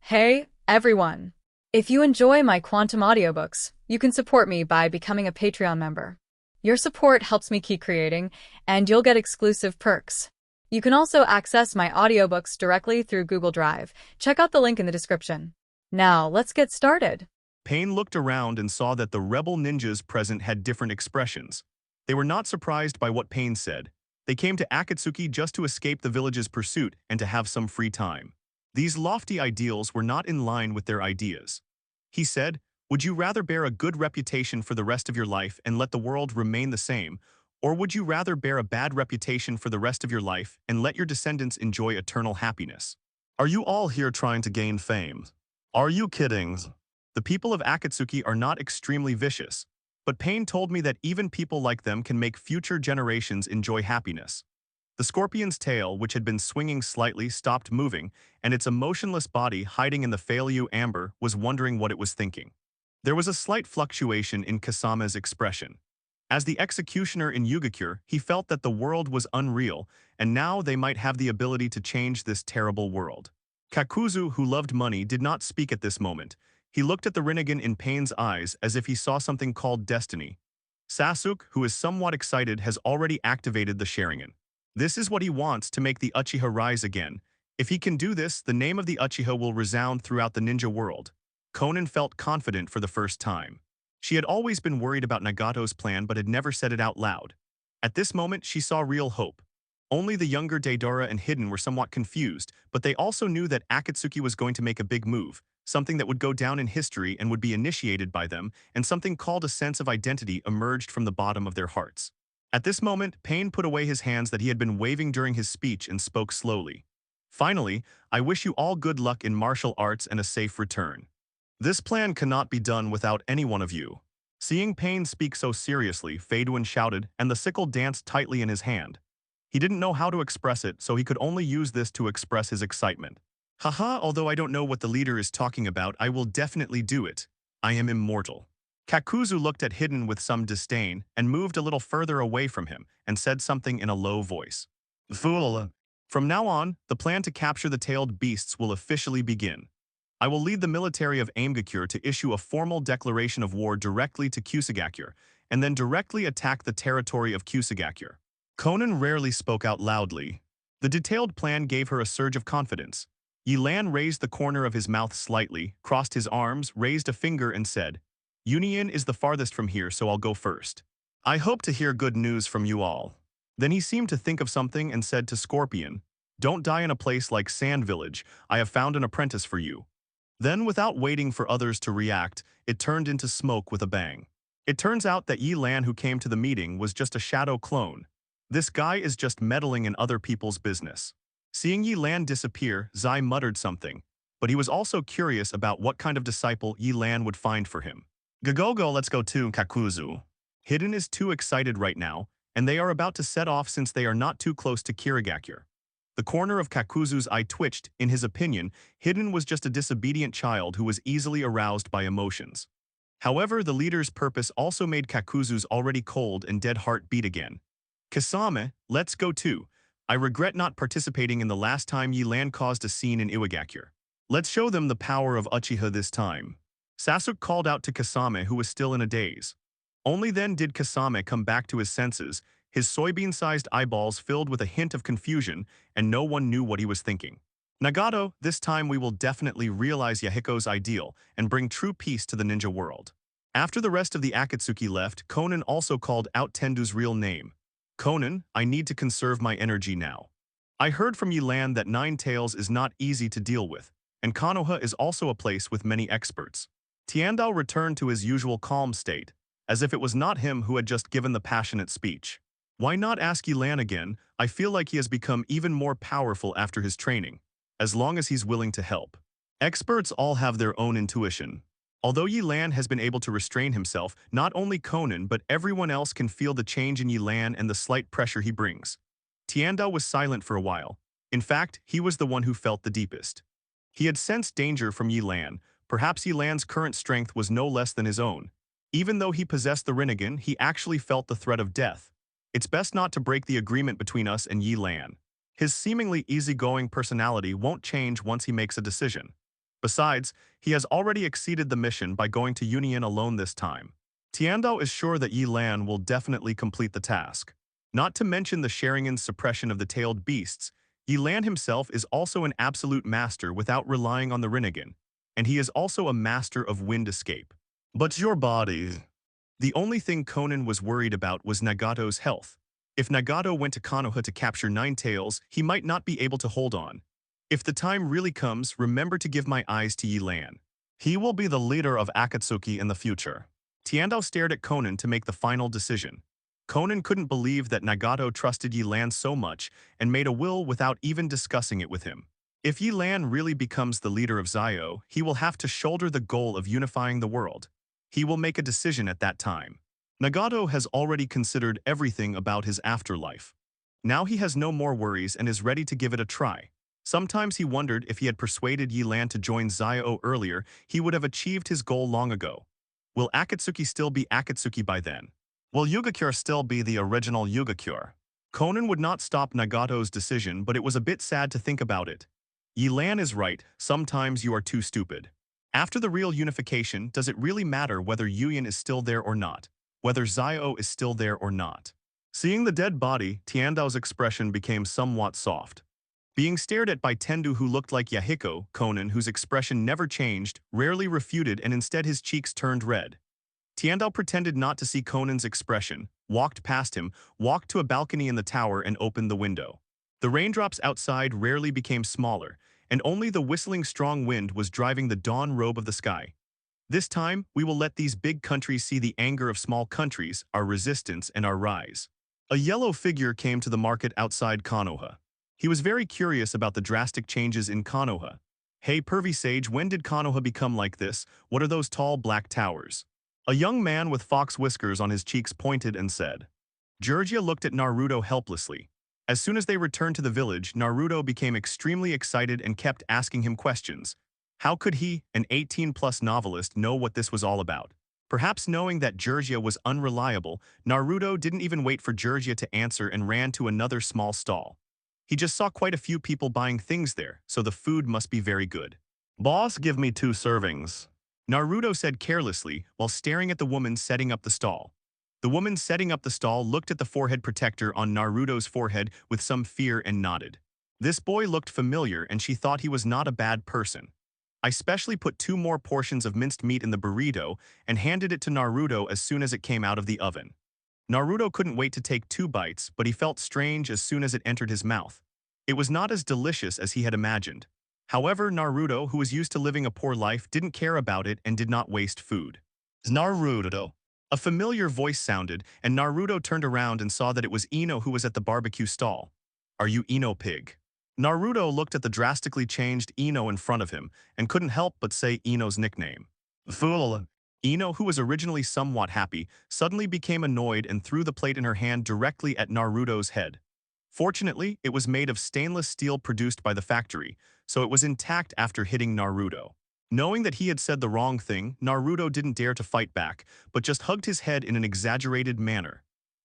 Hey, everyone! If you enjoy my quantum audiobooks, you can support me by becoming a Patreon member. Your support helps me keep creating, and you'll get exclusive perks. You can also access my audiobooks directly through Google Drive. Check out the link in the description. Now, let's get started. Pain looked around and saw that the rebel ninjas present had different expressions. They were not surprised by what Pain said. They came to Akatsuki just to escape the village's pursuit and to have some free time. These lofty ideals were not in line with their ideas. He said, "Would you rather bear a good reputation for the rest of your life and let the world remain the same, or would you rather bear a bad reputation for the rest of your life and let your descendants enjoy eternal happiness? Are you all here trying to gain fame? Are you kidding?" The people of Akatsuki are not extremely vicious, but Pain told me that even people like them can make future generations enjoy happiness. The scorpion's tail, which had been swinging slightly, stopped moving, and its emotionless body hiding in the Feilu amber was wondering what it was thinking. There was a slight fluctuation in Kasame's expression. As the executioner in Yugakure, he felt that the world was unreal, and now they might have the ability to change this terrible world. Kakuzu, who loved money, did not speak at this moment. He looked at the Rinnegan in Pain's eyes as if he saw something called destiny. Sasuke, who is somewhat excited, has already activated the Sharingan. This is what he wants to make the Uchiha rise again. If he can do this, the name of the Uchiha will resound throughout the ninja world. Konan felt confident for the first time. She had always been worried about Nagato's plan but had never said it out loud. At this moment, she saw real hope. Only the younger Deidara and Hidden were somewhat confused, but they also knew that Akatsuki was going to make a big move, something that would go down in history and would be initiated by them, and something called a sense of identity emerged from the bottom of their hearts. At this moment, Pain put away his hands that he had been waving during his speech and spoke slowly. "Finally, I wish you all good luck in martial arts and a safe return. This plan cannot be done without any one of you." Seeing Pain speak so seriously, Feiduan shouted, and the sickle danced tightly in his hand. He didn't know how to express it, so he could only use this to express his excitement. "Haha, although I don't know what the leader is talking about, I will definitely do it. I am immortal." Kakuzu looked at Hidden with some disdain and moved a little further away from him and said something in a low voice. "Fool! From now on, the plan to capture the tailed beasts will officially begin. I will lead the military of Aimgakure to issue a formal declaration of war directly to Kusagakure, and then directly attack the territory of Kusagakure." Konan rarely spoke out loudly. The detailed plan gave her a surge of confidence. Yelan raised the corner of his mouth slightly, crossed his arms, raised a finger and said, "Union is the farthest from here, so I'll go first. I hope to hear good news from you all." Then he seemed to think of something and said to Scorpion, "Don't die in a place like Sand Village. I have found an apprentice for you." Then, without waiting for others to react, it turned into smoke with a bang. It turns out that Yelan, who came to the meeting, was just a shadow clone. This guy is just meddling in other people's business. Seeing Yelan disappear, Zai muttered something, but he was also curious about what kind of disciple Yelan would find for him. "Gagogo, let's go to Kakuzu." Hidden is too excited right now, and they are about to set off since they are not too close to Kirigakure. The corner of Kakuzu's eye twitched. In his opinion, Hidden was just a disobedient child who was easily aroused by emotions. However, the leader's purpose also made Kakuzu's already cold and dead heart beat again. "Kasame, let's go too. I regret not participating in the last time Yelan caused a scene in Iwagakure. Let's show them the power of Uchiha this time." Sasuke called out to Kasame, who was still in a daze. Only then did Kasame come back to his senses, his soybean-sized eyeballs filled with a hint of confusion, and no one knew what he was thinking. "Nagato, this time we will definitely realize Yahiko's ideal and bring true peace to the ninja world." After the rest of the Akatsuki left, Konan also called out Tendu's real name. "Konan, I need to conserve my energy now. I heard from Yelan that Nine Tails is not easy to deal with, and Konoha is also a place with many experts." Tiandao returned to his usual calm state, as if it was not him who had just given the passionate speech. "Why not ask Yelan again? I feel like he has become even more powerful after his training, as long as he's willing to help." Experts all have their own intuition. Although Yelan has been able to restrain himself, not only Konan but everyone else can feel the change in Yelan and the slight pressure he brings. Tiandao was silent for a while. In fact, he was the one who felt the deepest. He had sensed danger from Yelan. Perhaps Yelan's current strength was no less than his own. Even though he possessed the Rinnegan, he actually felt the threat of death. "It's best not to break the agreement between us and Yelan. His seemingly easygoing personality won't change once he makes a decision. Besides, he has already exceeded the mission by going to Union alone this time. Tiandao is sure that Yelan will definitely complete the task. Not to mention the Sharingan's suppression of the tailed beasts, Yelan himself is also an absolute master without relying on the Rinnegan, and he is also a master of wind escape. But your body... The only thing Chūnin was worried about was Nagato's health. If Nagato went to Konoha to capture Nine Tails, he might not be able to hold on. If the time really comes, remember to give my eyes to Yelan. He will be the leader of Akatsuki in the future. Tiandao stared at Chūnin to make the final decision. Chūnin couldn't believe that Nagato trusted Yelan so much and made a will without even discussing it with him. If Yelan really becomes the leader of Zio, he will have to shoulder the goal of unifying the world. He will make a decision at that time. Nagato has already considered everything about his afterlife. Now he has no more worries and is ready to give it a try. Sometimes he wondered if he had persuaded Yelan to join Zio earlier, he would have achieved his goal long ago. Will Akatsuki still be Akatsuki by then? Will Yugakure still be the original Yugakure? Chūnin would not stop Nagato's decision, but it was a bit sad to think about it. Yelan is right, sometimes you are too stupid. After the real unification, does it really matter whether Yuyan is still there or not? Whether Zio is still there or not? Seeing the dead body, Tiandao's expression became somewhat soft. Being stared at by Tendu, who looked like Yahiko, Chūnin, whose expression never changed, rarely refuted, and instead his cheeks turned red. Tiandao pretended not to see Chūnin's expression, walked past him, walked to a balcony in the tower and opened the window. The raindrops outside rarely became smaller, and only the whistling strong wind was driving the dawn robe of the sky. This time, we will let these big countries see the anger of small countries, our resistance and our rise. A yellow figure came to the market outside Konoha. He was very curious about the drastic changes in Konoha. Hey pervy sage, when did Konoha become like this? What are those tall black towers? A young man with fox whiskers on his cheeks pointed and said. Georgia looked at Naruto helplessly. As soon as they returned to the village, Naruto became extremely excited and kept asking him questions. How could he, an 18-plus novelist, know what this was all about? Perhaps knowing that Georgia was unreliable, Naruto didn't even wait for Georgia to answer and ran to another small stall. He just saw quite a few people buying things there, so the food must be very good. Boss, give me 2 servings. Naruto said carelessly while staring at the woman setting up the stall. The woman setting up the stall looked at the forehead protector on Naruto's forehead with some fear and nodded. This boy looked familiar and she thought he was not a bad person. I specially put 2 more portions of minced meat in the burrito and handed it to Naruto as soon as it came out of the oven. Naruto couldn't wait to take 2 bites, but he felt strange as soon as it entered his mouth. It was not as delicious as he had imagined. However, Naruto, who was used to living a poor life, didn't care about it and did not waste food. Naruto. A familiar voice sounded, and Naruto turned around and saw that it was Ino who was at the barbecue stall. Are you Ino Pig? Naruto looked at the drastically changed Ino in front of him and couldn't help but say Ino's nickname. Fool. Ino, who was originally somewhat happy, suddenly became annoyed and threw the plate in her hand directly at Naruto's head. Fortunately, it was made of stainless steel produced by the factory, so it was intact after hitting Naruto. Knowing that he had said the wrong thing, Naruto didn't dare to fight back, but just hugged his head in an exaggerated manner.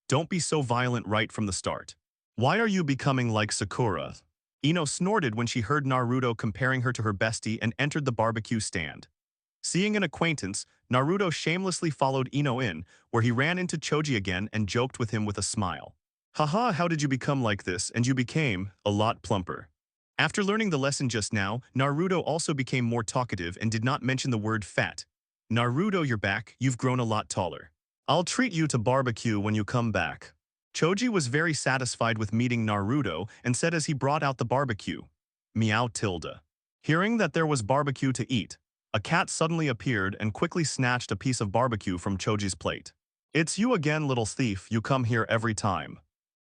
Don't be so violent right from the start. Why are you becoming like Sakura? Ino snorted when she heard Naruto comparing her to her bestie and entered the barbecue stand. Seeing an acquaintance, Naruto shamelessly followed Ino in, where he ran into Choji again and joked with him with a smile. Haha, how did you become like this? And you became a lot plumper. After learning the lesson just now, Naruto also became more talkative and did not mention the word fat. Naruto, you're back, you've grown a lot taller. I'll treat you to barbecue when you come back. Choji was very satisfied with meeting Naruto and said as he brought out the barbecue. Meow tilde. Hearing that there was barbecue to eat, a cat suddenly appeared and quickly snatched a piece of barbecue from Choji's plate. It's you again, little thief, you come here every time.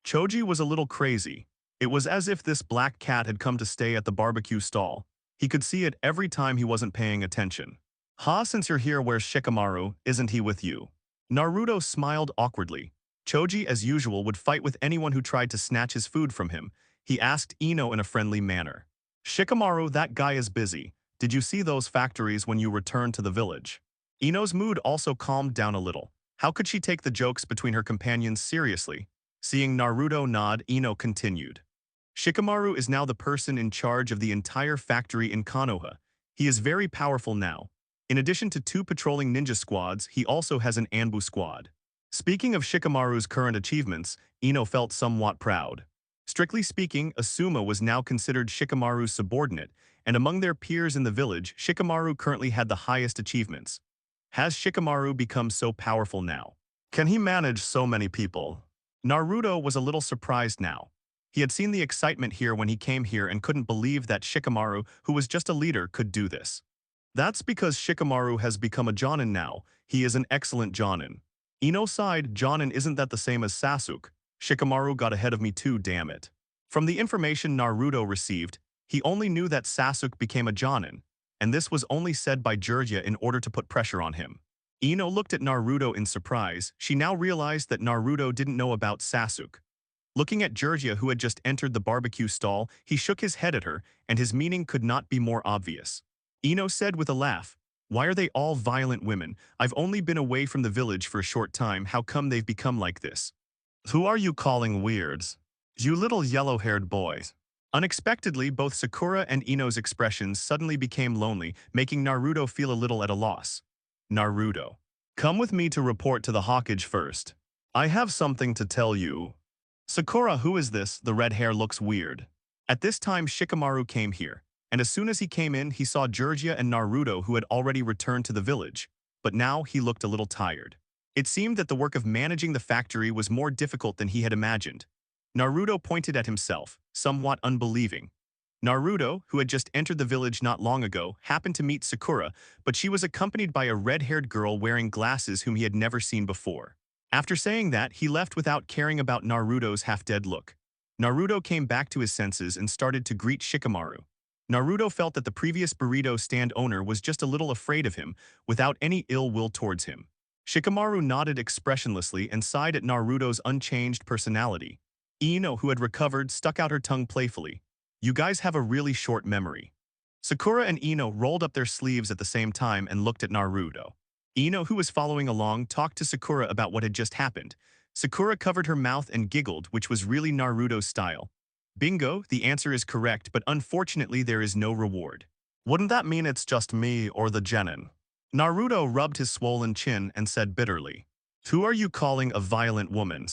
Choji was a little crazy. It was as if this black cat had come to stay at the barbecue stall. He could see it every time he wasn't paying attention. Ha, since you're here, where's Shikamaru? Isn't he with you? Naruto smiled awkwardly. Choji, as usual, would fight with anyone who tried to snatch his food from him. He asked Ino in a friendly manner. Shikamaru, that guy is busy. Did you see those factories when you returned to the village? Ino's mood also calmed down a little. How could she take the jokes between her companions seriously? Seeing Naruto nod, Ino continued. Shikamaru is now the person in charge of the entire factory in Konoha. He is very powerful now. In addition to 2 patrolling ninja squads, he also has an Anbu squad. Speaking of Shikamaru's current achievements, Ino felt somewhat proud. Strictly speaking, Asuma was now considered Shikamaru's subordinate, and among their peers in the village, Shikamaru currently had the highest achievements. Has Shikamaru become so powerful now? Can he manage so many people? Naruto was a little surprised now. He had seen the excitement here when he came here and couldn't believe that Shikamaru, who was just a leader, could do this. That's because Shikamaru has become a Jonin now. He is an excellent Jonin. Ino sighed, Jonin isn't that the same as Sasuke? Shikamaru got ahead of me too, damn it. From the information Naruto received, he only knew that Sasuke became a Jonin, and this was only said by Jiraiya in order to put pressure on him. Ino looked at Naruto in surprise. She now realized that Naruto didn't know about Sasuke. Looking at Jiraiya, who had just entered the barbecue stall, he shook his head at her, and his meaning could not be more obvious. Ino said with a laugh, "Why are they all violent women? I've only been away from the village for a short time, how come they've become like this?" "Who are you calling weirds? You little yellow-haired boys." Unexpectedly, both Sakura and Ino's expressions suddenly became lonely, making Naruto feel a little at a loss. Naruto, come with me to report to the Hokage first. I have something to tell you. Sakura, who is this? The red hair looks weird. At this time, Shikamaru came here, and as soon as he came in, he saw Jiraiya and Naruto, who had already returned to the village, but now he looked a little tired. It seemed that the work of managing the factory was more difficult than he had imagined. Naruto pointed at himself, somewhat unbelieving. Naruto, who had just entered the village not long ago, happened to meet Sakura, but she was accompanied by a red-haired girl wearing glasses whom he had never seen before. After saying that, he left without caring about Naruto's half-dead look. Naruto came back to his senses and started to greet Shikamaru. Naruto felt that the previous burrito stand owner was just a little afraid of him, without any ill will towards him. Shikamaru nodded expressionlessly and sighed at Naruto's unchanged personality. Ino, who had recovered, stuck out her tongue playfully. You guys have a really short memory. Sakura and Ino rolled up their sleeves at the same time and looked at Naruto. Ino, who was following along, talked to Sakura about what had just happened. Sakura covered her mouth and giggled, which was really Naruto's style. Bingo, the answer is correct, but unfortunately there is no reward. Wouldn't that mean it's just me or the genin? Naruto rubbed his swollen chin and said bitterly. Who are you calling a violent woman?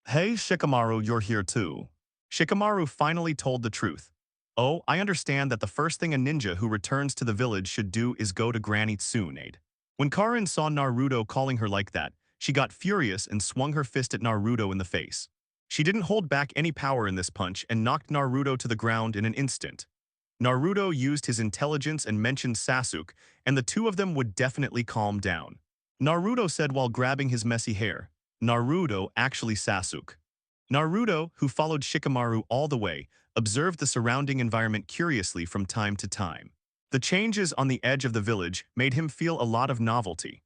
Hey Shikamaru, you're here too. Shikamaru finally told the truth. Oh, I understand that the first thing a ninja who returns to the village should do is go to Granny Tsunade. When Karin saw Naruto calling her like that, she got furious and swung her fist at Naruto in the face. She didn't hold back any power in this punch and knocked Naruto to the ground in an instant. Naruto used his intelligence and mentioned Sasuke, and the two of them would definitely calm down. Naruto said while grabbing his messy hair, Naruto, actually Sasuke. Naruto, who followed Shikamaru all the way, observed the surrounding environment curiously from time to time. The changes on the edge of the village made him feel a lot of novelty.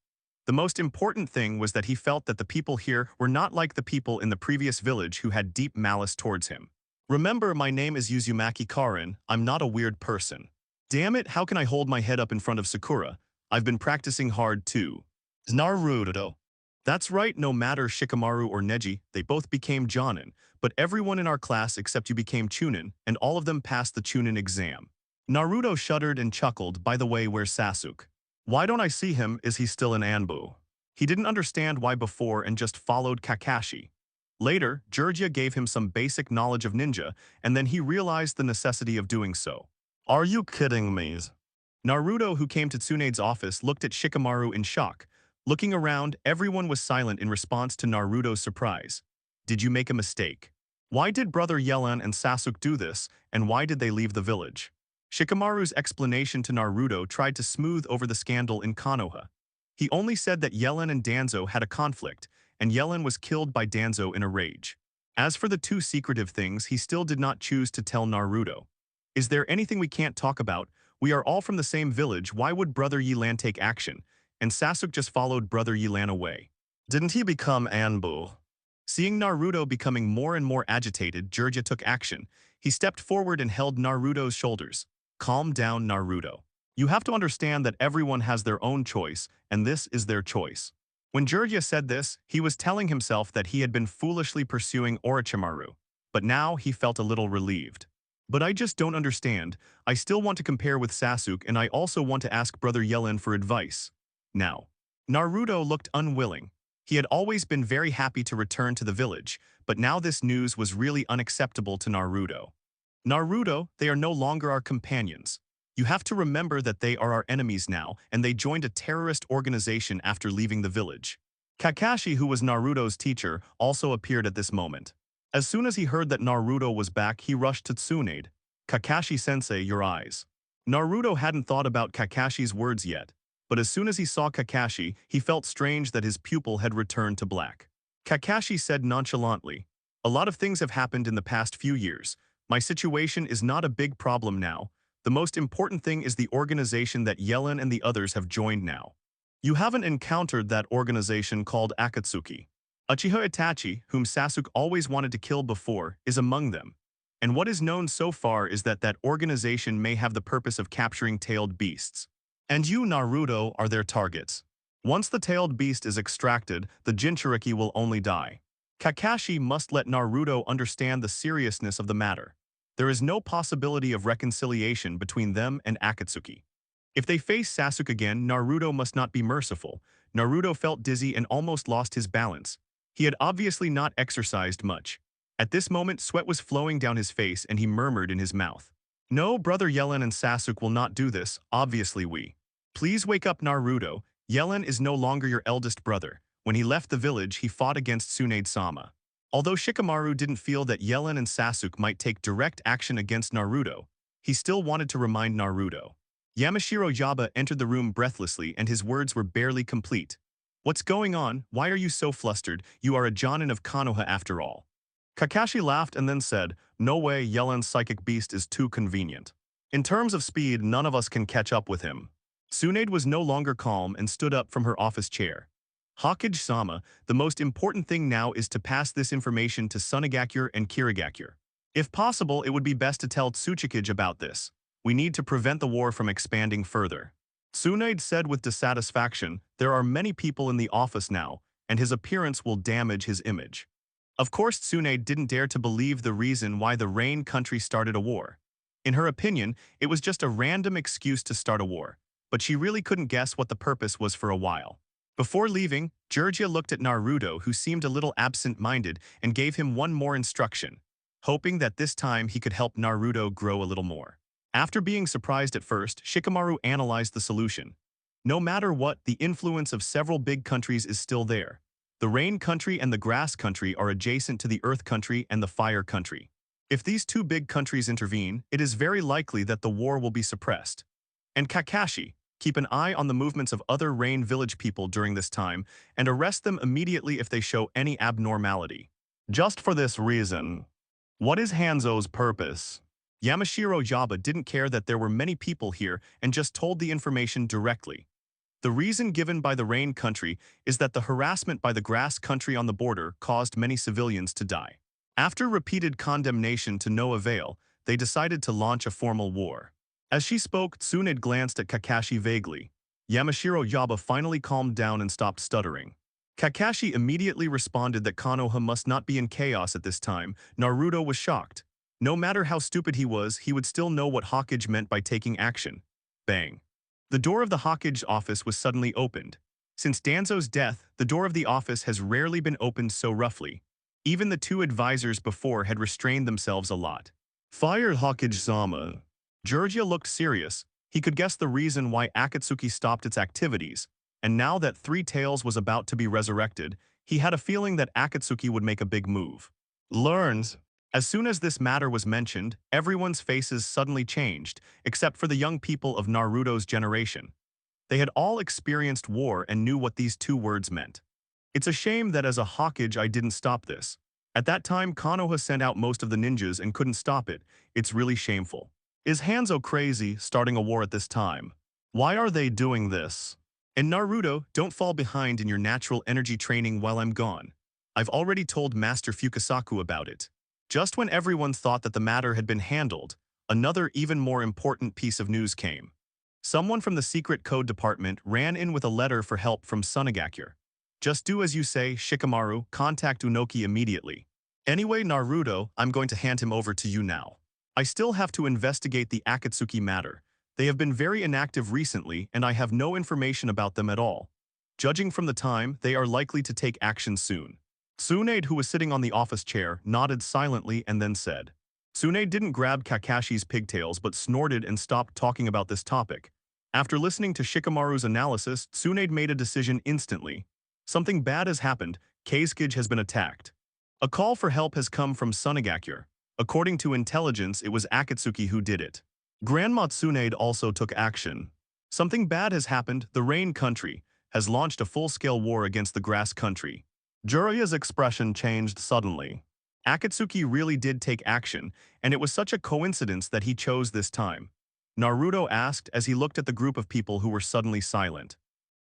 The most important thing was that he felt that the people here were not like the people in the previous village who had deep malice towards him. Remember, my name is Uzumaki Karin, I'm not a weird person. Damn it, how can I hold my head up in front of Sakura? I've been practicing hard too. Naruto. That's right, no matter Shikamaru or Neji, they both became Jonin, but everyone in our class except you became Chūnin, and all of them passed the Chūnin exam. Naruto shuddered and chuckled, by the way, where's Sasuke? Why don't I see him, is he still in Anbu? He didn't understand why before and just followed Kakashi. Later, Jiraiya gave him some basic knowledge of ninja, and then he realized the necessity of doing so. Are you kidding me? Naruto, who came to Tsunade's office, looked at Shikamaru in shock. Looking around, everyone was silent in response to Naruto's surprise. Did you make a mistake? Why did brother Yelan and Sasuke do this, and why did they leave the village? Shikamaru's explanation to Naruto tried to smooth over the scandal in Konoha. He only said that Yelan and Danzo had a conflict, and Yelan was killed by Danzo in a rage. As for the two secretive things, he still did not choose to tell Naruto. Is there anything we can't talk about? We are all from the same village, why would brother Yelan take action? And Sasuke just followed brother Yelan away. Didn't he become Anbu? Seeing Naruto becoming more and more agitated, Jiraiya took action. He stepped forward and held Naruto's shoulders. Calm down, Naruto. You have to understand that everyone has their own choice, and this is their choice. When Jiraiya said this, he was telling himself that he had been foolishly pursuing Orochimaru, but now he felt a little relieved. But I just don't understand. I still want to compare with Sasuke and I also want to ask Brother Yelan for advice. Now, Naruto looked unwilling. He had always been very happy to return to the village, but now this news was really unacceptable to Naruto. Naruto, they are no longer our companions. You have to remember that they are our enemies now, and they joined a terrorist organization after leaving the village. Kakashi, who was Naruto's teacher, also appeared at this moment. As soon as he heard that Naruto was back, he rushed to Tsunade. Kakashi-sensei, your eyes. Naruto hadn't thought about Kakashi's words yet, but as soon as he saw Kakashi, he felt strange that his pupil had returned to black. Kakashi said nonchalantly, "A lot of things have happened in the past few years. My situation is not a big problem now. The most important thing is the organization that Yelan and the others have joined now. You haven't encountered that organization called Akatsuki. Uchiha Itachi, whom Sasuke always wanted to kill before, is among them. And what is known so far is that that organization may have the purpose of capturing tailed beasts. And you, Naruto, are their targets. Once the tailed beast is extracted, the Jinchuriki will only die." Kakashi must let Naruto understand the seriousness of the matter. There is no possibility of reconciliation between them and Akatsuki. If they face Sasuke again, Naruto must not be merciful. Naruto felt dizzy and almost lost his balance. He had obviously not exercised much. At this moment, sweat was flowing down his face and he murmured in his mouth, "No, Brother Yelan and Sasuke will not do this, obviously we. Please wake up, Naruto. Yelan is no longer your eldest brother. When he left the village, he fought against Tsunade-sama." Although Shikamaru didn't feel that Yelan and Sasuke might take direct action against Naruto, he still wanted to remind Naruto. Yamashiro Yaba entered the room breathlessly and his words were barely complete. "What's going on? Why are you so flustered? You are a Jonin of Konoha after all." Kakashi laughed and then said, "No way, Yelan's psychic beast is too convenient. In terms of speed, none of us can catch up with him." Tsunade was no longer calm and stood up from her office chair. "Hokage-sama, the most important thing now is to pass this information to Sunigakure and Kirigakure. If possible, it would be best to tell Tsuchikage about this. We need to prevent the war from expanding further." Tsunade said with dissatisfaction, "There are many people in the office now, and his appearance will damage his image." Of course, Tsunade didn't dare to believe the reason why the Rain country started a war. In her opinion, it was just a random excuse to start a war, but she really couldn't guess what the purpose was for a while. Before leaving, Jiraiya looked at Naruto, who seemed a little absent-minded, and gave him one more instruction, hoping that this time he could help Naruto grow a little more. After being surprised at first, Shikamaru analyzed the solution. No matter what, the influence of several big countries is still there. The Rain country and the Grass country are adjacent to the Earth country and the Fire country. If these two big countries intervene, it is very likely that the war will be suppressed. And Kakashi, keep an eye on the movements of other Rain village people during this time and arrest them immediately if they show any abnormality. Just for this reason. What is Hanzo's purpose? Yamashiro Yaba didn't care that there were many people here and just told the information directly. The reason given by the Rain country is that the harassment by the Grass country on the border caused many civilians to die. After repeated condemnation to no avail, they decided to launch a formal war. As she spoke, Tsunade glanced at Kakashi vaguely. Yamashiro Yaba finally calmed down and stopped stuttering. Kakashi immediately responded that Konoha must not be in chaos at this time. Naruto was shocked. No matter how stupid he was, he would still know what Hokage meant by taking action. Bang. The door of the Hokage office was suddenly opened. Since Danzo's death, the door of the office has rarely been opened so roughly. Even the two advisors before had restrained themselves a lot. "Fire Hokage-sama." Jiraiya looked serious. He could guess the reason why Akatsuki stopped its activities, and now that Three Tails was about to be resurrected, he had a feeling that Akatsuki would make a big move. Learns. As soon as this matter was mentioned, everyone's faces suddenly changed, except for the young people of Naruto's generation. They had all experienced war and knew what these two words meant. It's a shame that as a Hokage I didn't stop this. At that time, Konoha sent out most of the ninjas and couldn't stop it. It's really shameful. Is Hanzo crazy, starting a war at this time? Why are they doing this? And Naruto, don't fall behind in your natural energy training while I'm gone. I've already told Master Fukasaku about it. Just when everyone thought that the matter had been handled, another even more important piece of news came. Someone from the Secret Code Department ran in with a letter for help from Sunigakure. "Just do as you say, Shikamaru, contact Unoki immediately. Anyway, Naruto, I'm going to hand him over to you now." I still have to investigate the Akatsuki matter. They have been very inactive recently and I have no information about them at all. Judging from the time, they are likely to take action soon. Tsunade, who was sitting on the office chair, nodded silently and then said. Tsunade didn't grab Kakashi's pigtails but snorted and stopped talking about this topic. After listening to Shikamaru's analysis, Tsunade made a decision instantly. Something bad has happened. Keisuke has been attacked. A call for help has come from Sunigakure. According to intelligence, it was Akatsuki who did it. Grandma Tsunade also took action. Something bad has happened. The Rain Country has launched a full-scale war against the Grass Country. Jiraiya's expression changed suddenly. Akatsuki really did take action, and it was such a coincidence that he chose this time. Naruto asked as he looked at the group of people who were suddenly silent.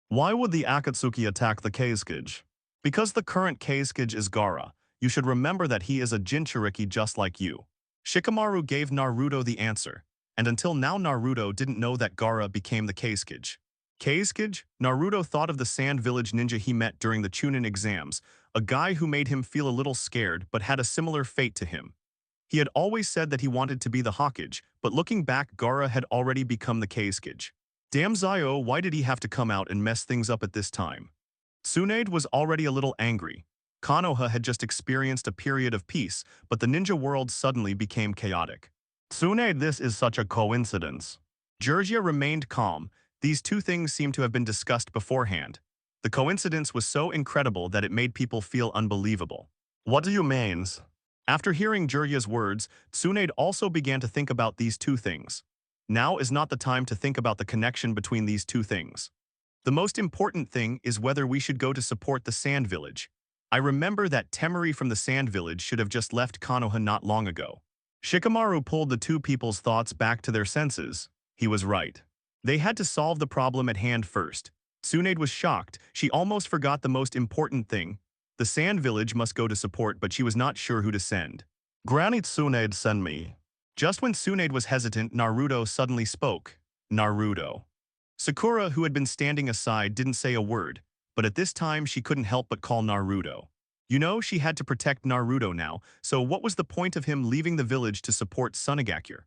Why would the Akatsuki attack the Keisuke? Because the current Keisuke is Gaara. You should remember that he is a Jinchuriki just like you. Shikamaru gave Naruto the answer, and until now Naruto didn't know that Gaara became the Keisuke. Keisuke? Naruto thought of the Sand Village ninja he met during the Chūnin exams, a guy who made him feel a little scared but had a similar fate to him. He had always said that he wanted to be the Hokage, but looking back, Gaara had already become the Keisuke. Damn Zio, why did he have to come out and mess things up at this time? Tsunade was already a little angry. Konoha had just experienced a period of peace, but the ninja world suddenly became chaotic. Tsunade, this is such a coincidence. Jiraiya remained calm. These two things seemed to have been discussed beforehand. The coincidence was so incredible that it made people feel unbelievable. What do you mean? After hearing Jiraiya's words, Tsunade also began to think about these two things. Now is not the time to think about the connection between these two things. The most important thing is whether we should go to support the Sand Village. I remember that Temari from the Sand Village should have just left Konoha not long ago. Shikamaru pulled the two people's thoughts back to their senses. He was right. They had to solve the problem at hand first. Tsunade was shocked. She almost forgot the most important thing. The Sand Village must go to support, but she was not sure who to send. Granny Tsunade, send me. Just when Tsunade was hesitant, Naruto suddenly spoke. Naruto. Sakura, who had been standing aside, didn't say a word, but at this time she couldn't help but call Naruto. You know, she had to protect Naruto now, so what was the point of him leaving the village to support Sunigakure?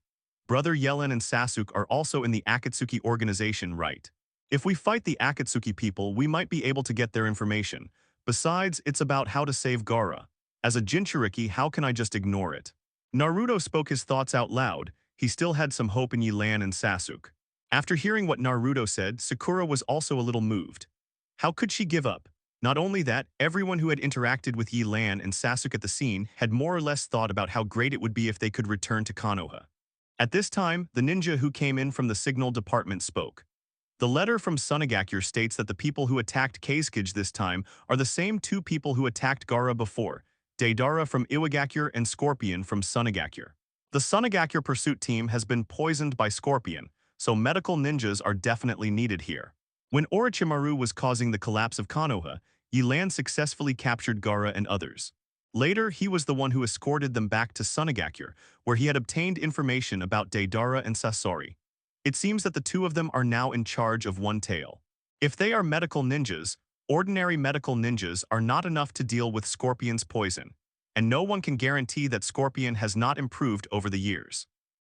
Brother Yelan and Sasuke are also in the Akatsuki organization, right? If we fight the Akatsuki people, we might be able to get their information. Besides, it's about how to save Gaara. As a Jinchuriki, how can I just ignore it? Naruto spoke his thoughts out loud. He still had some hope in Yelan and Sasuke. After hearing what Naruto said, Sakura was also a little moved. How could she give up? Not only that, everyone who had interacted with Yelan and Sasuke at the scene had more or less thought about how great it would be if they could return to Konoha. At this time, the ninja who came in from the signal department spoke. The letter from Sunigakure states that the people who attacked Keisuke this time are the same two people who attacked Gaara before, Deidara from Iwagakure and Scorpion from Sunigakure. The Sunigakure pursuit team has been poisoned by Scorpion, so medical ninjas are definitely needed here. When Orochimaru was causing the collapse of Konoha, Yelan successfully captured Gaara and others. Later, he was the one who escorted them back to Sunigakure, where he had obtained information about Deidara and Sasori. It seems that the two of them are now in charge of one tail. If they are medical ninjas, ordinary medical ninjas are not enough to deal with Scorpion's poison, and no one can guarantee that Scorpion has not improved over the years.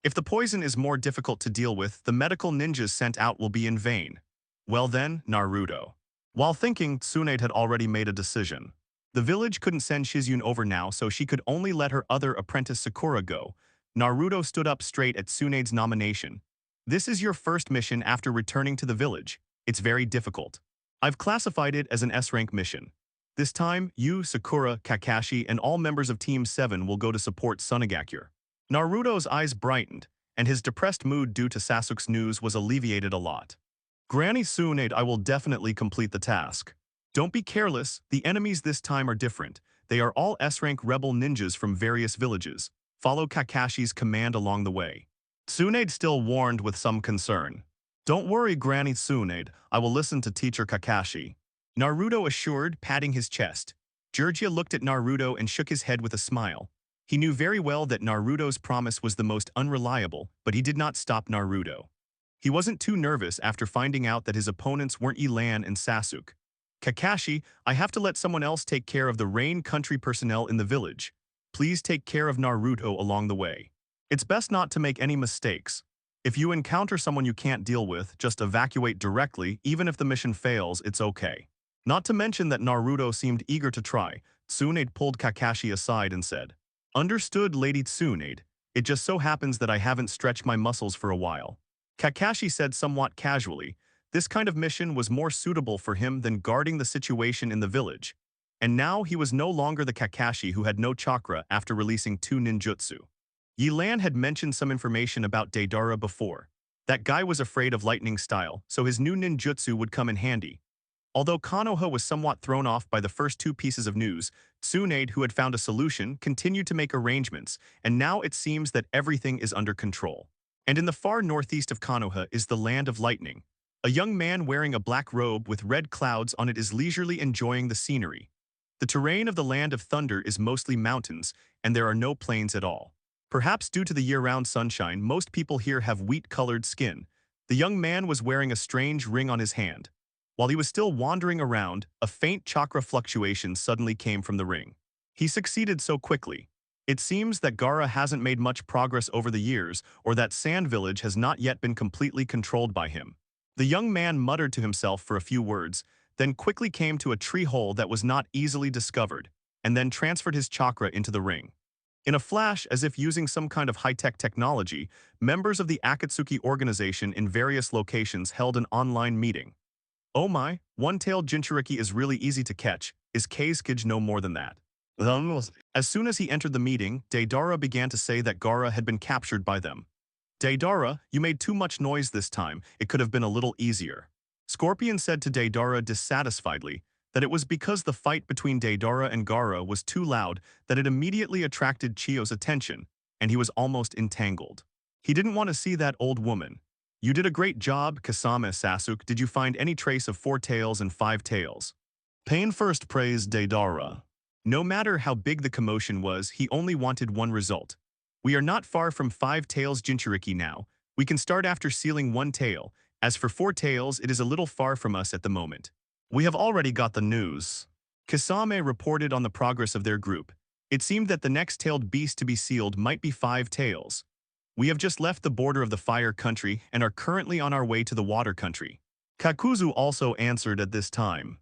If the poison is more difficult to deal with, the medical ninjas sent out will be in vain. Well then, Naruto. While thinking, Tsunade had already made a decision. The village couldn't send Shizune over now, so she could only let her other apprentice Sakura go. Naruto stood up straight at Tsunade's nomination. This is your first mission after returning to the village. It's very difficult. I've classified it as an S-rank mission. This time, you, Sakura, Kakashi, and all members of Team 7 will go to support Sunigakure. Naruto's eyes brightened, and his depressed mood due to Sasuke's news was alleviated a lot. Granny Tsunade, I will definitely complete the task. Don't be careless, the enemies this time are different. They are all S-rank rebel ninjas from various villages. Follow Kakashi's command along the way. Tsunade still warned with some concern. Don't worry, Granny Tsunade, I will listen to Teacher Kakashi. Naruto assured, patting his chest. Jiraiya looked at Naruto and shook his head with a smile. He knew very well that Naruto's promise was the most unreliable, but he did not stop Naruto. He wasn't too nervous after finding out that his opponents weren't Yelan and Sasuke. Kakashi, I have to let someone else take care of the Rain Country personnel in the village. Please take care of Naruto along the way. It's best not to make any mistakes. If you encounter someone you can't deal with, just evacuate directly. Even if the mission fails, it's okay. Not to mention that Naruto seemed eager to try. Tsunade pulled Kakashi aside and said, "Understood, Lady Tsunade. It just so happens that I haven't stretched my muscles for a while." Kakashi said somewhat casually. This kind of mission was more suitable for him than guarding the situation in the village. And now he was no longer the Kakashi who had no chakra after releasing 2 ninjutsu. Yelan had mentioned some information about Deidara before. That guy was afraid of lightning style, so his new ninjutsu would come in handy. Although Konoha was somewhat thrown off by the first 2 pieces of news, Tsunade, who had found a solution, continued to make arrangements, and now it seems that everything is under control. And in the far northeast of Konoha is the Land of Lightning. A young man wearing a black robe with red clouds on it is leisurely enjoying the scenery. The terrain of the Land of Thunder is mostly mountains, and there are no plains at all. Perhaps due to the year-round sunshine, most people here have wheat-colored skin. The young man was wearing a strange ring on his hand. While he was still wandering around, a faint chakra fluctuation suddenly came from the ring. He succeeded so quickly. It seems that Gaara hasn't made much progress over the years, or that Sand Village has not yet been completely controlled by him. The young man muttered to himself for a few words, then quickly came to a tree hole that was not easily discovered, and then transferred his chakra into the ring. In a flash, as if using some kind of high-tech technology, members of the Akatsuki organization in various locations held an online meeting. "Oh my, one-tailed Jinchuriki is really easy to catch. Is Keisuke no more than that?" As soon as he entered the meeting, Deidara began to say that Gaara had been captured by them. "Deidara, you made too much noise this time. It could have been a little easier." Scorpion said to Deidara dissatisfiedly that it was because the fight between Deidara and Gaara was too loud that it immediately attracted Chiyo's attention, and he was almost entangled. He didn't want to see that old woman. "You did a great job, Kasame Sasuke. Did you find any trace of 4 tails and 5 tails?" Pain first praised Deidara. No matter how big the commotion was, he only wanted one result. "We are not far from 5 tails Jinchuriki now. We can start after sealing 1 tail. As for 4 tails, it is a little far from us at the moment. We have already got the news." Kasame reported on the progress of their group. It seemed that the next tailed beast to be sealed might be 5 tails. "We have just left the border of the fire country and are currently on our way to the water country." Kakuzu also answered at this time.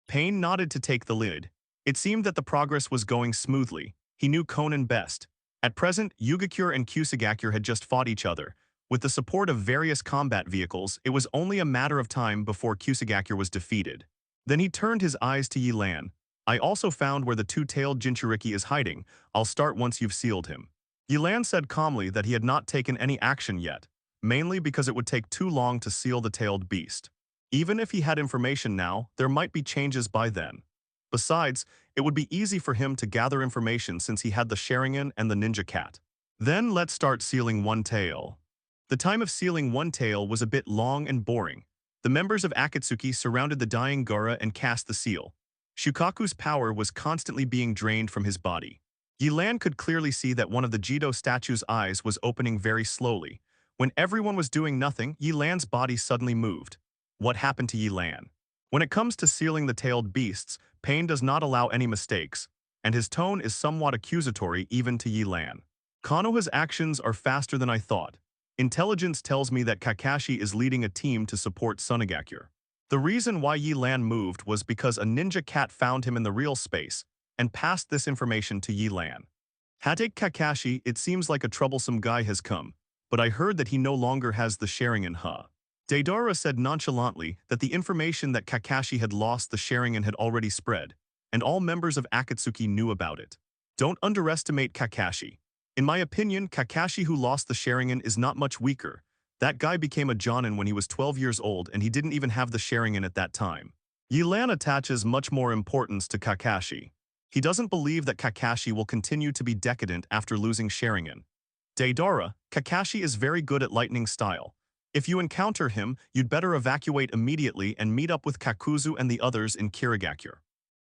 Pain nodded to take the lead. It seemed that the progress was going smoothly. He knew Konan best. At present, Yugakure and Kirigakure had just fought each other. With the support of various combat vehicles, it was only a matter of time before Kirigakure was defeated. Then he turned his eyes to Yelan. "I also found where the 2-tailed Jinchuriki is hiding. I'll start once you've sealed him." Yelan said calmly that he had not taken any action yet, mainly because it would take too long to seal the tailed beast. Even if he had information now, there might be changes by then. Besides, it would be easy for him to gather information since he had the Sharingan and the Ninja Cat. "Then let's start sealing 1 tail." The time of sealing 1 tail was a bit long and boring. The members of Akatsuki surrounded the dying Gaara and cast the seal. Shukaku's power was constantly being drained from his body. Yelan could clearly see that one of the Jido statue's eyes was opening very slowly. When everyone was doing nothing, Yelan's body suddenly moved. What happened to Yelan? When it comes to sealing the tailed beasts, Pain does not allow any mistakes, and his tone is somewhat accusatory even to Yelan. "Konoha's actions are faster than I thought. Intelligence tells me that Kakashi is leading a team to support Sunigakure." The reason why Yelan moved was because a ninja cat found him in the real space and passed this information to Yelan. "Take Kakashi, it seems like a troublesome guy has come, but I heard that he no longer has the Sharingan, huh?" Deidara said nonchalantly that the information that Kakashi had lost the Sharingan had already spread, and all members of Akatsuki knew about it. "Don't underestimate Kakashi. In my opinion, Kakashi who lost the Sharingan is not much weaker. That guy became a Jonin when he was 12 years old and he didn't even have the Sharingan at that time." Yelan attaches much more importance to Kakashi. He doesn't believe that Kakashi will continue to be decadent after losing Sharingan. "Deidara, Kakashi is very good at lightning style. If you encounter him, you'd better evacuate immediately and meet up with Kakuzu and the others in Kirigakure.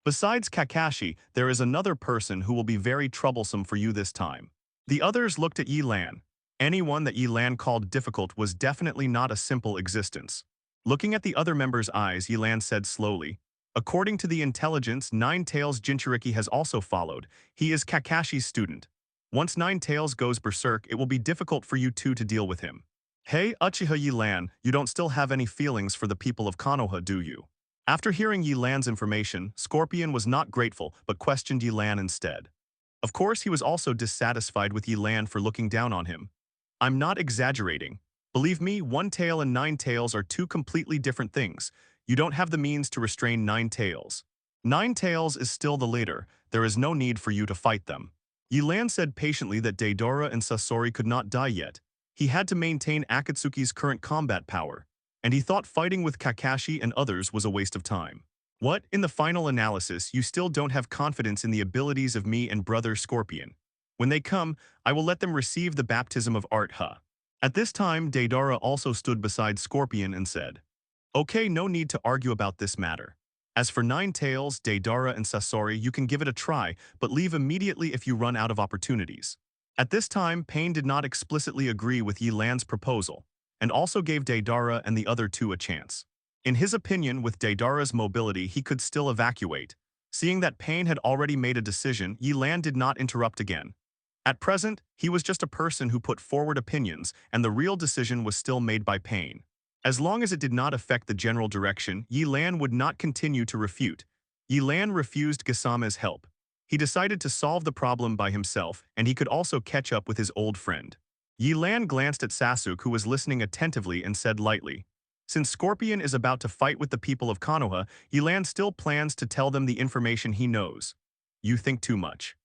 Besides Kakashi, there is another person who will be very troublesome for you this time." The others looked at Yelan. Anyone that Yelan called difficult was definitely not a simple existence. Looking at the other members' eyes, Yelan said slowly, "According to the intelligence, 9 Tails Jinchuriki has also followed. He is Kakashi's student." Once Nine Tails goes berserk, it will be difficult for you two to deal with him. Hey, Uchiha Yelan, you don't still have any feelings for the people of Konoha, do you? After hearing Yelan's information, Scorpion was not grateful but questioned Yelan instead. Of course, he was also dissatisfied with Yelan for looking down on him. I'm not exaggerating. Believe me, One Tail and Nine Tails are two completely different things. You don't have the means to restrain Nine Tails. Nine Tails is still the leader. There is no need for you to fight them. Yelan said patiently that Deidara and Sasori could not die yet. He had to maintain Akatsuki's current combat power, and he thought fighting with Kakashi and others was a waste of time. What, in the final analysis, you still don't have confidence in the abilities of me and brother Scorpion. When they come, I will let them receive the baptism of art, huh? At this time, Deidara also stood beside Scorpion and said, Okay, no need to argue about this matter. As for Nine Tails, Deidara, and Sasori, you can give it a try, but leave immediately if you run out of opportunities. At this time, Pain did not explicitly agree with Yelan's proposal, and also gave Deidara and the other two a chance. In his opinion, with Deidara's mobility, he could still evacuate. Seeing that Pain had already made a decision, Yelan did not interrupt again. At present, he was just a person who put forward opinions, and the real decision was still made by Pain. As long as it did not affect the general direction, Yelan would not continue to refute. Yelan refused Gasame's help. He decided to solve the problem by himself, and he could also catch up with his old friend. Yelan glanced at Sasuke, who was listening attentively, and said lightly, Since Scorpion is about to fight with the people of Konoha, Yelan still plans to tell them the information he knows. You think too much.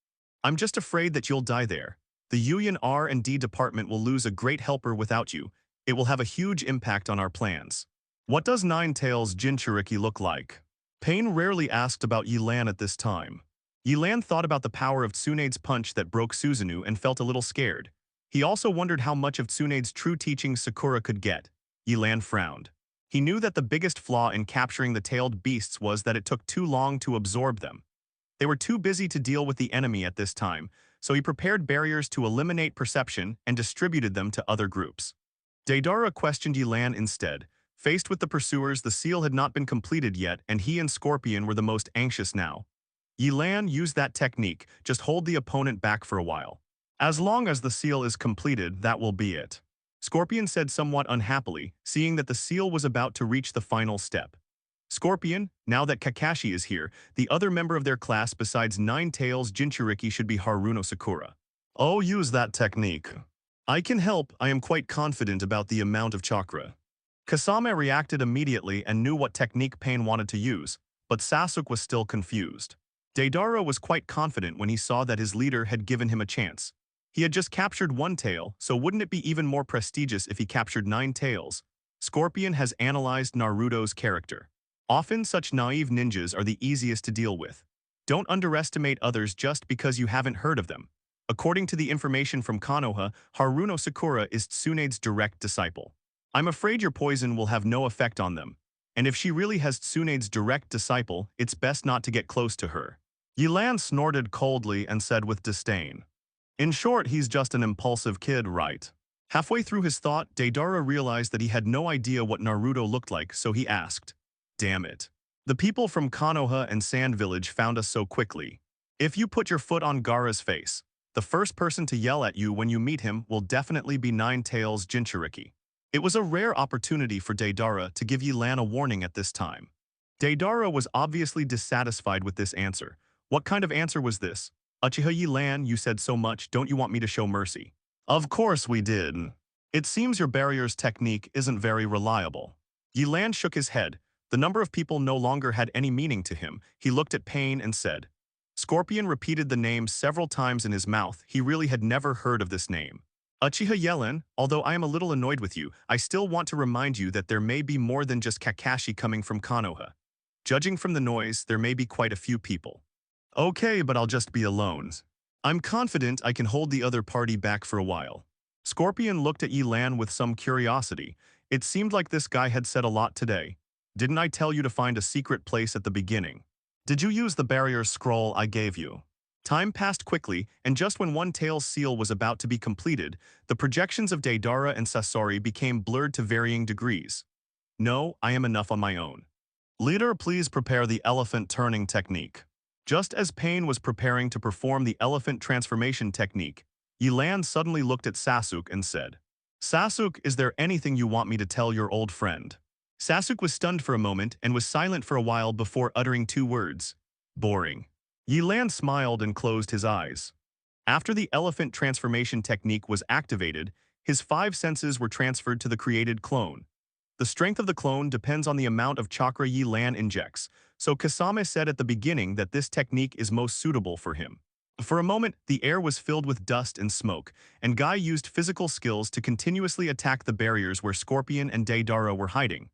I'm just afraid that you'll die there. The Union R&D department will lose a great helper without you. It will have a huge impact on our plans. What does Nine Tails Jinchuriki look like? Pain rarely asked about Yelan at this time. Yelan thought about the power of Tsunade's punch that broke Susanoo and felt a little scared. He also wondered how much of Tsunade's true teachings Sakura could get. Yelan frowned. He knew that the biggest flaw in capturing the tailed beasts was that it took too long to absorb them. They were too busy to deal with the enemy at this time, so he prepared barriers to eliminate perception and distributed them to other groups. Deidara questioned Yelan instead. Faced with the pursuers, the seal had not been completed yet, and he and Scorpion were the most anxious now. Yelan used that technique, just hold the opponent back for a while. As long as the seal is completed, that will be it. Scorpion said somewhat unhappily, seeing that the seal was about to reach the final step. Scorpion, now that Kakashi is here, the other member of their class besides Nine Tails Jinchuriki should be Haruno Sakura. Oh, use that technique. I can help. I am quite confident about the amount of chakra. Kasame reacted immediately and knew what technique Pain wanted to use, but Sasuke was still confused. Deidara was quite confident when he saw that his leader had given him a chance. He had just captured One Tail, so wouldn't it be even more prestigious if he captured Nine Tails? Scorpion has analyzed Naruto's character. Often such naive ninjas are the easiest to deal with. Don't underestimate others just because you haven't heard of them. According to the information from Konoha, Haruno Sakura is Tsunade's direct disciple. I'm afraid your poison will have no effect on them. And if she really has Tsunade's direct disciple, it's best not to get close to her. Yelan snorted coldly and said with disdain. In short, he's just an impulsive kid, right? Halfway through his thought, Deidara realized that he had no idea what Naruto looked like, so he asked, Damn it. The people from Konoha and Sand Village found us so quickly. If you put your foot on Gaara's face, the first person to yell at you when you meet him will definitely be Nine Tails Jinchuriki. It was a rare opportunity for Deidara to give Yelan a warning at this time. Deidara was obviously dissatisfied with this answer. What kind of answer was this? Uchiha Yelan, you said so much, don't you want me to show mercy? Of course we did. It seems your barrier's technique isn't very reliable. Yelan shook his head. The number of people no longer had any meaning to him. He looked at Pain and said, Scorpion repeated the name several times in his mouth. He really had never heard of this name. Uchiha Yelan, although I am a little annoyed with you, I still want to remind you that there may be more than just Kakashi coming from Konoha. Judging from the noise, there may be quite a few people. Okay, but I'll just be alone. I'm confident I can hold the other party back for a while. Scorpion looked at Yelan with some curiosity. It seemed like this guy had said a lot today. Didn't I tell you to find a secret place at the beginning? Did you use the barrier scroll I gave you? Time passed quickly, and just when One Tail's seal was about to be completed, the projections of Deidara and Sasori became blurred to varying degrees. No, I am enough on my own. Leader, please prepare the elephant turning technique. Just as Pain was preparing to perform the elephant transformation technique, Yelan suddenly looked at Sasuke and said, "Sasuke, is there anything you want me to tell your old friend?" Sasuke was stunned for a moment and was silent for a while before uttering two words. Boring. Yelan smiled and closed his eyes. After the elephant transformation technique was activated, his five senses were transferred to the created clone. The strength of the clone depends on the amount of chakra Yelan injects, so Kasame said at the beginning that this technique is most suitable for him. For a moment, the air was filled with dust and smoke, and Guy used physical skills to continuously attack the barriers where Scorpion and Deidara were hiding.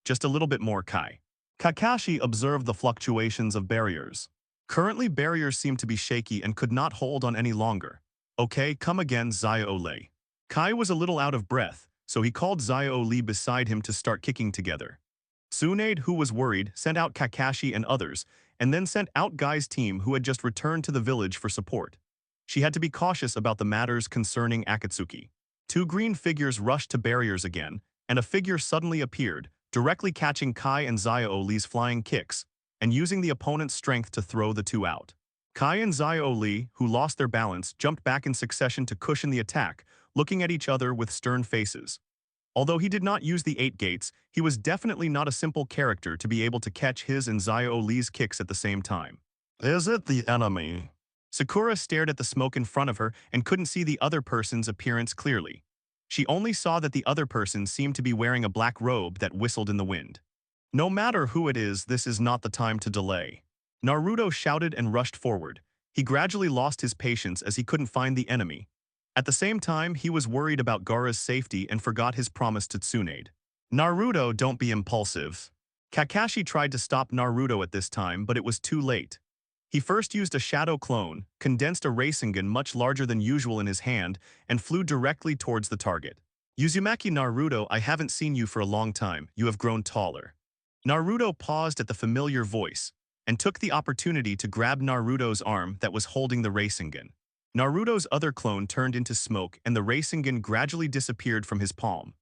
Just a little bit more, Kai. Kakashi observed the fluctuations of barriers. Currently, barriers seemed to be shaky and could not hold on any longer. Okay, come again, Zaya-Ole. Kai was a little out of breath, so he called Zaya-Ole beside him to start kicking together. Tsunade, who was worried, sent out Kakashi and others, and then sent out Guy's team who had just returned to the village for support. She had to be cautious about the matters concerning Akatsuki. Two green figures rushed to barriers again, and a figure suddenly appeared, directly catching Kai and Zaya-Ole's flying kicks, and using the opponent's strength to throw the two out. Kai and Zaya-Ole, who lost their balance, jumped back in succession to cushion the attack, looking at each other with stern faces. Although he did not use the 8 gates, he was definitely not a simple character to be able to catch his and Zaya-Ole's kicks at the same time. Is it the enemy? Sakura stared at the smoke in front of her and couldn't see the other person's appearance clearly. She only saw that the other person seemed to be wearing a black robe that whistled in the wind. No matter who it is, this is not the time to delay. Naruto shouted and rushed forward. He gradually lost his patience as he couldn't find the enemy. At the same time, he was worried about Gaara's safety and forgot his promise to Tsunade. Naruto, don't be impulsive. Kakashi tried to stop Naruto at this time, but it was too late. He first used a shadow clone, condensed a Rasengan much larger than usual in his hand, and flew directly towards the target. Uzumaki Naruto, I haven't seen you for a long time. You have grown taller. Naruto paused at the familiar voice, and took the opportunity to grab Naruto's arm that was holding the Rasengan. Naruto's other clone turned into smoke and the Rasengan gradually disappeared from his palm.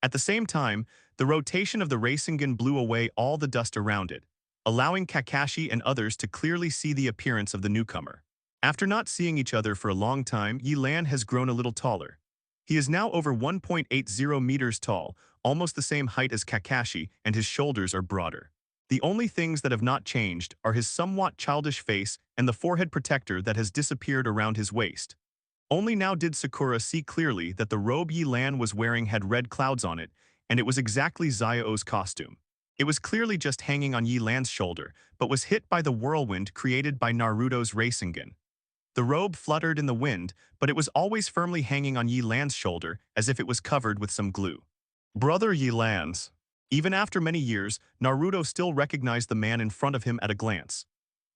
At the same time, the rotation of the Rasengan blew away all the dust around it, allowing Kakashi and others to clearly see the appearance of the newcomer. After not seeing each other for a long time, Yelan has grown a little taller. He is now over 1.80 meters tall, almost the same height as Kakashi, and his shoulders are broader. The only things that have not changed are his somewhat childish face and the forehead protector that has disappeared around his waist. Only now did Sakura see clearly that the robe Yelan was wearing had red clouds on it, and it was exactly Zaya-O's costume. It was clearly just hanging on Yelan's shoulder, but was hit by the whirlwind created by Naruto's Rasengan. The robe fluttered in the wind, but it was always firmly hanging on Yelan's shoulder as if it was covered with some glue. Brother Yelan's. Even after many years, Naruto still recognized the man in front of him at a glance.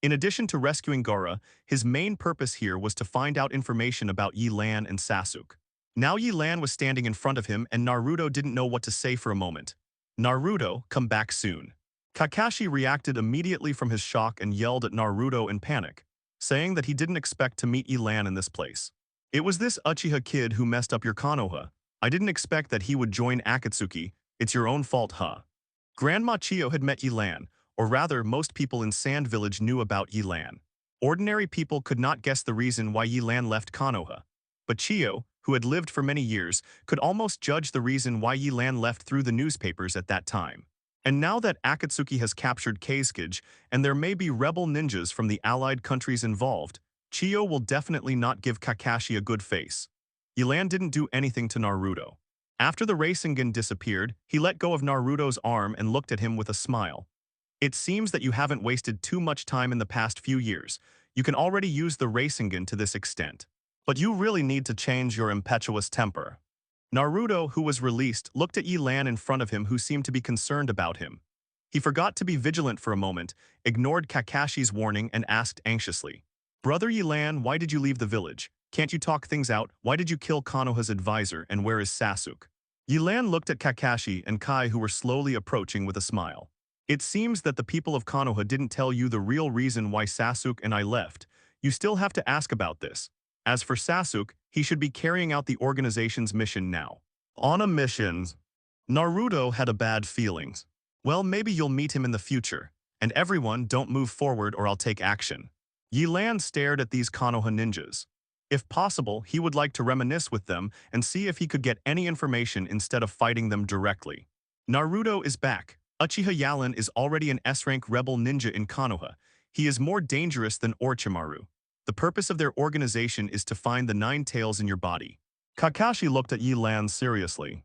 In addition to rescuing Gaara, his main purpose here was to find out information about Yelan and Sasuke. Now Yelan was standing in front of him and Naruto didn't know what to say for a moment. Naruto, come back soon. Kakashi reacted immediately from his shock and yelled at Naruto in panic, saying that he didn't expect to meet Yelan in this place. It was this Uchiha kid who messed up your Konoha. I didn't expect that he would join Akatsuki. It's your own fault, huh? Grandma Chiyo had met Yelan, or rather, most people in Sand Village knew about Yelan. Ordinary people could not guess the reason why Yelan left Konoha. But Chiyo, who had lived for many years, could almost judge the reason why Yelan left through the newspapers at that time. And now that Akatsuki has captured Kazekage, and there may be rebel ninjas from the allied countries involved, Chiyo will definitely not give Kakashi a good face. Yelan didn't do anything to Naruto. After the Rasengan disappeared, he let go of Naruto's arm and looked at him with a smile. It seems that you haven't wasted too much time in the past few years. You can already use the Rasengan to this extent. But you really need to change your impetuous temper. Naruto, who was released, looked at Yelan in front of him who seemed to be concerned about him. He forgot to be vigilant for a moment, ignored Kakashi's warning and asked anxiously, Brother Yelan, why did you leave the village? Can't you talk things out? Why did you kill Konoha's advisor and where is Sasuke? Yelan looked at Kakashi and Kai who were slowly approaching with a smile. It seems that the people of Konoha didn't tell you the real reason why Sasuke and I left. You still have to ask about this. As for Sasuke, he should be carrying out the organization's mission now. On a mission. Naruto had a bad feelings. Well, maybe you'll meet him in the future. And everyone, don't move forward or I'll take action. Yelan stared at these Konoha ninjas. If possible, he would like to reminisce with them and see if he could get any information instead of fighting them directly. Naruto is back. Uchiha Yelan is already an S-rank rebel ninja in Konoha. He is more dangerous than Orochimaru. The purpose of their organization is to find the 9 tails in your body. Kakashi looked at Yelan seriously.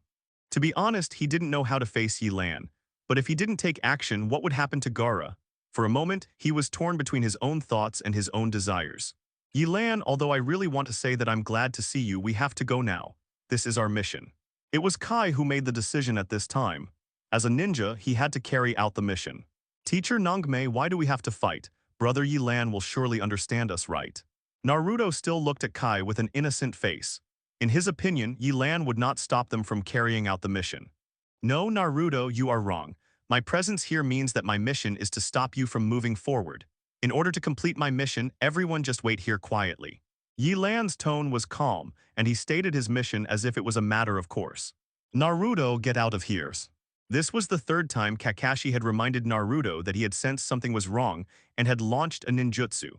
To be honest, he didn't know how to face Yelan. But if he didn't take action, what would happen to Gaara? For a moment, he was torn between his own thoughts and his own desires. Yelan, although I really want to say that I'm glad to see you, we have to go now. This is our mission. It was Kai who made the decision at this time. As a ninja, he had to carry out the mission. Teacher Nangmei, why do we have to fight? Brother Yelan will surely understand us, right? Naruto still looked at Kai with an innocent face. In his opinion, Yelan would not stop them from carrying out the mission. No, Naruto, you are wrong. My presence here means that my mission is to stop you from moving forward. In order to complete my mission, everyone just wait here quietly. Yelan's tone was calm, and he stated his mission as if it was a matter of course. Naruto, get out of here. This was the 3rd time Kakashi had reminded Naruto that he had sensed something was wrong and had launched a ninjutsu.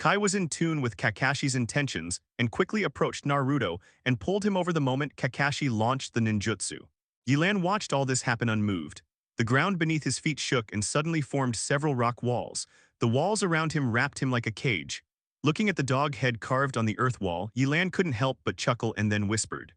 Kai was in tune with Kakashi's intentions and quickly approached Naruto and pulled him over the moment Kakashi launched the ninjutsu. Yelan watched all this happen unmoved. The ground beneath his feet shook and suddenly formed several rock walls. The walls around him wrapped him like a cage. Looking at the dog head carved on the earth wall, Yelan couldn't help but chuckle and then whispered,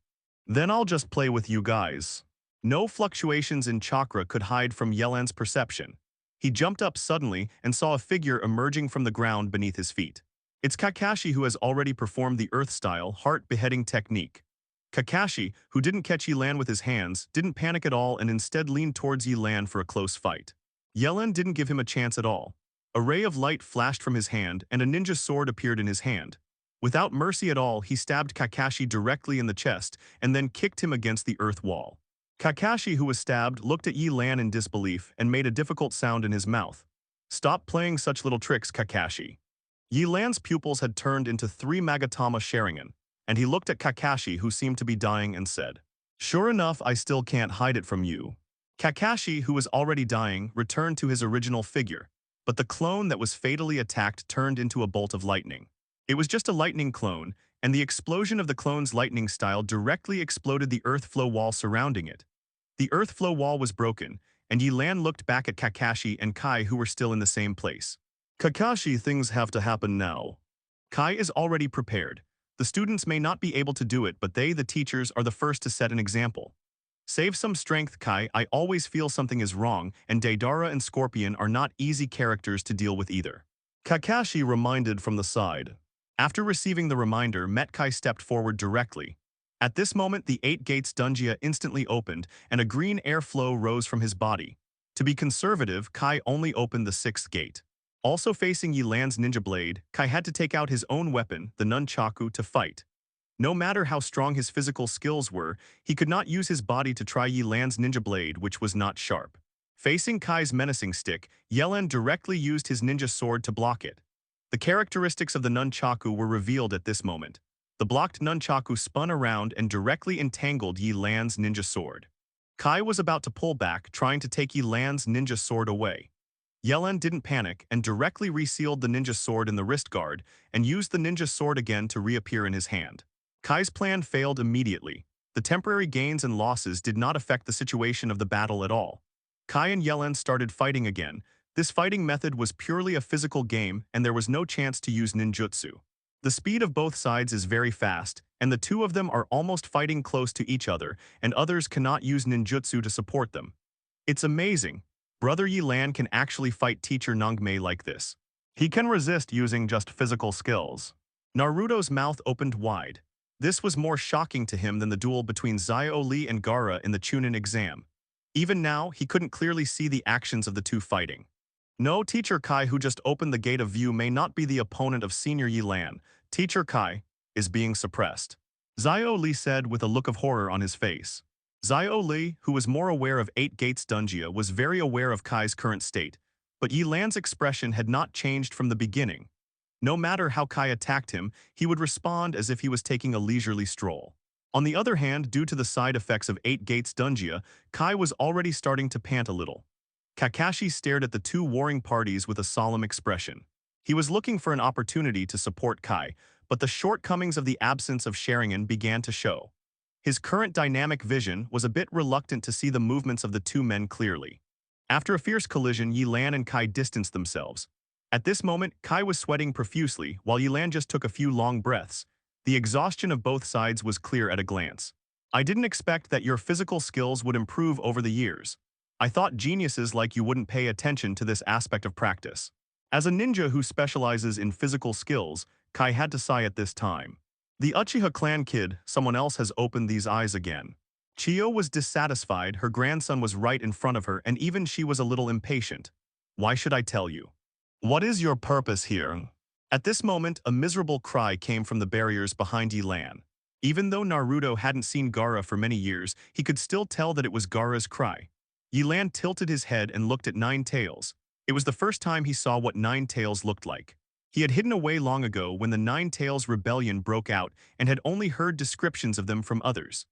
"Then I'll just play with you guys." No fluctuations in chakra could hide from Yelan's perception. He jumped up suddenly and saw a figure emerging from the ground beneath his feet. It's Kakashi, who has already performed the earth-style heart-beheading technique. Kakashi, who didn't catch Yelan with his hands, didn't panic at all and instead leaned towards Yelan for a close fight. Yelan didn't give him a chance at all. A ray of light flashed from his hand and a ninja sword appeared in his hand. Without mercy at all, he stabbed Kakashi directly in the chest and then kicked him against the earth wall. Kakashi, who was stabbed, looked at Yelan in disbelief and made a difficult sound in his mouth. "Stop playing such little tricks, Kakashi." Yelan's pupils had turned into 3 Magatama Sharingan, and he looked at Kakashi, who seemed to be dying, and said, "Sure enough, I still can't hide it from you." Kakashi, who was already dying, returned to his original figure, but the clone that was fatally attacked turned into a bolt of lightning. It was just a lightning clone, and the explosion of the clone's lightning style directly exploded the earth flow wall surrounding it. The earth flow wall was broken, and Yelan looked back at Kakashi and Kai, who were still in the same place. "Kakashi, things have to happen now." Kai is already prepared. The students may not be able to do it, but they, the teachers, are the first to set an example. Save some strength, Kai. I always feel something is wrong, and Deidara and Scorpion are not easy characters to deal with either. Kakashi reminded from the side. After receiving the reminder, Metkai stepped forward directly. At this moment, the 8 gates Dungia instantly opened, and a green airflow rose from his body. To be conservative, Kai only opened the 6th gate. Also facing Yelan's ninja blade, Kai had to take out his own weapon, the nunchaku, to fight. No matter how strong his physical skills were, he could not use his body to try Yelan's ninja blade, which was not sharp. Facing Kai's menacing stick, Yelan directly used his ninja sword to block it. The characteristics of the nunchaku were revealed at this moment. The blocked nunchaku spun around and directly entangled Yelan's ninja sword. Kai was about to pull back, trying to take Yelan's ninja sword away. Yelan didn't panic and directly resealed the ninja sword in the wrist guard and used the ninja sword again to reappear in his hand. Kai's plan failed immediately. The temporary gains and losses did not affect the situation of the battle at all. Kai and Yelan started fighting again. This fighting method was purely a physical game and there was no chance to use ninjutsu. The speed of both sides is very fast, and the two of them are almost fighting close to each other, and others cannot use ninjutsu to support them. It's amazing. Brother Yelan can actually fight teacher Nangmei like this. He can resist using just physical skills. Naruto's mouth opened wide. This was more shocking to him than the duel between Xiao Li and Gaara in the Chūnin exam. Even now, he couldn't clearly see the actions of the two fighting. No, Teacher Kai, who just opened the gate of view, may not be the opponent of Senior Yelan. Teacher Kai is being suppressed. Xiao Li said with a look of horror on his face. Xiao Li, who was more aware of 8 gates Dungia, was very aware of Kai's current state, but Yelan's expression had not changed from the beginning. No matter how Kai attacked him, he would respond as if he was taking a leisurely stroll. On the other hand, due to the side effects of 8 gates Dungia, Kai was already starting to pant a little. Kakashi stared at the two warring parties with a solemn expression. He was looking for an opportunity to support Kai, but the shortcomings of the absence of Sharingan began to show. His current dynamic vision was a bit reluctant to see the movements of the two men clearly. After a fierce collision, Yelan and Kai distanced themselves. At this moment, Kai was sweating profusely, while Yelan just took a few long breaths. The exhaustion of both sides was clear at a glance. I didn't expect that your physical skills would improve over the years. I thought geniuses like you wouldn't pay attention to this aspect of practice. As a ninja who specializes in physical skills, Kai had to sigh at this time. The Uchiha Clan kid, someone else has opened these eyes again. Chiyo was dissatisfied, her grandson was right in front of her, and even she was a little impatient. Why should I tell you? What is your purpose here? At this moment, a miserable cry came from the barriers behind Yelan. Even though Naruto hadn't seen Gaara for many years, he could still tell that it was Gaara's cry. Yelan tilted his head and looked at Nine Tails. It was the first time he saw what Nine Tails looked like. He had hidden away long ago when the Nine Tails rebellion broke out and had only heard descriptions of them from others.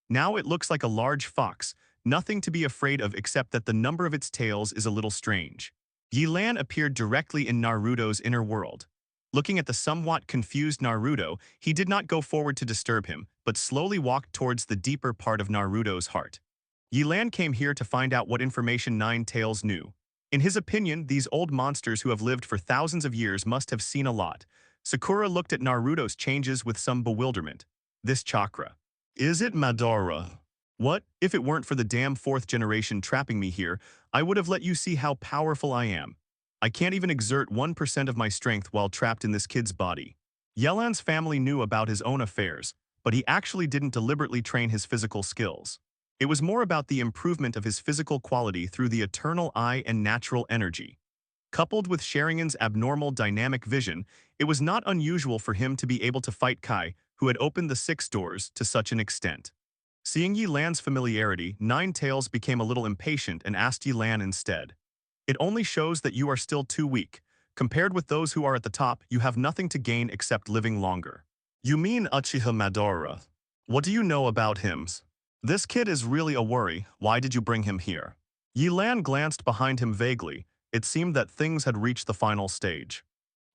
Now it looks like a large fox, nothing to be afraid of except that the number of its tails is a little strange. Yelan appeared directly in Naruto's inner world. Looking at the somewhat confused Naruto, he did not go forward to disturb him, but slowly walked towards the deeper part of Naruto's heart. Yelan came here to find out what information Nine Tails knew. In his opinion, these old monsters who have lived for thousands of years must have seen a lot. Sakura looked at Naruto's changes with some bewilderment. This chakra. Is it Madara? What? If it weren't for the damn fourth generation trapping me here, I would have let you see how powerful I am. I can't even exert 1% of my strength while trapped in this kid's body. Yelan's family knew about his own affairs, but he actually didn't deliberately train his physical skills. It was more about the improvement of his physical quality through the eternal eye and natural energy. Coupled with Sharingan's abnormal dynamic vision, it was not unusual for him to be able to fight Kai, who had opened the 6 doors, to such an extent. Seeing Yelan's familiarity, Nine Tails became a little impatient and asked Yelan instead. It only shows that you are still too weak. Compared with those who are at the top, you have nothing to gain except living longer. You mean Uchiha Madara? What do you know about him? This kid is really a worry. Why did you bring him here? Yelan glanced behind him vaguely. It seemed that things had reached the final stage.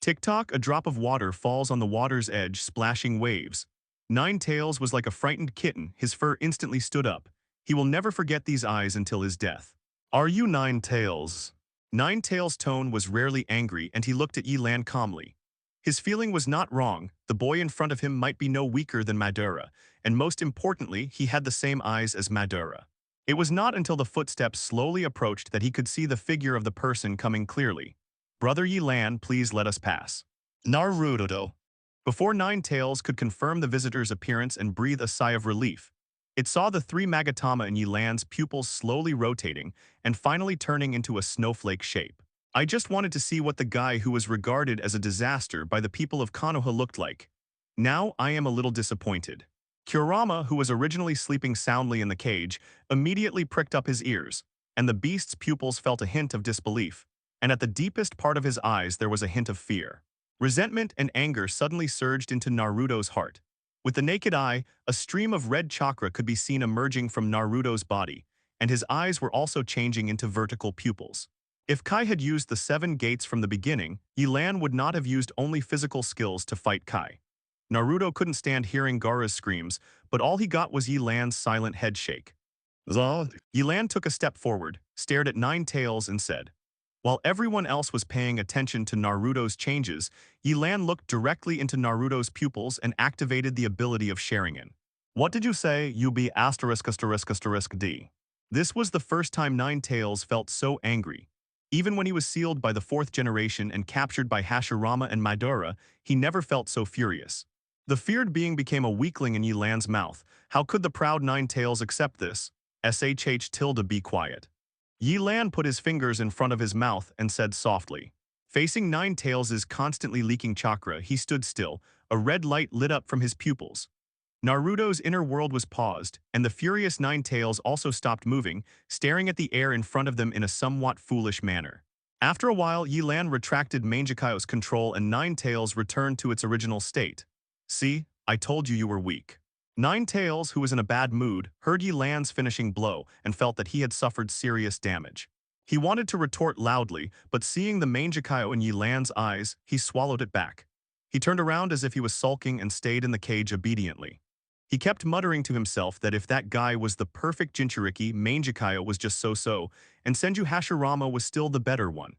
Tick-tock, a drop of water falls on the water's edge, splashing waves. Nine Tails was like a frightened kitten, his fur instantly stood up. He will never forget these eyes until his death. Are you Nine Tails? Nine Tails' tone was rarely angry and he looked at Yelan calmly. His feeling was not wrong, the boy in front of him might be no weaker than Madara, and most importantly, he had the same eyes as Madara. It was not until the footsteps slowly approached that he could see the figure of the person coming clearly. Brother Yelan, please let us pass. Naruto. Before Nine Tails could confirm the visitor's appearance and breathe a sigh of relief, it saw the 3 Magatama in Yelan's pupils slowly rotating and finally turning into a snowflake shape. I just wanted to see what the guy who was regarded as a disaster by the people of Konoha looked like. Now I am a little disappointed. Kurama, who was originally sleeping soundly in the cage, immediately pricked up his ears, and the beast's pupils felt a hint of disbelief, and at the deepest part of his eyes there was a hint of fear. Resentment and anger suddenly surged into Naruto's heart. With the naked eye, a stream of red chakra could be seen emerging from Naruto's body, and his eyes were also changing into vertical pupils. If Kai had used the 7 gates from the beginning, Yelan would not have used only physical skills to fight Kai. Naruto couldn't stand hearing Gaara's screams, but all he got was Yelan's silent head shake. Zod. Yelan took a step forward, stared at Nine Tails and said. While everyone else was paying attention to Naruto's changes, Yelan looked directly into Naruto's pupils and activated the ability of Sharingan. What did you say, UB*******D? This was the first time Nine Tails felt so angry. Even when he was sealed by the 4th generation and captured by Hashirama and Madara, he never felt so furious. The feared being became a weakling in Yelan's mouth. How could the proud Nine Tails accept this? Be quiet. Yelan put his fingers in front of his mouth and said softly. Facing Nine Tails' constantly leaking chakra, he stood still, a red light lit up from his pupils. Naruto's inner world was paused, and the furious Nine Tails also stopped moving, staring at the air in front of them in a somewhat foolish manner. After a while, Yelan retracted Mangekyo's control and Nine Tails returned to its original state. See, I told you were weak. Nine Tails, who was in a bad mood, heard Yelan's finishing blow and felt that he had suffered serious damage. He wanted to retort loudly, but seeing the Mangekyo in Yelan's eyes, he swallowed it back. He turned around as if he was sulking and stayed in the cage obediently. He kept muttering to himself that if that guy was the perfect Jinchuriki, Mangekyo was just so-so, and Senju Hashirama was still the better one.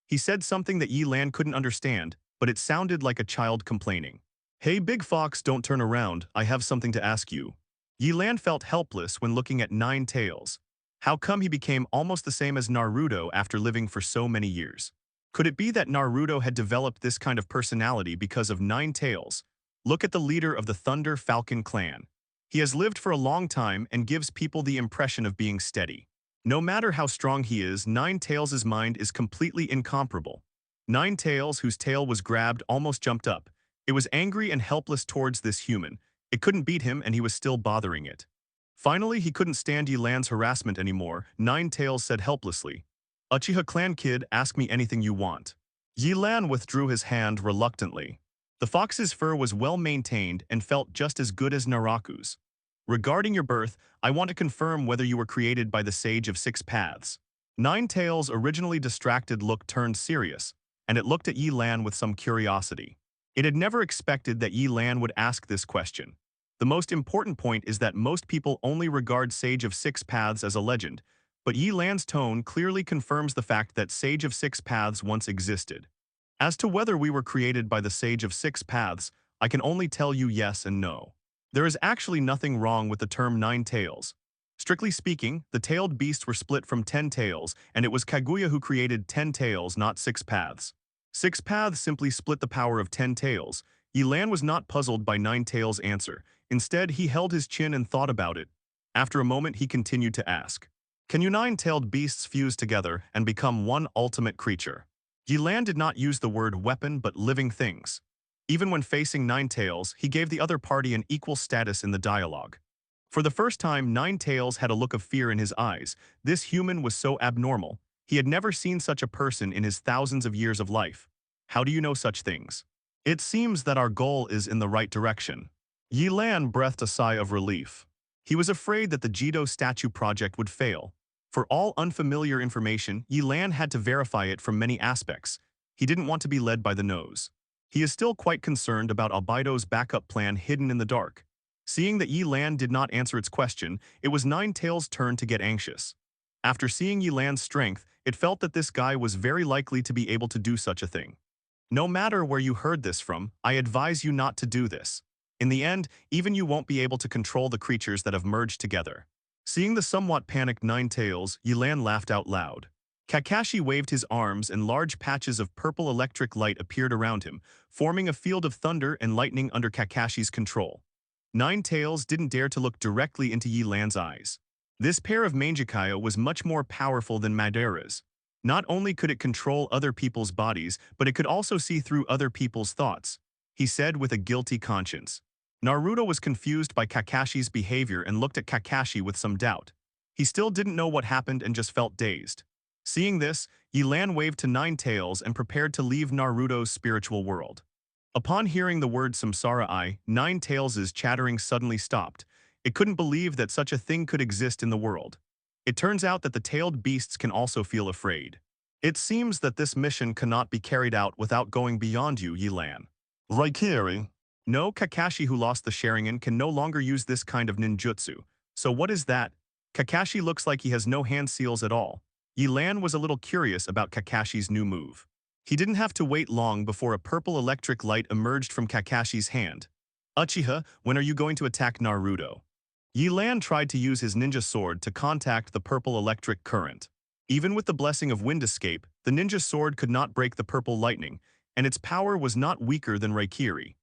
He said something that Yelan couldn't understand, but it sounded like a child complaining. "Hey Big Fox, don't turn around, I have something to ask you." Yelan felt helpless when looking at Nine Tails. How come he became almost the same as Naruto after living for so many years? Could it be that Naruto had developed this kind of personality because of Nine Tails? Look at the leader of the Thunder Falcon clan. He has lived for a long time and gives people the impression of being steady. No matter how strong he is, Nine Tails' mind is completely incomparable. Nine Tails, whose tail was grabbed, almost jumped up. It was angry and helpless towards this human. It couldn't beat him and he was still bothering it. Finally, he couldn't stand Yelan's harassment anymore. Nine Tails said helplessly, "Uchiha Clan kid, ask me anything you want." Yelan withdrew his hand reluctantly. The fox's fur was well maintained and felt just as good as Naraku's. "Regarding your birth, I want to confirm whether you were created by the Sage of Six Paths." Nine Tails' originally distracted look turned serious, and it looked at Yelan with some curiosity. It had never expected that Yelan would ask this question. The most important point is that most people only regard Sage of Six Paths as a legend, but Yelan's tone clearly confirms the fact that Sage of Six Paths once existed. As to whether we were created by the Sage of Six Paths, I can only tell you yes and no. There is actually nothing wrong with the term Nine Tails. Strictly speaking, the tailed beasts were split from 10 tails, and it was Kaguya who created 10 tails, not 6 paths. 6 paths simply split the power of 10 tails. Yelan was not puzzled by Nine Tails' answer. Instead, he held his chin and thought about it. After a moment, he continued to ask, "Can you nine-tailed beasts fuse together and become one ultimate creature?" Yelan did not use the word weapon but living things. Even when facing Nine Tails, he gave the other party an equal status in the dialogue. For the first time, Nine Tails had a look of fear in his eyes. This human was so abnormal. He had never seen such a person in his thousands of years of life. "How do you know such things?" "It seems that our goal is in the right direction." Yelan breathed a sigh of relief. He was afraid that the Jido statue project would fail. For all unfamiliar information, Yelan had to verify it from many aspects. He didn't want to be led by the nose. He is still quite concerned about Albido's backup plan hidden in the dark. Seeing that Yelan did not answer its question, it was Nine Tails' turn to get anxious. After seeing Yelan's strength, it felt that this guy was very likely to be able to do such a thing. "No matter where you heard this from, I advise you not to do this. In the end, even you won't be able to control the creatures that have merged together." Seeing the somewhat panicked Nine Tails, Yelan laughed out loud. Kakashi waved his arms and large patches of purple electric light appeared around him, forming a field of thunder and lightning under Kakashi's control. Nine Tails didn't dare to look directly into Yelan's eyes. This pair of Mangekyo was much more powerful than Madara's. Not only could it control other people's bodies, but it could also see through other people's thoughts. He said with a guilty conscience. Naruto was confused by Kakashi's behavior and looked at Kakashi with some doubt. He still didn't know what happened and just felt dazed. Seeing this, Yelan waved to Nine Tails and prepared to leave Naruto's spiritual world. Upon hearing the word Samsara-I, Nine Tails' chattering suddenly stopped. It couldn't believe that such a thing could exist in the world. It turns out that the tailed beasts can also feel afraid. "It seems that this mission cannot be carried out without going beyond you, Yelan." "Raikiri?" "No, Kakashi, who lost the Sharingan, can no longer use this kind of ninjutsu. So what is that?" "Kakashi looks like he has no hand seals at all." Yelan was a little curious about Kakashi's new move. He didn't have to wait long before a purple electric light emerged from Kakashi's hand. "Uchiha, when are you going to attack Naruto?" Yelan tried to use his ninja sword to contact the purple electric current. Even with the blessing of Wind Escape, the ninja sword could not break the purple lightning, and its power was not weaker than Raikiri.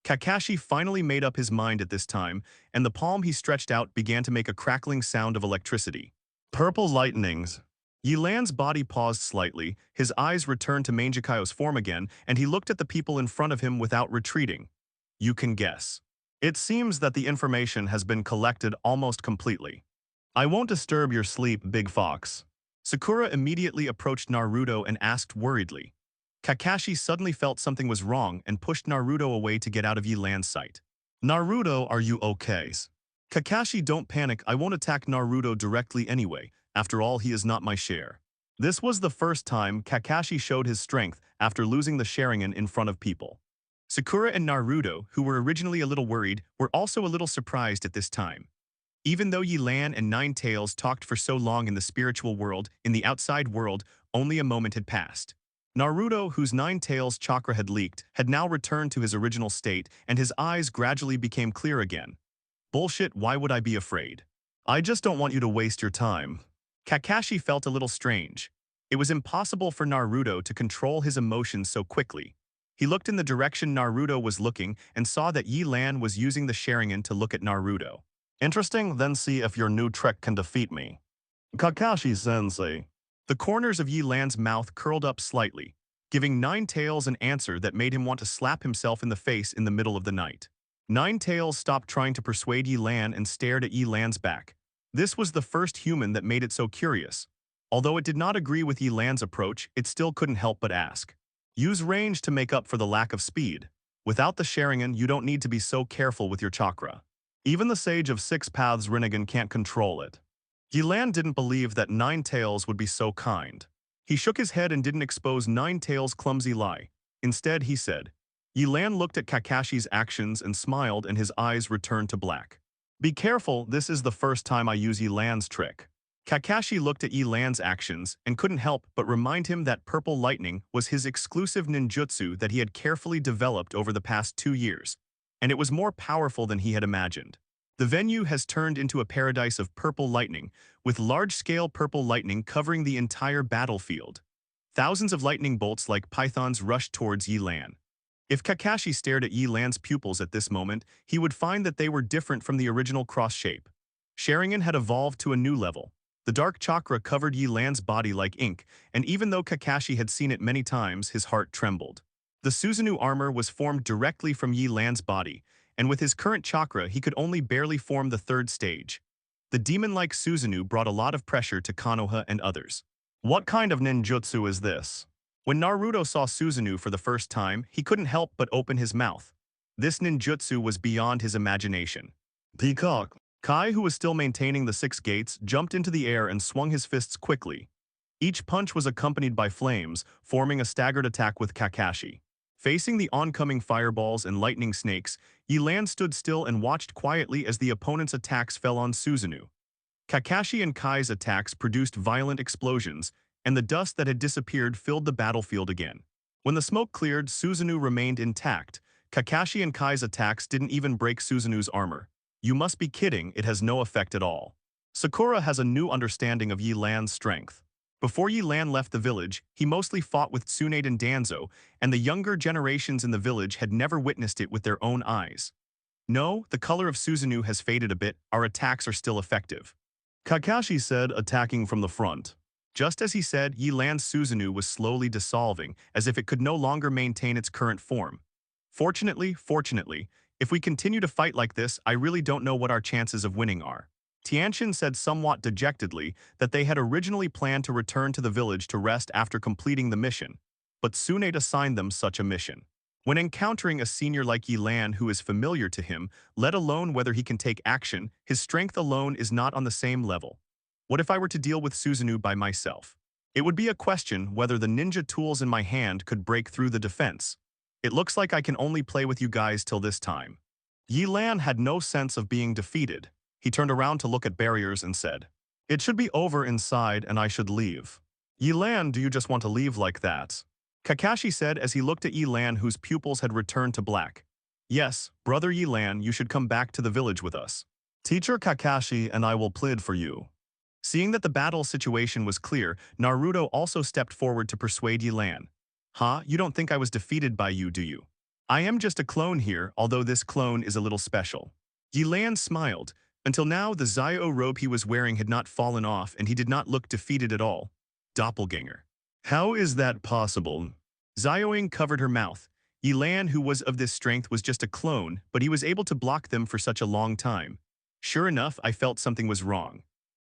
Kakashi finally made up his mind at this time, and the palm he stretched out began to make a crackling sound of electricity. "Purple lightnings." Yelan's body paused slightly, his eyes returned to Mangekyo's form again, and he looked at the people in front of him without retreating. "You can guess. It seems that the information has been collected almost completely. I won't disturb your sleep, Big Fox." Sakura immediately approached Naruto and asked worriedly. Kakashi suddenly felt something was wrong and pushed Naruto away to get out of Yelan's sight. "Naruto, are you okay?" "Kakashi, don't panic, I won't attack Naruto directly anyway. After all, he is not my share." This was the first time Kakashi showed his strength after losing the Sharingan in front of people. Sakura and Naruto, who were originally a little worried, were also a little surprised at this time. Even though Yelan and Nine Tails talked for so long in the spiritual world, in the outside world, only a moment had passed. Naruto, whose Nine Tails chakra had leaked, had now returned to his original state, and his eyes gradually became clear again. Bullshit, why would I be afraid? I just don't want you to waste your time. Kakashi felt a little strange. It was impossible for Naruto to control his emotions so quickly. He looked in the direction Naruto was looking and saw that Yelan was using the Sharingan to look at Naruto. Interesting, then see if your new trick can defeat me. Kakashi-sensei. The corners of Yelan's mouth curled up slightly, giving Nine Tails an answer that made him want to slap himself in the face in the middle of the night. Nine Tails stopped trying to persuade Yelan and stared at Yelan's back. This was the first human that made it so curious. Although it did not agree with Yelan's approach, it still couldn't help but ask. Use range to make up for the lack of speed. Without the Sharingan, you don't need to be so careful with your chakra. Even the Sage of Six Paths Rinnegan can't control it. Yelan didn't believe that Nine Tails would be so kind. He shook his head and didn't expose Nine Tails' clumsy lie. Instead, he said. Yelan looked at Kakashi's actions and smiled, and his eyes returned to black. Be careful, this is the first time I use Yelan's trick. Kakashi looked at Yelan's actions and couldn't help but remind him that Purple Lightning was his exclusive ninjutsu that he had carefully developed over the past 2 years, and it was more powerful than he had imagined. The venue has turned into a paradise of purple lightning, with large-scale purple lightning covering the entire battlefield. Thousands of lightning bolts like pythons rushed towards Yelan. If Kakashi stared at Yelan's pupils at this moment, he would find that they were different from the original cross shape. Sharingan had evolved to a new level. The dark chakra covered Yelan's body like ink, and even though Kakashi had seen it many times, his heart trembled. The Susanoo armor was formed directly from Yelan's body, and with his current chakra, he could only barely form the third stage. The demon-like Susanoo brought a lot of pressure to Konoha and others. What kind of ninjutsu is this? When Naruto saw Susanoo for the first time, he couldn't help but open his mouth. This ninjutsu was beyond his imagination. Peacock. Kai, who was still maintaining the 6 gates, jumped into the air and swung his fists quickly. Each punch was accompanied by flames, forming a staggered attack with Kakashi. Facing the oncoming fireballs and lightning snakes, Yelan stood still and watched quietly as the opponent's attacks fell on Susanoo. Kakashi and Kai's attacks produced violent explosions, and the dust that had disappeared filled the battlefield again. When the smoke cleared, Susanoo remained intact. Kakashi and Kai's attacks didn't even break Susanoo's armor. You must be kidding, it has no effect at all. Sakura has a new understanding of Yelan's strength. Before Yelan left the village, he mostly fought with Tsunade and Danzo, and the younger generations in the village had never witnessed it with their own eyes. No, the color of Susanoo has faded a bit, our attacks are still effective. Kakashi said, attacking from the front. Just as he said, Yelan's Susanoo was slowly dissolving, as if it could no longer maintain its current form. Fortunately, if we continue to fight like this, I really don't know what our chances of winning are. Tianxian said somewhat dejectedly that they had originally planned to return to the village to rest after completing the mission, but Tsunade assigned them such a mission. When encountering a senior like Yelan who is familiar to him, let alone whether he can take action, his strength alone is not on the same level. What if I were to deal with Susanoo by myself? It would be a question whether the ninja tools in my hand could break through the defense. It looks like I can only play with you guys till this time. Yelan had no sense of being defeated. He turned around to look at barriers and said, it should be over inside and I should leave. Yelan, do you just want to leave like that? Kakashi said as he looked at Yelan, whose pupils had returned to black. Yes, brother Yelan, you should come back to the village with us. Teacher Kakashi and I will plead for you. Seeing that the battle situation was clear, Naruto also stepped forward to persuade Yelan. Huh, you don't think I was defeated by you, do you? I am just a clone here, although this clone is a little special. Yelan smiled. Until now, the Zio robe he was wearing had not fallen off and he did not look defeated at all. Doppelganger. How is that possible? Zioing covered her mouth. Yelan, who was of this strength, was just a clone, but he was able to block them for such a long time. Sure enough, I felt something was wrong.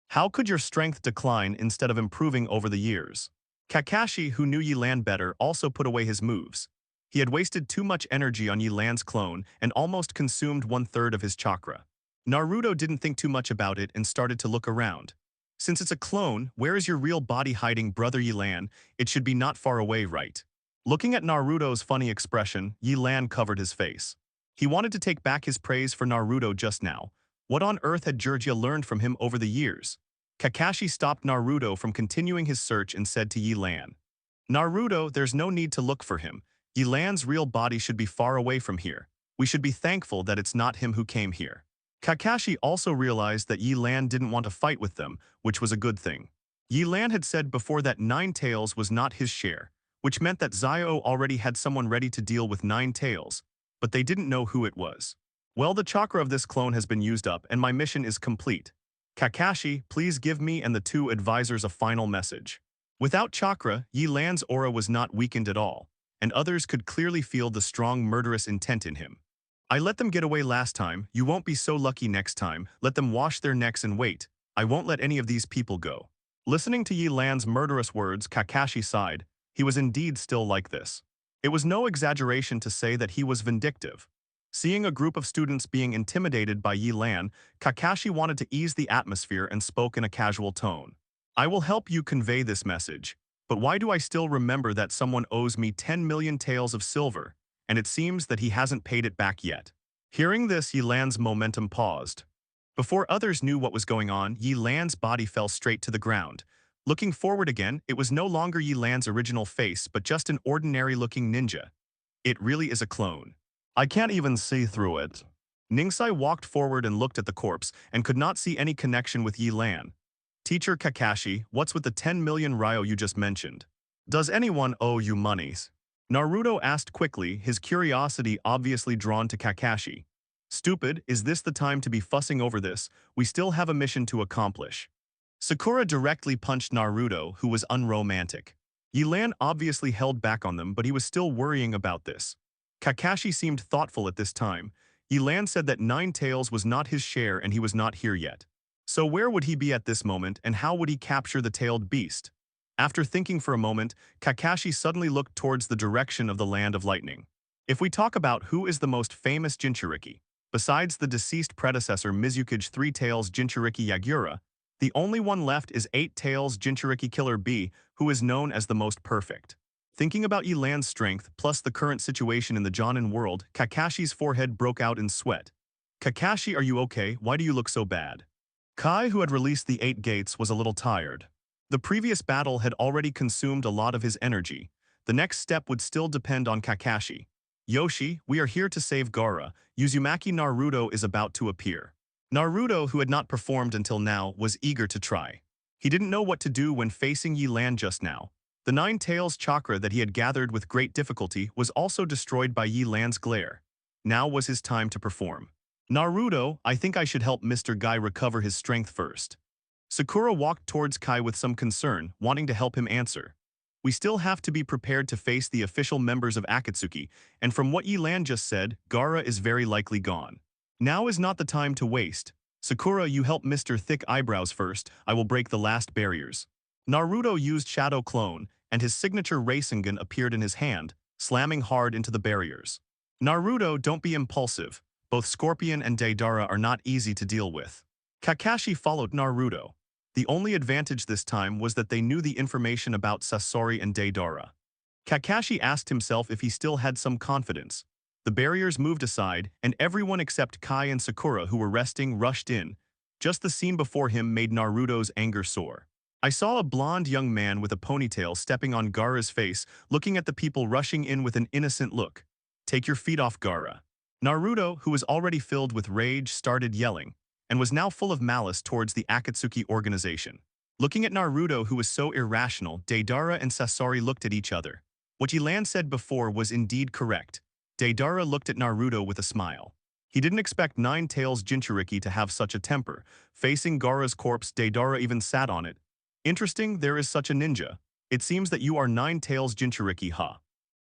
How could your strength decline instead of improving over the years? Kakashi, who knew Yelan better, also put away his moves. He had wasted too much energy on Yelan's clone and almost consumed 1/3 of his chakra. Naruto didn't think too much about it and started to look around. Since it's a clone, where is your real body hiding, brother Yelan? It should be not far away, right? Looking at Naruto's funny expression, Yelan covered his face. He wanted to take back his praise for Naruto just now. What on earth had Jiraiya learned from him over the years? Kakashi stopped Naruto from continuing his search and said to Yelan, "Naruto, there's no need to look for him. Yelan's real body should be far away from here. We should be thankful that it's not him who came here." Kakashi also realized that Yelan didn't want to fight with them, which was a good thing. Yelan had said before that Nine Tails was not his share, which meant that Zio already had someone ready to deal with Nine Tails, but they didn't know who it was. Well, the chakra of this clone has been used up and my mission is complete. Kakashi, please give me and the two advisors a final message. Without chakra, Yelan's aura was not weakened at all, and others could clearly feel the strong murderous intent in him. I let them get away last time, you won't be so lucky next time, let them wash their necks and wait, I won't let any of these people go. Listening to Yelan's murderous words, Kakashi sighed. He was indeed still like this. It was no exaggeration to say that he was vindictive. Seeing a group of students being intimidated by Yelan, Kakashi wanted to ease the atmosphere and spoke in a casual tone. I will help you convey this message, but why do I still remember that someone owes me 10 million taels of silver, and it seems that he hasn't paid it back yet? Hearing this, Yelan's momentum paused. Before others knew what was going on, Yelan's body fell straight to the ground. Looking forward again, it was no longer Yelan's original face but just an ordinary-looking ninja. It really is a clone. I can't even see through it. Ningsai walked forward and looked at the corpse and could not see any connection with Yelan. Teacher Kakashi, what's with the 10 million ryo you just mentioned? Does anyone owe you monies? Naruto asked quickly, his curiosity obviously drawn to Kakashi. Stupid, is this the time to be fussing over this? We still have a mission to accomplish. Sakura directly punched Naruto, who was unromantic. Yelan obviously held back on them, but he was still worrying about this. Kakashi seemed thoughtful at this time. Yelan said that Nine Tails was not his share and he was not here yet. So where would he be at this moment and how would he capture the tailed beast? After thinking for a moment, Kakashi suddenly looked towards the direction of the Land of Lightning. If we talk about who is the most famous Jinchuriki, besides the deceased predecessor Mizukage 3 Tails Jinchuriki Yagura, the only one left is 8 Tails Jinchuriki Killer B, who is known as the most perfect. Thinking about Yelan's strength plus the current situation in the Jonin world, Kakashi's forehead broke out in sweat. Kakashi, are you okay? Why do you look so bad? Kai, who had released the 8 gates, was a little tired. The previous battle had already consumed a lot of his energy. The next step would still depend on Kakashi. Yoshi, we are here to save Gaara. Uzumaki Naruto is about to appear. Naruto, who had not performed until now, was eager to try. He didn't know what to do when facing Yelan just now. The 9 Tails chakra that he had gathered with great difficulty was also destroyed by Yelan's glare. Now was his time to perform. Naruto, I think I should help Mr. Guy recover his strength first. Sakura walked towards Kai with some concern, wanting to help him answer. We still have to be prepared to face the official members of Akatsuki, and from what Yelan just said, Gaara is very likely gone. Now is not the time to waste. Sakura, you help Mr. Thick Eyebrows first, I will break the last barriers. Naruto used Shadow Clone, and his signature Rasengan appeared in his hand, slamming hard into the barriers. Naruto, don't be impulsive. Both Scorpion and Deidara are not easy to deal with. Kakashi followed Naruto. The only advantage this time was that they knew the information about Sasori and Deidara. Kakashi asked himself if he still had some confidence. The barriers moved aside, and everyone except Kai and Sakura who were resting rushed in. Just the scene before him made Naruto's anger soar. I saw a blonde young man with a ponytail stepping on Gaara's face, looking at the people rushing in with an innocent look. Take your feet off Gaara. Naruto, who was already filled with rage, started yelling, and was now full of malice towards the Akatsuki organization. Looking at Naruto, who was so irrational, Deidara and Sasori looked at each other. What Yelan said before was indeed correct. Deidara looked at Naruto with a smile. He didn't expect 9 Tails Jinchuriki to have such a temper. Facing Gaara's corpse, Deidara even sat on it. Interesting, there is such a ninja. It seems that you are 9 Tails Jinchuriki, huh?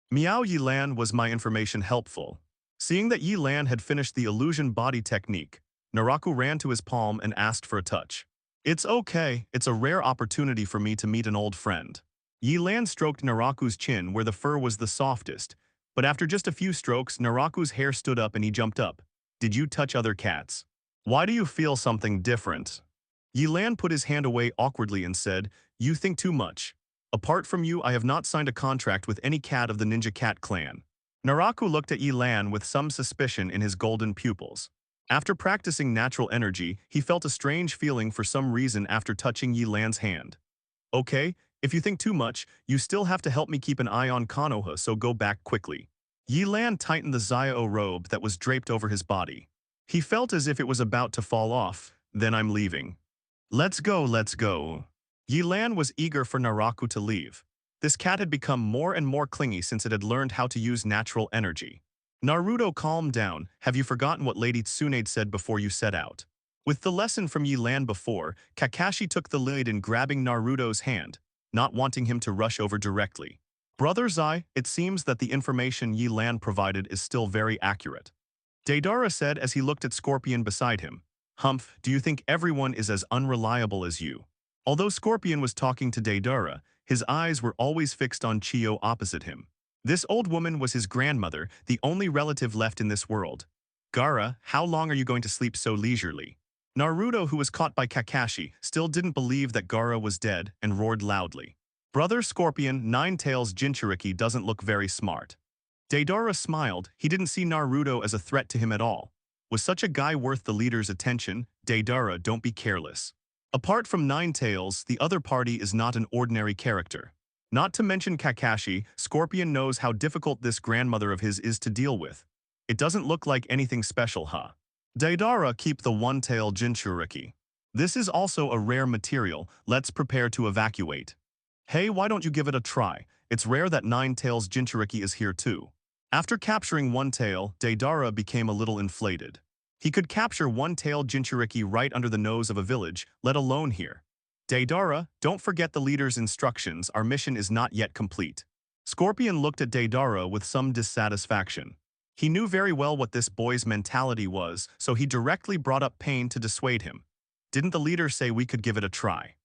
Meow Yelan, was my information helpful? Seeing that Yelan had finished the illusion body technique, Naraku ran to his palm and asked for a touch. It's okay, it's a rare opportunity for me to meet an old friend. Yelan stroked Naraku's chin where the fur was the softest, but after just a few strokes, Naraku's hair stood up and he jumped up. Did you touch other cats? Why do you feel something different? Yelan put his hand away awkwardly and said, you think too much. Apart from you, I have not signed a contract with any cat of the Ninja Cat clan. Naraku looked at Yelan with some suspicion in his golden pupils. After practicing natural energy, he felt a strange feeling for some reason after touching Yelan's hand. Okay, if you think too much, you still have to help me keep an eye on Konoha, so go back quickly. Yelan tightened the Zio robe that was draped over his body. He felt as if it was about to fall off. Then I'm leaving. Let's go, let's go. Yelan was eager for Naraku to leave. This cat had become more and more clingy since it had learned how to use natural energy. Naruto, calm down. Have you forgotten what Lady Tsunade said before you set out? With the lesson from Yelan before, Kakashi took the lead in grabbing Naruto's hand, not wanting him to rush over directly. Brother.I, it seems that the information Yelan provided is still very accurate. Deidara said as he looked at Scorpion beside him. Humph, do you think everyone is as unreliable as you? Although Scorpion was talking to Deidara, his eyes were always fixed on Chiyo opposite him. This old woman was his grandmother, the only relative left in this world. Gaara, how long are you going to sleep so leisurely? Naruto, who was caught by Kakashi, still didn't believe that Gaara was dead and roared loudly. Brother Scorpion, Nine-Tails Jinchuriki doesn't look very smart. Deidara smiled. He didn't see Naruto as a threat to him at all. Was such a guy worth the leader's attention? Deidara, don't be careless. Apart from Nine-Tails, the other party is not an ordinary character. Not to mention Kakashi, Scorpion knows how difficult this grandmother of his is to deal with. It doesn't look like anything special, huh? Deidara, keep the one-tail Jinchuriki. This is also a rare material. Let's prepare to evacuate. Hey, why don't you give it a try? It's rare that Nine-Tails Jinchuriki is here too. After capturing one tail, Deidara became a little inflated. He could capture one-tail Jinchuriki right under the nose of a village, let alone here. Deidara, don't forget the leader's instructions, our mission is not yet complete. Scorpion looked at Deidara with some dissatisfaction. He knew very well what this boy's mentality was, so he directly brought up Pain to dissuade him. Didn't the leader say we could give it a try?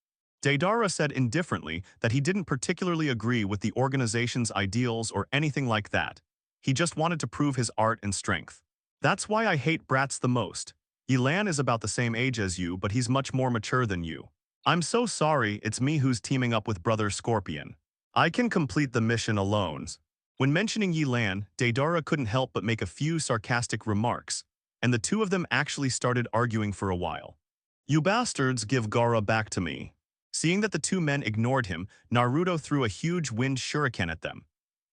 Deidara said indifferently that he didn't particularly agree with the organization's ideals or anything like that. He just wanted to prove his art and strength. That's why I hate brats the most. Yelan is about the same age as you, but he's much more mature than you. I'm so sorry, it's me who's teaming up with Brother Scorpion. I can complete the mission alone. When mentioning Yelan, Deidara couldn't help but make a few sarcastic remarks, and the two of them actually started arguing for a while. You bastards, give Gaara back to me. Seeing that the two men ignored him, Naruto threw a huge wind shuriken at them.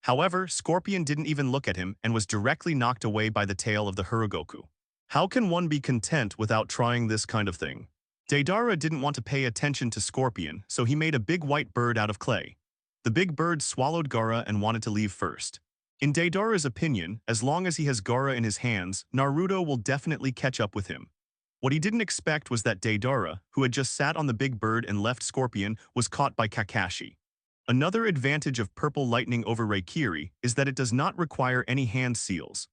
However, Scorpion didn't even look at him and was directly knocked away by the tail of the Hirugoku. How can one be content without trying this kind of thing? Deidara didn't want to pay attention to Scorpion, so he made a big white bird out of clay. The big bird swallowed Gaara and wanted to leave first. In Deidara's opinion, as long as he has Gaara in his hands, Naruto will definitely catch up with him. What he didn't expect was that Deidara, who had just sat on the big bird and left Scorpion, was caught by Kakashi. Another advantage of Purple Lightning over Reikiri is that it does not require any hand seals.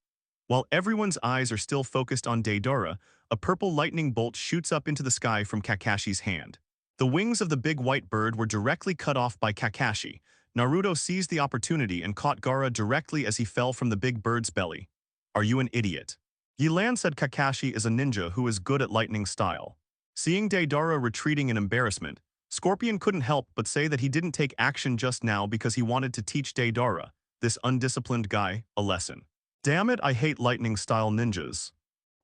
While everyone's eyes are still focused on Deidara, a purple lightning bolt shoots up into the sky from Kakashi's hand. The wings of the big white bird were directly cut off by Kakashi. Naruto seized the opportunity and caught Gaara directly as he fell from the big bird's belly. Are you an idiot? Yelan said Kakashi is a ninja who is good at lightning style. Seeing Deidara retreating in embarrassment, Scorpion couldn't help but say that he didn't take action just now because he wanted to teach Deidara, this undisciplined guy, a lesson. Damn it, I hate lightning-style ninjas.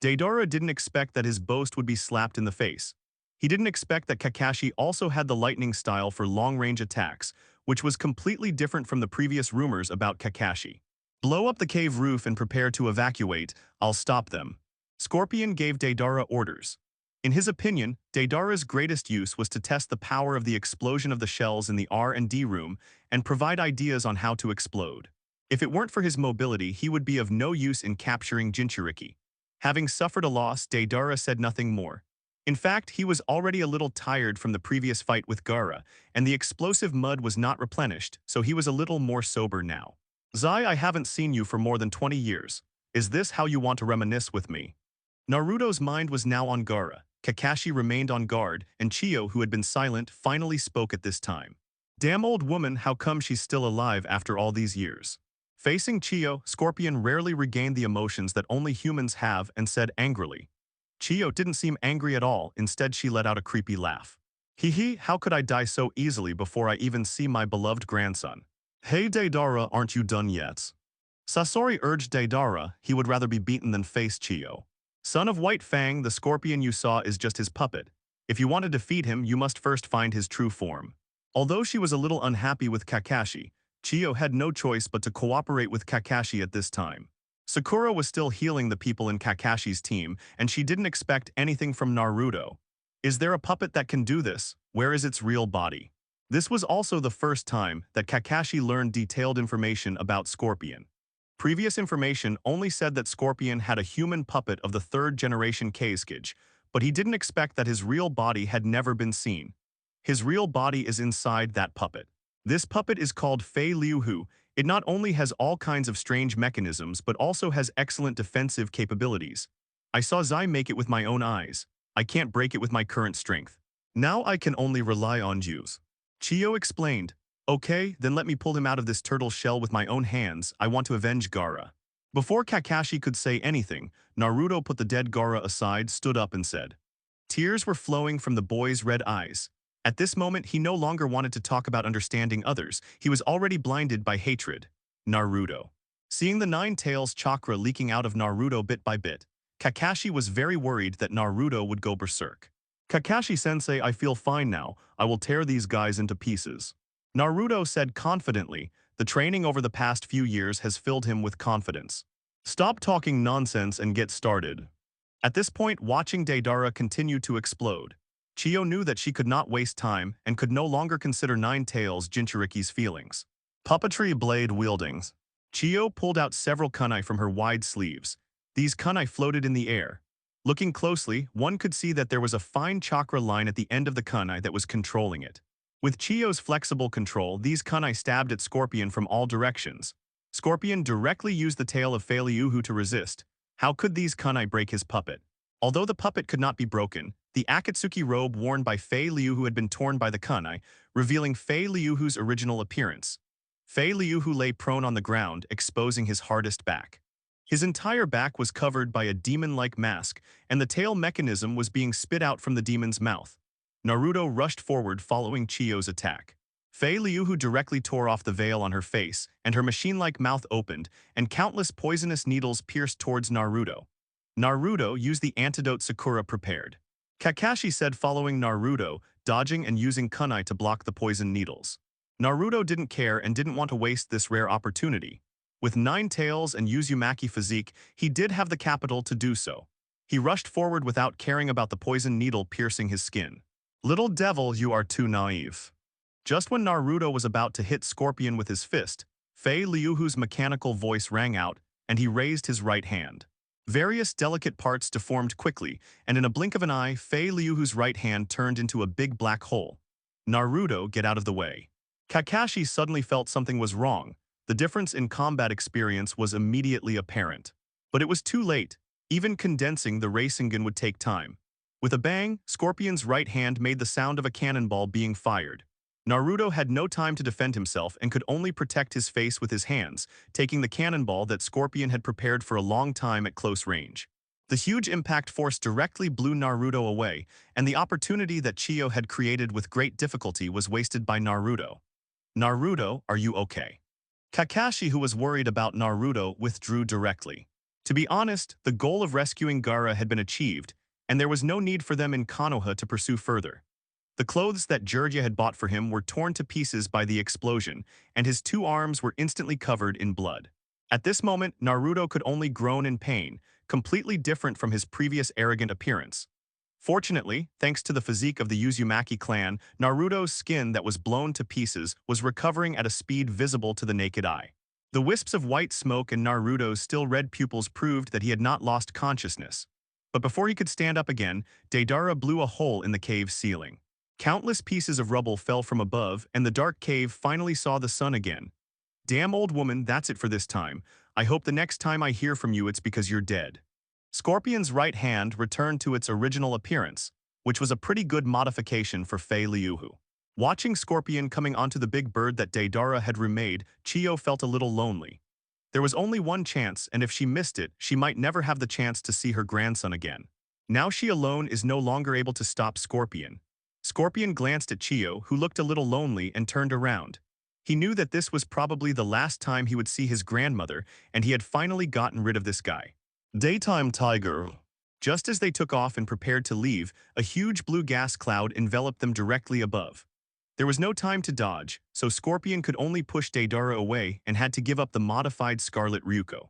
Deidara didn't expect that his boast would be slapped in the face. He didn't expect that Kakashi also had the lightning style for long-range attacks, which was completely different from the previous rumors about Kakashi. Blow up the cave roof and prepare to evacuate, I'll stop them. Scorpion gave Deidara orders. In his opinion, Deidara's greatest use was to test the power of the explosion of the shells in the R&D room and provide ideas on how to explode. If it weren't for his mobility, he would be of no use in capturing Jinchuriki. Having suffered a loss, Deidara said nothing more. In fact, he was already a little tired from the previous fight with Gaara, and the explosive mud was not replenished, so he was a little more sober now. Zai, I haven't seen you for more than 20 years. Is this how you want to reminisce with me? Naruto's mind was now on Gaara. Kakashi remained on guard, and Chiyo, who had been silent, finally spoke at this time. Damn old woman, how come she's still alive after all these years? Facing Chiyo, Scorpion rarely regained the emotions that only humans have and said angrily. Chiyo didn't seem angry at all, instead she let out a creepy laugh. Hee, how could I die so easily before I even see my beloved grandson? Hey Deidara, aren't you done yet? Sasori urged Deidara he would rather be beaten than face Chiyo. Son of White Fang, the scorpion you saw is just his puppet. If you want to defeat him, you must first find his true form. Although she was a little unhappy with Kakashi, Chiyo had no choice but to cooperate with Kakashi at this time. Sakura was still healing the people in Kakashi's team, and she didn't expect anything from Naruto. Is there a puppet that can do this? Where is its real body? This was also the first time that Kakashi learned detailed information about Scorpion. Previous information only said that Scorpion had a human puppet of the third-generation Keisuke, but he didn't expect that his real body had never been seen. His real body is inside that puppet. This puppet is called Fei Liuhu. It not only has all kinds of strange mechanisms, but also has excellent defensive capabilities. I saw Zai make it with my own eyes. I can't break it with my current strength. Now I can only rely on Juice. Chiyo explained. Okay, then let me pull him out of this turtle shell with my own hands. I want to avenge Gaara. Before Kakashi could say anything, Naruto put the dead Gaara aside, stood up and said. Tears were flowing from the boy's red eyes. At this moment, he no longer wanted to talk about understanding others. He was already blinded by hatred. Naruto. Seeing the Nine Tails chakra leaking out of Naruto bit by bit, Kakashi was very worried that Naruto would go berserk. Kakashi-sensei, I feel fine now. I will tear these guys into pieces. Naruto said confidently. The training over the past few years has filled him with confidence. Stop talking nonsense and get started. At this point, watching Deidara continue to explode, Chiyo knew that she could not waste time and could no longer consider Nine Tails Jinchuriki's feelings. Puppetry blade wieldings. Chiyo pulled out several kunai from her wide sleeves. These kunai floated in the air. Looking closely, one could see that there was a fine chakra line at the end of the kunai that was controlling it. With Chiyo's flexible control, these kunai stabbed at Scorpion from all directions. Scorpion directly used the tail of Feilyuhu to resist. How could these kunai break his puppet? Although the puppet could not be broken, the Akatsuki robe worn by Feilyuhu had been torn by the kunai, revealing Feilyuhu's original appearance. Feilyuhu lay prone on the ground, exposing his hardest back. His entire back was covered by a demon-like mask, and the tail mechanism was being spit out from the demon's mouth. Naruto rushed forward following Chiyo's attack. Feilyuhu directly tore off the veil on her face, and her machine-like mouth opened, and countless poisonous needles pierced towards Naruto. Naruto used the antidote Sakura prepared. Kakashi said following Naruto, dodging and using kunai to block the poison needles. Naruto didn't care and didn't want to waste this rare opportunity. With Nine Tails and Uzumaki physique, he did have the capital to do so. He rushed forward without caring about the poison needle piercing his skin. Little devil, you are too naive. Just when Naruto was about to hit Scorpion with his fist, Feilyuhu's mechanical voice rang out, and he raised his right hand. Various delicate parts deformed quickly, and in a blink of an eye, Feilyuhu's right hand turned into a big black hole. Naruto, get out of the way. Kakashi suddenly felt something was wrong. The difference in combat experience was immediately apparent. But it was too late. Even condensing the Rasengan would take time. With a bang, Scorpion's right hand made the sound of a cannonball being fired. Naruto had no time to defend himself and could only protect his face with his hands, taking the cannonball that Scorpion had prepared for a long time at close range. The huge impact force directly blew Naruto away, and the opportunity that Chiyo had created with great difficulty was wasted by Naruto. Naruto, are you okay? Kakashi, who was worried about Naruto, withdrew directly. To be honest, the goal of rescuing Gaara had been achieved, and there was no need for them in Konoha to pursue further. The clothes that Jiraiya had bought for him were torn to pieces by the explosion, and his two arms were instantly covered in blood. At this moment, Naruto could only groan in pain, completely different from his previous arrogant appearance. Fortunately, thanks to the physique of the Uzumaki clan, Naruto's skin that was blown to pieces was recovering at a speed visible to the naked eye. The wisps of white smoke in Naruto's still red pupils proved that he had not lost consciousness. But before he could stand up again, Deidara blew a hole in the cave's ceiling. Countless pieces of rubble fell from above, and the dark cave finally saw the sun again. Damn old woman, that's it for this time. I hope the next time I hear from you it's because you're dead. Scorpion's right hand returned to its original appearance, which was a pretty good modification for Feilyuhu. Watching Scorpion coming onto the big bird that Deidara had remade, Chiyo felt a little lonely. There was only one chance, and if she missed it, she might never have the chance to see her grandson again. Now she alone is no longer able to stop Scorpion. Scorpion glanced at Chiyo, who looked a little lonely, and turned around. He knew that this was probably the last time he would see his grandmother, and he had finally gotten rid of this guy. Daytime tiger. Just as they took off and prepared to leave, a huge blue gas cloud enveloped them directly above. There was no time to dodge, so Scorpion could only push Deidara away and had to give up the modified Scarlet Ryuko.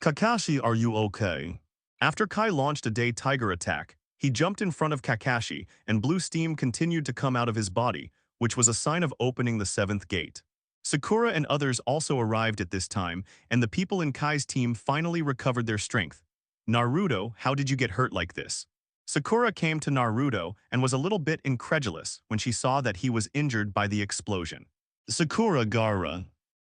Kakashi, are you okay? After Kai launched a day tiger attack, he jumped in front of Kakashi, and blue steam continued to come out of his body, which was a sign of opening the 7th gate. Sakura and others also arrived at this time, and the people in Kai's team finally recovered their strength. Naruto, how did you get hurt like this? Sakura came to Naruto and was a little bit incredulous when she saw that he was injured by the explosion. Sakura Gaara.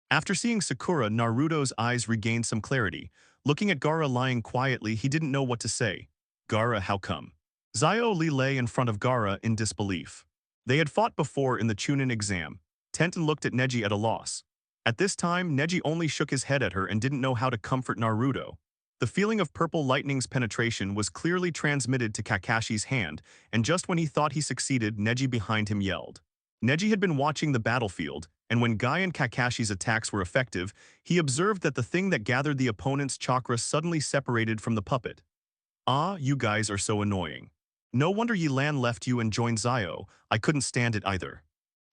After seeing Sakura, Naruto's eyes regained some clarity. Looking at Gaara lying quietly, he didn't know what to say. Gaara, how come? Zio Lee lay in front of Gaara in disbelief. They had fought before in the Chūnin exam. Tenten looked at Neji at a loss. At this time, Neji only shook his head at her and didn't know how to comfort Naruto. The feeling of purple lightning's penetration was clearly transmitted to Kakashi's hand, and just when he thought he succeeded, Neji behind him yelled. Neji had been watching the battlefield, and when Guy and Kakashi's attacks were effective, he observed that the thing that gathered the opponent's chakra suddenly separated from the puppet. Ah, you guys are so annoying. No wonder Yelan left you and joined Zio. I couldn't stand it either.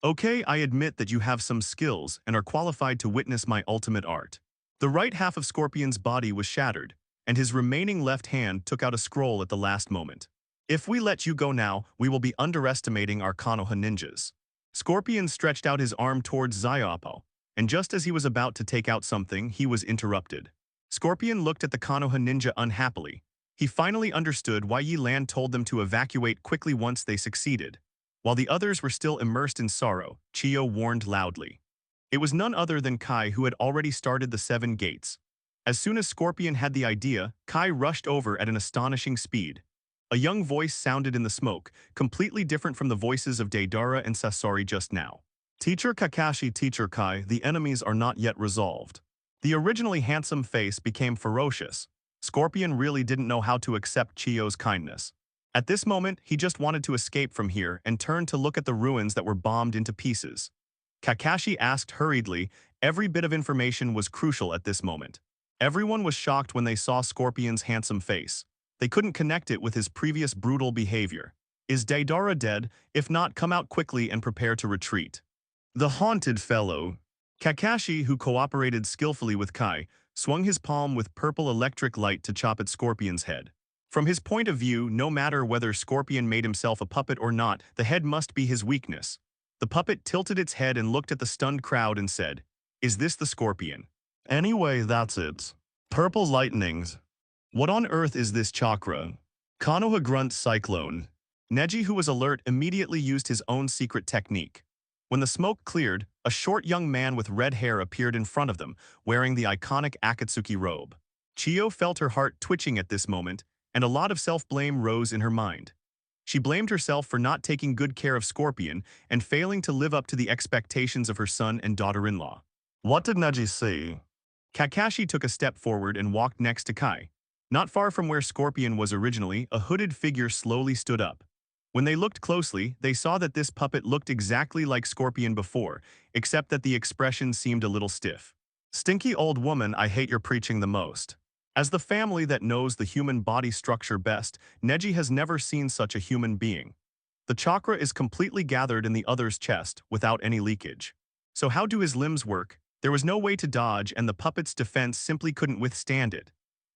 Okay, I admit that you have some skills and are qualified to witness my ultimate art. The right half of Scorpion's body was shattered, and his remaining left hand took out a scroll at the last moment. If we let you go now, we will be underestimating our Konoha ninjas. Scorpion stretched out his arm towards Ziopo, and just as he was about to take out something, he was interrupted. Scorpion looked at the Konoha ninja unhappily. He finally understood why Yelan told them to evacuate quickly once they succeeded. While the others were still immersed in sorrow, Chiyo warned loudly. It was none other than Kai who had already started the 7 gates. As soon as Scorpion had the idea, Kai rushed over at an astonishing speed. A young voice sounded in the smoke, completely different from the voices of Deidara and Sasori just now. Teacher Kakashi, Teacher Kai, the enemies are not yet resolved. The originally handsome face became ferocious. Scorpion really didn't know how to accept Chiyo's kindness. At this moment, he just wanted to escape from here and turned to look at the ruins that were bombed into pieces. Kakashi asked hurriedly. Every bit of information was crucial at this moment. Everyone was shocked when they saw Scorpion's handsome face. They couldn't connect it with his previous brutal behavior. Is Deidara dead? If not, come out quickly and prepare to retreat. The haunted fellow. Kakashi, who cooperated skillfully with Kai, swung his palm with purple electric light to chop at Scorpion's head. From his point of view, no matter whether Scorpion made himself a puppet or not, the head must be his weakness. The puppet tilted its head and looked at the stunned crowd and said, "Is this the Scorpion?" Anyway, that's it. Purple lightnings. What on earth is this chakra? Konoha grunt cyclone. Neji, who was alert, immediately used his own secret technique. When the smoke cleared, a short young man with red hair appeared in front of them, wearing the iconic Akatsuki robe. Chiyo felt her heart twitching at this moment, and a lot of self-blame rose in her mind. She blamed herself for not taking good care of Scorpion and failing to live up to the expectations of her son and daughter-in-law. What did Neji see? Kakashi took a step forward and walked next to Kai. Not far from where Scorpion was originally, a hooded figure slowly stood up. When they looked closely, they saw that this puppet looked exactly like Scorpion before, except that the expression seemed a little stiff. Stinky old woman, I hate your preaching the most. As the family that knows the human body structure best, Neji has never seen such a human being. The chakra is completely gathered in the other's chest, without any leakage. So how do his limbs work? There was no way to dodge, and the puppet's defense simply couldn't withstand it.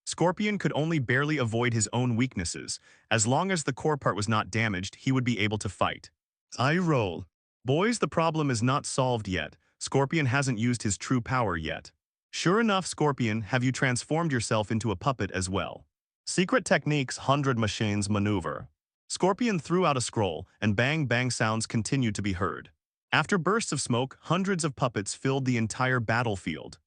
Scorpion could only barely avoid his own weaknesses. As long as the core part was not damaged, he would be able to fight. Eye roll. Boys, the problem is not solved yet. Scorpion hasn't used his true power yet. Sure enough, Scorpion, have you transformed yourself into a puppet as well? Secret techniques 100 machines maneuver. Scorpion threw out a scroll, and bang-bang sounds continued to be heard. After bursts of smoke, hundreds of puppets filled the entire battlefield.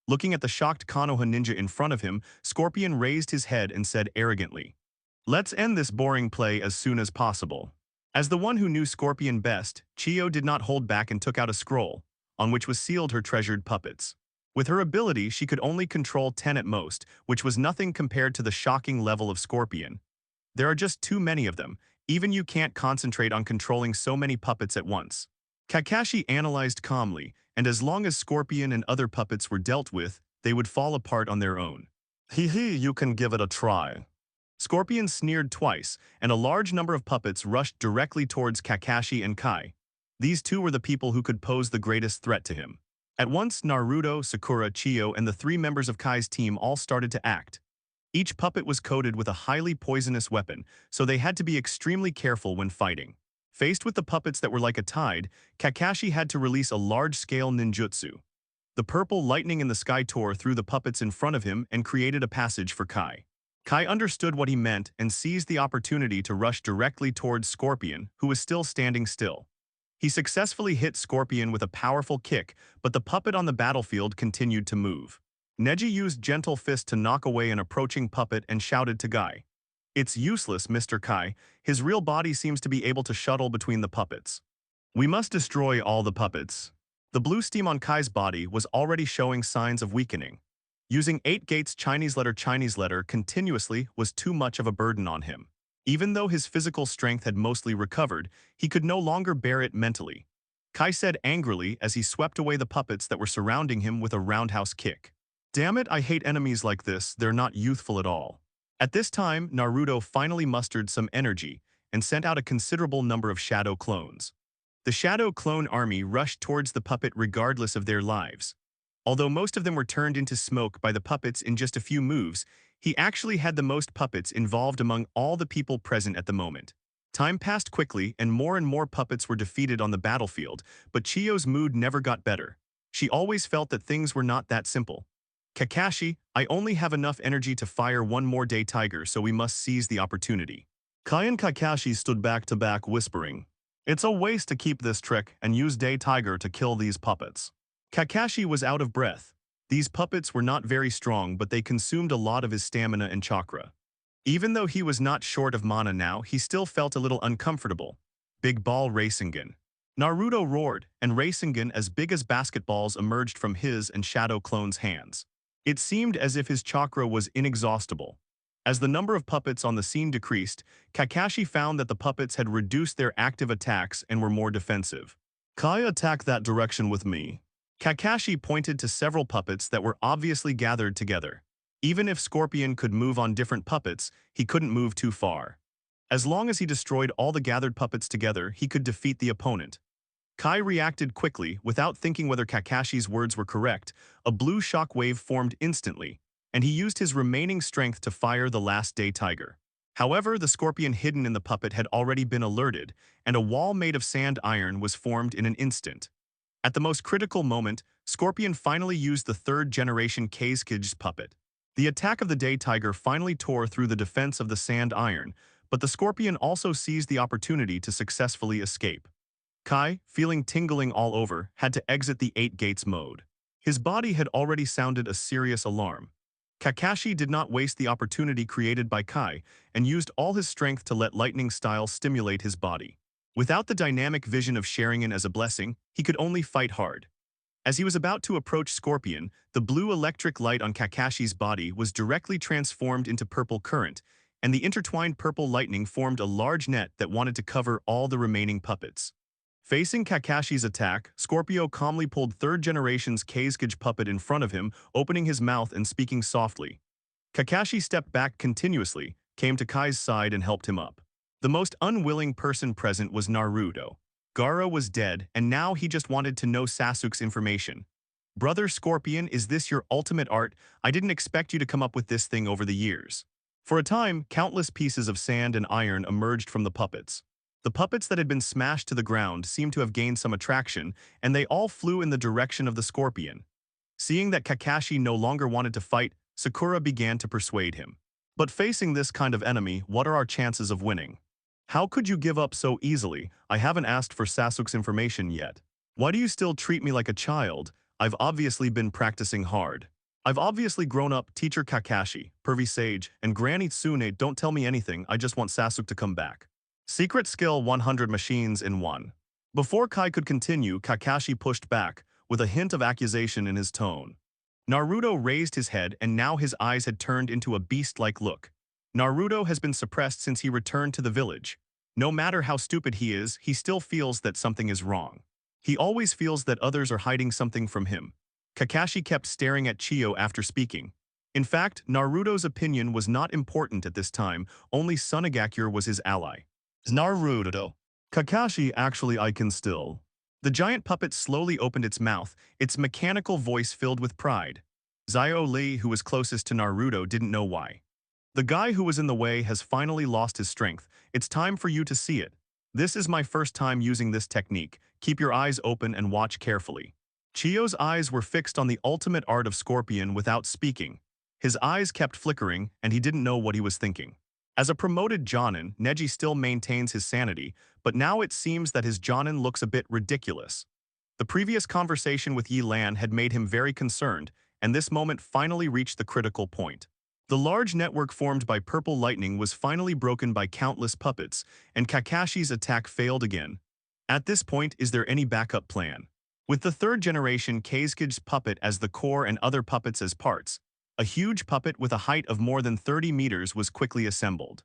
Looking at the shocked Konoha ninja in front of him, Scorpion raised his head and said arrogantly, "Let's end this boring play as soon as possible." As the one who knew Scorpion best, Chiyo did not hold back and took out a scroll, on which was sealed her treasured puppets. With her ability, she could only control 10 at most, which was nothing compared to the shocking level of Scorpion. There are just too many of them. Even you can't concentrate on controlling so many puppets at once. Kakashi analyzed calmly, and as long as Scorpion and other puppets were dealt with, they would fall apart on their own. Hee, you can give it a try. Scorpion sneered twice, and a large number of puppets rushed directly towards Kakashi and Kai. These two were the people who could pose the greatest threat to him. At once, Naruto, Sakura, Chiyo, and the three members of Kai's team all started to act. Each puppet was coated with a highly poisonous weapon, so they had to be extremely careful when fighting. Faced with the puppets that were like a tide, Kakashi had to release a large-scale ninjutsu. The purple lightning in the sky tore through the puppets in front of him and created a passage for Kai. Kai understood what he meant and seized the opportunity to rush directly towards Scorpion, who was still standing still. He successfully hit Scorpion with a powerful kick, but the puppet on the battlefield continued to move. Neji used Gentle Fist to knock away an approaching puppet and shouted to Guy. "It's useless, Mr. Kai. His real body seems to be able to shuttle between the puppets. We must destroy all the puppets." The blue steam on Kai's body was already showing signs of weakening. Using 8 gates Chinese letter continuously was too much of a burden on him. Even though his physical strength had mostly recovered, he could no longer bear it mentally. Kai said angrily as he swept away the puppets that were surrounding him with a roundhouse kick. "Damn it, I hate enemies like this, they're not youthful at all." At this time, Naruto finally mustered some energy and sent out a considerable number of shadow clones. The shadow clone army rushed towards the puppet regardless of their lives. Although most of them were turned into smoke by the puppets in just a few moves, he actually had the most puppets involved among all the people present at the moment. Time passed quickly and more puppets were defeated on the battlefield, but Chiyo's mood never got better. She always felt that things were not that simple. "Kakashi, I only have enough energy to fire one more day tiger, so we must seize the opportunity." Kai and Kakashi stood back to back whispering, "It's a waste to keep this trick and use Day Tiger to kill these puppets." Kakashi was out of breath. These puppets were not very strong, but they consumed a lot of his stamina and chakra. Even though he was not short of mana now, he still felt a little uncomfortable. Big Ball Rasengan. Naruto roared, and Rasengan as big as basketballs emerged from his and Shadow Clone's hands. It seemed as if his chakra was inexhaustible. As the number of puppets on the scene decreased, Kakashi found that the puppets had reduced their active attacks and were more defensive. "Kai, attack that direction with me." Kakashi pointed to several puppets that were obviously gathered together. Even if Scorpion could move on different puppets, he couldn't move too far. As long as he destroyed all the gathered puppets together, he could defeat the opponent. Kai reacted quickly, without thinking whether Kakashi's words were correct. A blue shock wave formed instantly, and he used his remaining strength to fire the last Day Tiger. However, the Scorpion hidden in the puppet had already been alerted, and a wall made of sand iron was formed in an instant. At the most critical moment, Scorpion finally used the third-generation Kazekage puppet. The attack of the Day Tiger finally tore through the defense of the sand iron, but the Scorpion also seized the opportunity to successfully escape. Kai, feeling tingling all over, had to exit the 8 gates mode. His body had already sounded a serious alarm. Kakashi did not waste the opportunity created by Kai and used all his strength to let lightning style stimulate his body. Without the dynamic vision of Sharingan as a blessing, he could only fight hard. As he was about to approach Scorpion, the blue electric light on Kakashi's body was directly transformed into purple current, and the intertwined purple lightning formed a large net that wanted to cover all the remaining puppets. Facing Kakashi's attack, Scorpio calmly pulled third-generation's Kazekage puppet in front of him, opening his mouth and speaking softly. Kakashi stepped back continuously, came to Kai's side and helped him up. The most unwilling person present was Naruto. Gaara was dead, and now he just wanted to know Sasuke's information. "Brother Scorpion, is this your ultimate art? I didn't expect you to come up with this thing over the years." For a time, countless pieces of sand and iron emerged from the puppets. The puppets that had been smashed to the ground seemed to have gained some attraction, and they all flew in the direction of the Scorpion. Seeing that Kakashi no longer wanted to fight, Sakura began to persuade him. "But facing this kind of enemy, what are our chances of winning? How could you give up so easily? I haven't asked for Sasuke's information yet. Why do you still treat me like a child? I've obviously been practicing hard. I've obviously grown up. Teacher Kakashi, Pervy Sage, and Granny Tsune, don't tell me anything, I just want Sasuke to come back." Secret skill 100 machines in 1. Before Kai could continue, Kakashi pushed back, with a hint of accusation in his tone. Naruto raised his head and now his eyes had turned into a beast-like look. Naruto has been suppressed since he returned to the village. No matter how stupid he is, he still feels that something is wrong. He always feels that others are hiding something from him. Kakashi kept staring at Chiyo after speaking. In fact, Naruto's opinion was not important at this time, only Sunagakure was his ally. Naruto. Kakashi, actually I can still. The giant puppet slowly opened its mouth, its mechanical voice filled with pride. Zio Lee, who was closest to Naruto, didn't know why. The guy who was in the way has finally lost his strength. It's time for you to see it. This is my first time using this technique. Keep your eyes open and watch carefully. Chiyo's eyes were fixed on the ultimate art of Scorpion without speaking. His eyes kept flickering, and he didn't know what he was thinking. As a promoted Jonin, Neji still maintains his sanity, but now it seems that his Jonin looks a bit ridiculous. The previous conversation with Yelan had made him very concerned, and this moment finally reached the critical point. The large network formed by purple lightning was finally broken by countless puppets, and Kakashi's attack failed again. At this point, is there any backup plan? With the third generation Kasuke's puppet as the core and other puppets as parts, a huge puppet with a height of more than 30 meters was quickly assembled.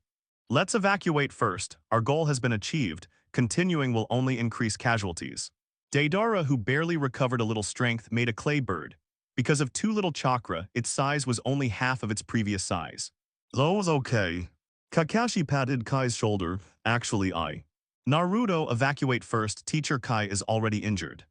Let's evacuate first. Our goal has been achieved. Continuing will only increase casualties. Deidara, who barely recovered a little strength, made a clay bird. Because of too little chakra, its size was only half of its previous size. Those okay. Kakashi patted Kai's shoulder. Actually, Naruto, evacuate first. Teacher Kai is already injured.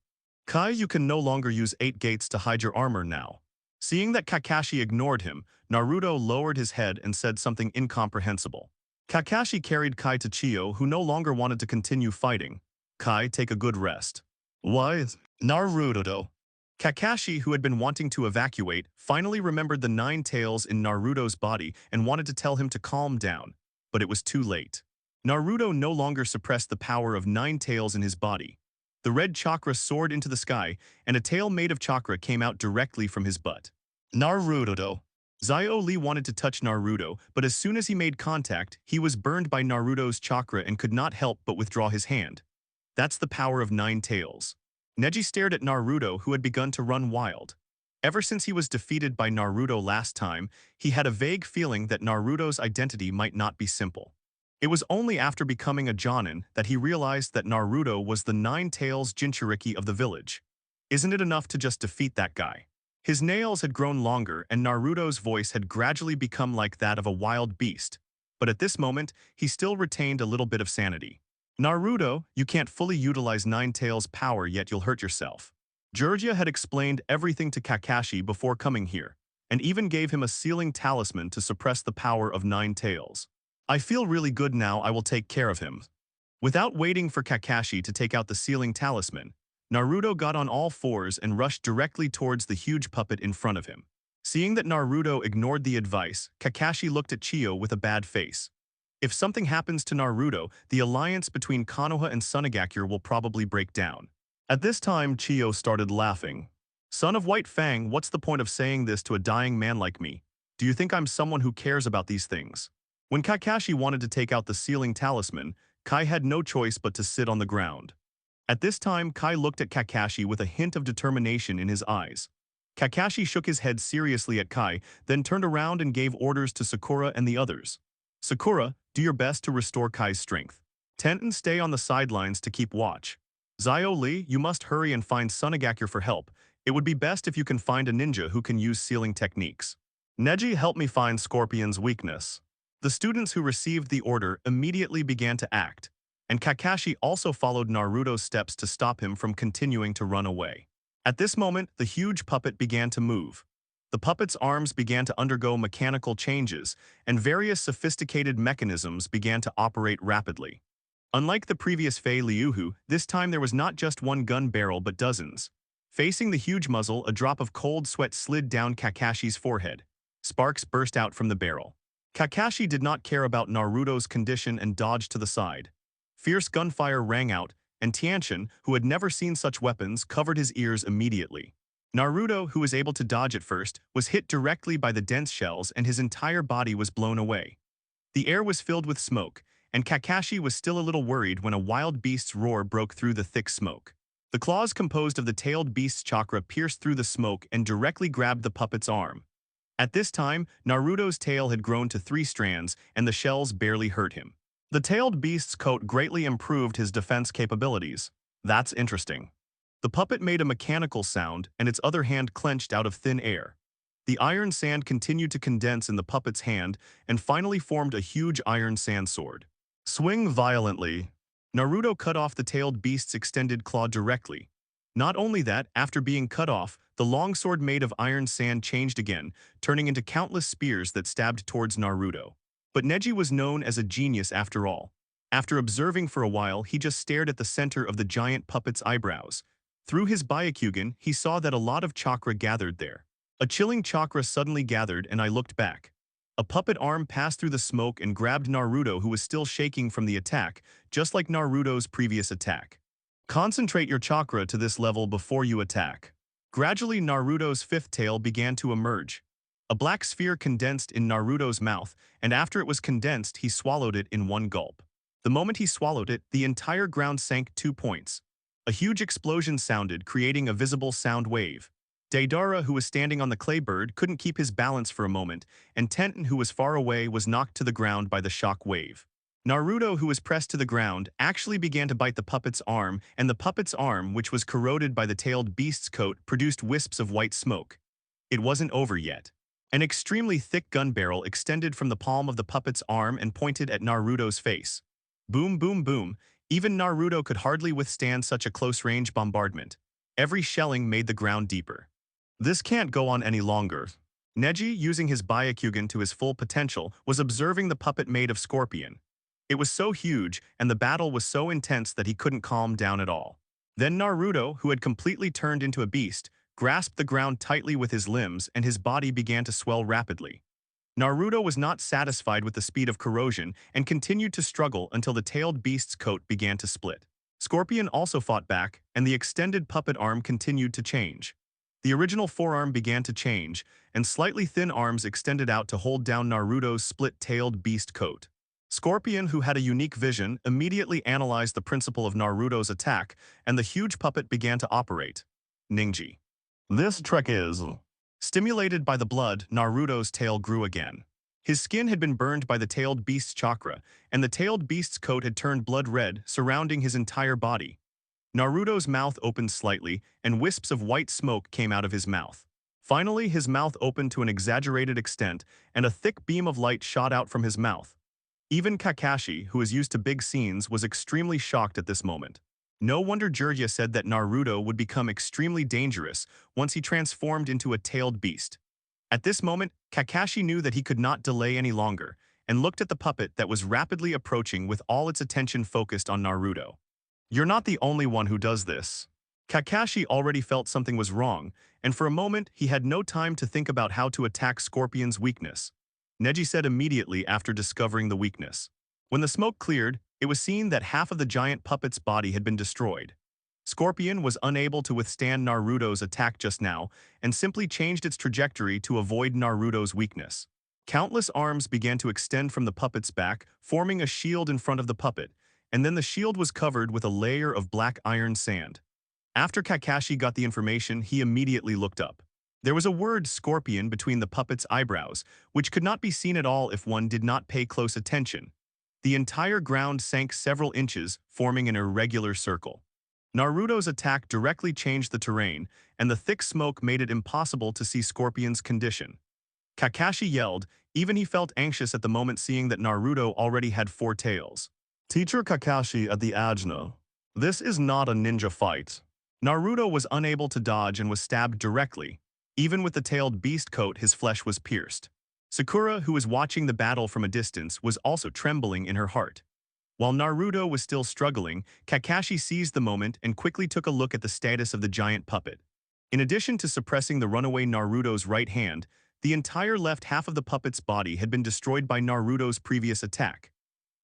Kai, you can no longer use 8 gates to hide your armor now. Seeing that Kakashi ignored him, Naruto lowered his head and said something incomprehensible. Kakashi carried Kai to Chiyo, who no longer wanted to continue fighting. Kai, take a good rest. Why? Naruto. Kakashi, who had been wanting to evacuate, finally remembered the 9 tails in Naruto's body and wanted to tell him to calm down, but it was too late. Naruto no longer suppressed the power of 9 tails in his body. The red chakra soared into the sky, and a tail made of chakra came out directly from his butt. Naruto. Zio Lee wanted to touch Naruto, but as soon as he made contact, he was burned by Naruto's chakra and could not help but withdraw his hand. That's the power of 9 tails. Neji stared at Naruto, who had begun to run wild. Ever since he was defeated by Naruto last time, he had a vague feeling that Naruto's identity might not be simple. It was only after becoming a Jonin that he realized that Naruto was the 9 tails Jinchuriki of the village. Isn't it enough to just defeat that guy? His nails had grown longer and Naruto's voice had gradually become like that of a wild beast. But at this moment, he still retained a little bit of sanity. Naruto, you can't fully utilize 9 tails power yet you'll hurt yourself. Jiraiya had explained everything to Kakashi before coming here, and even gave him a sealing talisman to suppress the power of 9 tails. I feel really good now, I will take care of him. Without waiting for Kakashi to take out the sealing talisman, Naruto got on all fours and rushed directly towards the huge puppet in front of him. Seeing that Naruto ignored the advice, Kakashi looked at Chiyo with a bad face. If something happens to Naruto, the alliance between Konoha and Sunagakure will probably break down. At this time, Chiyo started laughing. Son of White Fang, what's the point of saying this to a dying man like me? Do you think I'm someone who cares about these things? When Kakashi wanted to take out the sealing talisman, Kai had no choice but to sit on the ground. At this time, Kai looked at Kakashi with a hint of determination in his eyes. Kakashi shook his head seriously at Kai, then turned around and gave orders to Sakura and the others. Sakura, do your best to restore Kai's strength. Tenten, stay on the sidelines to keep watch. Zio Lee, you must hurry and find Sunagakure for help. It would be best if you can find a ninja who can use sealing techniques. Neji, help me find Scorpion's weakness. The students who received the order immediately began to act, and Kakashi also followed Naruto's steps to stop him from continuing to run away. At this moment, the huge puppet began to move. The puppet's arms began to undergo mechanical changes, and various sophisticated mechanisms began to operate rapidly. Unlike the previous Fei Liuhu, this time there was not just one gun barrel but dozens. Facing the huge muzzle, a drop of cold sweat slid down Kakashi's forehead. Sparks burst out from the barrel. Kakashi did not care about Naruto's condition and dodged to the side. Fierce gunfire rang out, and Tianchen, who had never seen such weapons, covered his ears immediately. Naruto, who was able to dodge at first, was hit directly by the dense shells and his entire body was blown away. The air was filled with smoke, and Kakashi was still a little worried when a wild beast's roar broke through the thick smoke. The claws composed of the tailed beast's chakra pierced through the smoke and directly grabbed the puppet's arm. At this time, Naruto's tail had grown to 3 strands, and the shells barely hurt him. The tailed beast's coat greatly improved his defense capabilities. That's interesting. The puppet made a mechanical sound, and its other hand clenched out of thin air. The iron sand continued to condense in the puppet's hand and finally formed a huge iron sand sword. Swing violently. Naruto cut off the tailed beast's extended claw directly. Not only that, after being cut off, the long sword made of iron sand changed again, turning into countless spears that stabbed towards Naruto. But Neji was known as a genius after all. After observing for a while, he just stared at the center of the giant puppet's eyebrows. Through his Byakugan, he saw that a lot of chakra gathered there. A chilling chakra suddenly gathered, and I looked back. A puppet arm passed through the smoke and grabbed Naruto, who was still shaking from the attack, just like Naruto's previous attack. Concentrate your chakra to this level before you attack. Gradually, Naruto's fifth tail began to emerge. A black sphere condensed in Naruto's mouth, and after it was condensed, he swallowed it in one gulp. The moment he swallowed it, the entire ground sank 2 points. A huge explosion sounded, creating a visible sound wave. Deidara, who was standing on the clay bird, couldn't keep his balance for a moment, and Tenten, who was far away, was knocked to the ground by the shock wave. Naruto, who was pressed to the ground, actually began to bite the puppet's arm, and the puppet's arm, which was corroded by the tailed beast's coat, produced wisps of white smoke. It wasn't over yet. An extremely thick gun barrel extended from the palm of the puppet's arm and pointed at Naruto's face. Boom, boom, boom. Even Naruto could hardly withstand such a close-range bombardment. Every shelling made the ground deeper. This can't go on any longer. Neji, using his Byakugan to his full potential, was observing the puppet made of scorpion. It was so huge, and the battle was so intense that he couldn't calm down at all. Then Naruto, who had completely turned into a beast, grasped the ground tightly with his limbs, and his body began to swell rapidly. Naruto was not satisfied with the speed of corrosion and continued to struggle until the tailed beast's coat began to split. Scorpion also fought back, and the extended puppet arm continued to change. The original forearm began to change, and slightly thin arms extended out to hold down Naruto's split-tailed beast coat. Scorpion, who had a unique vision, immediately analyzed the principle of Naruto's attack, and the huge puppet began to operate. Ninji. This trick is... Stimulated by the blood, Naruto's tail grew again. His skin had been burned by the tailed beast's chakra, and the tailed beast's coat had turned blood red, surrounding his entire body. Naruto's mouth opened slightly, and wisps of white smoke came out of his mouth. Finally, his mouth opened to an exaggerated extent, and a thick beam of light shot out from his mouth. Even Kakashi, who is used to big scenes, was extremely shocked at this moment. No wonder Jiraiya said that Naruto would become extremely dangerous once he transformed into a tailed beast. At this moment, Kakashi knew that he could not delay any longer, and looked at the puppet that was rapidly approaching with all its attention focused on Naruto. You're not the only one who does this. Kakashi already felt something was wrong, and for a moment he had no time to think about how to attack Scorpion's weakness. Neji said immediately after discovering the weakness. When the smoke cleared, it was seen that half of the giant puppet's body had been destroyed. Scorpion was unable to withstand Naruto's attack just now and simply changed its trajectory to avoid Naruto's weakness. Countless arms began to extend from the puppet's back, forming a shield in front of the puppet, and then the shield was covered with a layer of black iron sand. After Kakashi got the information, he immediately looked up. There was a word scorpion between the puppet's eyebrows, which could not be seen at all if one did not pay close attention. The entire ground sank several inches, forming an irregular circle. Naruto's attack directly changed the terrain, and the thick smoke made it impossible to see Scorpion's condition. Kakashi yelled, even he felt anxious at the moment seeing that Naruto already had 4 tails. Teacher Kakashi at the Ajna. This is not a ninja fight. Naruto was unable to dodge and was stabbed directly. Even with the tailed beast coat, his flesh was pierced. Sakura, who was watching the battle from a distance, was also trembling in her heart. While Naruto was still struggling, Kakashi seized the moment and quickly took a look at the status of the giant puppet. In addition to suppressing the runaway Naruto's right hand, the entire left half of the puppet's body had been destroyed by Naruto's previous attack.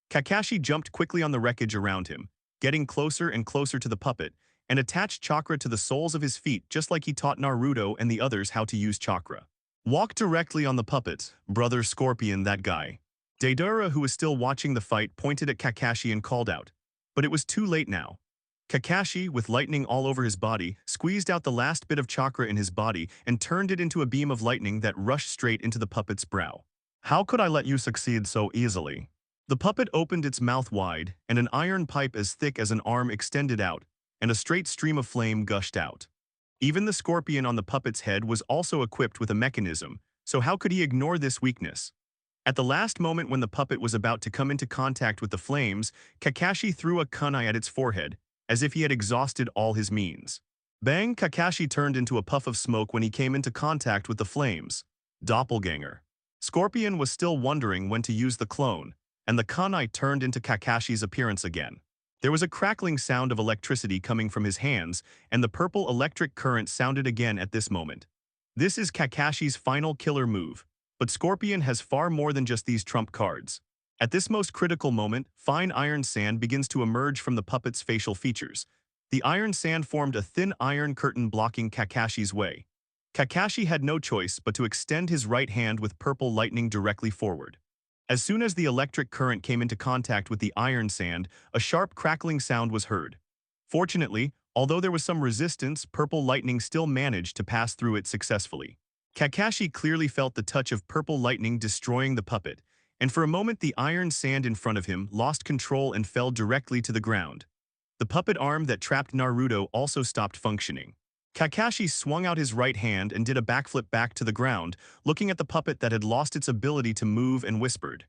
Kakashi jumped quickly on the wreckage around him, getting closer and closer to the puppet, and attached chakra to the soles of his feet just like he taught Naruto and the others how to use chakra. Walk directly on the puppet, brother Scorpion, that guy. Deidara, who was still watching the fight, pointed at Kakashi and called out. But it was too late now. Kakashi, with lightning all over his body, squeezed out the last bit of chakra in his body and turned it into a beam of lightning that rushed straight into the puppet's brow. How could I let you succeed so easily? The puppet opened its mouth wide, and an iron pipe as thick as an arm extended out, and a straight stream of flame gushed out. Even the scorpion on the puppet's head was also equipped with a mechanism, so how could he ignore this weakness? At the last moment when the puppet was about to come into contact with the flames, Kakashi threw a kunai at its forehead, as if he had exhausted all his means. Bang! Kakashi turned into a puff of smoke when he came into contact with the flames. Doppelganger. Scorpion was still wondering when to use the clone, and the kunai turned into Kakashi's appearance again. There was a crackling sound of electricity coming from his hands, and the purple electric current sounded again at this moment. This is Kakashi's final killer move, but Scorpion has far more than just these trump cards. At this most critical moment, fine iron sand begins to emerge from the puppet's facial features. The iron sand formed a thin iron curtain blocking Kakashi's way. Kakashi had no choice but to extend his right hand with purple lightning directly forward. As soon as the electric current came into contact with the iron sand, a sharp crackling sound was heard. Fortunately, although there was some resistance, purple lightning still managed to pass through it successfully. Kakashi clearly felt the touch of purple lightning destroying the puppet, and for a moment the iron sand in front of him lost control and fell directly to the ground. The puppet arm that trapped Naruto also stopped functioning. Kakashi swung out his right hand and did a backflip back to the ground, looking at the puppet that had lost its ability to move and whispered,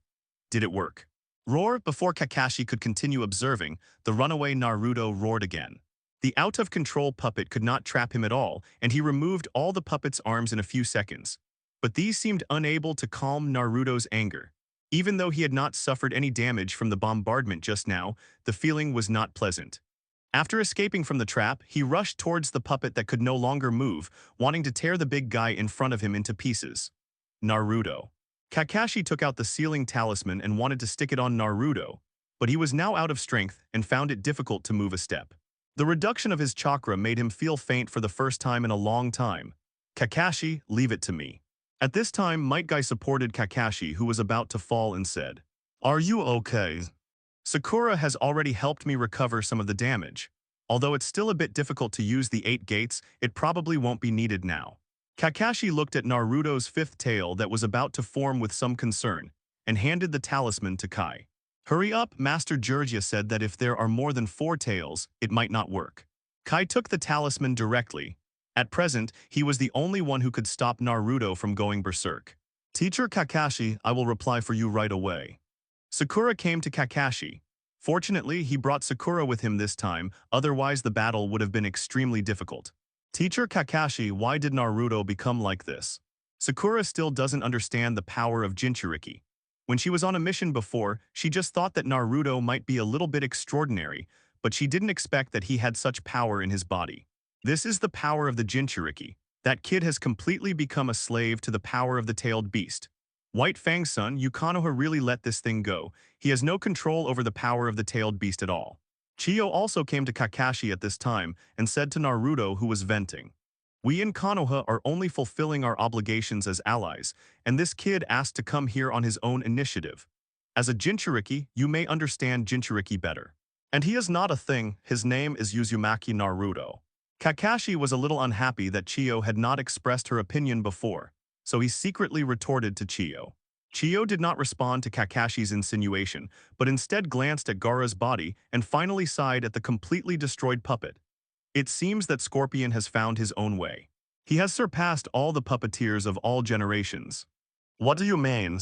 "Did it work?" Roar! Before Kakashi could continue observing, the runaway Naruto roared again. The out-of-control puppet could not trap him at all, and he removed all the puppet's arms in a few seconds. But these seemed unable to calm Naruto's anger. Even though he had not suffered any damage from the bombardment just now, the feeling was not pleasant. After escaping from the trap, he rushed towards the puppet that could no longer move, wanting to tear the big guy in front of him into pieces. Naruto. Kakashi took out the sealing talisman and wanted to stick it on Naruto, but he was now out of strength and found it difficult to move a step. The reduction of his chakra made him feel faint for the first time in a long time. "Kakashi, leave it to me." At this time, Might Guy supported Kakashi, who was about to fall, and said, "Are you okay? Sakura has already helped me recover some of the damage. Although it's still a bit difficult to use the 8 gates, it probably won't be needed now." Kakashi looked at Naruto's 5th tail that was about to form with some concern, and handed the talisman to Kai. "Hurry up, Master Georgia said that if there are more than 4 tails, it might not work." Kai took the talisman directly. At present, he was the only one who could stop Naruto from going berserk. "Teacher Kakashi, I will reply for you right away." Sakura came to Kakashi. Fortunately, he brought Sakura with him this time, otherwise the battle would have been extremely difficult. "Teacher Kakashi, why did Naruto become like this?" Sakura still doesn't understand the power of Jinchuriki. When she was on a mission before, she just thought that Naruto might be a little bit extraordinary, but she didn't expect that he had such power in his body. This is the power of the Jinchuriki. That kid has completely become a slave to the power of the tailed beast. White Fang's son, Konoha really let this thing go. He has no control over the power of the tailed beast at all. Chiyo also came to Kakashi at this time and said to Naruto, who was venting, "We in Konoha are only fulfilling our obligations as allies, and this kid asked to come here on his own initiative. As a Jinchuriki, you may understand Jinchuriki better. And he is not a thing, his name is Uzumaki Naruto." Kakashi was a little unhappy that Chiyo had not expressed her opinion before, so he secretly retorted to Chiyo. Chiyo did not respond to Kakashi's insinuation, but instead glanced at Gaara's body and finally sighed at the completely destroyed puppet. It seems that Scorpion has found his own way. He has surpassed all the puppeteers of all generations. "What do you mean?"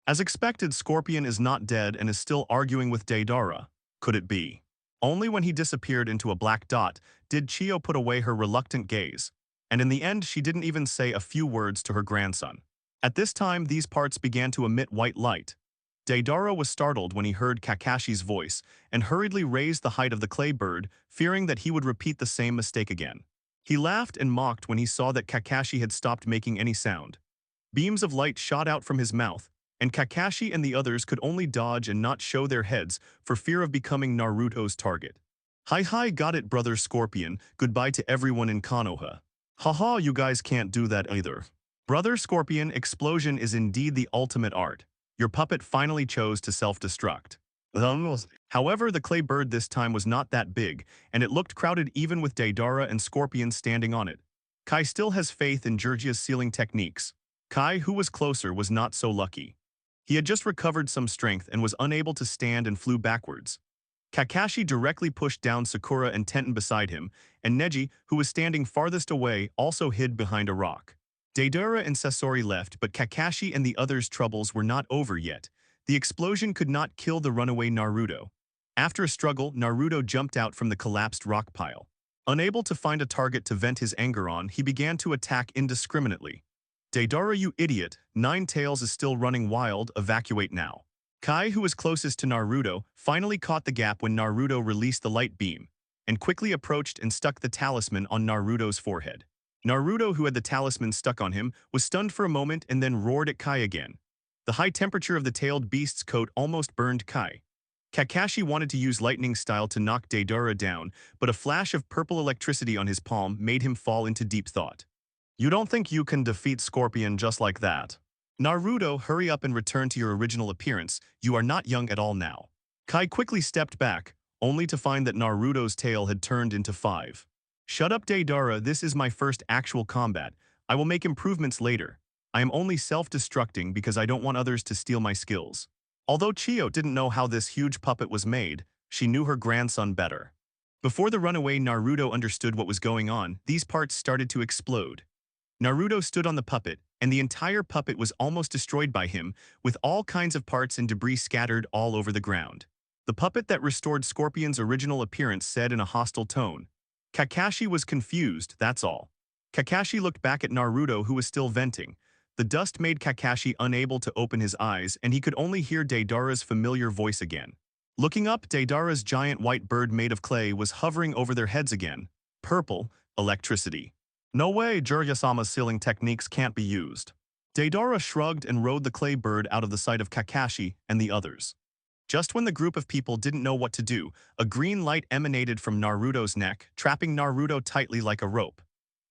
As expected, Scorpion is not dead and is still arguing with Deidara. Could it be? Only when he disappeared into a black dot did Chiyo put away her reluctant gaze, and in the end she didn't even say a few words to her grandson. At this time, these parts began to emit white light. Deidara was startled when he heard Kakashi's voice and hurriedly raised the height of the clay bird, fearing that he would repeat the same mistake again. He laughed and mocked when he saw that Kakashi had stopped making any sound. Beams of light shot out from his mouth, and Kakashi and the others could only dodge and not show their heads for fear of becoming Naruto's target. Hi, got it, brother Scorpion. Goodbye to everyone in Konoha." "Haha, you guys can't do that either." Brother Scorpion, explosion is indeed the ultimate art. Your puppet finally chose to self-destruct. However, the clay bird this time was not that big, and it looked crowded even with Deidara and Scorpion standing on it. Kai still has faith in Georgia's sealing techniques. Kai, who was closer, was not so lucky. He had just recovered some strength and was unable to stand and flew backwards. Kakashi directly pushed down Sakura and Tenten beside him, and Neji, who was standing farthest away, also hid behind a rock. Deidara and Sasori left, but Kakashi and the others' troubles were not over yet. The explosion could not kill the runaway Naruto. After a struggle, Naruto jumped out from the collapsed rock pile. Unable to find a target to vent his anger on, he began to attack indiscriminately. Deidara, you idiot, Nine Tails is still running wild, evacuate now. Kai, who was closest to Naruto, finally caught the gap when Naruto released the light beam, and quickly approached and stuck the talisman on Naruto's forehead. Naruto, who had the talisman stuck on him, was stunned for a moment and then roared at Kai again. The high temperature of the tailed beast's coat almost burned Kai. Kakashi wanted to use lightning style to knock Deidara down, but a flash of purple electricity on his palm made him fall into deep thought. You don't think you can defeat Scorpion just like that? Naruto, hurry up and return to your original appearance. You are not young at all now. Kai quickly stepped back, only to find that Naruto's tail had turned into 5. Shut up, Deidara, this is my first actual combat. I will make improvements later. I am only self-destructing because I don't want others to steal my skills. Although Chiyo didn't know how this huge puppet was made, she knew her grandson better. Before the runaway Naruto understood what was going on, these parts started to explode. Naruto stood on the puppet, and the entire puppet was almost destroyed by him, with all kinds of parts and debris scattered all over the ground. The puppet that restored Scorpion's original appearance said in a hostile tone. Kakashi was confused, that's all. Kakashi looked back at Naruto, who was still venting. The dust made Kakashi unable to open his eyes, and he could only hear Deidara's familiar voice again. Looking up, Deidara's giant white bird made of clay was hovering over their heads again. Purple, electricity. No way, Jiraiya-sama's sealing techniques can't be used. Deidara shrugged and rode the clay bird out of the sight of Kakashi and the others. Just when the group of people didn't know what to do, a green light emanated from Naruto's neck, trapping Naruto tightly like a rope.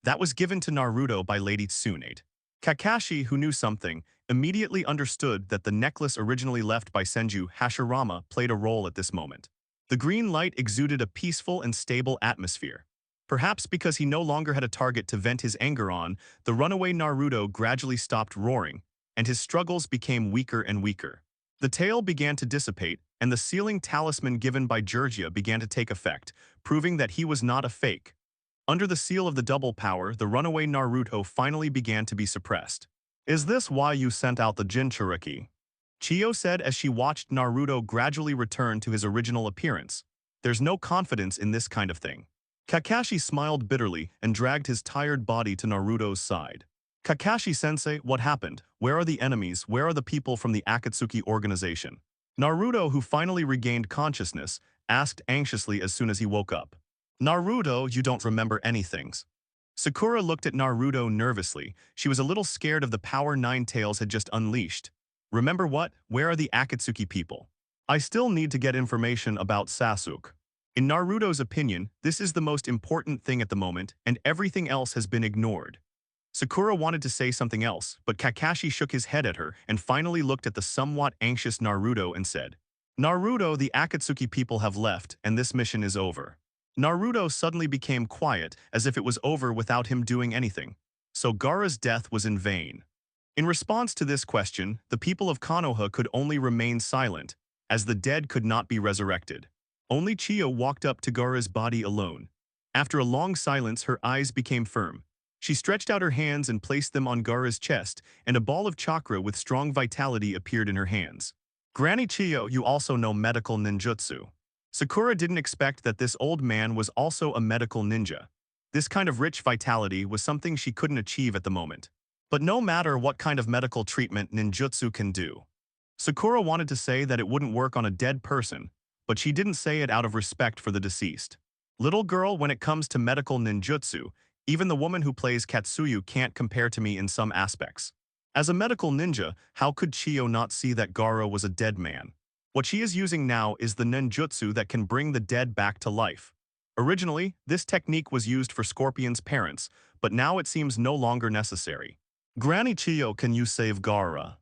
That was given to Naruto by Lady Tsunade. Kakashi, who knew something, immediately understood that the necklace originally left by Senju Hashirama played a role at this moment. The green light exuded a peaceful and stable atmosphere. Perhaps because he no longer had a target to vent his anger on, the runaway Naruto gradually stopped roaring, and his struggles became weaker and weaker. The tail began to dissipate, and the sealing talisman given by Jiraiya began to take effect, proving that he was not a fake. Under the seal of the double power, the runaway Naruto finally began to be suppressed. Is this why you sent out the Jinchuriki? Chiyo said as she watched Naruto gradually return to his original appearance. There's no confidence in this kind of thing. Kakashi smiled bitterly and dragged his tired body to Naruto's side. Kakashi-sensei, what happened? Where are the enemies? Where are the people from the Akatsuki organization? Naruto, who finally regained consciousness, asked anxiously as soon as he woke up. Naruto, you don't remember anything. Sakura looked at Naruto nervously. She was a little scared of the power Nine Tails had just unleashed. Remember what? Where are the Akatsuki people? I still need to get information about Sasuke. In Naruto's opinion, this is the most important thing at the moment, and everything else has been ignored. Sakura wanted to say something else, but Kakashi shook his head at her and finally looked at the somewhat anxious Naruto and said, Naruto, the Akatsuki people have left, and this mission is over. Naruto suddenly became quiet, as if it was over without him doing anything. So Gaara's death was in vain. In response to this question, the people of Konoha could only remain silent, as the dead could not be resurrected. Only Chiyo walked up to Gaara's body alone. After a long silence, her eyes became firm. She stretched out her hands and placed them on Gaara's chest, and a ball of chakra with strong vitality appeared in her hands. Granny Chiyo, you also know medical ninjutsu. Sakura didn't expect that this old man was also a medical ninja. This kind of rich vitality was something she couldn't achieve at the moment. But no matter what kind of medical treatment ninjutsu can do. Sakura wanted to say that it wouldn't work on a dead person, but she didn't say it out of respect for the deceased. Little girl, when it comes to medical ninjutsu, even the woman who plays Katsuyu can't compare to me in some aspects. As a medical ninja, how could Chiyo not see that Gaara was a dead man? What she is using now is the ninjutsu that can bring the dead back to life. Originally, this technique was used for Scorpion's parents, but now it seems no longer necessary. Granny Chiyo, can you save Gaara?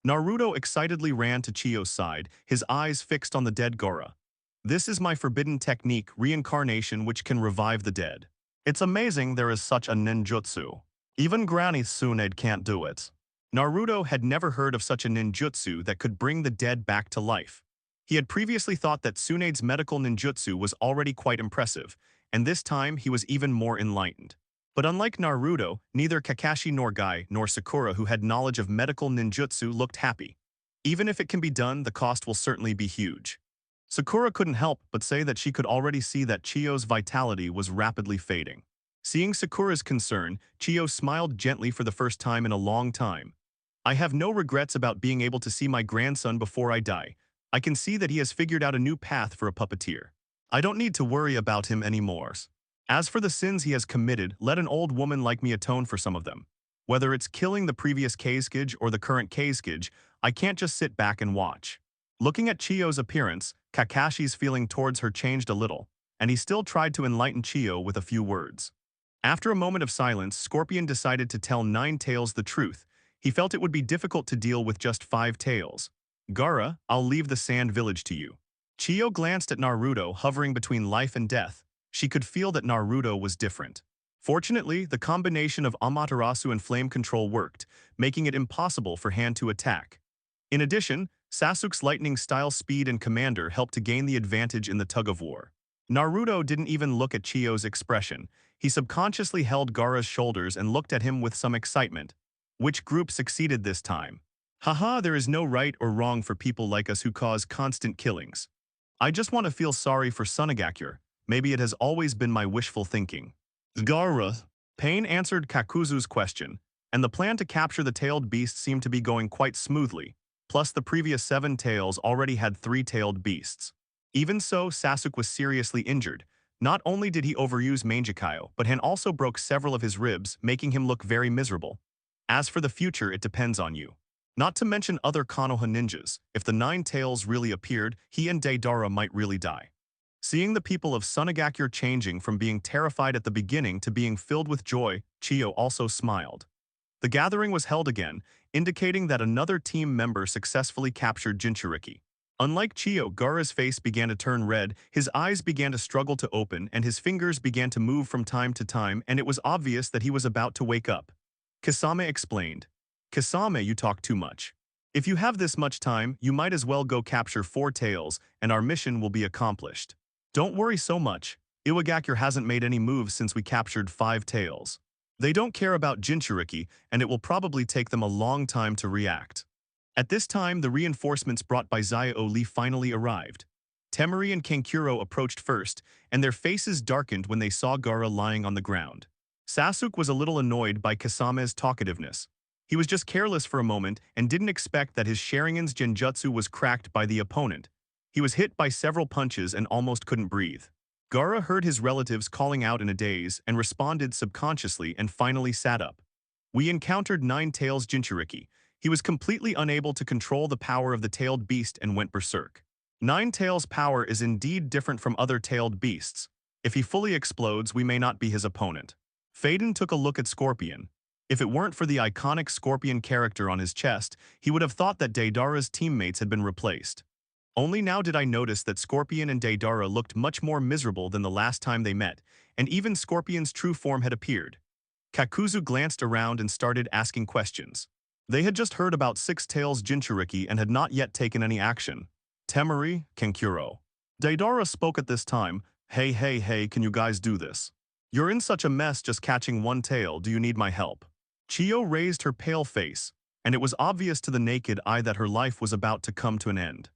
Naruto excitedly ran to Chiyo's side, his eyes fixed on the dead Gaara. This is my forbidden technique, reincarnation, which can revive the dead. It's amazing there is such a ninjutsu. Even Granny Tsunade can't do it. Naruto had never heard of such a ninjutsu that could bring the dead back to life. He had previously thought that Tsunade's medical ninjutsu was already quite impressive, and this time he was even more enlightened. But unlike Naruto, neither Kakashi nor Guy nor Sakura, who had knowledge of medical ninjutsu, looked happy. Even if it can be done, the cost will certainly be huge. Sakura couldn't help but say that she could already see that Chiyo's vitality was rapidly fading. Seeing Sakura's concern, Chiyo smiled gently for the first time in a long time. I have no regrets about being able to see my grandson before I die. I can see that he has figured out a new path for a puppeteer. I don't need to worry about him anymore. As for the sins he has committed, let an old woman like me atone for some of them. Whether it's killing the previous Kazekage or the current Kazekage, I can't just sit back and watch. Looking at Chiyo's appearance, Kakashi's feeling towards her changed a little, and he still tried to enlighten Chiyo with a few words. After a moment of silence, Scorpion decided to tell Nine Tails the truth. He felt it would be difficult to deal with just 5 tails. Gaara, I'll leave the Sand Village to you. Chiyo glanced at Naruto, hovering between life and death. She could feel that Naruto was different. Fortunately, the combination of Amaterasu and flame control worked, making it impossible for Han to attack. In addition, Sasuke's lightning-style speed and commander helped to gain the advantage in the tug-of-war. Naruto didn't even look at Chiyo's expression. He subconsciously held Gaara's shoulders and looked at him with some excitement. Which group succeeded this time? Haha, there is no right or wrong for people like us who cause constant killings. I just want to feel sorry for Sunagakure. Maybe it has always been my wishful thinking. Gaara. Pain answered Kakuzu's question, and the plan to capture the tailed beast seemed to be going quite smoothly. Plus the previous 7 tails already had 3 tailed beasts. Even so, Sasuke was seriously injured. Not only did he overuse Mangekyo, but Han also broke several of his ribs, making him look very miserable. As for the future, it depends on you. Not to mention other Konoha ninjas. If the 9 tails really appeared, he and Deidara might really die. Seeing the people of Sunagakure changing from being terrified at the beginning to being filled with joy, Chiyo also smiled. The gathering was held again, indicating that another team member successfully captured Jinchuriki. Unlike Chiyo, Gaara's face began to turn red, his eyes began to struggle to open, and his fingers began to move from time to time, and it was obvious that he was about to wake up. Kasame explained. Kasame, you talk too much. If you have this much time, you might as well go capture 4 tails, and our mission will be accomplished. Don't worry so much. Iwagakure hasn't made any moves since we captured 5 tails. They don't care about Jinchuriki, and it will probably take them a long time to react. At this time, the reinforcements brought by Zio-Lee finally arrived. Temari and Kankuro approached first, and their faces darkened when they saw Gaara lying on the ground. Sasuke was a little annoyed by Kasame's talkativeness. He was just careless for a moment and didn't expect that his Sharingan's genjutsu was cracked by the opponent. He was hit by several punches and almost couldn't breathe. Gaara heard his relatives calling out in a daze and responded subconsciously and finally sat up. We encountered Nine Tails Jinchuriki. He was completely unable to control the power of the tailed beast and went berserk. Nine Tails' power is indeed different from other tailed beasts. If he fully explodes, we may not be his opponent. Faden took a look at Scorpion. If it weren't for the iconic Scorpion character on his chest, he would have thought that Deidara's teammates had been replaced. Only now did I notice that Scorpion and Deidara looked much more miserable than the last time they met, and even Scorpion's true form had appeared. Kakuzu glanced around and started asking questions. They had just heard about Six Tails Jinchuriki and had not yet taken any action. Temari, Kankuro. Deidara spoke at this time. Hey, can you guys do this? You're in such a mess just catching 1 tail, do you need my help? Chiyo raised her pale face, and it was obvious to the naked eye that her life was about to come to an end.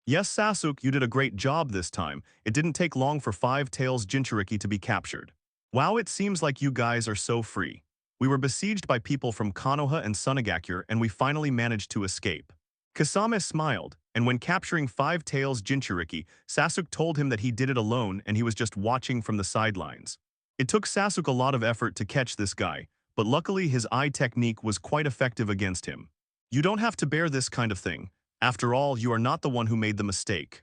Yes, Sasuke, you did a great job this time. It didn't take long for 5 tails Jinchuriki to be captured. Wow, it seems like you guys are so free. We were besieged by people from Konoha and Sunagakure, and we finally managed to escape. Kasame smiled, and when capturing 5 tails Jinchuriki, Sasuke told him that he did it alone and he was just watching from the sidelines. It took Sasuke a lot of effort to catch this guy, but luckily his eye technique was quite effective against him. You don't have to bear this kind of thing. After all, you are not the one who made the mistake.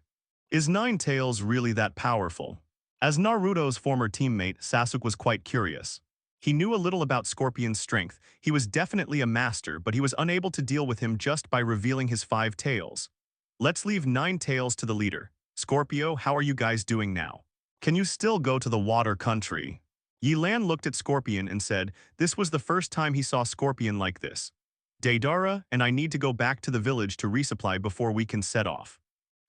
Is Nine Tails really that powerful? As Naruto's former teammate, Sasuke was quite curious. He knew a little about Scorpion's strength. He was definitely a master, but he was unable to deal with him just by revealing his 5 tails. Let's leave 9 tails to the leader. Scorpio, how are you guys doing now? Can you still go to the water country? Yelan looked at Scorpion and said this was the first time he saw Scorpion like this. Deidara and I need to go back to the village to resupply before we can set off.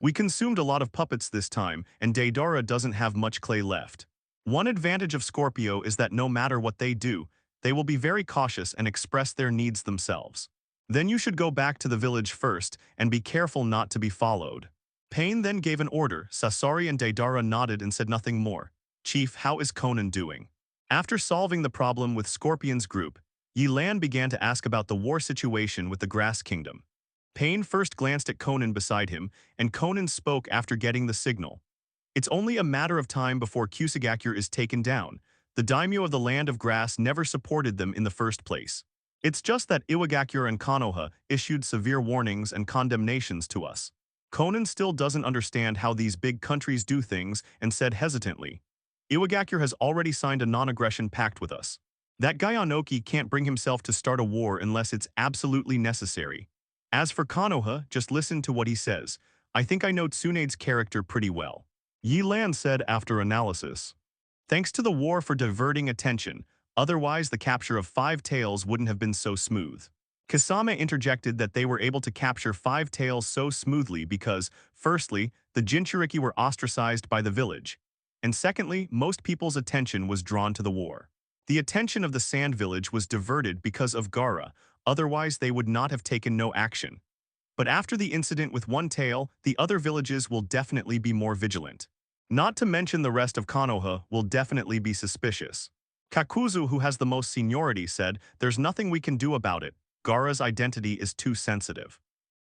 We consumed a lot of puppets this time, and Deidara doesn't have much clay left. One advantage of Scorpio is that no matter what they do, they will be very cautious and express their needs themselves. Then you should go back to the village first and be careful not to be followed. Pain then gave an order. Sasori and Deidara nodded and said nothing more. Chief, how is Konan doing? After solving the problem with Scorpion's group, Yelan began to ask about the war situation with the Grass Kingdom. Pain first glanced at Konan beside him, and Konan spoke after getting the signal. It's only a matter of time before Kirigakure is taken down. The daimyo of the Land of Grass never supported them in the first place. It's just that Iwagakure and Konoha issued severe warnings and condemnations to us. Konan still doesn't understand how these big countries do things and said hesitantly, Iwagakure has already signed a non-aggression pact with us. That guy Anoki can't bring himself to start a war unless it's absolutely necessary. As for Konoha, just listen to what he says. I think I know Tsunade's character pretty well. Yelan said after analysis. Thanks to the war for diverting attention, otherwise the capture of Five Tails wouldn't have been so smooth. Kasame interjected that they were able to capture Five Tails so smoothly because, firstly, the Jinchuriki were ostracized by the village, and secondly, most people's attention was drawn to the war. The attention of the Sand Village was diverted because of Gaara, otherwise they would not have taken no action. But after the incident with One Tail, the other villages will definitely be more vigilant. Not to mention the rest of Konoha will definitely be suspicious. Kakuzu, who has the most seniority, said, there's nothing we can do about it. Gaara's identity is too sensitive.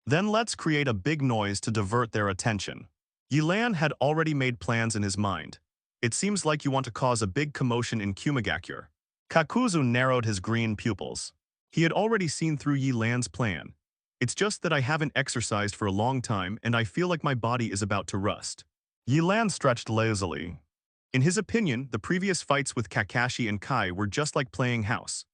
Then let's create a big noise to divert their attention. Yelan had already made plans in his mind. It seems like you want to cause a big commotion in Kirigakure. Kakuzu narrowed his green pupils. He had already seen through Yelan's plan. It's just that I haven't exercised for a long time and I feel like my body is about to rust. Yelan stretched lazily. In his opinion, the previous fights with Kakashi and Kai were just like playing house.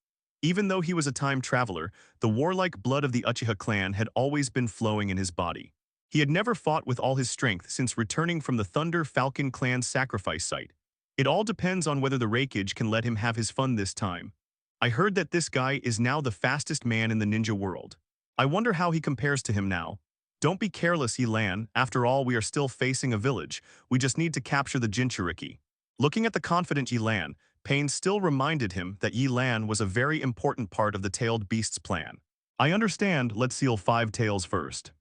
Even though he was a time traveler, the warlike blood of the Uchiha Clan had always been flowing in his body. He had never fought with all his strength since returning from the Thunder Falcon Clan's sacrifice site. It all depends on whether the Raikage can let him have his fun this time. I heard that this guy is now the fastest man in the ninja world. I wonder how he compares to him now. Don't be careless, Yelan. After all, we are still facing a village. We just need to capture the Jinchuriki. Looking at the confident Yelan, Pain still reminded him that Yelan was a very important part of the Tailed Beast's plan. I understand, let's seal Five Tails first.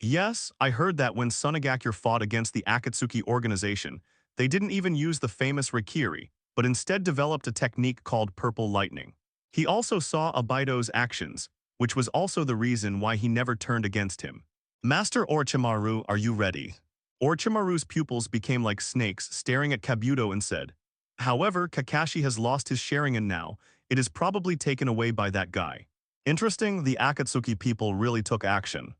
Yes, I heard that when Sunagakure fought against the Akatsuki organization, they didn't even use the famous Rikiri, but instead developed a technique called Purple Lightning. He also saw Abido's actions, which was also the reason why he never turned against him. Master Orochimaru, are you ready? Orochimaru's pupils became like snakes, staring at Kabuto and said, however, Kakashi has lost his Sharingan now. It is probably taken away by that guy. Interesting, the Akatsuki people really took action.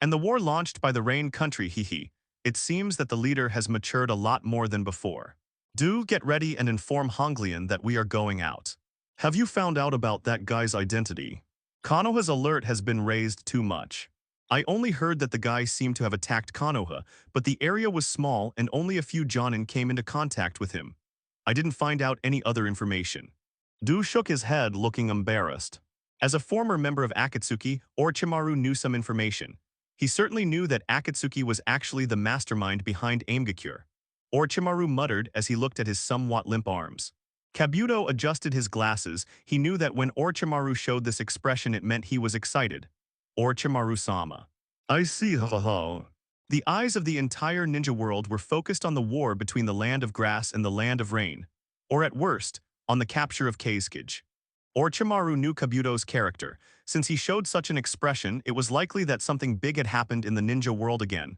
And the war launched by the Rain Country, hehe. It seems that the leader has matured a lot more than before. Do get ready and inform Honglian that we are going out. Have you found out about that guy's identity? Konoha's alert has been raised too much. I only heard that the guy seemed to have attacked Konoha, but the area was small and only a few Jonin came into contact with him. I didn't find out any other information. Du shook his head, looking embarrassed. As a former member of Akatsuki, Orochimaru knew some information. He certainly knew that Akatsuki was actually the mastermind behind Aimgakure. Orochimaru muttered as he looked at his somewhat limp arms. Kabuto adjusted his glasses. He knew that when Orochimaru showed this expression it meant he was excited. Orochimaru-sama. I see, ha. The eyes of the entire ninja world were focused on the war between the Land of Grass and the Land of Rain, or at worst, on the capture of Kazekage. Orochimaru knew Kabuto's character. Since he showed such an expression, it was likely that something big had happened in the ninja world again.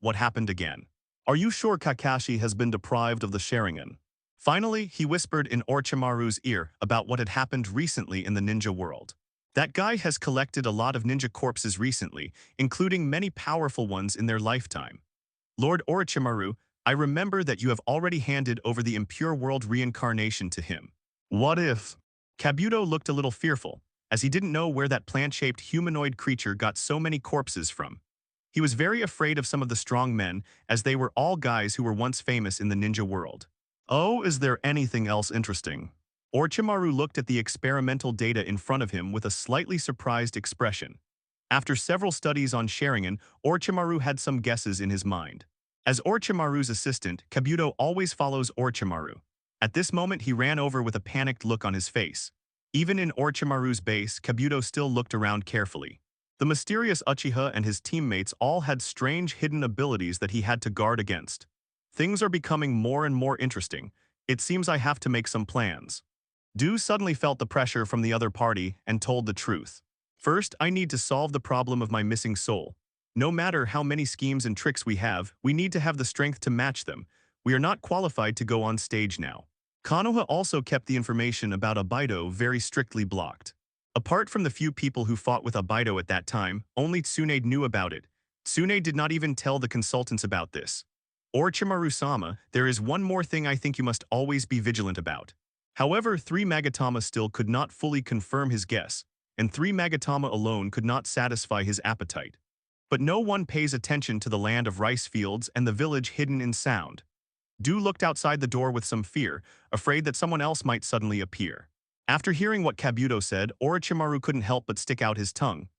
What happened again? Are you sure Kakashi has been deprived of the Sharingan? Finally, he whispered in Orochimaru's ear about what had happened recently in the ninja world. That guy has collected a lot of ninja corpses recently, including many powerful ones in their lifetime. Lord Orochimaru, I remember that you have already handed over the impure world reincarnation to him. What if? Kabuto looked a little fearful, as he didn't know where that plant-shaped humanoid creature got so many corpses from. He was very afraid of some of the strong men, as they were all guys who were once famous in the ninja world. Oh, is there anything else interesting? Orochimaru looked at the experimental data in front of him with a slightly surprised expression. After several studies on Sharingan, Orochimaru had some guesses in his mind. As Orochimaru's assistant, Kabuto always follows Orochimaru. At this moment, he ran over with a panicked look on his face. Even in Orochimaru's base, Kabuto still looked around carefully. The mysterious Uchiha and his teammates all had strange hidden abilities that he had to guard against. Things are becoming more and more interesting. It seems I have to make some plans. Du suddenly felt the pressure from the other party and told the truth. First, I need to solve the problem of my missing soul. No matter how many schemes and tricks we have, we need to have the strength to match them. We are not qualified to go on stage now. Konoha also kept the information about Abido very strictly blocked. Apart from the few people who fought with Abido at that time, only Tsunade knew about it. Tsunade did not even tell the consultants about this. Orochimaru-sama, there is one more thing I think you must always be vigilant about. However, 3 Magatama still could not fully confirm his guess, and 3 Magatama alone could not satisfy his appetite. But no one pays attention to the land of rice fields and the village hidden in sound. Du looked outside the door with some fear, afraid that someone else might suddenly appear. After hearing what Kabuto said, Orochimaru couldn't help but stick out his tongue.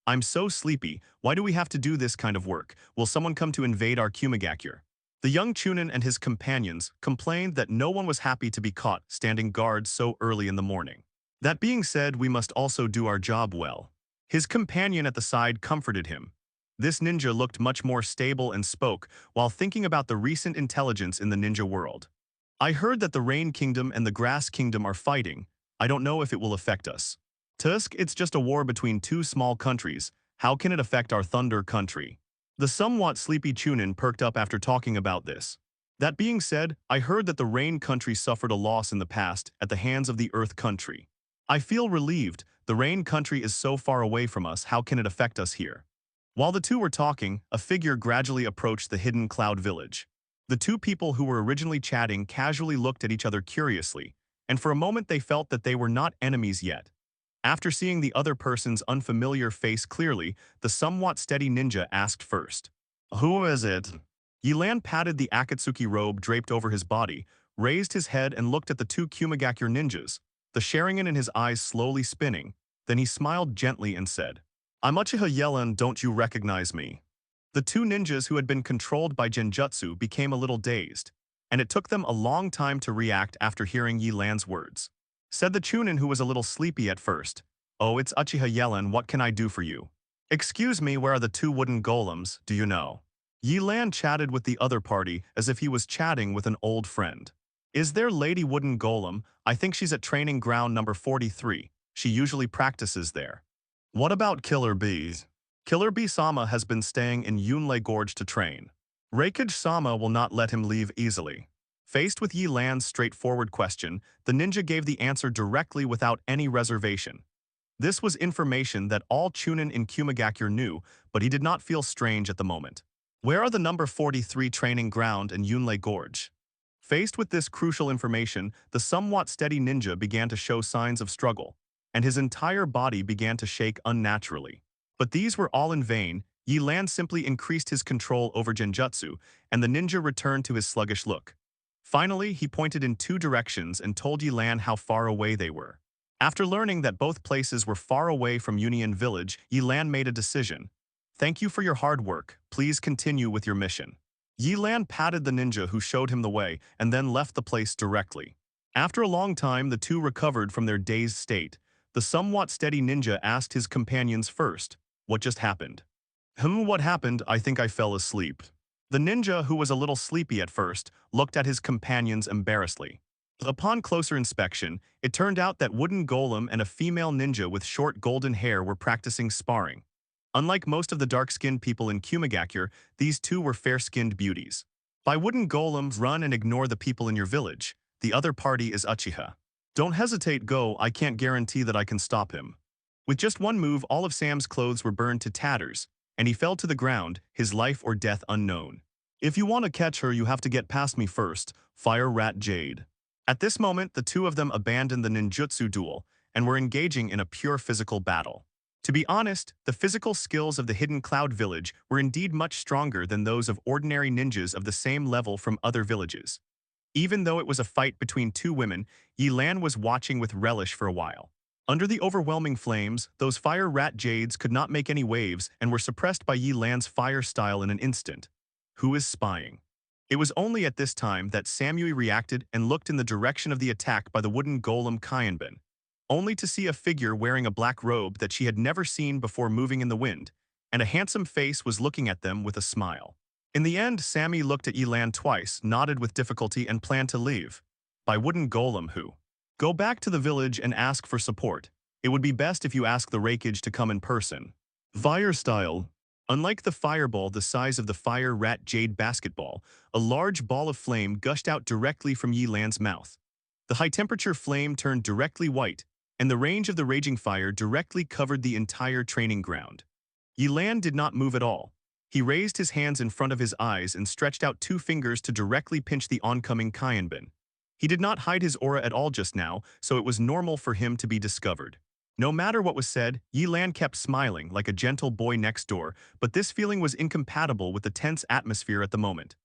I'm so sleepy, why do we have to do this kind of work? Will someone come to invade our Kirigakure? The young Chūnin and his companions complained that no one was happy to be caught standing guard so early in the morning. That being said, we must also do our job well. His companion at the side comforted him. This ninja looked much more stable and spoke while thinking about the recent intelligence in the ninja world. I heard that the Rain Kingdom and the Grass Kingdom are fighting. I don't know if it will affect us. Tusk, it's just a war between 2 small countries. How can it affect our Thunder country? The somewhat sleepy Chūnin perked up after talking about this. That being said, I heard that the Rain country suffered a loss in the past at the hands of the Earth country. I feel relieved. The Rain country is so far away from us, how can it affect us here? While the two were talking, a figure gradually approached the hidden cloud village. The 2 people who were originally chatting casually looked at each other curiously, and for a moment they felt that they were not enemies yet. After seeing the other person's unfamiliar face clearly, the somewhat steady ninja asked first. Who is it? Yelan patted the Akatsuki robe draped over his body, raised his head and looked at the 2 Kirigakure ninjas, the Sharingan in his eyes slowly spinning. Then he smiled gently and said, I'm Uchiha Yelan, don't you recognize me? The 2 ninjas who had been controlled by Genjutsu became a little dazed, and it took them a long time to react after hearing Yelan's words. Said the Chūnin, who was a little sleepy at first. Oh, it's Uchiha Yelan, what can I do for you? Excuse me, where are the 2 wooden golems, do you know? Yelan chatted with the other party as if he was chatting with an old friend. Is there Lady Wooden Golem? I think she's at training ground number 43. She usually practices there. What about Killer Bees? Killer Bee-sama has been staying in Yunlei Gorge to train. Reikage-sama will not let him leave easily. Faced with Yelan's straightforward question, the ninja gave the answer directly without any reservation. This was information that all Chūnin in Kirigakure knew, but he did not feel strange at the moment. Where are the number 43 training ground and Yunlei Gorge? Faced with this crucial information, the somewhat steady ninja began to show signs of struggle, and his entire body began to shake unnaturally. But these were all in vain. Yelan simply increased his control over Genjutsu, and the ninja returned to his sluggish look. Finally, he pointed in 2 directions and told Yelan how far away they were. After learning that both places were far away from Union Village, Yelan made a decision. Thank you for your hard work. Please continue with your mission. Yelan patted the ninja who showed him the way and then left the place directly. After a long time, the 2 recovered from their dazed state. The somewhat steady ninja asked his companions first, what just happened? What happened? I think I fell asleep. The ninja, who was a little sleepy at first, looked at his companions embarrassedly. Upon closer inspection, it turned out that Wooden Golem and a female ninja with short golden hair were practicing sparring. Unlike most of the dark-skinned people in Kirigakure, these 2 were fair-skinned beauties. By Wooden Golem, run and ignore the people in your village. The other party is Uchiha. Don't hesitate, go, I can't guarantee that I can stop him. With just one move, all of Sam's clothes were burned to tatters, and he fell to the ground, his life or death unknown. If you want to catch her, you have to get past me first, Fire Rat Jade. At this moment, the 2 of them abandoned the ninjutsu duel and were engaging in a pure physical battle. To be honest, the physical skills of the Hidden Cloud Village were indeed much stronger than those of ordinary ninjas of the same level from other villages. Even though it was a fight between two women, Yelan was watching with relish for a while. Under the overwhelming flames, those fire rat jades could not make any waves and were suppressed by Yelan's fire style in an instant. Who is spying? It was only at this time that Samui reacted and looked in the direction of the attack by the wooden golem Kyanbin, only to see a figure wearing a black robe that she had never seen before moving in the wind, and a handsome face was looking at them with a smile. In the end, Sammy looked at Yelan twice, nodded with difficulty, and planned to leave. By wooden golem who? Go back to the village and ask for support. It would be best if you ask the Rakeage to come in person. Fire style. Unlike the fireball the size of the fire rat jade basketball, a large ball of flame gushed out directly from Yelan's mouth. The high-temperature flame turned directly white, and the range of the raging fire directly covered the entire training ground. Yelan did not move at all. He raised his hands in front of his eyes and stretched out two fingers to directly pinch the oncoming Kyanbin. He did not hide his aura at all just now, so it was normal for him to be discovered. No matter what was said, Yelan kept smiling like a gentle boy next door, but this feeling was incompatible with the tense atmosphere at the moment.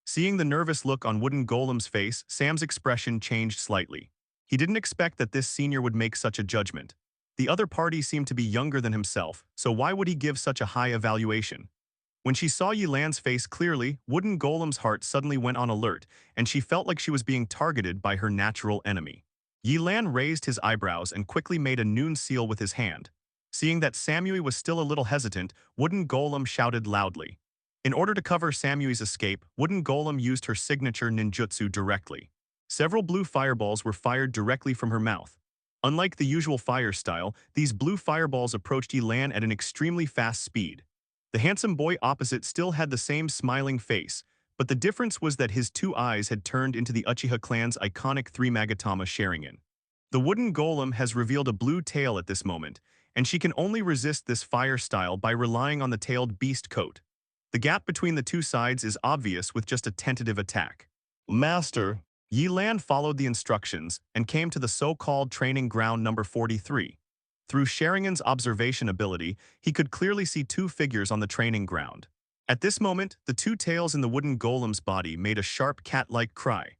Seeing the nervous look on wooden golem's face, Sam's expression changed slightly. He didn't expect that this senior would make such a judgment. The other party seemed to be younger than himself, so why would he give such a high evaluation? When she saw Yelan's face clearly, wooden golem's heart suddenly went on alert, and she felt like she was being targeted by her natural enemy. Yelan raised his eyebrows and quickly made a noon seal with his hand. Seeing that Samui was still a little hesitant, wooden golem shouted loudly. In order to cover Samui's escape, wooden golem used her signature ninjutsu directly. Several blue fireballs were fired directly from her mouth. Unlike the usual fire style, these blue fireballs approached Yelan at an extremely fast speed. The handsome boy opposite still had the same smiling face, but the difference was that his two eyes had turned into the Uchiha Clan's iconic three Magatama Sharingan. The wooden golem has revealed a blue tail at this moment, and she can only resist this fire style by relying on the tailed beast coat. The gap between the two sides is obvious with just a tentative attack. Master. Yelan followed the instructions and came to the so-called training ground number 43. Through Sharingan's observation ability, he could clearly see two figures on the training ground. At this moment, the two tails in the wooden golem's body made a sharp cat-like cry,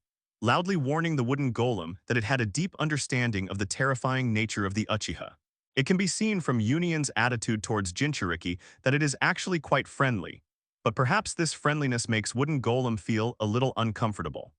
loudly warning the wooden golem that it had a deep understanding of the terrifying nature of the Uchiha. It can be seen from Union's attitude towards Jinchuriki that it is actually quite friendly, but perhaps this friendliness makes wooden golem feel a little uncomfortable.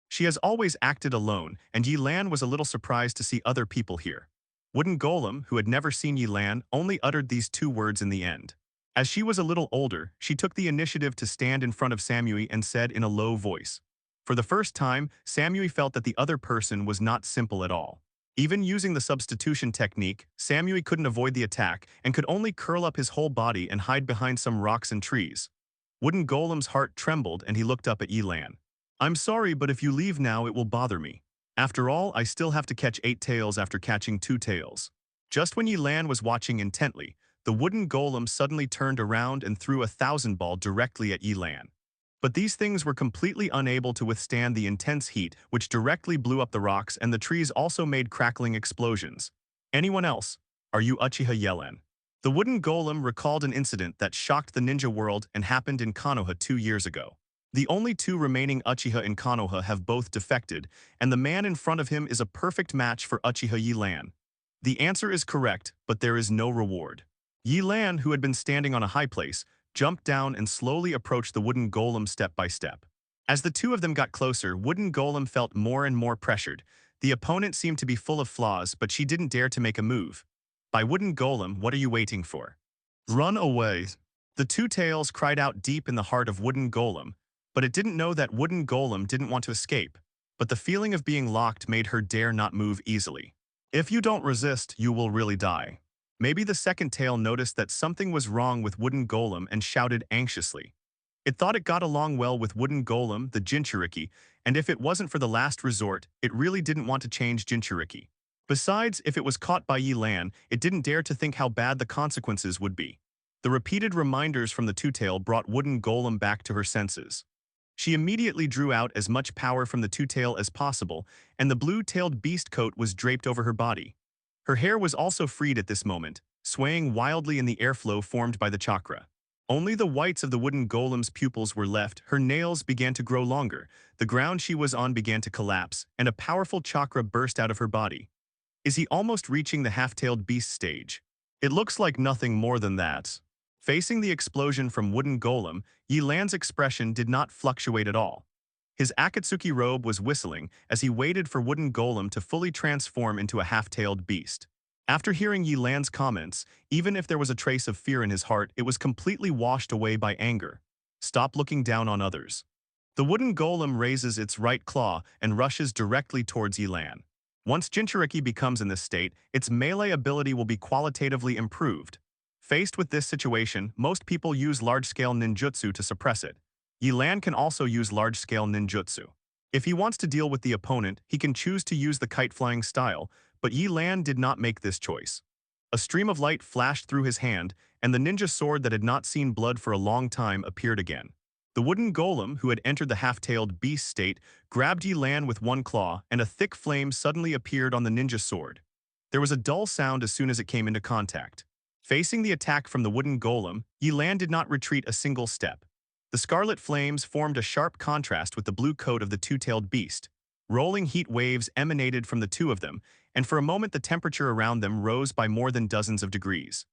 She has always acted alone, and Yelan was a little surprised to see other people here. Wooden golem, who had never seen Yelan, only uttered these two words in the end. As she was a little older, she took the initiative to stand in front of Samui and said in a low voice. For the first time, Samui felt that the other person was not simple at all. Even using the substitution technique, Samui couldn't avoid the attack and could only curl up his whole body and hide behind some rocks and trees. Wooden golem's heart trembled and he looked up at Yelan. I'm sorry, but if you leave now, it will bother me. After all, I still have to catch 8 tails after catching 2 tails. Just when Yelan was watching intently, the wooden golem suddenly turned around and threw a 1000 ball directly at Yelan. But these things were completely unable to withstand the intense heat, which directly blew up the rocks, and the trees also made crackling explosions. Anyone else? Are you Uchiha Yelan? The wooden golem recalled an incident that shocked the ninja world and happened in Konoha 2 years ago. The only 2 remaining Uchiha in Konoha have both defected, and the man in front of him is a perfect match for Uchiha Yelan. The answer is correct, but there is no reward. Yelan, who had been standing on a high place, jumped down and slowly approached the wooden golem step by step. As the two of them got closer, wooden golem felt more and more pressured. The opponent seemed to be full of flaws, but she didn't dare to make a move. By wooden golem, what are you waiting for? Run away. The two tails cried out deep in the heart of wooden golem, but it didn't know that wooden golem didn't want to escape, but the feeling of being locked made her dare not move easily. If you don't resist, you will really die. Maybe the second tail noticed that something was wrong with wooden golem and shouted anxiously. It thought it got along well with wooden golem, the Jinchuriki, and if it wasn't for the last resort, it really didn't want to change Jinchuriki. Besides, if it was caught by Yelan, it didn't dare to think how bad the consequences would be. The repeated reminders from the two-tail brought wooden golem back to her senses. She immediately drew out as much power from the two-tail as possible, and the blue-tailed beast coat was draped over her body. Her hair was also freed at this moment, swaying wildly in the airflow formed by the chakra. Only the whites of the wooden golem's pupils were left, her nails began to grow longer, the ground she was on began to collapse, and a powerful chakra burst out of her body. Is he almost reaching the half-tailed beast stage? It looks like nothing more than that. Facing the explosion from wooden golem, Yelan's expression did not fluctuate at all. His Akatsuki robe was whistling as he waited for wooden golem to fully transform into a half-tailed beast. After hearing Yelan's comments, even if there was a trace of fear in his heart, it was completely washed away by anger. Stop looking down on others. The wooden golem raises its right claw and rushes directly towards Yelan. Once Jinchuriki becomes in this state, its melee ability will be qualitatively improved. Faced with this situation, most people use large-scale ninjutsu to suppress it. Yelan can also use large-scale ninjutsu. If he wants to deal with the opponent, he can choose to use the kite-flying style, but Yelan did not make this choice. A stream of light flashed through his hand, and the ninja sword that had not seen blood for a long time appeared again. The wooden golem, who had entered the half-tailed beast state, grabbed Yelan with one claw, and a thick flame suddenly appeared on the ninja sword. There was a dull sound as soon as it came into contact. Facing the attack from the wooden golem, Yelan did not retreat a single step. The scarlet flames formed a sharp contrast with the blue coat of the two-tailed beast. Rolling heat waves emanated from the two of them, and for a moment the temperature around them rose by more than dozens of degrees.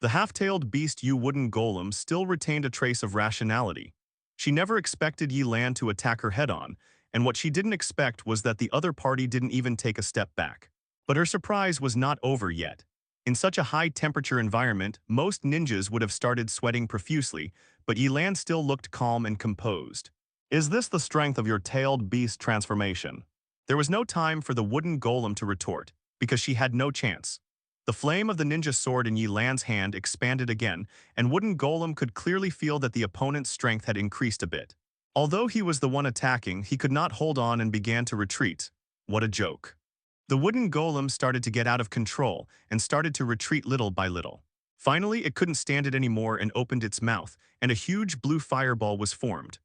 The half-tailed beast wooden golem still retained a trace of rationality. She never expected Yelan to attack her head-on, and what she didn't expect was that the other party didn't even take a step back. But her surprise was not over yet. In such a high-temperature environment, most ninjas would have started sweating profusely, but Yelan still looked calm and composed. Is this the strength of your tailed beast transformation? There was no time for the wooden golem to retort, because she had no chance. The flame of the ninja sword in Yelan's hand expanded again, and wooden golem could clearly feel that the opponent's strength had increased a bit. Although he was the one attacking, he could not hold on and began to retreat. What a joke. The wooden golem started to get out of control and started to retreat little by little. Finally, it couldn't stand it anymore and opened its mouth, and a huge blue fireball was formed.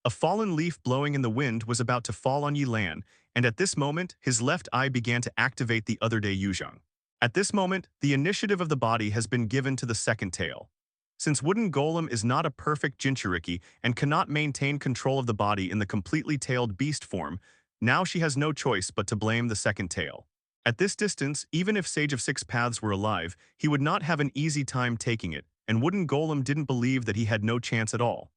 A fallen leaf blowing in the wind was about to fall on Yelan, and at this moment, his left eye began to activate the other day Yuzhong. At this moment, the initiative of the body has been given to the second tail. Since wooden golem is not a perfect Jinchuriki and cannot maintain control of the body in the completely tailed beast form, now she has no choice but to blame the second tail. At this distance, even if Sage of Six Paths were alive, he would not have an easy time taking it, and wooden golem didn't believe that he had no chance at all.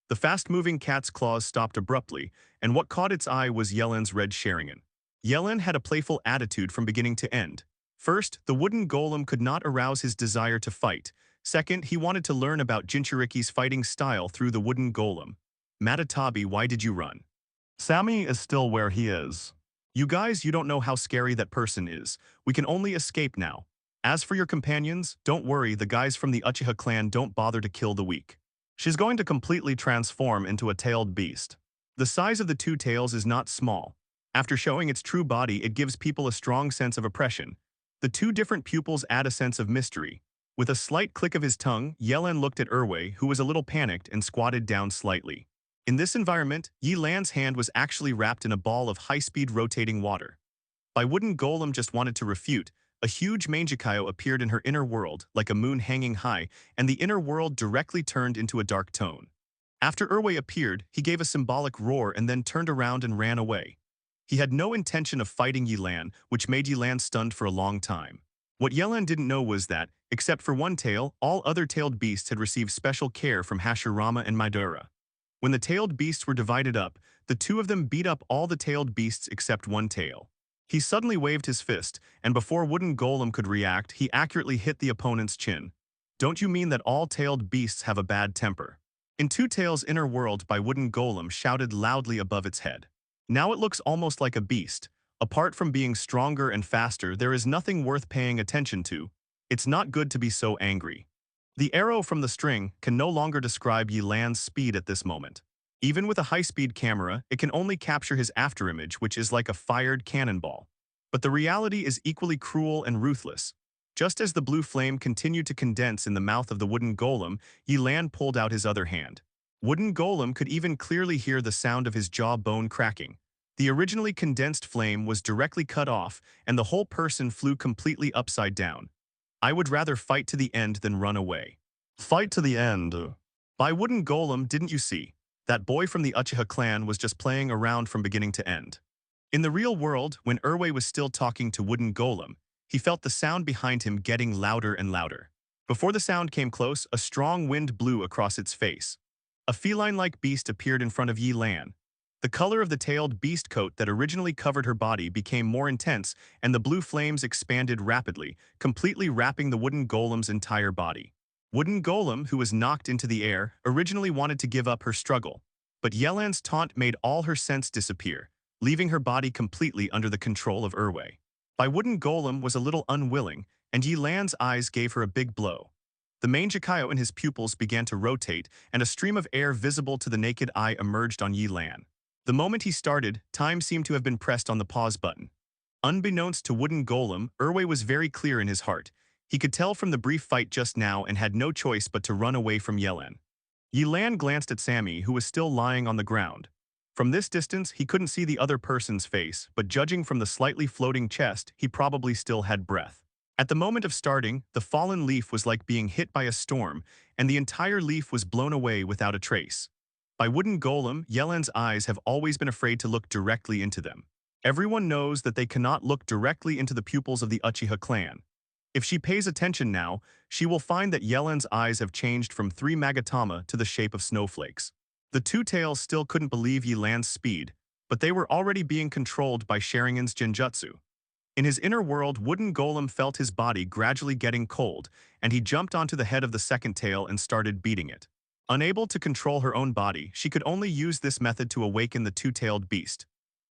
The fast-moving cat's claws stopped abruptly, and what caught its eye was Yelan's red Sharingan. Yelan had a playful attitude from beginning to end. First, the wooden golem could not arouse his desire to fight. Second, he wanted to learn about Jinchuriki's fighting style through the wooden golem. Matatabi, why did you run? Sammy is still where he is. You guys, you don't know how scary that person is. We can only escape now. As for your companions, don't worry, the guys from the Uchiha Clan don't bother to kill the weak. She's going to completely transform into a tailed beast. The size of the two tails is not small. After showing its true body, it gives people a strong sense of oppression. The two different pupils add a sense of mystery. With a slight click of his tongue, Yelan looked at Erwei, who was a little panicked and squatted down slightly. In this environment, Yelan's hand was actually wrapped in a ball of high-speed rotating water. By wooden golem just wanted to refute, a huge Mangekyo appeared in her inner world, like a moon hanging high, and the inner world directly turned into a dark tone. After Erwei appeared, he gave a symbolic roar and then turned around and ran away. He had no intention of fighting Yelan, which made Yelan stunned for a long time. What Yelan didn't know was that, except for one tail, all other tailed beasts had received special care from Hashirama and Midora. When the tailed beasts were divided up, the two of them beat up all the tailed beasts except one tail. He suddenly waved his fist, and before wooden golem could react, he accurately hit the opponent's chin. Don't you mean that all tailed beasts have a bad temper? In Two Tails' inner world by wooden golem shouted loudly above its head. Now it looks almost like a beast. Apart from being stronger and faster, there is nothing worth paying attention to. It's not good to be so angry. The arrow from the string can no longer describe Yelan's speed at this moment. Even with a high-speed camera, it can only capture his afterimage, which is like a fired cannonball. But the reality is equally cruel and ruthless. Just as the blue flame continued to condense in the mouth of the wooden golem, Yelan pulled out his other hand. Wooden golem could even clearly hear the sound of his jawbone cracking. The originally condensed flame was directly cut off, and the whole person flew completely upside down. I would rather fight to the end than run away. Fight to the end. By wooden golem, didn't you see? That boy from the Uchiha clan was just playing around from beginning to end. In the real world, when Urwei was still talking to wooden golem, he felt the sound behind him getting louder and louder. Before the sound came close, a strong wind blew across its face. A feline-like beast appeared in front of Yelan. The color of the tailed beast coat that originally covered her body became more intense, and the blue flames expanded rapidly, completely wrapping the wooden golem's entire body. Wooden golem, who was knocked into the air, originally wanted to give up her struggle. But Yelan's taunt made all her sense disappear, leaving her body completely under the control of Urwei. By wooden golem was a little unwilling, and Yelan's eyes gave her a big blow. The Mangekyo in his pupils began to rotate, and a stream of air visible to the naked eye emerged on Yelan. The moment he started, time seemed to have been pressed on the pause button. Unbeknownst to wooden golem, Urwei was very clear in his heart. He could tell from the brief fight just now and had no choice but to run away from Yelan. Yelan glanced at Sammy, who was still lying on the ground. From this distance, he couldn't see the other person's face, but judging from the slightly floating chest, he probably still had breath. At the moment of starting, the fallen leaf was like being hit by a storm, and the entire leaf was blown away without a trace. By wooden golem, Yelan's eyes have always been afraid to look directly into them. Everyone knows that they cannot look directly into the pupils of the Uchiha clan. If she pays attention now, she will find that Yelan's eyes have changed from 3 magatama to the shape of snowflakes. The two tails still couldn't believe Yelan's speed, but they were already being controlled by Sharingan's genjutsu. In his inner world, wooden golem felt his body gradually getting cold, and he jumped onto the head of the second tail and started beating it. Unable to control her own body, she could only use this method to awaken the two-tailed beast.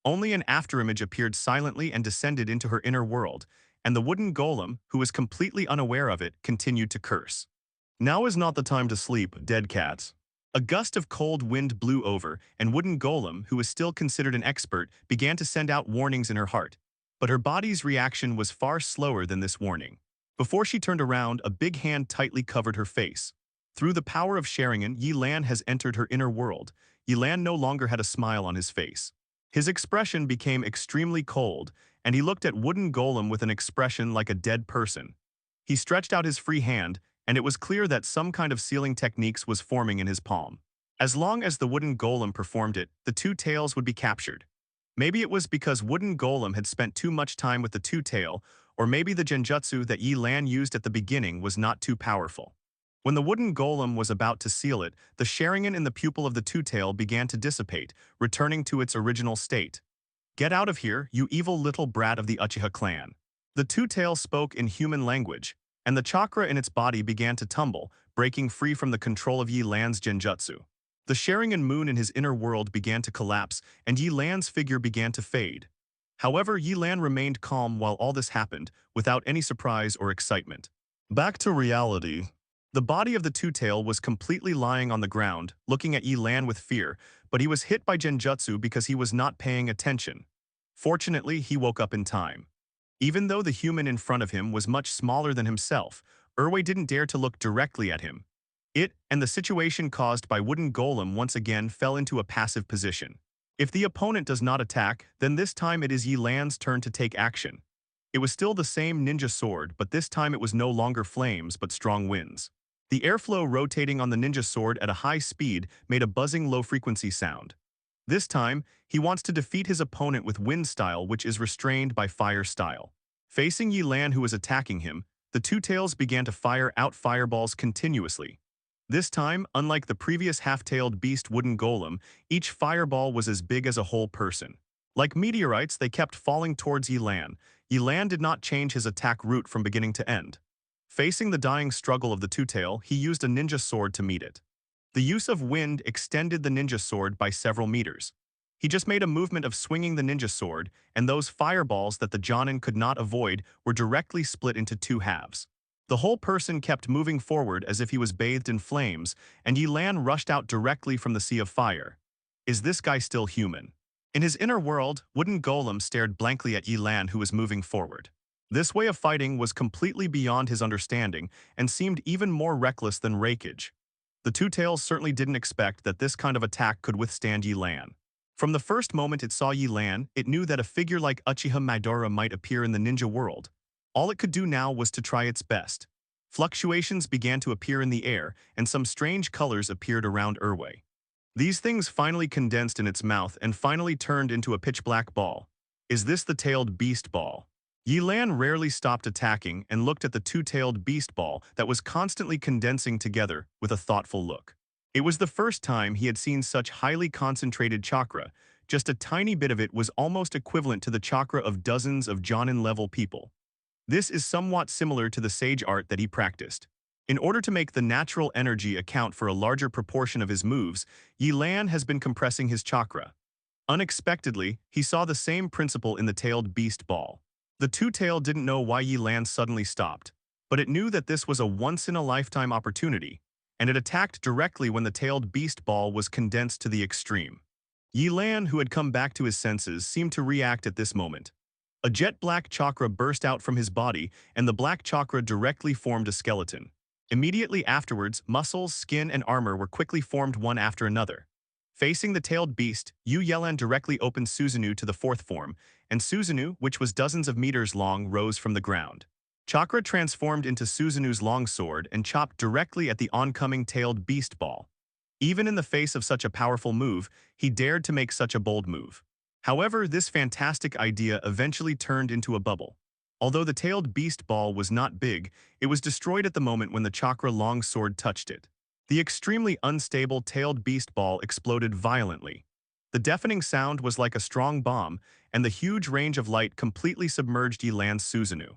Only an afterimage appeared silently and descended into her inner world, and the wooden golem, who was completely unaware of it, continued to curse. Now is not the time to sleep, dead cats. A gust of cold wind blew over, and wooden golem, who was still considered an expert, began to send out warnings in her heart. But her body's reaction was far slower than this warning. Before she turned around, a big hand tightly covered her face. Through the power of Sharingan, Yelan has entered her inner world. Yelan no longer had a smile on his face. His expression became extremely cold, and he looked at wooden golem with an expression like a dead person. He stretched out his free hand, and it was clear that some kind of sealing techniques was forming in his palm. As long as the wooden golem performed it, the two tails would be captured. Maybe it was because wooden golem had spent too much time with the two-tail, or maybe the genjutsu that Yelan used at the beginning was not too powerful. When the wooden golem was about to seal it, the Sharingan in the pupil of the two-tail began to dissipate, returning to its original state. "Get out of here, you evil little brat of the Uchiha clan." The two-tail spoke in human language, and the chakra in its body began to tumble, breaking free from the control of Yelan's genjutsu. The Sharingan moon in his inner world began to collapse, and Yelan's figure began to fade. However, Yelan remained calm while all this happened, without any surprise or excitement. Back to reality. The body of the two-tail was completely lying on the ground, looking at Yelan with fear, but he was hit by genjutsu because he was not paying attention. Fortunately, he woke up in time. Even though the human in front of him was much smaller than himself, Urwei didn't dare to look directly at him. It and the situation caused by wooden golem once again fell into a passive position. If the opponent does not attack, then this time it is Yelan's turn to take action. It was still the same ninja sword, but this time it was no longer flames but strong winds. The airflow rotating on the ninja sword at a high speed made a buzzing low-frequency sound. This time, he wants to defeat his opponent with wind style, which is restrained by fire style. Facing Yelan, who was attacking him, the two tails began to fire out fireballs continuously. This time, unlike the previous half-tailed beast wooden golem, each fireball was as big as a whole person. Like meteorites, they kept falling towards Yelan. Yelan did not change his attack route from beginning to end. Facing the dying struggle of the two-tail, he used a ninja sword to meet it. The use of wind extended the ninja sword by several meters. He just made a movement of swinging the ninja sword, and those fireballs that the Chūnin could not avoid were directly split into two halves. The whole person kept moving forward as if he was bathed in flames, and Yelan rushed out directly from the sea of fire. Is this guy still human? In his inner world, wooden golem stared blankly at Yelan, who was moving forward. This way of fighting was completely beyond his understanding and seemed even more reckless than Raikage. The two tails certainly didn't expect that this kind of attack could withstand Yelan. From the first moment it saw Yelan, it knew that a figure like Uchiha Madara might appear in the ninja world. All it could do now was to try its best. Fluctuations began to appear in the air, and some strange colors appeared around Erway. These things finally condensed in its mouth and finally turned into a pitch-black ball. Is this the tailed beast ball? Yelan rarely stopped attacking and looked at the two-tailed beast ball that was constantly condensing together with a thoughtful look. It was the first time he had seen such highly concentrated chakra. Just a tiny bit of it was almost equivalent to the chakra of dozens of Chūnin-level people. This is somewhat similar to the sage art that he practiced. In order to make the natural energy account for a larger proportion of his moves, Yelan has been compressing his chakra. Unexpectedly, he saw the same principle in the tailed beast ball. The two-tail didn't know why Yelan suddenly stopped, but it knew that this was a once-in-a-lifetime opportunity, and it attacked directly when the tailed beast ball was condensed to the extreme. Yelan, who had come back to his senses, seemed to react at this moment. A jet-black chakra burst out from his body, and the black chakra directly formed a skeleton. Immediately afterwards, muscles, skin, and armor were quickly formed one after another. Facing the tailed beast, Yelan directly opened Susanoo to the fourth form, and Susanoo, which was dozens of meters long, rose from the ground. Chakra transformed into Susanoo's long sword and chopped directly at the oncoming tailed beast ball. Even in the face of such a powerful move, he dared to make such a bold move. However, this fantastic idea eventually turned into a bubble. Although the tailed beast ball was not big, it was destroyed at the moment when the chakra long sword touched it. The extremely unstable tailed beast ball exploded violently. The deafening sound was like a strong bomb, and the huge range of light completely submerged Yelan's Susanoo.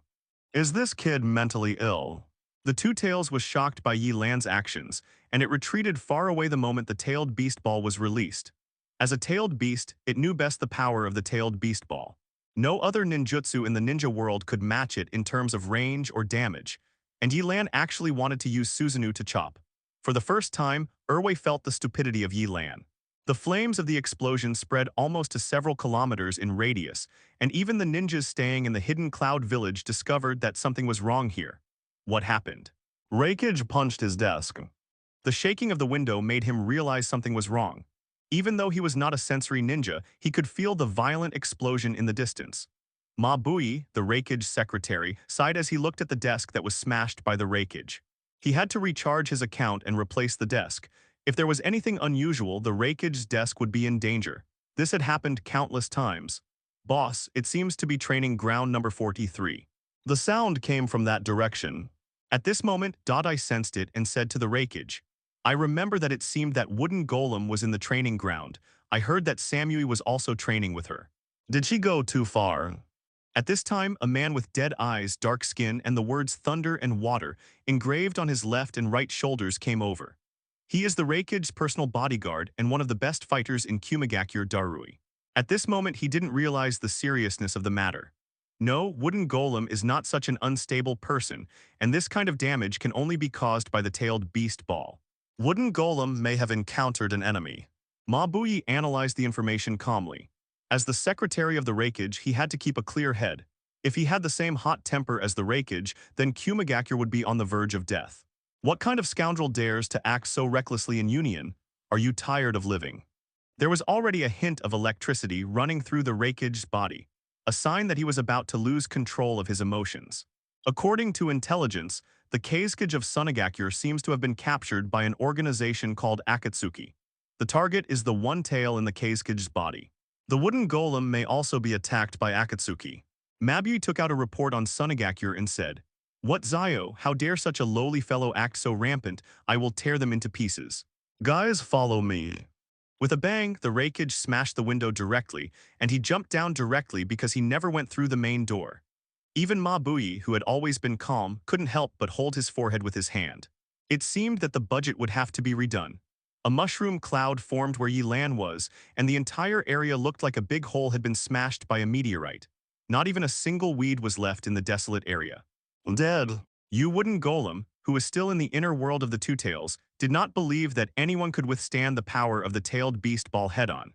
Is this kid mentally ill? The two tails was shocked by Yelan's actions, and it retreated far away the moment the tailed beast ball was released. As a tailed beast, it knew best the power of the tailed beast ball. No other ninjutsu in the ninja world could match it in terms of range or damage, and Yelan actually wanted to use Susanoo to chop. For the first time, Erway felt the stupidity of Yelan. The flames of the explosion spread almost to several kilometers in radius, and even the ninjas staying in the hidden cloud village discovered that something was wrong here. What happened? Reikage punched his desk. The shaking of the window made him realize something was wrong. Even though he was not a sensory ninja, he could feel the violent explosion in the distance. Mabui, the Reikage secretary, sighed as he looked at the desk that was smashed by the Reikage. He had to recharge his account and replace the desk. If there was anything unusual, the Reikage's desk would be in danger. This had happened countless times. Boss, it seems to be training ground number 43. The sound came from that direction. At this moment, I sensed it and said to the Reikage, I remember that it seemed that wooden golem was in the training ground. I heard that Samui was also training with her. Did she go too far? At this time, a man with dead eyes, dark skin, and the words thunder and water engraved on his left and right shoulders came over. He is the Reikage's personal bodyguard and one of the best fighters in Kirigakure Darui. At this moment, he didn't realize the seriousness of the matter. No, wooden golem is not such an unstable person, and this kind of damage can only be caused by the tailed beast ball. Wooden golem may have encountered an enemy. Mabui analyzed the information calmly. As the secretary of the Reikage, he had to keep a clear head. If he had the same hot temper as the Reikage, then Kirigakure would be on the verge of death. What kind of scoundrel dares to act so recklessly in union? Are you tired of living? There was already a hint of electricity running through the Reikage's body, a sign that he was about to lose control of his emotions. According to intelligence, the Keizukage of Sunagakure seems to have been captured by an organization called Akatsuki. The target is the one tail in the Keizukage's body. The wooden golem may also be attacked by Akatsuki. Mabui took out a report on Sunagakure and said, What Zio, how dare such a lowly fellow act so rampant, I will tear them into pieces. Guys, follow me. With a bang, the Reikage smashed the window directly, and he jumped down directly because he never went through the main door. Even Mabui, who had always been calm, couldn't help but hold his forehead with his hand. It seemed that the budget would have to be redone. A mushroom cloud formed where Yelan was, and the entire area looked like a big hole had been smashed by a meteorite. Not even a single weed was left in the desolate area. Dead. You wooden golem, who was still in the inner world of the Two Tails, did not believe that anyone could withstand the power of the tailed beast ball head-on.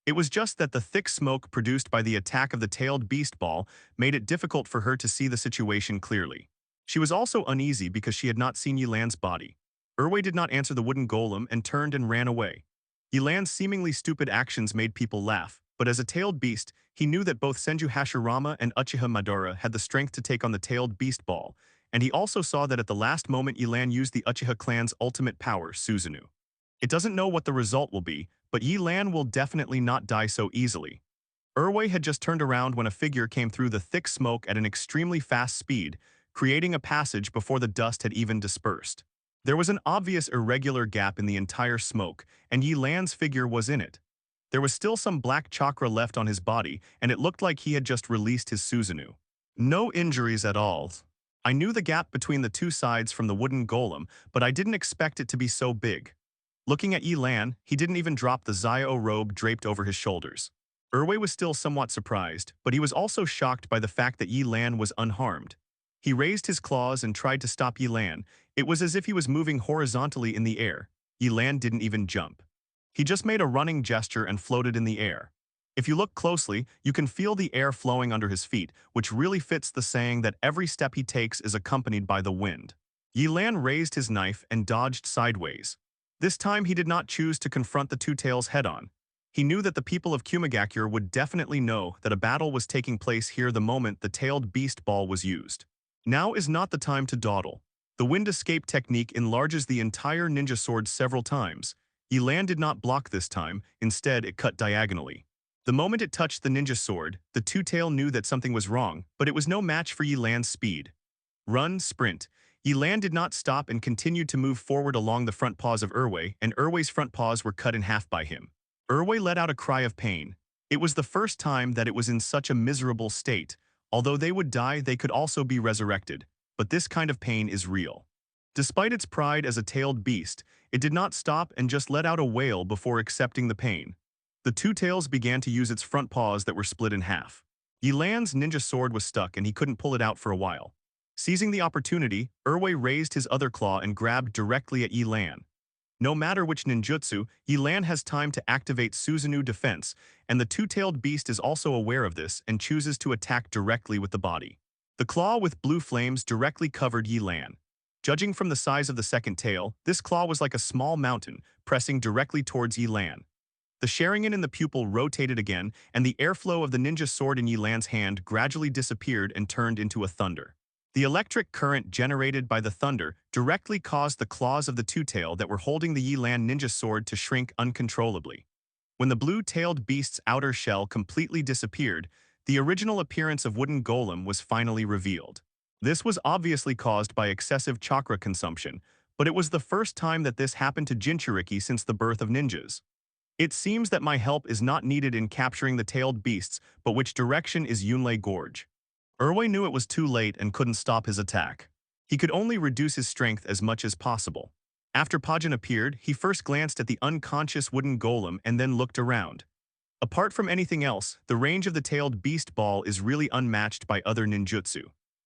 It was just that the thick smoke produced by the attack of the tailed beast ball made it difficult for her to see the situation clearly. She was also uneasy because she had not seen Yelan's body. Erway did not answer the wooden golem and turned and ran away. Yelan's seemingly stupid actions made people laugh, but as a tailed beast, he knew that both Senju Hashirama and Uchiha Madara had the strength to take on the tailed beast ball, and he also saw that at the last moment Yelan used the Uchiha clan's ultimate power, Susanoo. It doesn't know what the result will be, but Yelan will definitely not die so easily. Erwei had just turned around when a figure came through the thick smoke at an extremely fast speed, creating a passage before the dust had even dispersed. There was an obvious irregular gap in the entire smoke, and Yelan's figure was in it. There was still some black chakra left on his body, and it looked like he had just released his Susanoo. No injuries at all. I knew the gap between the two sides from the wooden golem, but I didn't expect it to be so big. Looking at Yelan, he didn't even drop the Zio robe draped over his shoulders. Erwei was still somewhat surprised, but he was also shocked by the fact that Yelan was unharmed. He raised his claws and tried to stop Yelan. It was as if he was moving horizontally in the air. Yelan didn't even jump. He just made a running gesture and floated in the air. If you look closely, you can feel the air flowing under his feet, which really fits the saying that every step he takes is accompanied by the wind. Yelan raised his knife and dodged sideways. This time he did not choose to confront the two tails head-on. He knew that the people of Kirigakure would definitely know that a battle was taking place here the moment the tailed beast ball was used. Now is not the time to dawdle. The wind escape technique enlarges the entire ninja sword several times. Yelan did not block this time, instead it cut diagonally. The moment it touched the ninja sword, the two-tail knew that something was wrong, but it was no match for Yelan's speed. Run, sprint. Yelan did not stop and continued to move forward along the front paws of Erwei, and Erwei's front paws were cut in half by him. Erwei let out a cry of pain. It was the first time that it was in such a miserable state. Although they would die, they could also be resurrected. But this kind of pain is real. Despite its pride as a tailed beast, it did not stop and just let out a wail before accepting the pain. The two tails began to use its front paws that were split in half. Yelan's ninja sword was stuck and he couldn't pull it out for a while. Seizing the opportunity, Erwei raised his other claw and grabbed directly at Yelan. No matter which ninjutsu, Yelan has time to activate Susanoo defense, and the two-tailed beast is also aware of this and chooses to attack directly with the body. The claw with blue flames directly covered Yelan. Judging from the size of the second tail, this claw was like a small mountain, pressing directly towards Yelan. The Sharingan in the pupil rotated again, and the airflow of the ninja sword in Yelan's hand gradually disappeared and turned into a thunder. The electric current generated by the thunder directly caused the claws of the two-tail that were holding the Yelan ninja sword to shrink uncontrollably. When the blue-tailed beast's outer shell completely disappeared, the original appearance of wooden golem was finally revealed. This was obviously caused by excessive chakra consumption, but it was the first time that this happened to Jinchuriki since the birth of ninjas. It seems that my help is not needed in capturing the tailed beasts, but which direction is Yunlei Gorge? Erwei knew it was too late and couldn't stop his attack. He could only reduce his strength as much as possible. After Pajin appeared, he first glanced at the unconscious wooden golem and then looked around. Apart from anything else, the range of the tailed beast ball is really unmatched by other ninjutsu.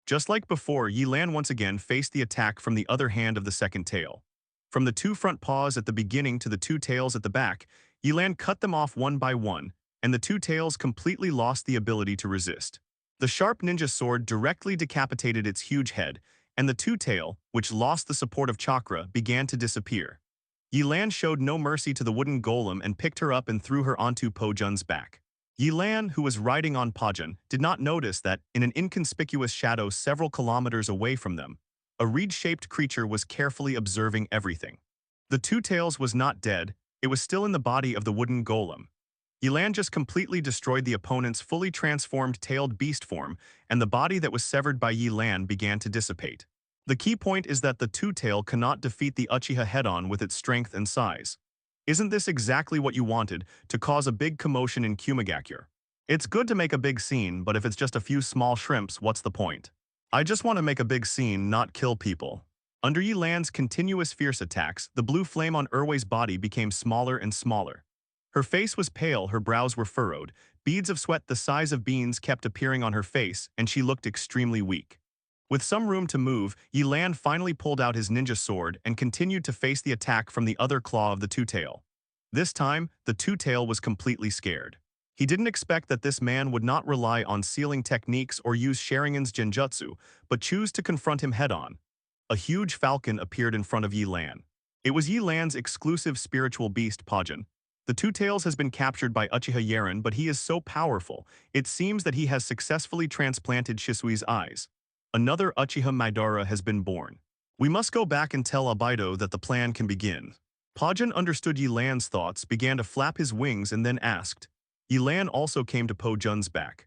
Just like before, Yelan once again faced the attack from the other hand of the second tail. From the two front paws at the beginning to the two tails at the back, Yelan cut them off one by one, and the two tails completely lost the ability to resist. The sharp ninja sword directly decapitated its huge head, and the two-tail, which lost the support of chakra, began to disappear. Yelan showed no mercy to the wooden golem and picked her up and threw her onto Pojun's back. Yelan, who was riding on Pajun, did not notice that, in an inconspicuous shadow several kilometers away from them, a reed-shaped creature was carefully observing everything. The two tails was not dead, it was still in the body of the wooden golem. Yelan just completely destroyed the opponent's fully transformed tailed beast form, and the body that was severed by Yelan began to dissipate. The key point is that the two-tail cannot defeat the Uchiha head-on with its strength and size. Isn't this exactly what you wanted, to cause a big commotion in Kirigakure? It's good to make a big scene, but if it's just a few small shrimps, what's the point? I just want to make a big scene, not kill people. Under Yelan's continuous fierce attacks, the blue flame on Erwei's body became smaller and smaller. Her face was pale, her brows were furrowed, beads of sweat the size of beans kept appearing on her face, and she looked extremely weak. With some room to move, Yelan finally pulled out his ninja sword and continued to face the attack from the other claw of the two-tail. This time, the two-tail was completely scared. He didn't expect that this man would not rely on sealing techniques or use Sharingan's genjutsu, but choose to confront him head-on. A huge falcon appeared in front of Yelan. It was Yelan's exclusive spiritual beast, Pajun. The two tails has been captured by Uchiha Yelan, but he is so powerful, it seems that he has successfully transplanted Shisui's eyes. Another Uchiha Madara has been born. We must go back and tell Abido that the plan can begin. Pajin understood Yelan's thoughts, began to flap his wings, and then asked. Yelan also came to Po Jun's back.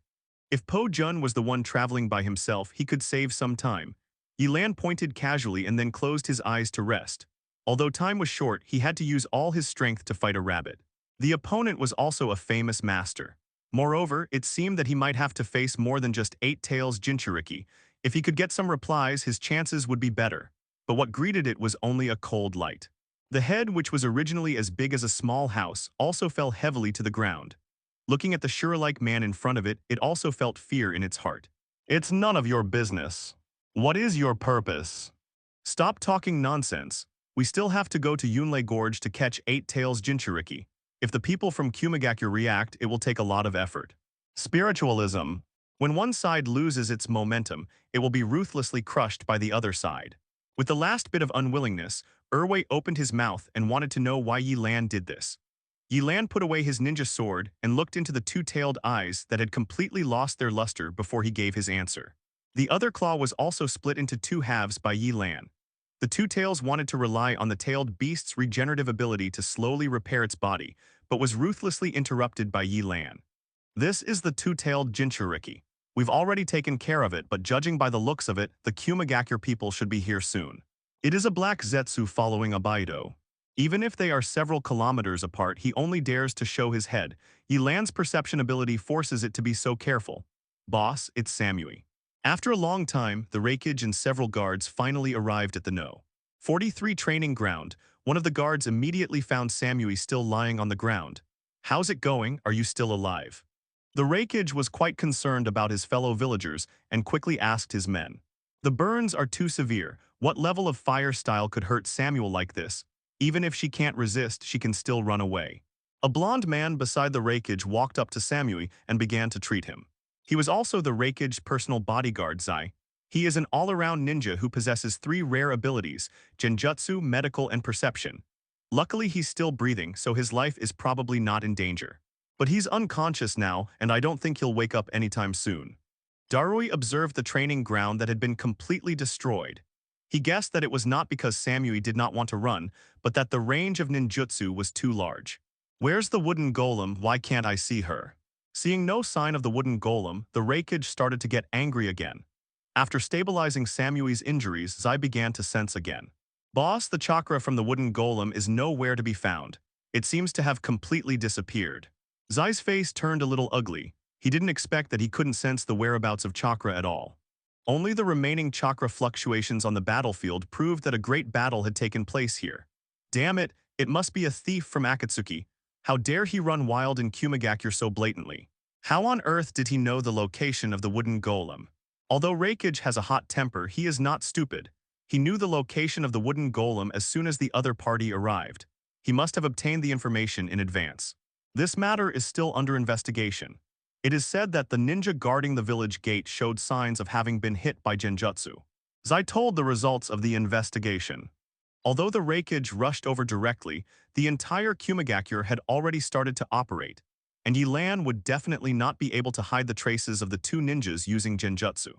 If Po Jun was the one traveling by himself, he could save some time. Yelan pointed casually and then closed his eyes to rest. Although time was short, he had to use all his strength to fight a rabbit. The opponent was also a famous master. Moreover, it seemed that he might have to face more than just 8 Tails Jinchuriki. If he could get some replies, his chances would be better. But what greeted it was only a cold light. The head, which was originally as big as a small house, also fell heavily to the ground. Looking at the Shura-like man in front of it, it also felt fear in its heart. It's none of your business. What is your purpose? Stop talking nonsense. We still have to go to Yunlei Gorge to catch 8 Tails Jinchuriki. If the people from Kirigakure react, it will take a lot of effort. Spiritualism. When one side loses its momentum, it will be ruthlessly crushed by the other side. With the last bit of unwillingness, Erwei opened his mouth and wanted to know why Yelan did this. Yelan put away his ninja sword and looked into the two-tailed eyes that had completely lost their luster before he gave his answer. The other claw was also split into 2 halves by Yelan. The two tails wanted to rely on the tailed beast's regenerative ability to slowly repair its body, but was ruthlessly interrupted by Yelan. This is the two-tailed Jinchuriki. We've already taken care of it, but judging by the looks of it, the Kirigakure people should be here soon. It is a black Zetsu following Abido. Even if they are several kilometers apart, he only dares to show his head. Yelan's perception ability forces it to be so careful. Boss, it's Samui. After a long time, the Reikage and several guards finally arrived at the No. 43 training ground. One of the guards immediately found Samui still lying on the ground. How's it going? Are you still alive? The Reikage was quite concerned about his fellow villagers and quickly asked his men. The burns are too severe. What level of fire style could hurt Samuel like this? Even if she can't resist, she can still run away. A blond man beside the Reikage walked up to Samui and began to treat him. He was also the Reikage's personal bodyguard, Zai. He is an all-around ninja who possesses 3 rare abilities, Genjutsu, Medical, and Perception. Luckily, he's still breathing, so his life is probably not in danger. But he's unconscious now, and I don't think he'll wake up anytime soon. Darui observed the training ground that had been completely destroyed. He guessed that it was not because Samui did not want to run, but that the range of ninjutsu was too large. Where's the wooden golem? Why can't I see her? Seeing no sign of the wooden golem, the Reikage started to get angry again. After stabilizing Samui's injuries, Zai began to sense again. Boss, the chakra from the wooden golem is nowhere to be found. It seems to have completely disappeared. Zai's face turned a little ugly. He didn't expect that he couldn't sense the whereabouts of chakra at all. Only the remaining chakra fluctuations on the battlefield proved that a great battle had taken place here. Damn it, it must be a thief from Akatsuki. How dare he run wild in Kirigakure so blatantly? How on earth did he know the location of the wooden golem? Although Reikage has a hot temper, he is not stupid. He knew the location of the wooden golem as soon as the other party arrived. He must have obtained the information in advance. This matter is still under investigation. It is said that the ninja guarding the village gate showed signs of having been hit by genjutsu. Zai told the results of the investigation. Although the Reikage rushed over directly, the entire Kirigakure had already started to operate, and Yelan would definitely not be able to hide the traces of the 2 ninjas using genjutsu.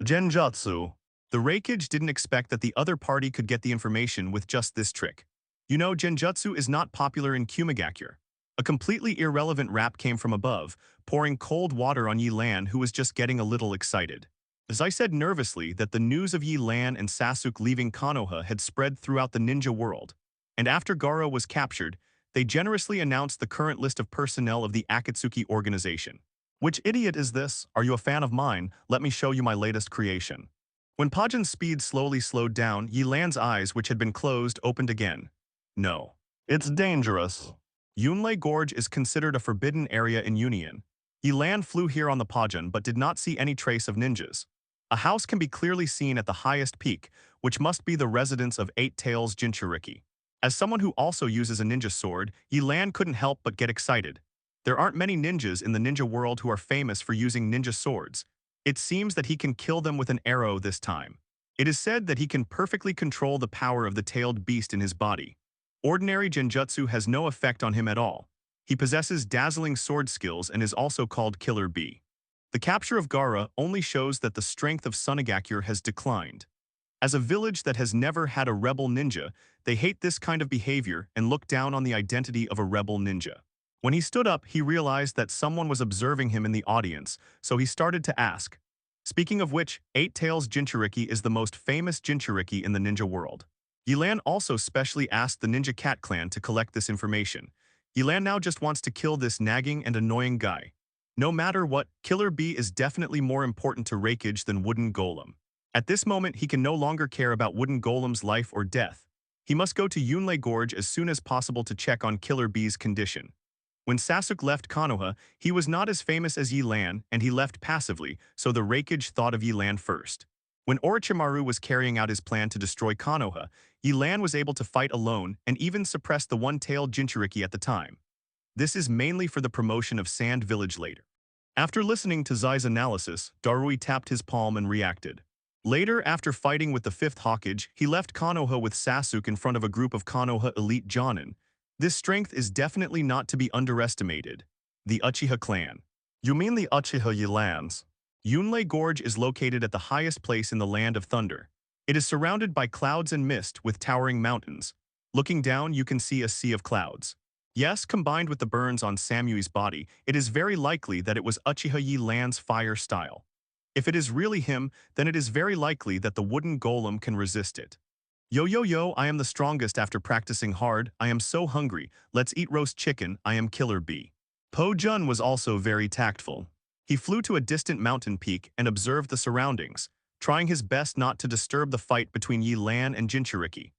Genjutsu. The Reikage didn't expect that the other party could get the information with just this trick. You know, genjutsu is not popular in Kirigakure. A completely irrelevant rap came from above, pouring cold water on Yelan, who was just getting a little excited. Zai said nervously that the news of Yelan and Sasuke leaving Konoha had spread throughout the ninja world, and after Garo was captured, they generously announced the current list of personnel of the Akatsuki organization. Which idiot is this? Are you a fan of mine? Let me show you my latest creation. When Pajin's speed slowly slowed down, Yelan's eyes, which had been closed, opened again. No. It's dangerous. Yunlei Gorge is considered a forbidden area in Union. Yelan flew here on the Pajin but did not see any trace of ninjas. A house can be clearly seen at the highest peak, which must be the residence of 8 Tails Jinchuriki. As someone who also uses a ninja sword, Yelan couldn't help but get excited. There aren't many ninjas in the ninja world who are famous for using ninja swords. It seems that he can kill them with an arrow this time. It is said that he can perfectly control the power of the tailed beast in his body. Ordinary genjutsu has no effect on him at all. He possesses dazzling sword skills and is also called Killer Bee. The capture of Gaara only shows that the strength of Kirigakure has declined. As a village that has never had a rebel ninja, they hate this kind of behavior and look down on the identity of a rebel ninja. When he stood up, he realized that someone was observing him in the audience, so he started to ask. Speaking of which, Eight Tails Jinchuriki is the most famous Jinchuriki in the ninja world. Yelan also specially asked the Ninja Cat clan to collect this information. Yelan now just wants to kill this nagging and annoying guy. No matter what, Killer B is definitely more important to Raikage than Wooden Golem. At this moment, he can no longer care about Wooden Golem's life or death. He must go to Yunlei Gorge as soon as possible to check on Killer B's condition. When Sasuke left Konoha, he was not as famous as Yelan, and he left passively, so the Raikage thought of Yelan first. When Orochimaru was carrying out his plan to destroy Konoha, Yelan was able to fight alone and even suppress the one-tailed Jinchuriki at the time. This is mainly for the promotion of Sand Village later. After listening to Zai's analysis, Darui tapped his palm and reacted. Later, after fighting with the 5th Hokage, he left Konoha with Sasuke in front of a group of Konoha elite Jonin. This strength is definitely not to be underestimated. The Uchiha Clan. You mean the Uchiha Yelans? Yunlei Gorge is located at the highest place in the Land of Thunder. It is surrounded by clouds and mist with towering mountains. Looking down, you can see a sea of clouds. Yes, combined with the burns on Samui's body, it is very likely that it was Uchiha Yelan's fire style. If it is really him, then it is very likely that the wooden golem can resist it. Yo, I am the strongest after practicing hard, I am so hungry, let's eat roast chicken, I am Killer B. Po Jun was also very tactful. He flew to a distant mountain peak and observed the surroundings, trying his best not to disturb the fight between Yelan and Jinchuriki.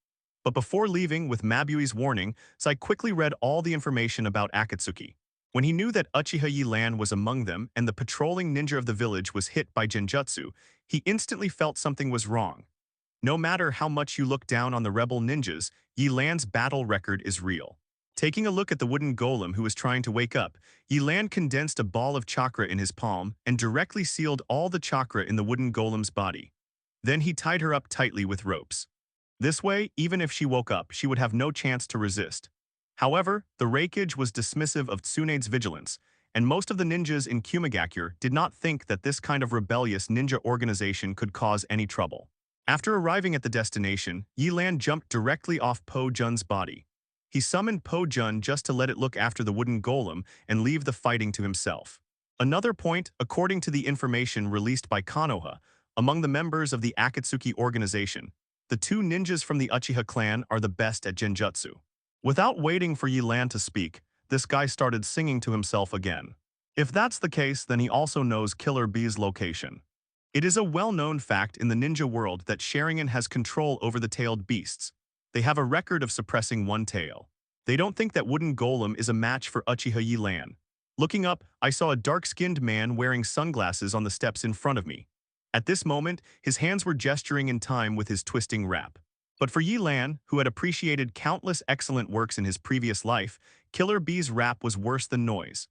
But before leaving with Mabui's warning, Sai quickly read all the information about Akatsuki. When he knew that Uchiha Yelan was among them and the patrolling ninja of the village was hit by genjutsu, he instantly felt something was wrong. No matter how much you look down on the rebel ninjas, Yelan's battle record is real. Taking a look at the wooden golem who was trying to wake up, Yelan condensed a ball of chakra in his palm and directly sealed all the chakra in the wooden golem's body. Then he tied her up tightly with ropes. This way, even if she woke up, she would have no chance to resist. However, the Raikage was dismissive of Tsunede's vigilance, and most of the ninjas in Kirigakure did not think that this kind of rebellious ninja organization could cause any trouble. After arriving at the destination, Yelan jumped directly off Po Jun's body. He summoned Po Jun just to let it look after the wooden golem and leave the fighting to himself. Another point, according to the information released by Konoha, among the members of the Akatsuki organization, the 2 ninjas from the Uchiha clan are the best at genjutsu. Without waiting for Yelan to speak, this guy started singing to himself again. If that's the case, then he also knows Killer B's location. It is a well-known fact in the ninja world that Sharingan has control over the tailed beasts. They have a record of suppressing one tail. They don't think that wooden golem is a match for Uchiha Yelan. Looking up, I saw a dark-skinned man wearing sunglasses on the steps in front of me. At this moment, his hands were gesturing in time with his twisting rap. But for Yelan, who had appreciated countless excellent works in his previous life, Killer B's rap was worse than noise.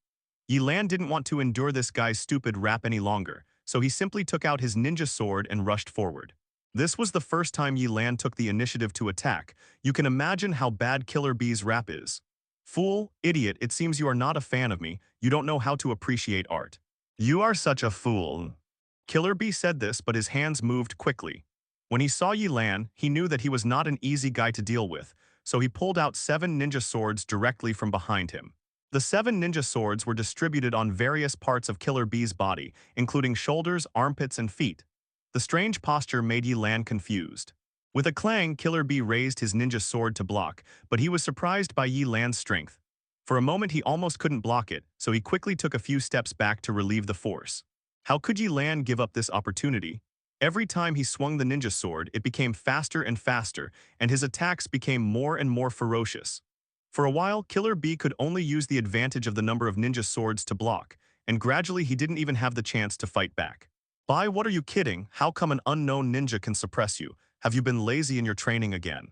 Yelan didn't want to endure this guy's stupid rap any longer, so he simply took out his ninja sword and rushed forward. This was the first time Yelan took the initiative to attack. You can imagine how bad Killer B's rap is. Fool, idiot, it seems you are not a fan of me, you don't know how to appreciate art. You are such a fool. Killer B said this, but his hands moved quickly. When he saw Yelan, he knew that he was not an easy guy to deal with, so he pulled out 7 ninja swords directly from behind him. The 7 ninja swords were distributed on various parts of Killer B's body, including shoulders, armpits, and feet. The strange posture made Yelan confused. With a clang, Killer B raised his ninja sword to block, but he was surprised by Yelan's strength. For a moment he almost couldn't block it, so he quickly took a few steps back to relieve the force. How could Yelan give up this opportunity? Every time he swung the ninja sword, it became faster and faster, and his attacks became more and more ferocious. For a while, Killer B could only use the advantage of the number of ninja swords to block, and gradually he didn't even have the chance to fight back. By what are you kidding? How come an unknown ninja can suppress you? Have you been lazy in your training again?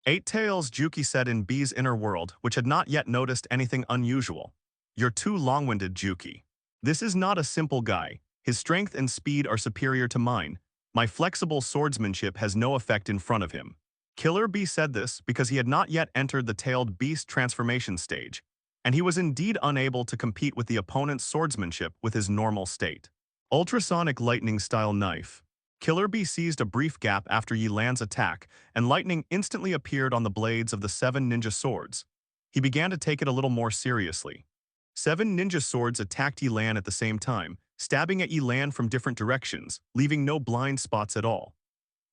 8 Tails Juki said in B's inner world, which had not yet noticed anything unusual. You're too long-winded, Juki. This is not a simple guy. His strength and speed are superior to mine. My flexible swordsmanship has no effect in front of him. Killer B said this because he had not yet entered the tailed beast transformation stage, and he was indeed unable to compete with the opponent's swordsmanship with his normal state. Ultrasonic lightning-style knife. Killer Bee seized a brief gap after Yelan's attack, and lightning instantly appeared on the blades of the 7 ninja swords. He began to take it a little more seriously. 7 ninja swords attacked Yelan at the same time, stabbing at Yelan from different directions, leaving no blind spots at all.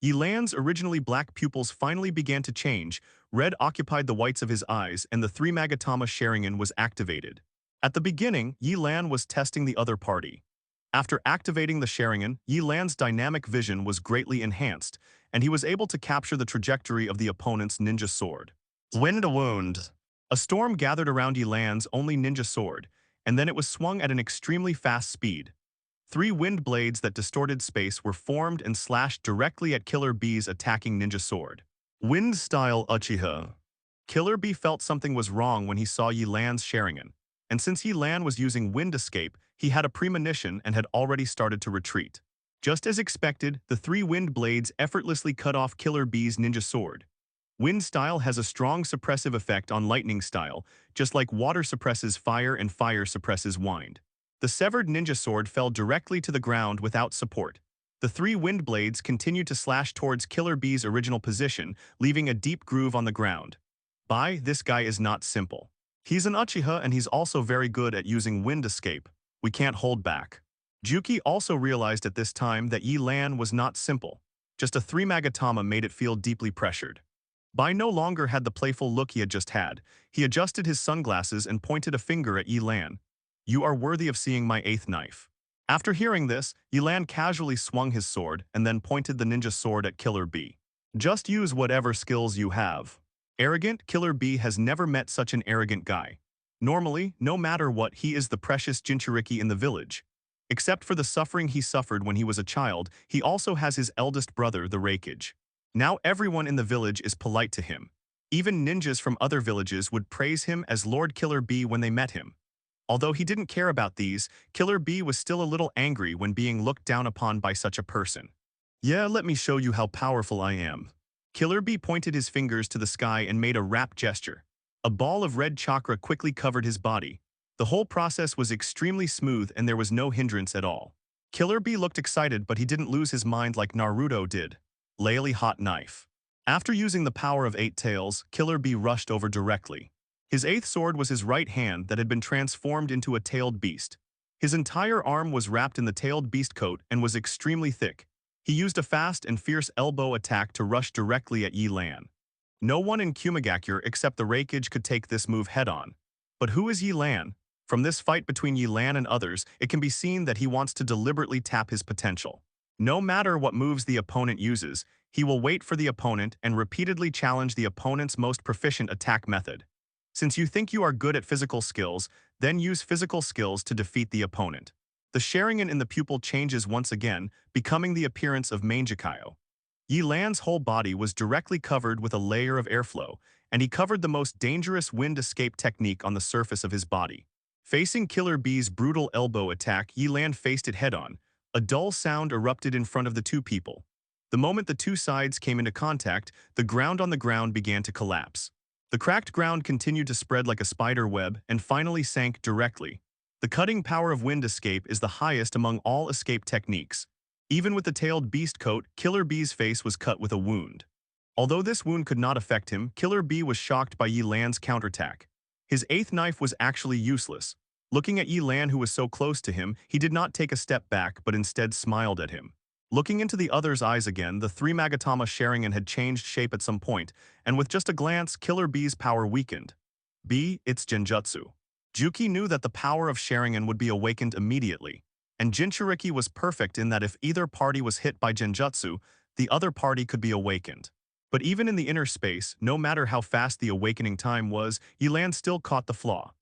Yelan's originally black pupils finally began to change, red occupied the whites of his eyes, and the 3 Magatama Sharingan was activated. At the beginning, Yelan was testing the other party. After activating the Sharingan, Yelan's dynamic vision was greatly enhanced, and he was able to capture the trajectory of the opponent's ninja sword. Wind wound. A storm gathered around Yelan's only ninja sword, and then it was swung at an extremely fast speed. 3 wind blades that distorted space were formed and slashed directly at Killer Bee's attacking ninja sword. Wind-style Uchiha. Killer Bee felt something was wrong when he saw Yelan's Sharingan, and since Yelan was using wind escape, he had a premonition and had already started to retreat. Just as expected, the 3 wind blades effortlessly cut off Killer Bee's ninja sword. Wind style has a strong suppressive effect on lightning style, just like water suppresses fire and fire suppresses wind. The severed ninja sword fell directly to the ground without support. The 3 wind blades continued to slash towards Killer Bee's original position, leaving a deep groove on the ground. This guy is not simple. He's an Uchiha and he's also very good at using wind escape. We can't hold back. Juki also realized at this time that Yelan was not simple. Just a 3 Magatama made it feel deeply pressured. Bai no longer had the playful look he had just had. He adjusted his sunglasses and pointed a finger at Yelan. You are worthy of seeing my 8th knife. After hearing this, Yelan casually swung his sword and then pointed the ninja sword at Killer Bee. Just use whatever skills you have. Arrogant, Killer Bee has never met such an arrogant guy. Normally, no matter what, he is the precious Jinchuriki in the village. Except for the suffering he suffered when he was a child, he also has his eldest brother, the Raikage. Now everyone in the village is polite to him. Even ninjas from other villages would praise him as Lord Killer Bee when they met him. Although he didn't care about these, Killer Bee was still a little angry when being looked down upon by such a person. Yeah, let me show you how powerful I am. Killer Bee pointed his fingers to the sky and made a rap gesture. A ball of red chakra quickly covered his body. The whole process was extremely smooth and there was no hindrance at all. Killer Bee looked excited, but he didn't lose his mind like Naruto did. Layli hot knife. After using the power of 8 tails, Killer Bee rushed over directly. His 8th sword was his right hand that had been transformed into a tailed beast. His entire arm was wrapped in the tailed beast coat and was extremely thick. He used a fast and fierce elbow attack to rush directly at Yelan. No one in Kirigakure except the Raikage could take this move head-on. But who is Yelan? From this fight between Yelan and others, it can be seen that he wants to deliberately tap his potential. No matter what moves the opponent uses, he will wait for the opponent and repeatedly challenge the opponent's most proficient attack method. Since you think you are good at physical skills, then use physical skills to defeat the opponent. The Sharingan in the pupil changes once again, becoming the appearance of Mangekyo. Yelan's whole body was directly covered with a layer of airflow, and he covered the most dangerous wind escape technique on the surface of his body. Facing Killer Bee's brutal elbow attack, Yelan faced it head-on. A dull sound erupted in front of the two people. The moment the two sides came into contact, the ground on the ground began to collapse. The cracked ground continued to spread like a spider web and finally sank directly. The cutting power of wind escape is the highest among all escape techniques. Even with the tailed beast coat, Killer Bee's face was cut with a wound. Although this wound could not affect him, Killer Bee was shocked by Yelan's counterattack. His 8th knife was actually useless. Looking at Yelan, who was so close to him, he did not take a step back but instead smiled at him. Looking into the other's eyes again, the 3 Magatama Sharingan had changed shape at some point, and with just a glance, Killer Bee's power weakened. It's Genjutsu. Juki knew that the power of Sharingan would be awakened immediately, and Jinchuriki was perfect in that if either party was hit by Genjutsu, the other party could be awakened. But even in the inner space, no matter how fast the awakening time was, Yelan still caught the flaw.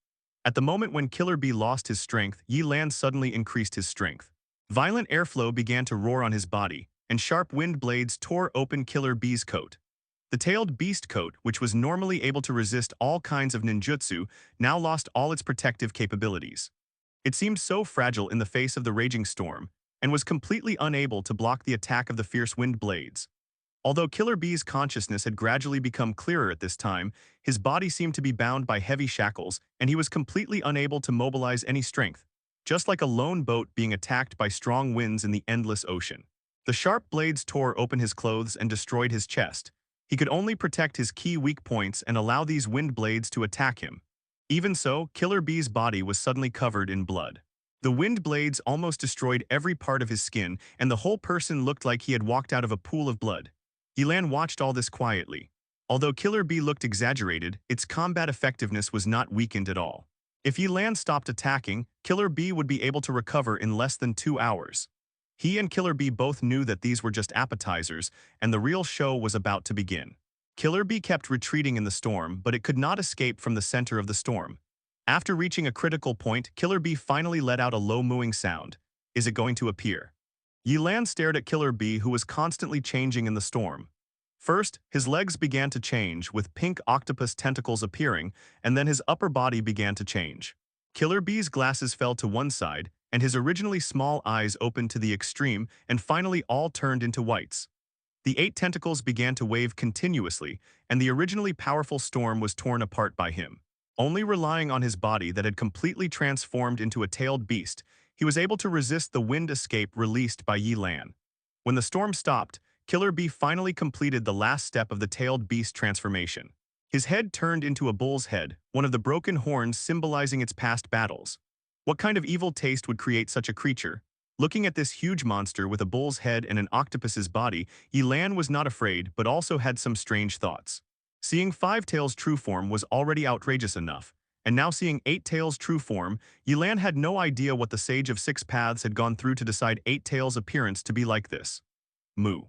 At the moment when Killer Bee lost his strength, Yelan suddenly increased his strength. Violent airflow began to roar on his body, and sharp wind blades tore open Killer Bee's coat. The tailed beast coat, which was normally able to resist all kinds of ninjutsu, now lost all its protective capabilities. It seemed so fragile in the face of the raging storm, and was completely unable to block the attack of the fierce wind blades. Although Killer Bee's consciousness had gradually become clearer at this time, his body seemed to be bound by heavy shackles, and he was completely unable to mobilize any strength. just like a lone boat being attacked by strong winds in the endless ocean. The sharp blades tore open his clothes and destroyed his chest. He could only protect his key weak points and allow these wind blades to attack him. Even so, Killer Bee's body was suddenly covered in blood. The wind blades almost destroyed every part of his skin, and the whole person looked like he had walked out of a pool of blood. Yelan watched all this quietly. Although Killer Bee looked exaggerated, its combat effectiveness was not weakened at all. If Yelan stopped attacking, Killer Bee would be able to recover in less than 2 hours. He and Killer Bee both knew that these were just appetizers, and the real show was about to begin. Killer Bee kept retreating in the storm, but it could not escape from the center of the storm. After reaching a critical point, Killer Bee finally let out a low mooing sound. Is it going to appear? Yelan stared at Killer Bee, who was constantly changing in the storm. First, his legs began to change, with pink octopus tentacles appearing, and then his upper body began to change. Killer Bee's glasses fell to one side, and his originally small eyes opened to the extreme, and finally all turned into whites. The 8 tentacles began to wave continuously, and the originally powerful storm was torn apart by him. Only relying on his body that had completely transformed into a tailed beast, he was able to resist the wind escape released by Yelan. When the storm stopped, Killer Bee finally completed the last step of the tailed beast transformation. His head turned into a bull's head, one of the broken horns symbolizing its past battles. What kind of evil taste would create such a creature? Looking at this huge monster with a bull's head and an octopus's body, Yelan was not afraid but also had some strange thoughts. Seeing 5 Tails' true form was already outrageous enough, and now seeing 8 Tails' true form, Yelan had no idea what the Sage of 6 Paths had gone through to decide 8 Tails' appearance to be like this. Moo.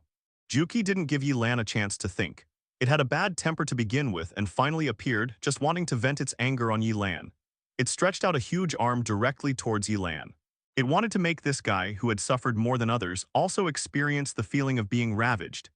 Juki didn't give Yelan a chance to think. It had a bad temper to begin with and finally appeared, just wanting to vent its anger on Yelan. It stretched out a huge arm directly towards Yelan. It wanted to make this guy, who had suffered more than others, also experience the feeling of being ravaged.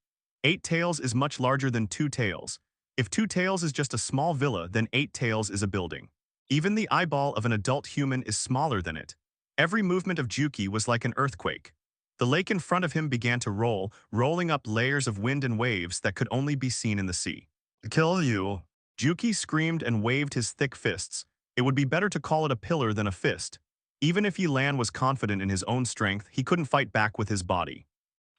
8 Tails is much larger than 2 Tails. If 2 Tails is just a small villa, then 8 Tails is a building. Even the eyeball of an adult human is smaller than it. Every movement of Juki was like an earthquake. The lake in front of him began to roll, rolling up layers of wind and waves that could only be seen in the sea. Kill you! Juki screamed and waved his thick fists. It would be better to call it a pillar than a fist. Even if Yelan was confident in his own strength, he couldn't fight back with his body.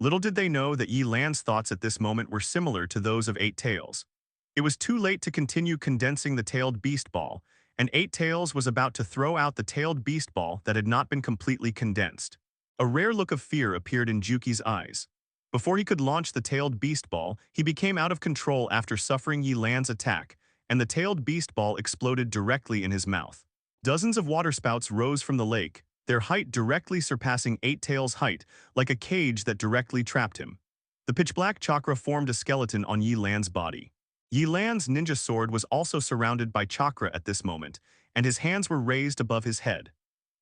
Little did they know that Yelan's thoughts at this moment were similar to those of 8 Tails. It was too late to continue condensing the tailed beast ball, and 8 Tails was about to throw out the tailed beast ball that had not been completely condensed. A rare look of fear appeared in Juki's eyes. Before he could launch the tailed beast ball, he became out of control after suffering Yelan's attack, and the tailed beast ball exploded directly in his mouth. Dozens of waterspouts rose from the lake, their height directly surpassing 8 Tails' height, like a cage that directly trapped him. The pitch-black chakra formed a skeleton on Yelan's body. Yelan's ninja sword was also surrounded by chakra at this moment, and his hands were raised above his head.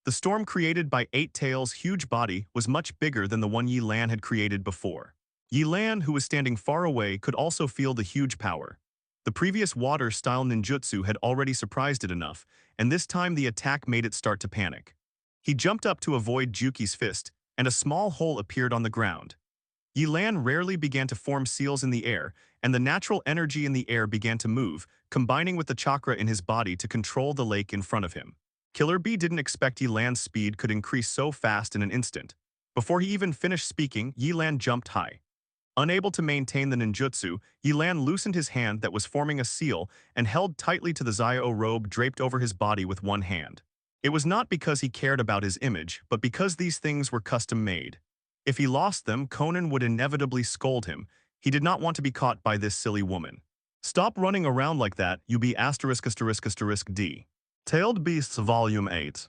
The storm created by 8 Tails' huge body was much bigger than the one Yelan had created before. Yelan, who was standing far away, could also feel the huge power. The previous water-style ninjutsu had already surprised it enough, and this time the attack made it start to panic. He jumped up to avoid Juki's fist, and a small hole appeared on the ground. Yelan rarely began to form seals in the air, and the natural energy in the air began to move, combining with the chakra in his body to control the lake in front of him. Killer Bee didn't expect Yelan's speed could increase so fast in an instant. Before he even finished speaking, Yelan jumped high. Unable to maintain the ninjutsu, Yelan loosened his hand that was forming a seal and held tightly to the Zio robe draped over his body with one hand. It was not because he cared about his image, but because these things were custom-made. If he lost them, Conan would inevitably scold him. He did not want to be caught by this silly woman. Stop running around like that, you be ****D. Tailed Beasts Volume 8.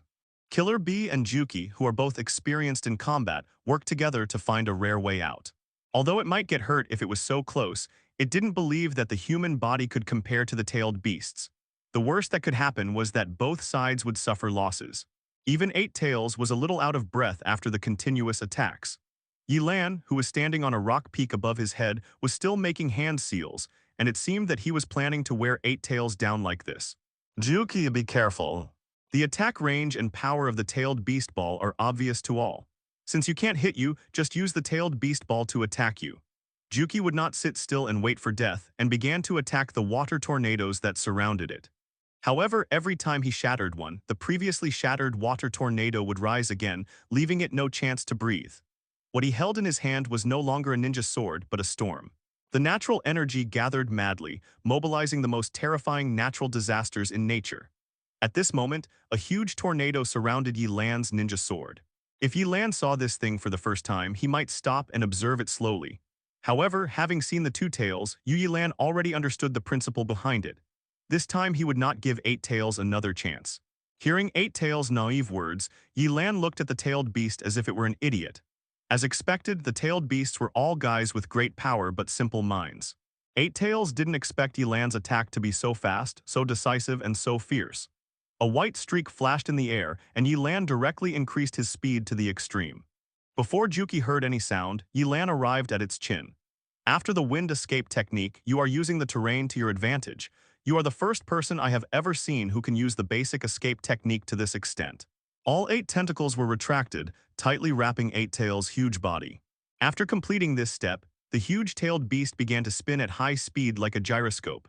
Killer Bee and Juki, who are both experienced in combat, worked together to find a rare way out. Although it might get hurt if it was so close, it didn't believe that the human body could compare to the tailed beasts. The worst that could happen was that both sides would suffer losses. Even 8 Tails was a little out of breath after the continuous attacks. Yelan, who was standing on a rock peak above his head, was still making hand seals, and it seemed that he was planning to wear 8 Tails down like this. Juki, be careful. The attack range and power of the tailed beast ball are obvious to all. Since you can't hit you, just use the tailed beast ball to attack you. Juki would not sit still and wait for death, and began to attack the water tornadoes that surrounded it. However, every time he shattered one, the previously shattered water tornado would rise again, leaving it no chance to breathe. What he held in his hand was no longer a ninja sword, but a storm. The natural energy gathered madly, mobilizing the most terrifying natural disasters in nature. At this moment, a huge tornado surrounded Yelan's ninja sword. If Yelan saw this thing for the first time, he might stop and observe it slowly. However, having seen the two tails, Yelan already understood the principle behind it. This time he would not give Eight Tails another chance. Hearing Eight Tails' naive words, Yelan looked at the tailed beast as if it were an idiot. As expected, the tailed beasts were all guys with great power but simple minds. Eight Tails didn't expect Yelan's attack to be so fast, so decisive, and so fierce. A white streak flashed in the air, and Yelan directly increased his speed to the extreme. Before Juki heard any sound, Yelan arrived at its chin. After the wind escape technique, you are using the terrain to your advantage. You are the first person I have ever seen who can use the basic escape technique to this extent. All 8 tentacles were retracted, tightly wrapping Eight Tails' huge body. After completing this step, the huge-tailed beast began to spin at high speed like a gyroscope.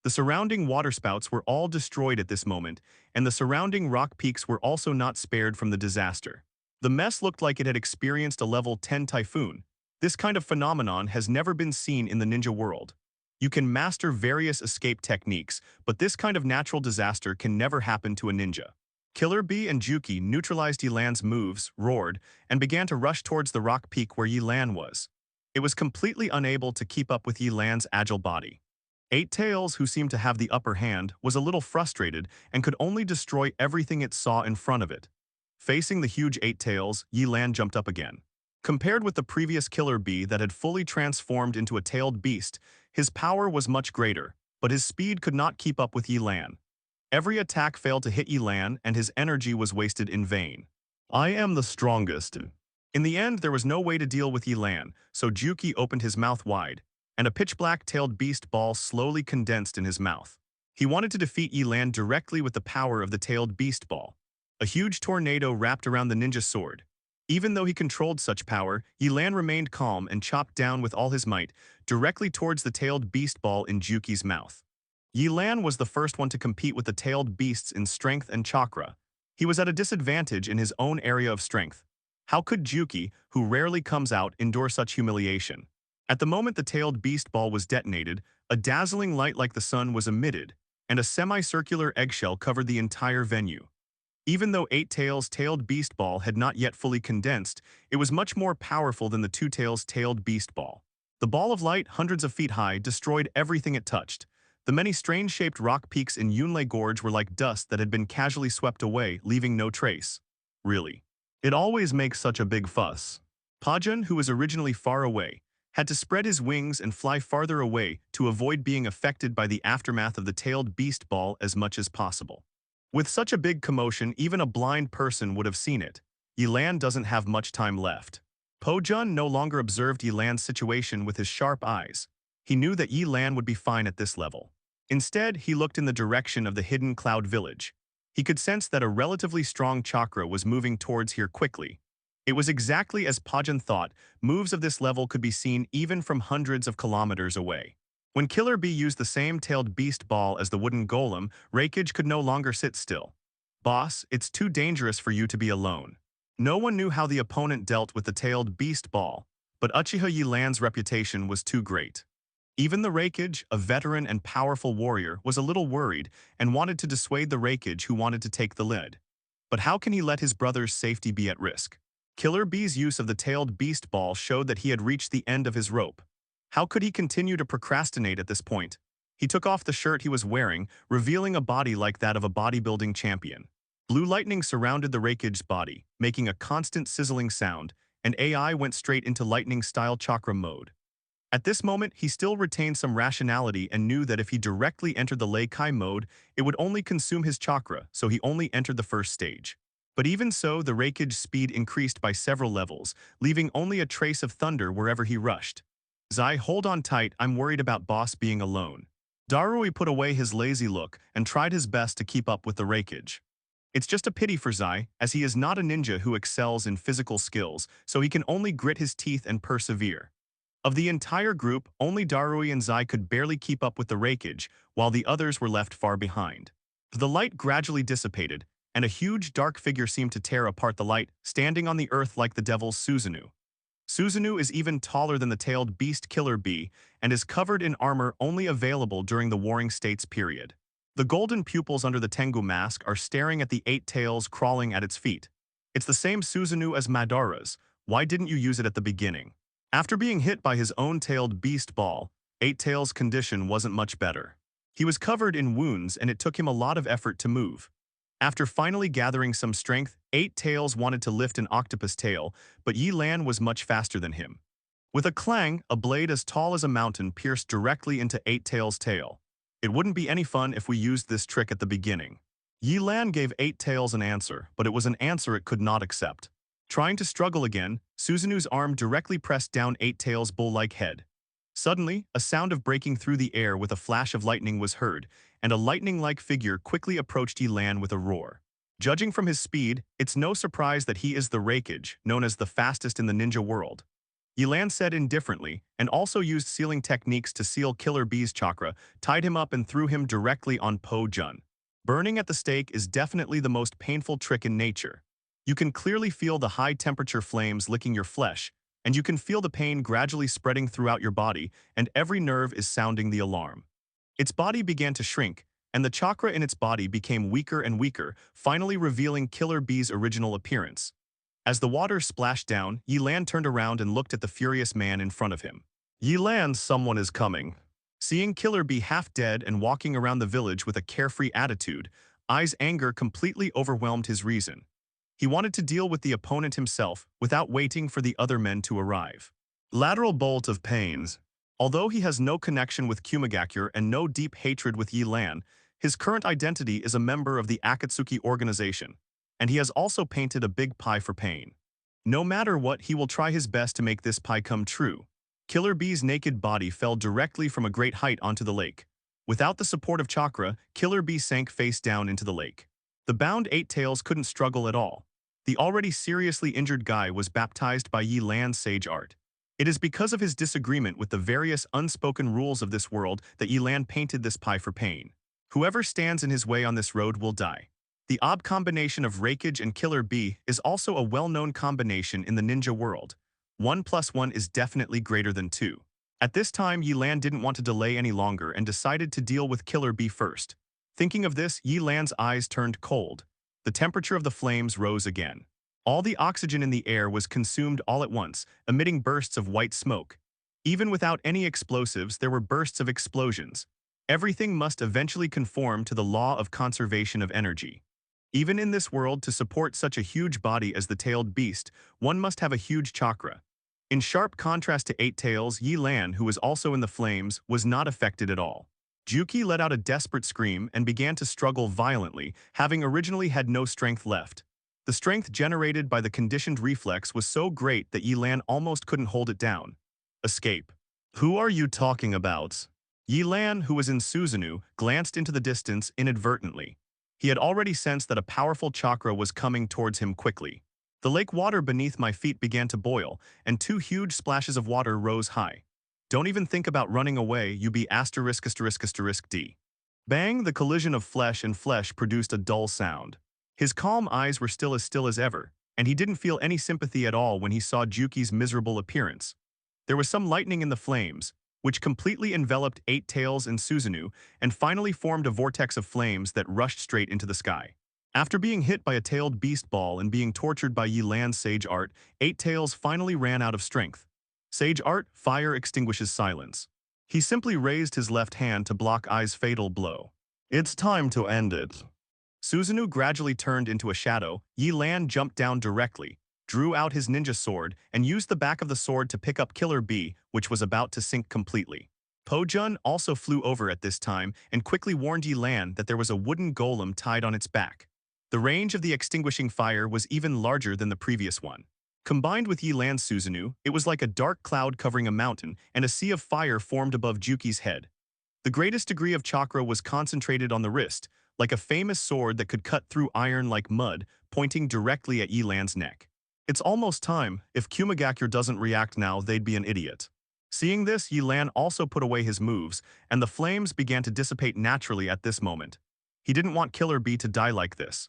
The surrounding waterspouts were all destroyed at this moment, and the surrounding rock peaks were also not spared from the disaster. The mess looked like it had experienced a level 10 typhoon. This kind of phenomenon has never been seen in the ninja world. You can master various escape techniques, but this kind of natural disaster can never happen to a ninja. Killer Bee and Juki neutralized Yelan's moves, roared, and began to rush towards the rock peak where Yelan was. It was completely unable to keep up with Yelan's agile body. Eight Tails, who seemed to have the upper hand, was a little frustrated and could only destroy everything it saw in front of it. Facing the huge Eight Tails, Yelan jumped up again. Compared with the previous Killer Bee that had fully transformed into a tailed beast, his power was much greater, but his speed could not keep up with Yelan. Every attack failed to hit Yelan, and his energy was wasted in vain. I am the strongest. In the end, there was no way to deal with Yelan, so Juki opened his mouth wide, and a pitch-black-tailed beast ball slowly condensed in his mouth. He wanted to defeat Yelan directly with the power of the tailed beast ball. A huge tornado wrapped around the ninja sword. Even though he controlled such power, Yelan remained calm and chopped down with all his might, directly towards the tailed beast ball in Juki's mouth. Yelan was the first one to compete with the tailed beasts in strength and chakra. He was at a disadvantage in his own area of strength. How could Juki, who rarely comes out, endure such humiliation? At the moment the tailed beast ball was detonated, a dazzling light like the sun was emitted, and a semicircular eggshell covered the entire venue. Even though Eight Tails' tailed beast ball had not yet fully condensed, it was much more powerful than the Two Tails' tailed beast ball. The ball of light, hundreds of feet high, destroyed everything it touched. The many strange-shaped rock peaks in Yunlei Gorge were like dust that had been casually swept away, leaving no trace. Really. It always makes such a big fuss. Pajun, who was originally far away, had to spread his wings and fly farther away to avoid being affected by the aftermath of the tailed beast ball as much as possible. With such a big commotion, even a blind person would have seen it. Yelan doesn't have much time left. Pojun no longer observed Yelan's situation with his sharp eyes. He knew that Yelan would be fine at this level. Instead, he looked in the direction of the hidden cloud village. He could sense that a relatively strong chakra was moving towards here quickly. It was exactly as Pajun thought. Moves of this level could be seen even from hundreds of kilometers away. When Killer Bee used the same tailed beast ball as the wooden golem, Reikage could no longer sit still. Boss, it's too dangerous for you to be alone. No one knew how the opponent dealt with the tailed beast ball, but Uchiha Yelan's reputation was too great. Even the Reikage, a veteran and powerful warrior, was a little worried and wanted to dissuade the Reikage who wanted to take the lead. But how can he let his brother's safety be at risk? Killer Bee's use of the tailed beast ball showed that he had reached the end of his rope. How could he continue to procrastinate at this point? He took off the shirt he was wearing, revealing a body like that of a bodybuilding champion. Blue lightning surrounded the Reikage's body, making a constant sizzling sound, and AI went straight into lightning-style chakra mode. At this moment, he still retained some rationality and knew that if he directly entered the Lei Kai mode, it would only consume his chakra, so he only entered the first stage. But even so, the Reikage's speed increased by several levels, leaving only a trace of thunder wherever he rushed. Zai, hold on tight, I'm worried about boss being alone. Darui put away his lazy look and tried his best to keep up with the Reikage. It's just a pity for Zai, as he is not a ninja who excels in physical skills, so he can only grit his teeth and persevere. Of the entire group, only Darui and Zai could barely keep up with the Reikage, while the others were left far behind. The light gradually dissipated, and a huge dark figure seemed to tear apart the light, standing on the earth like the devil's Susanoo. Susanoo is even taller than the tailed beast Killer Bee and is covered in armor only available during the Warring States period. The golden pupils under the Tengu mask are staring at the 8 tails crawling at its feet. It's the same Susanoo as Madara's. Why didn't you use it at the beginning? After being hit by his own tailed beast ball, 8 Tails' condition wasn't much better. He was covered in wounds and it took him a lot of effort to move. After finally gathering some strength, 8 Tails wanted to lift an octopus tail, but Yelan was much faster than him. With a clang, a blade as tall as a mountain pierced directly into 8 Tails' tail. It wouldn't be any fun if we used this trick at the beginning. Yelan gave 8 Tails an answer, but it was an answer it could not accept. Trying to struggle again, Susanoo's arm directly pressed down 8 Tails' bull-like head. Suddenly, a sound of breaking through the air with a flash of lightning was heard, and a lightning-like figure quickly approached Yelan with a roar. Judging from his speed, it's no surprise that he is the Raikage, known as the fastest in the ninja world. Yelan said indifferently, and also used sealing techniques to seal Killer Bee's chakra, tied him up and threw him directly on Po Jun. Burning at the stake is definitely the most painful trick in nature. You can clearly feel the high-temperature flames licking your flesh, and you can feel the pain gradually spreading throughout your body, and every nerve is sounding the alarm. Its body began to shrink, and the chakra in its body became weaker and weaker, finally revealing Killer Bee's original appearance. As the water splashed down, Yelan turned around and looked at the furious man in front of him. Yelan, someone is coming. Seeing Killer Bee half dead and walking around the village with a carefree attitude, Ai's anger completely overwhelmed his reason. He wanted to deal with the opponent himself without waiting for the other men to arrive. Lateral bolt of pains. Although he has no connection with Kirigakure and no deep hatred with Yelan, his current identity is a member of the Akatsuki organization, and he has also painted a big pie for pain. No matter what, he will try his best to make this pie come true. Killer Bee's naked body fell directly from a great height onto the lake. Without the support of chakra, Killer Bee sank face down into the lake. The bound 8 Tails couldn't struggle at all. The already seriously injured guy was baptized by Yelan's sage art. It is because of his disagreement with the various unspoken rules of this world that Yelan painted this pie for pain. Whoever stands in his way on this road will die. The odd combination of Raikage and Killer Bee is also a well-known combination in the ninja world. 1 plus 1 is definitely greater than 2. At this time, Yelan didn't want to delay any longer and decided to deal with Killer Bee first. Thinking of this, Yelan's eyes turned cold. The temperature of the flames rose again. All the oxygen in the air was consumed all at once, emitting bursts of white smoke. Even without any explosives, there were bursts of explosions. Everything must eventually conform to the law of conservation of energy. Even in this world, to support such a huge body as the tailed beast, one must have a huge chakra. In sharp contrast to 8 Tails, Yelan, who was also in the flames, was not affected at all. Juki let out a desperate scream and began to struggle violently, having originally had no strength left. The strength generated by the conditioned reflex was so great that Yelan almost couldn't hold it down. Escape. Who are you talking about? Yelan, who was in Susanoo, glanced into the distance inadvertently. He had already sensed that a powerful chakra was coming towards him quickly. The lake water beneath my feet began to boil, and 2 huge splashes of water rose high. Don't even think about running away, you be ******D. Bang, the collision of flesh and flesh produced a dull sound. His calm eyes were still as ever, and he didn't feel any sympathy at all when he saw Juki's miserable appearance. There was some lightning in the flames, which completely enveloped 8 Tails and Susanoo, and finally formed a vortex of flames that rushed straight into the sky. After being hit by a tailed beast ball and being tortured by Yelan's sage art, 8 Tails finally ran out of strength. Sage art, fire extinguishes silence. He simply raised his left hand to block Ai's fatal blow. It's time to end it. Susanoo gradually turned into a shadow. Yelan jumped down directly, drew out his ninja sword, and used the back of the sword to pick up Killer Bee, which was about to sink completely. Po Jun also flew over at this time and quickly warned Yelan that there was a wooden golem tied on its back. The range of the extinguishing fire was even larger than the previous one. Combined with Yelan's Susanoo, it was like a dark cloud covering a mountain, and a sea of fire formed above Juki's head. The greatest degree of chakra was concentrated on the wrist, like a famous sword that could cut through iron like mud, pointing directly at Yelan's neck. It's almost time. If Kirigakure doesn't react now, they'd be an idiot. Seeing this, Yelan also put away his moves, and the flames began to dissipate naturally at this moment. He didn't want Killer B to die like this.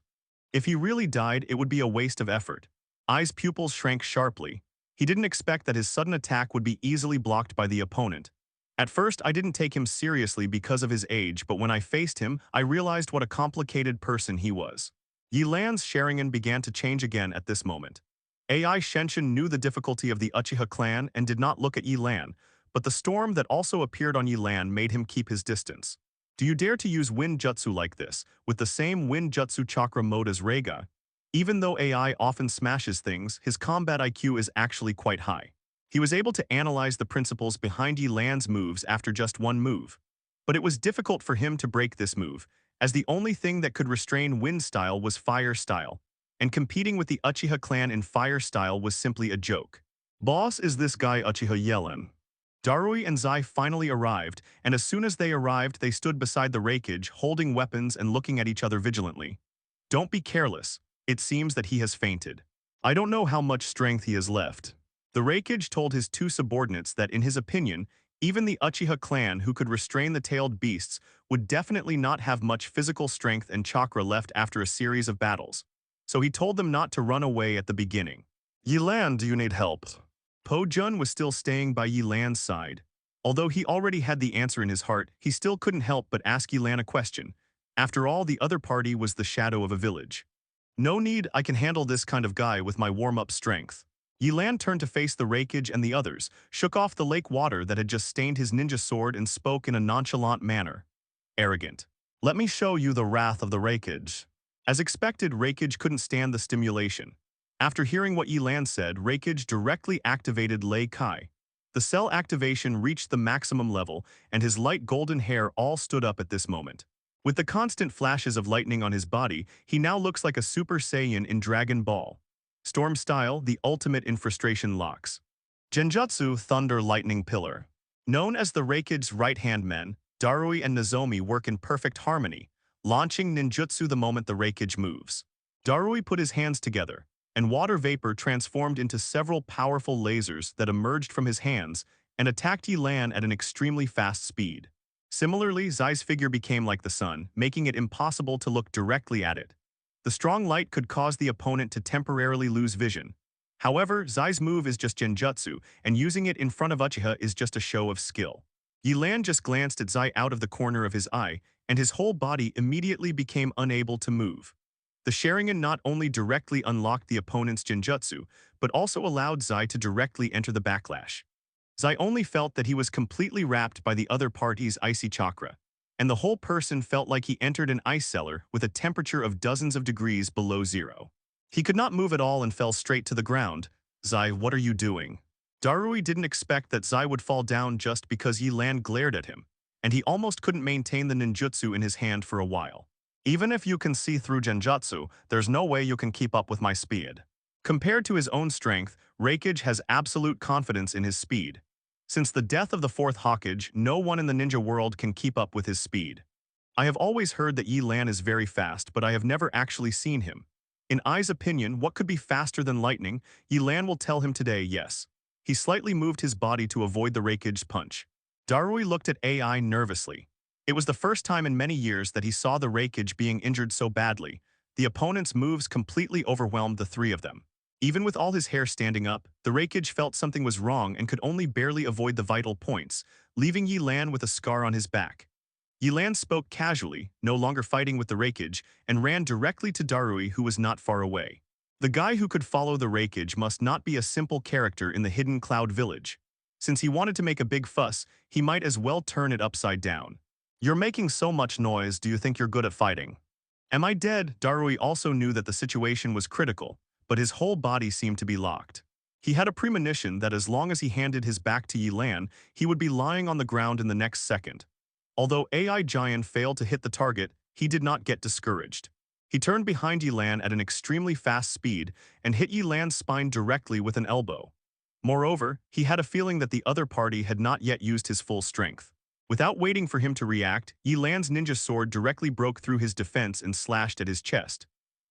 If he really died, it would be a waste of effort. I's pupils shrank sharply. He didn't expect that his sudden attack would be easily blocked by the opponent. At first, I didn't take him seriously because of his age, but when I faced him, I realized what a complicated person he was. Yelan's Sharingan began to change again at this moment. AI Shenshin knew the difficulty of the Uchiha clan and did not look at Yelan, but the storm that also appeared on Yelan made him keep his distance. Do you dare to use wind jutsu like this, with the same wind jutsu chakra mode as Reiga? Even though AI often smashes things, his combat IQ is actually quite high. He was able to analyze the principles behind Yelan's moves after just one move. But it was difficult for him to break this move, as the only thing that could restrain wind style was fire style, and competing with the Uchiha clan in fire style was simply a joke. Boss, is this guy Uchiha Yelan? Darui and Zai finally arrived, and as soon as they arrived, they stood beside the Reikage, holding weapons and looking at each other vigilantly. Don't be careless. It seems that he has fainted. I don't know how much strength he has left. The Reikage told his two subordinates that in his opinion, even the Uchiha clan who could restrain the tailed beasts would definitely not have much physical strength and chakra left after a series of battles. So he told them not to run away at the beginning. Yelan, do you need help? Po Jun was still staying by Yelan's side. Although he already had the answer in his heart, he still couldn't help but ask Yelan a question. After all, the other party was the shadow of a village. No need, I can handle this kind of guy with my warm-up strength. Yelan turned to face the Reikage and the others, shook off the lake water that had just stained his ninja sword and spoke in a nonchalant manner. Arrogant. Let me show you the wrath of the Reikage. As expected, Reikage couldn't stand the stimulation. After hearing what Yelan said, Reikage directly activated Lei Kai. The cell activation reached the maximum level, and his light golden hair all stood up at this moment. With the constant flashes of lightning on his body, he now looks like a Super Saiyan in Dragon Ball. Storm style, the ultimate in frustration locks. Genjutsu Thunder Lightning Pillar. Known as the Reikage's right-hand men, Darui and Nozomi work in perfect harmony, launching ninjutsu the moment the Reikage moves. Darui put his hands together, and water vapor transformed into several powerful lasers that emerged from his hands and attacked Yelan at an extremely fast speed. Similarly, Zai's figure became like the sun, making it impossible to look directly at it. The strong light could cause the opponent to temporarily lose vision. However, Zai's move is just genjutsu, and using it in front of Uchiha is just a show of skill. Yelan just glanced at Zai out of the corner of his eye, and his whole body immediately became unable to move. The Sharingan not only directly unlocked the opponent's genjutsu, but also allowed Zai to directly enter the backlash. Zai only felt that he was completely wrapped by the other party's icy chakra, and the whole person felt like he entered an ice cellar with a temperature of dozens of degrees below zero. He could not move at all and fell straight to the ground. Zai, what are you doing? Darui didn't expect that Zai would fall down just because Yelan glared at him, and he almost couldn't maintain the ninjutsu in his hand for a while. Even if you can see through genjutsu, there's no way you can keep up with my speed. Compared to his own strength, Reikage has absolute confidence in his speed. Since the death of the fourth Hokage, no one in the ninja world can keep up with his speed. I have always heard that Yelan is very fast, but I have never actually seen him. In Ai's opinion, what could be faster than lightning? Yelan will tell him today, yes. He slightly moved his body to avoid the Reikage's punch. Darui looked at AI nervously. It was the first time in many years that he saw the Reikage being injured so badly. The opponent's moves completely overwhelmed the three of them. Even with all his hair standing up, the Reikage felt something was wrong and could only barely avoid the vital points, leaving Yelan with a scar on his back. Yelan spoke casually, no longer fighting with the Reikage, and ran directly to Darui, who was not far away. The guy who could follow the Reikage must not be a simple character in the hidden cloud village. Since he wanted to make a big fuss, he might as well turn it upside down. You're making so much noise, do you think you're good at fighting? Am I dead? Darui also knew that the situation was critical, but his whole body seemed to be locked. He had a premonition that as long as he handed his back to Yelan, he would be lying on the ground in the next second. Although AI Giant failed to hit the target, he did not get discouraged. He turned behind Yelan at an extremely fast speed and hit Yelan's spine directly with an elbow. Moreover, he had a feeling that the other party had not yet used his full strength. Without waiting for him to react, Yelan's ninja sword directly broke through his defense and slashed at his chest.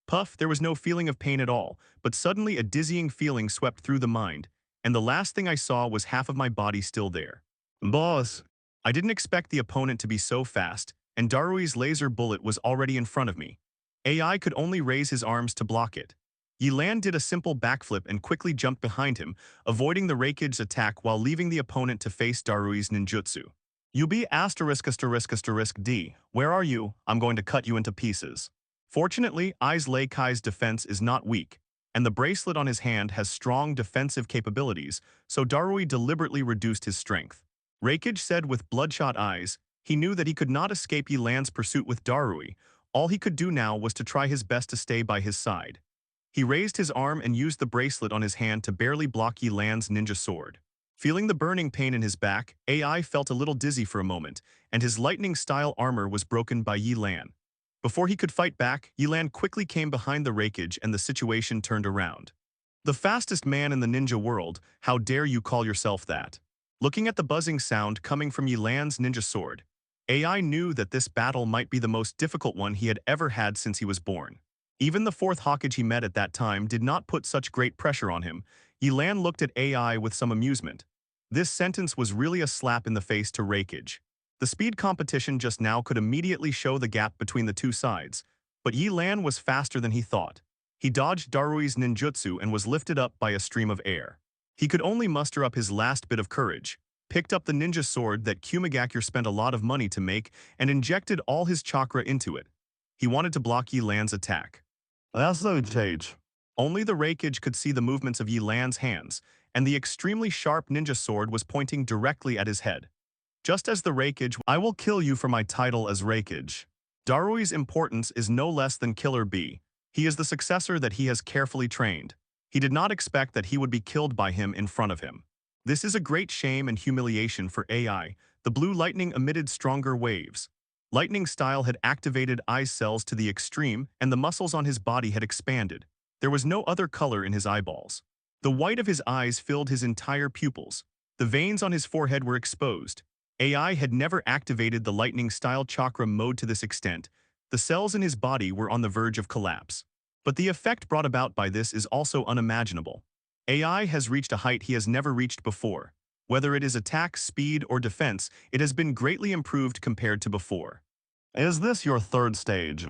Puff, there was no feeling of pain at all, but suddenly a dizzying feeling swept through the mind, and the last thing I saw was half of my body still there. Boss! I didn't expect the opponent to be so fast, and Darui's laser bullet was already in front of me. AI could only raise his arms to block it. Yelan did a simple backflip and quickly jumped behind him, avoiding the Raikage's attack while leaving the opponent to face Darui's ninjutsu. "UB*****D, where are you? I'm going to cut you into pieces." Fortunately, Kai's defense is not weak, and the bracelet on his hand has strong defensive capabilities, so Darui deliberately reduced his strength. Raikage said with bloodshot eyes. He knew that he could not escape Yelan's pursuit with Darui. All he could do now was to try his best to stay by his side. He raised his arm and used the bracelet on his hand to barely block Yelan's ninja sword. Feeling the burning pain in his back, AI felt a little dizzy for a moment, and his lightning-style armor was broken by Yelan. Before he could fight back, Yelan quickly came behind the Raikage and the situation turned around. "The fastest man in the ninja world, how dare you call yourself that?" Looking at the buzzing sound coming from Yelan's ninja sword, AI knew that this battle might be the most difficult one he had ever had since he was born. Even the fourth Hokage he met at that time did not put such great pressure on him. Yelan looked at AI with some amusement. This sentence was really a slap in the face to Raikage. The speed competition just now could immediately show the gap between the two sides, but Yelan was faster than he thought. He dodged Darui's ninjutsu and was lifted up by a stream of air. He could only muster up his last bit of courage, picked up the ninja sword that Kirigakure spent a lot of money to make, and injected all his chakra into it. He wanted to block Yelan's attack. "That's no change." Only the Raikage could see the movements of Yelan's hands, and the extremely sharp ninja sword was pointing directly at his head. Just as the Raikage, "I will kill you for my title as Raikage." Darui's importance is no less than Killer B. He is the successor that he has carefully trained. He did not expect that he would be killed by him in front of him. This is a great shame and humiliation for AI. The blue lightning emitted stronger waves. Lightning style had activated eye cells to the extreme, and the muscles on his body had expanded. There was no other color in his eyeballs. The white of his eyes filled his entire pupils. The veins on his forehead were exposed. AI had never activated the lightning-style chakra mode to this extent. The cells in his body were on the verge of collapse. But the effect brought about by this is also unimaginable. AI has reached a height he has never reached before. Whether it is attack, speed, or defense, it has been greatly improved compared to before. "Is this your third stage?"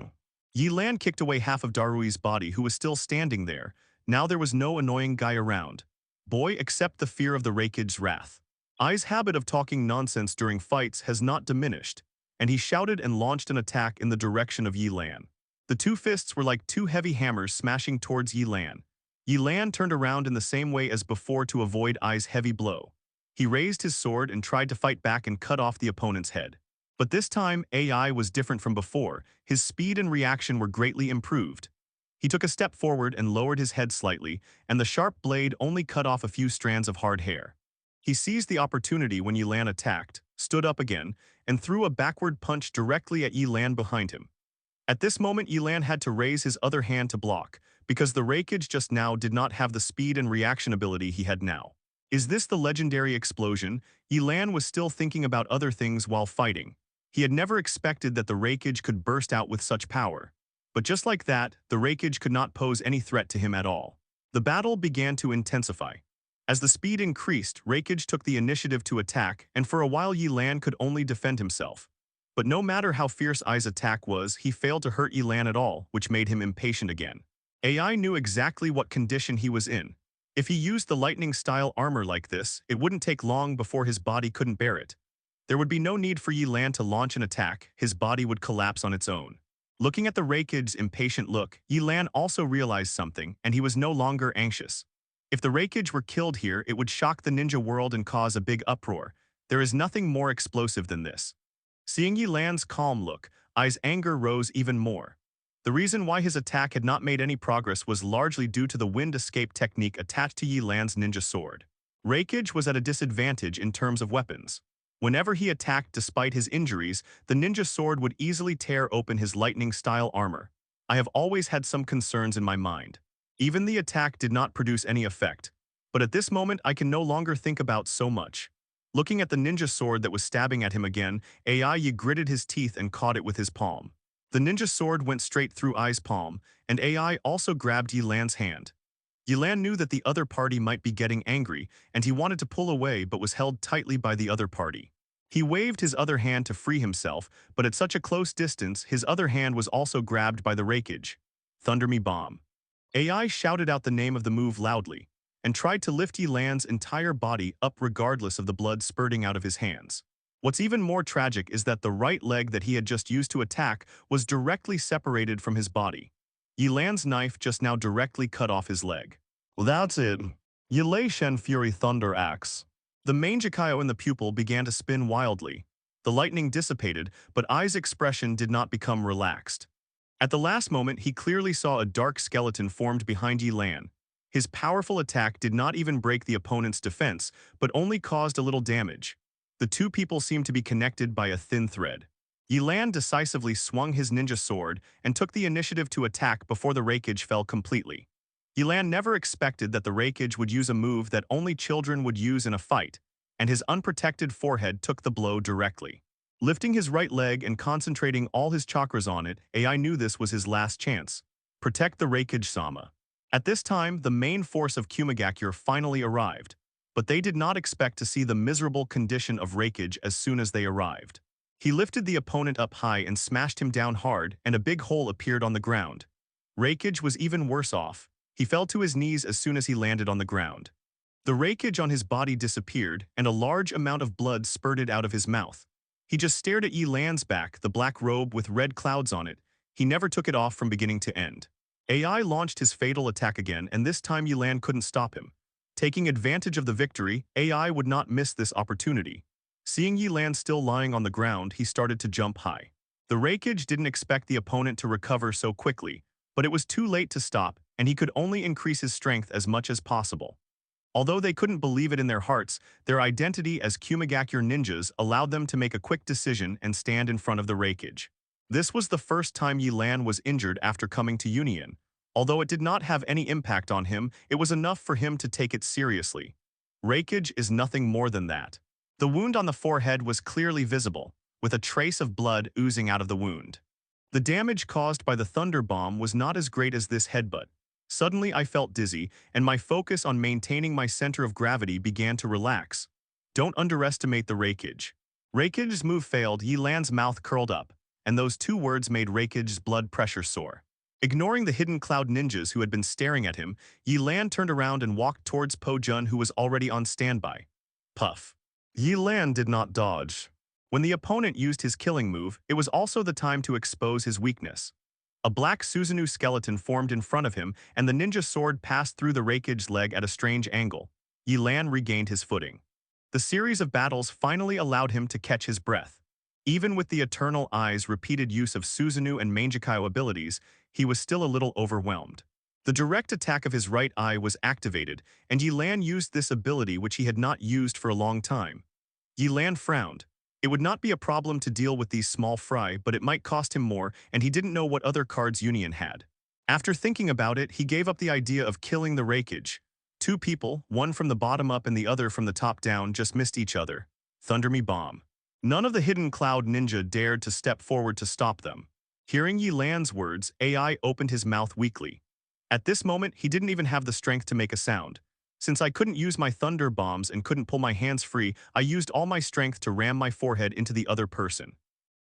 Yelan kicked away half of Darui's body, who was still standing there. Now there was no annoying guy around. Boy, accept the fear of the Raikage's wrath. Ai's habit of talking nonsense during fights has not diminished, and he shouted and launched an attack in the direction of Yelan. The two fists were like two heavy hammers smashing towards Yelan. Yelan turned around in the same way as before to avoid Ai's heavy blow. He raised his sword and tried to fight back and cut off the opponent's head. But this time, AI was different from before. His speed and reaction were greatly improved. He took a step forward and lowered his head slightly, and the sharp blade only cut off a few strands of hard hair. He seized the opportunity when Yelan attacked, stood up again, and threw a backward punch directly at Yelan behind him. At this moment, Yelan had to raise his other hand to block, because the Raikage just now did not have the speed and reaction ability he had now. Is this the legendary explosion? Yelan was still thinking about other things while fighting. He had never expected that the Raikage could burst out with such power. But just like that, the Raikage could not pose any threat to him at all. The battle began to intensify. As the speed increased, Raikage took the initiative to attack, and for a while Yelan could only defend himself. But no matter how fierce Ai's attack was, he failed to hurt Yelan at all, which made him impatient again. AI knew exactly what condition he was in. If he used the lightning-style armor like this, it wouldn't take long before his body couldn't bear it. There would be no need for Yelan to launch an attack, his body would collapse on its own. Looking at the Raikage's impatient look, Yelan also realized something, and he was no longer anxious. If the Raikage were killed here, it would shock the ninja world and cause a big uproar. There is nothing more explosive than this. Seeing Yelan's calm look, Ai's anger rose even more. The reason why his attack had not made any progress was largely due to the wind escape technique attached to Yelan's ninja sword. Raikage was at a disadvantage in terms of weapons. Whenever he attacked despite his injuries, the ninja sword would easily tear open his lightning-style armor. I have always had some concerns in my mind. Even the attack did not produce any effect. But at this moment, I can no longer think about so much. Looking at the ninja sword that was stabbing at him again, AI gritted his teeth and caught it with his palm. The ninja sword went straight through Ai's palm, and AI also grabbed Yelan's hand. Yelan knew that the other party might be getting angry, and he wanted to pull away but was held tightly by the other party. He waved his other hand to free himself, but at such a close distance, his other hand was also grabbed by the rakeage. Thunder Me Bomb. AI shouted out the name of the move loudly, and tried to lift Yelan's entire body up regardless of the blood spurting out of his hands. What's even more tragic is that the right leg that he had just used to attack was directly separated from his body. Yelan's knife just now directly cut off his leg. Well, that's it. Yelei Shen Fury Thunder Axe. The Mangekyo in the pupil began to spin wildly. The lightning dissipated, but Ai's expression did not become relaxed. At the last moment, he clearly saw a dark skeleton formed behind Yelan. His powerful attack did not even break the opponent's defense, but only caused a little damage. The two people seemed to be connected by a thin thread. Yelan decisively swung his ninja sword and took the initiative to attack before the rakeage fell completely. Yelan never expected that the rakeage would use a move that only children would use in a fight, and his unprotected forehead took the blow directly. Lifting his right leg and concentrating all his chakras on it, AI knew this was his last chance. Protect the rakeage Sama. At this time, the main force of Kirigakure finally arrived, but they did not expect to see the miserable condition of rakeage as soon as they arrived. He lifted the opponent up high and smashed him down hard, and a big hole appeared on the ground. Rakeage was even worse off. He fell to his knees as soon as he landed on the ground. The rakeage on his body disappeared, and a large amount of blood spurted out of his mouth. He just stared at Yelan's back, the black robe with red clouds on it. He never took it off from beginning to end. AI launched his fatal attack again, and this time Yelan couldn't stop him. Taking advantage of the victory, AI would not miss this opportunity. Seeing Yelan still lying on the ground, he started to jump high. The rakeage didn't expect the opponent to recover so quickly, but it was too late to stop, and he could only increase his strength as much as possible. Although they couldn't believe it in their hearts, their identity as Kirigakure ninjas allowed them to make a quick decision and stand in front of the rakeage. This was the first time Yelan was injured after coming to Union. Although it did not have any impact on him, it was enough for him to take it seriously. Rakeage is nothing more than that. The wound on the forehead was clearly visible, with a trace of blood oozing out of the wound. The damage caused by the thunder bomb was not as great as this headbutt. Suddenly I felt dizzy, and my focus on maintaining my center of gravity began to relax. Don't underestimate the rakeage. Rakeage's move failed, Yelan's mouth curled up, and those two words made Rakeage's blood pressure soar. Ignoring the hidden cloud ninjas who had been staring at him, Yelan turned around and walked towards Po-jun, who was already on standby. Puff. Yelan did not dodge. When the opponent used his killing move, it was also the time to expose his weakness. A black Susanoo skeleton formed in front of him, and the ninja sword passed through the rakeage's leg at a strange angle. Yelan regained his footing. The series of battles finally allowed him to catch his breath. Even with the Eternal Eye's repeated use of Susanoo and Mangekyo abilities, he was still a little overwhelmed. The direct attack of his right eye was activated, and Yelan used this ability which he had not used for a long time. Yelan frowned. It would not be a problem to deal with these small fry, but it might cost him more, and he didn't know what other cards Union had. After thinking about it, he gave up the idea of killing the rakeage. Two people, one from the bottom up and the other from the top down, just missed each other. Thunder Me Bomb. None of the hidden cloud ninja dared to step forward to stop them. Hearing Yelan's words, AI opened his mouth weakly. At this moment, he didn't even have the strength to make a sound. Since I couldn't use my thunder bombs and couldn't pull my hands free, I used all my strength to ram my forehead into the other person.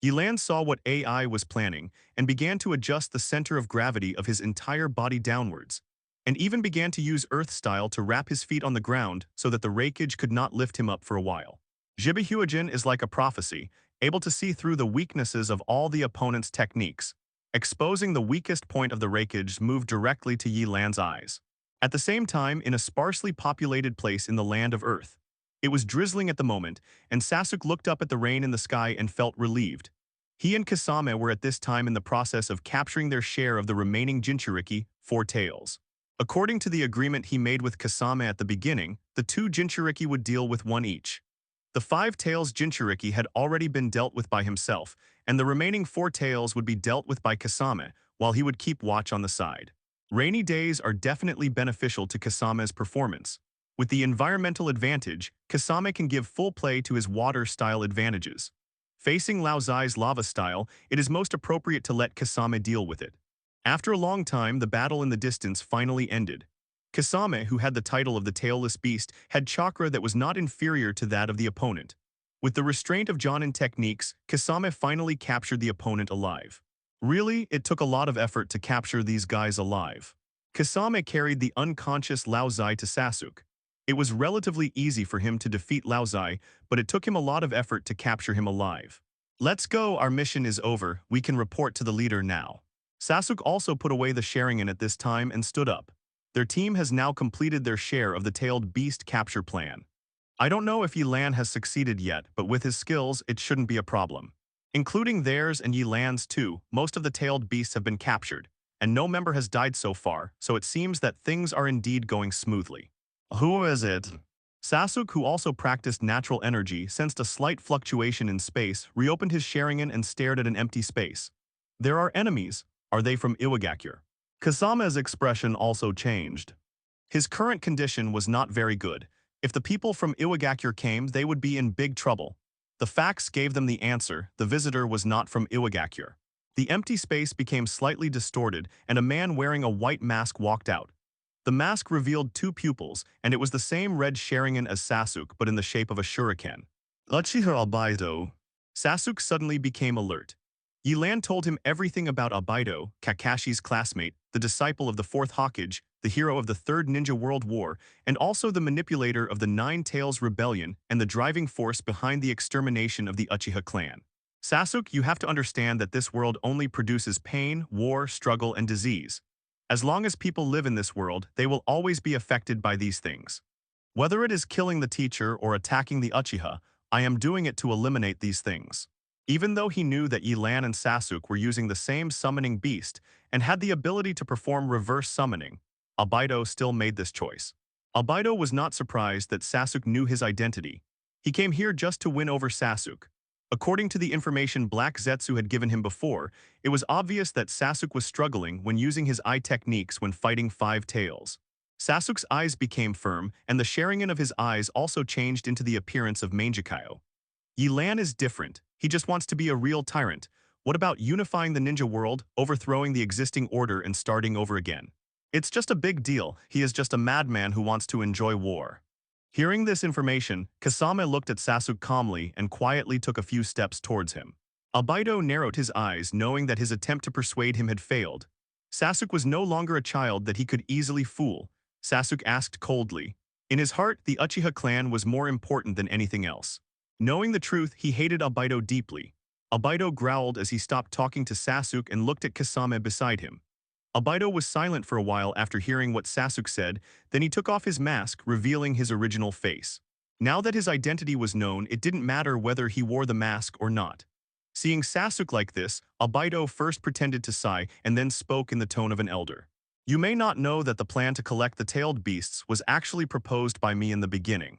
Yelan saw what AI was planning and began to adjust the center of gravity of his entire body downwards, and even began to use Earth style to wrap his feet on the ground so that the rakeage could not lift him up for a while. Jibihuajin is like a prophecy, able to see through the weaknesses of all the opponent's techniques. Exposing the weakest point of the rakeage moved directly to Yelan's eyes. At the same time, in a sparsely populated place in the land of Earth. It was drizzling at the moment, and Sasuke looked up at the rain in the sky and felt relieved. He and Kasame were at this time in the process of capturing their share of the remaining Jinchuriki, 4 tails. According to the agreement he made with Kasame at the beginning, the 2 Jinchuriki would deal with 1 each. The 5 tails Jinchuriki had already been dealt with by himself, and the remaining 4 tails would be dealt with by Kasame, while he would keep watch on the side. Rainy days are definitely beneficial to Kasame's performance. With the environmental advantage, Kasame can give full play to his water-style advantages. Facing Lao Zai's lava style, it is most appropriate to let Kasame deal with it. After a long time, the battle in the distance finally ended. Kasame, who had the title of the Tailless Beast, had chakra that was not inferior to that of the opponent. With the restraint of Chūnin techniques, Kasame finally captured the opponent alive. Really, it took a lot of effort to capture these guys alive. Kasame carried the unconscious Laozai to Sasuke. It was relatively easy for him to defeat Laozai, but it took him a lot of effort to capture him alive. Let's go, our mission is over, we can report to the leader now. Sasuke also put away the Sharingan at this time and stood up. Their team has now completed their share of the tailed beast capture plan. I don't know if Yelan has succeeded yet, but with his skills, it shouldn't be a problem. Including theirs and Yelan's too, most of the tailed beasts have been captured, and no member has died so far, so it seems that things are indeed going smoothly. Who is it? Sasuke, who also practiced natural energy, sensed a slight fluctuation in space, reopened his Sharingan and stared at an empty space. There are enemies. Are they from Iwagakure? Kasame's expression also changed. His current condition was not very good. If the people from Iwagakure came, they would be in big trouble. The facts gave them the answer. The visitor was not from Iwagakure. The empty space became slightly distorted, and a man wearing a white mask walked out. The mask revealed two pupils, and it was the same red Sharingan as Sasuke, but in the shape of a shuriken. Uchiha Albedo. Sasuke suddenly became alert. Yelan told him everything about Albedo, Kakashi's classmate, the disciple of the Fourth Hokage, the hero of the Third Ninja World War, and also the manipulator of the Nine Tails Rebellion and the driving force behind the extermination of the Uchiha Clan. Sasuke, you have to understand that this world only produces pain, war, struggle, and disease. As long as people live in this world, they will always be affected by these things. Whether it is killing the teacher or attacking the Uchiha, I am doing it to eliminate these things. Even though he knew that Yelan and Sasuke were using the same summoning beast and had the ability to perform reverse summoning, Albedo still made this choice. Albedo was not surprised that Sasuke knew his identity. He came here just to win over Sasuke. According to the information Black Zetsu had given him before, it was obvious that Sasuke was struggling when using his eye techniques when fighting Five Tails. Sasuke's eyes became firm, and the Sharingan of his eyes also changed into the appearance of Mangekyo. Yelan is different. He just wants to be a real tyrant. What about unifying the ninja world, overthrowing the existing order and starting over again? It's just a big deal. He is just a madman who wants to enjoy war. Hearing this information, Kasame looked at Sasuke calmly and quietly took a few steps towards him. Albedo narrowed his eyes, knowing that his attempt to persuade him had failed. Sasuke was no longer a child that he could easily fool. Sasuke asked coldly. In his heart, the Uchiha clan was more important than anything else. Knowing the truth, he hated Albedo deeply. Albedo growled as he stopped talking to Sasuke and looked at Kasame beside him. Albedo was silent for a while after hearing what Sasuke said, then he took off his mask, revealing his original face. Now that his identity was known, it didn't matter whether he wore the mask or not. Seeing Sasuke like this, Albedo first pretended to sigh and then spoke in the tone of an elder. You may not know that the plan to collect the tailed beasts was actually proposed by me in the beginning.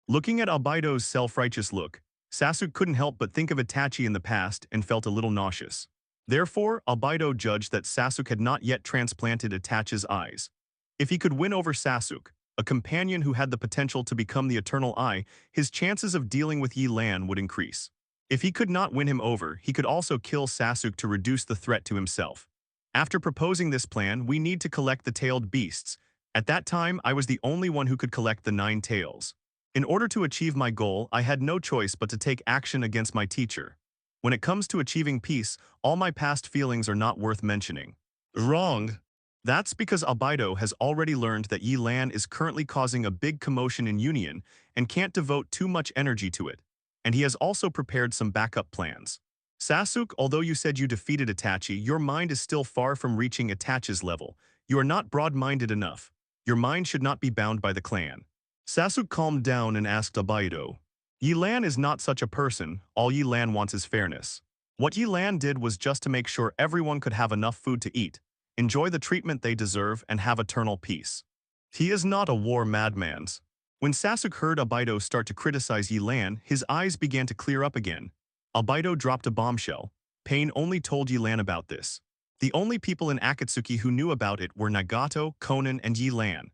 Looking at Albedo's self-righteous look, Sasuke couldn't help but think of Itachi in the past and felt a little nauseous. Therefore, Albedo judged that Sasuke had not yet transplanted Itachi's eyes. If he could win over Sasuke, a companion who had the potential to become the Eternal Eye, his chances of dealing with Yelan would increase. If he could not win him over, he could also kill Sasuke to reduce the threat to himself. After proposing this plan, we need to collect the tailed beasts. At that time, I was the only one who could collect the 9 tails. In order to achieve my goal, I had no choice but to take action against my teacher. When it comes to achieving peace, all my past feelings are not worth mentioning. Wrong. That's because Albedo has already learned that Yelan is currently causing a big commotion in Union and can't devote too much energy to it. And he has also prepared some backup plans. Sasuke, although you said you defeated Itachi, your mind is still far from reaching Itachi's level. You are not broad-minded enough. Your mind should not be bound by the clan. Sasuke calmed down and asked Albedo. Yelan is not such a person, all Yelan wants is fairness. What Yelan did was just to make sure everyone could have enough food to eat, enjoy the treatment they deserve, and have eternal peace. He is not a war madman. When Sasuke heard Albedo start to criticize Yelan, his eyes began to clear up again. Albedo dropped a bombshell. Pain only told Yelan about this. The only people in Akatsuki who knew about it were Nagato, Konan, and Yelan.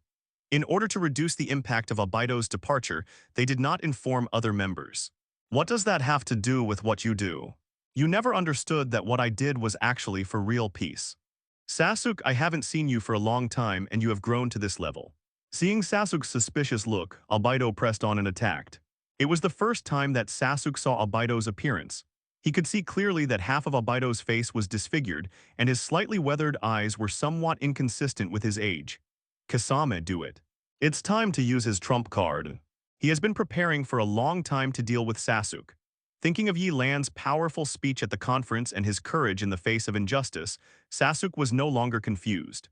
In order to reduce the impact of Albedo's departure, they did not inform other members. What does that have to do with what you do? You never understood that what I did was actually for real peace. Sasuke, I haven't seen you for a long time and you have grown to this level. Seeing Sasuke's suspicious look, Albedo pressed on and attacked. It was the first time that Sasuke saw Obaido's appearance. He could see clearly that half of Obaido's face was disfigured, and his slightly weathered eyes were somewhat inconsistent with his age. Kasame, do it. It's time to use his trump card. He has been preparing for a long time to deal with Sasuke. Thinking of Yelan's powerful speech at the conference and his courage in the face of injustice, Sasuke was no longer confused.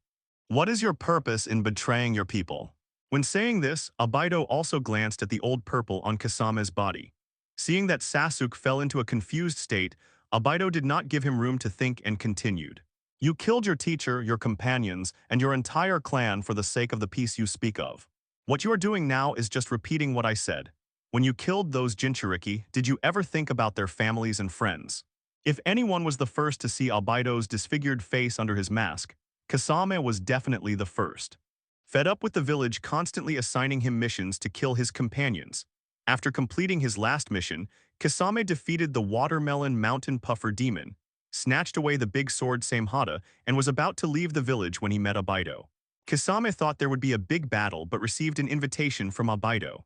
What is your purpose in betraying your people? When saying this, Obaido also glanced at the old purple on Kasame's body. Seeing that Sasuke fell into a confused state, Obaido did not give him room to think and continued. You killed your teacher, your companions, and your entire clan for the sake of the peace you speak of. What you are doing now is just repeating what I said. When you killed those Jinchuriki, did you ever think about their families and friends? If anyone was the first to see Obaido's disfigured face under his mask, Kasame was definitely the first. Fed up with the village constantly assigning him missions to kill his companions, after completing his last mission, Kasame defeated the Watermelon Mountain Puffer Demon, snatched away the big sword Samehada, and was about to leave the village when he met Obaido. Kasame thought there would be a big battle but received an invitation from Obaido.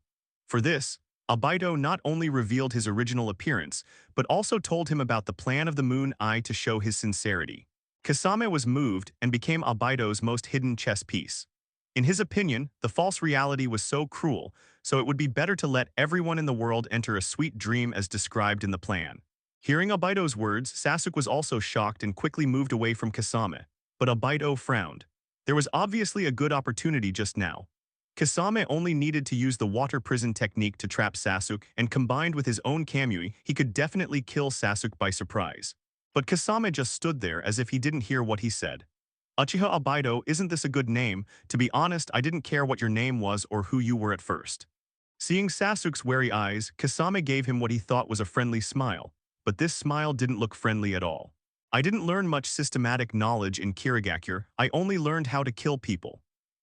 For this, Obaido not only revealed his original appearance, but also told him about the plan of the Moon Eye to show his sincerity. Kasame was moved and became Obaido's most hidden chess piece. In his opinion, the false reality was so cruel, so it would be better to let everyone in the world enter a sweet dream as described in the plan. Hearing Obaido's words, Sasuke was also shocked and quickly moved away from Kasame, but Obaido frowned. There was obviously a good opportunity just now. Kasame only needed to use the water prison technique to trap Sasuke, and combined with his own Kamui, he could definitely kill Sasuke by surprise. But Kasame just stood there as if he didn't hear what he said. Uchiha Obaido, isn't this a good name? To be honest, I didn't care what your name was or who you were at first. Seeing Sasuke's wary eyes, Kasame gave him what he thought was a friendly smile, but this smile didn't look friendly at all. I didn't learn much systematic knowledge in Kirigakure, I only learned how to kill people.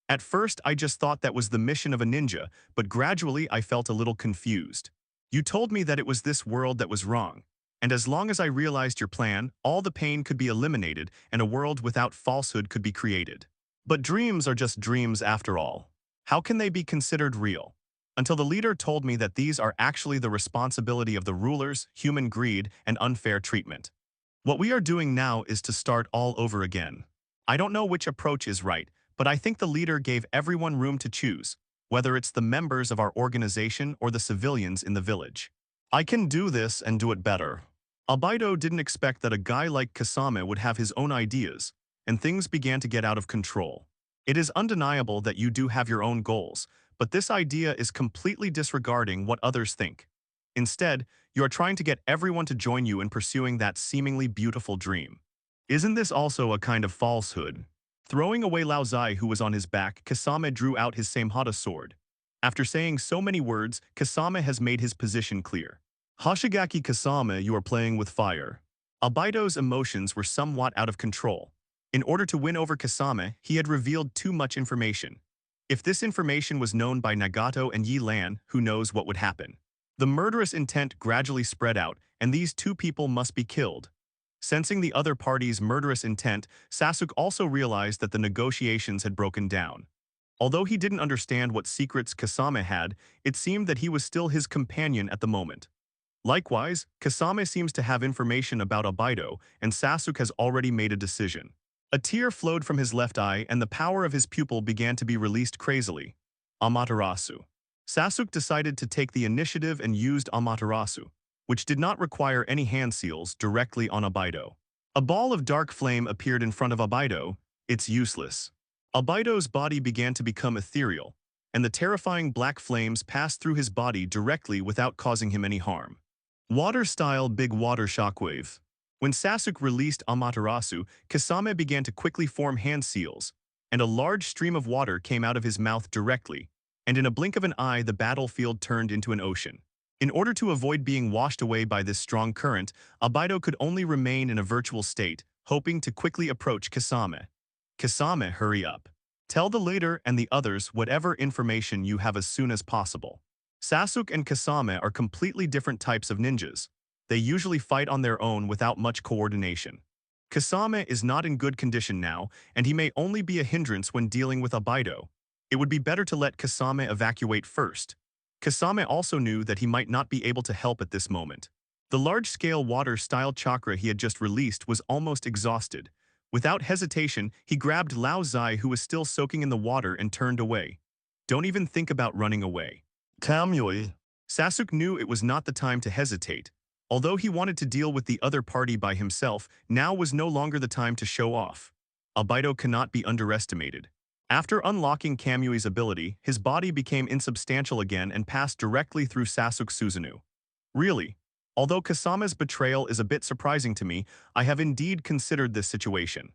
At first, I just thought that was the mission of a ninja, but gradually I felt a little confused. You told me that it was this world that was wrong. And as long as I realized your plan, all the pain could be eliminated and a world without falsehood could be created. But dreams are just dreams after all. How can they be considered real? Until the leader told me that these are actually the responsibility of the rulers, human greed, and unfair treatment. What we are doing now is to start all over again. I don't know which approach is right, but I think the leader gave everyone room to choose, whether it's the members of our organization or the civilians in the village. I can do this and do it better. Obaido didn't expect that a guy like Kasame would have his own ideas, and things began to get out of control. It is undeniable that you do have your own goals, but this idea is completely disregarding what others think. Instead, you are trying to get everyone to join you in pursuing that seemingly beautiful dream. Isn't this also a kind of falsehood? Throwing away Lao Zai who was on his back, Kasame drew out his Samehada sword. After saying so many words, Kasame has made his position clear. Hoshigaki Kasame, you are playing with fire. Obaido's emotions were somewhat out of control. In order to win over Kasame, he had revealed too much information. If this information was known by Nagato and Yelan, who knows what would happen? The murderous intent gradually spread out, and these two people must be killed. Sensing the other party's murderous intent, Sasuke also realized that the negotiations had broken down. Although he didn't understand what secrets Kasame had, it seemed that he was still his companion at the moment. Likewise, Kasame seems to have information about Obaido, and Sasuke has already made a decision. A tear flowed from his left eye, and the power of his pupil began to be released crazily. Amaterasu. Sasuke decided to take the initiative and used Amaterasu, which did not require any hand seals, directly on Obaido. A ball of dark flame appeared in front of Obaido. It's useless. Obaido's body began to become ethereal, and the terrifying black flames passed through his body directly without causing him any harm. Water-style big water shockwave. When Sasuke released Amaterasu, Kasame began to quickly form hand seals, and a large stream of water came out of his mouth directly, and in a blink of an eye the battlefield turned into an ocean. In order to avoid being washed away by this strong current, Obaido could only remain in a virtual state, hoping to quickly approach Kasame. Kasame, hurry up. Tell the leader and the others whatever information you have as soon as possible. Sasuke and Kasame are completely different types of ninjas. They usually fight on their own without much coordination. Kasame is not in good condition now, and he may only be a hindrance when dealing with Obaido. It would be better to let Kasame evacuate first. Kasame also knew that he might not be able to help at this moment. The large-scale water-style chakra he had just released was almost exhausted. Without hesitation, he grabbed Lao Zai, who was still soaking in the water, and turned away. Don't even think about running away. Kamui. Sasuke knew it was not the time to hesitate. Although he wanted to deal with the other party by himself, now was no longer the time to show off. Albedo cannot be underestimated. After unlocking Kamui's ability, his body became insubstantial again and passed directly through Sasuke's Susanoo. Really? Although Kasame's betrayal is a bit surprising to me, I have indeed considered this situation.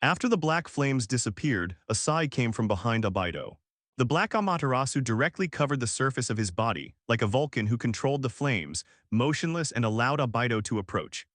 After the black flames disappeared, a sigh came from behind Albedo. The black Amaterasu directly covered the surface of his body, like a Vulcan who controlled the flames, motionless, and allowed Albedo to approach.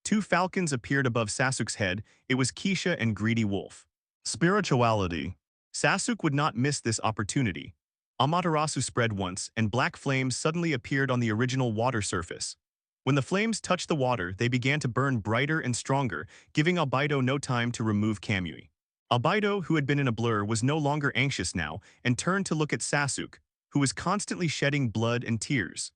Two falcons appeared above Sasuke's head. It was Kisha and Greedy Wolf. Spirituality. Sasuke would not miss this opportunity. Amaterasu spread once, and black flames suddenly appeared on the original water surface. When the flames touched the water, they began to burn brighter and stronger, giving Albedo no time to remove Kamui. Albedo, who had been in a blur, was no longer anxious now and turned to look at Sasuke, who was constantly shedding blood and tears.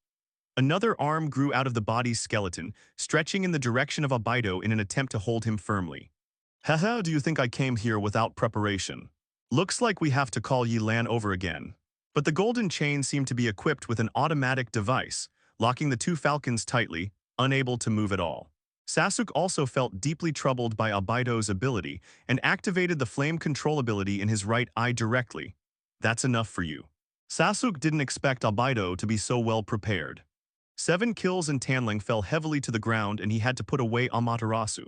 Another arm grew out of the body's skeleton, stretching in the direction of Albedo in an attempt to hold him firmly. Haha, do you think I came here without preparation? Looks like we have to call Yelan over again. But the golden chain seemed to be equipped with an automatic device, locking the two falcons tightly, unable to move at all. Sasuke also felt deeply troubled by Albedo's ability and activated the flame control ability in his right eye directly. That's enough for you. Sasuke didn't expect Albedo to be so well prepared. 7 kills and Tanling fell heavily to the ground and he had to put away Amaterasu.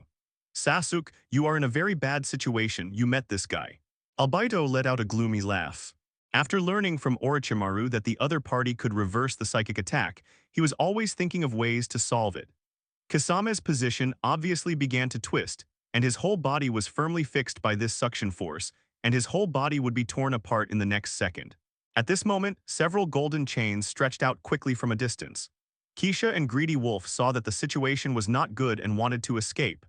Sasuke, you are in a very bad situation. You met this guy. Albedo let out a gloomy laugh. After learning from Orochimaru that the other party could reverse the psychic attack, he was always thinking of ways to solve it. Kasame's position obviously began to twist, and his whole body was firmly fixed by this suction force, and his whole body would be torn apart in the next second. At this moment, several golden chains stretched out quickly from a distance. Kisha and Greedy Wolf saw that the situation was not good and wanted to escape.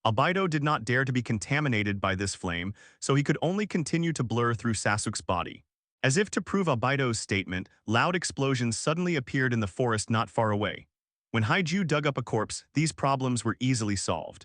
Albedo did not dare to be contaminated by this flame, so he could only continue to blur through Sasuke's body. As if to prove Albedo's statement, loud explosions suddenly appeared in the forest not far away. When Haiju dug up a corpse, these problems were easily solved.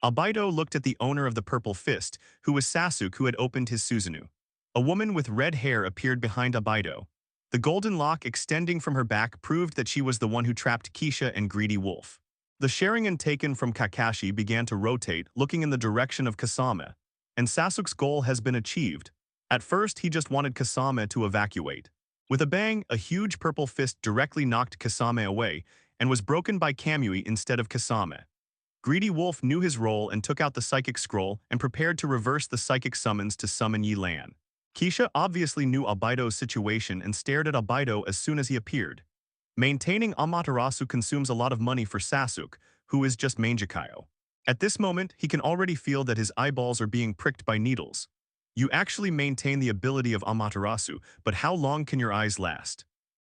Albedo looked at the owner of the purple fist, who was Sasuke, who had opened his Susanoo. A woman with red hair appeared behind Albedo. The golden lock extending from her back proved that she was the one who trapped Kisha and Greedy Wolf. The Sharingan taken from Kakashi began to rotate, looking in the direction of Kasame, and Sasuke's goal has been achieved. At first, he just wanted Kasame to evacuate. With a bang, a huge purple fist directly knocked Kasame away and was broken by Kamui instead of Kasame. Greedy Wolf knew his role and took out the psychic scroll and prepared to reverse the psychic summons to summon Yelan. Kisha obviously knew Albedo's situation and stared at Albedo as soon as he appeared. Maintaining Amaterasu consumes a lot of money for Sasuke, who is just Mangekyo. At this moment, he can already feel that his eyeballs are being pricked by needles. You actually maintain the ability of Amaterasu, but how long can your eyes last?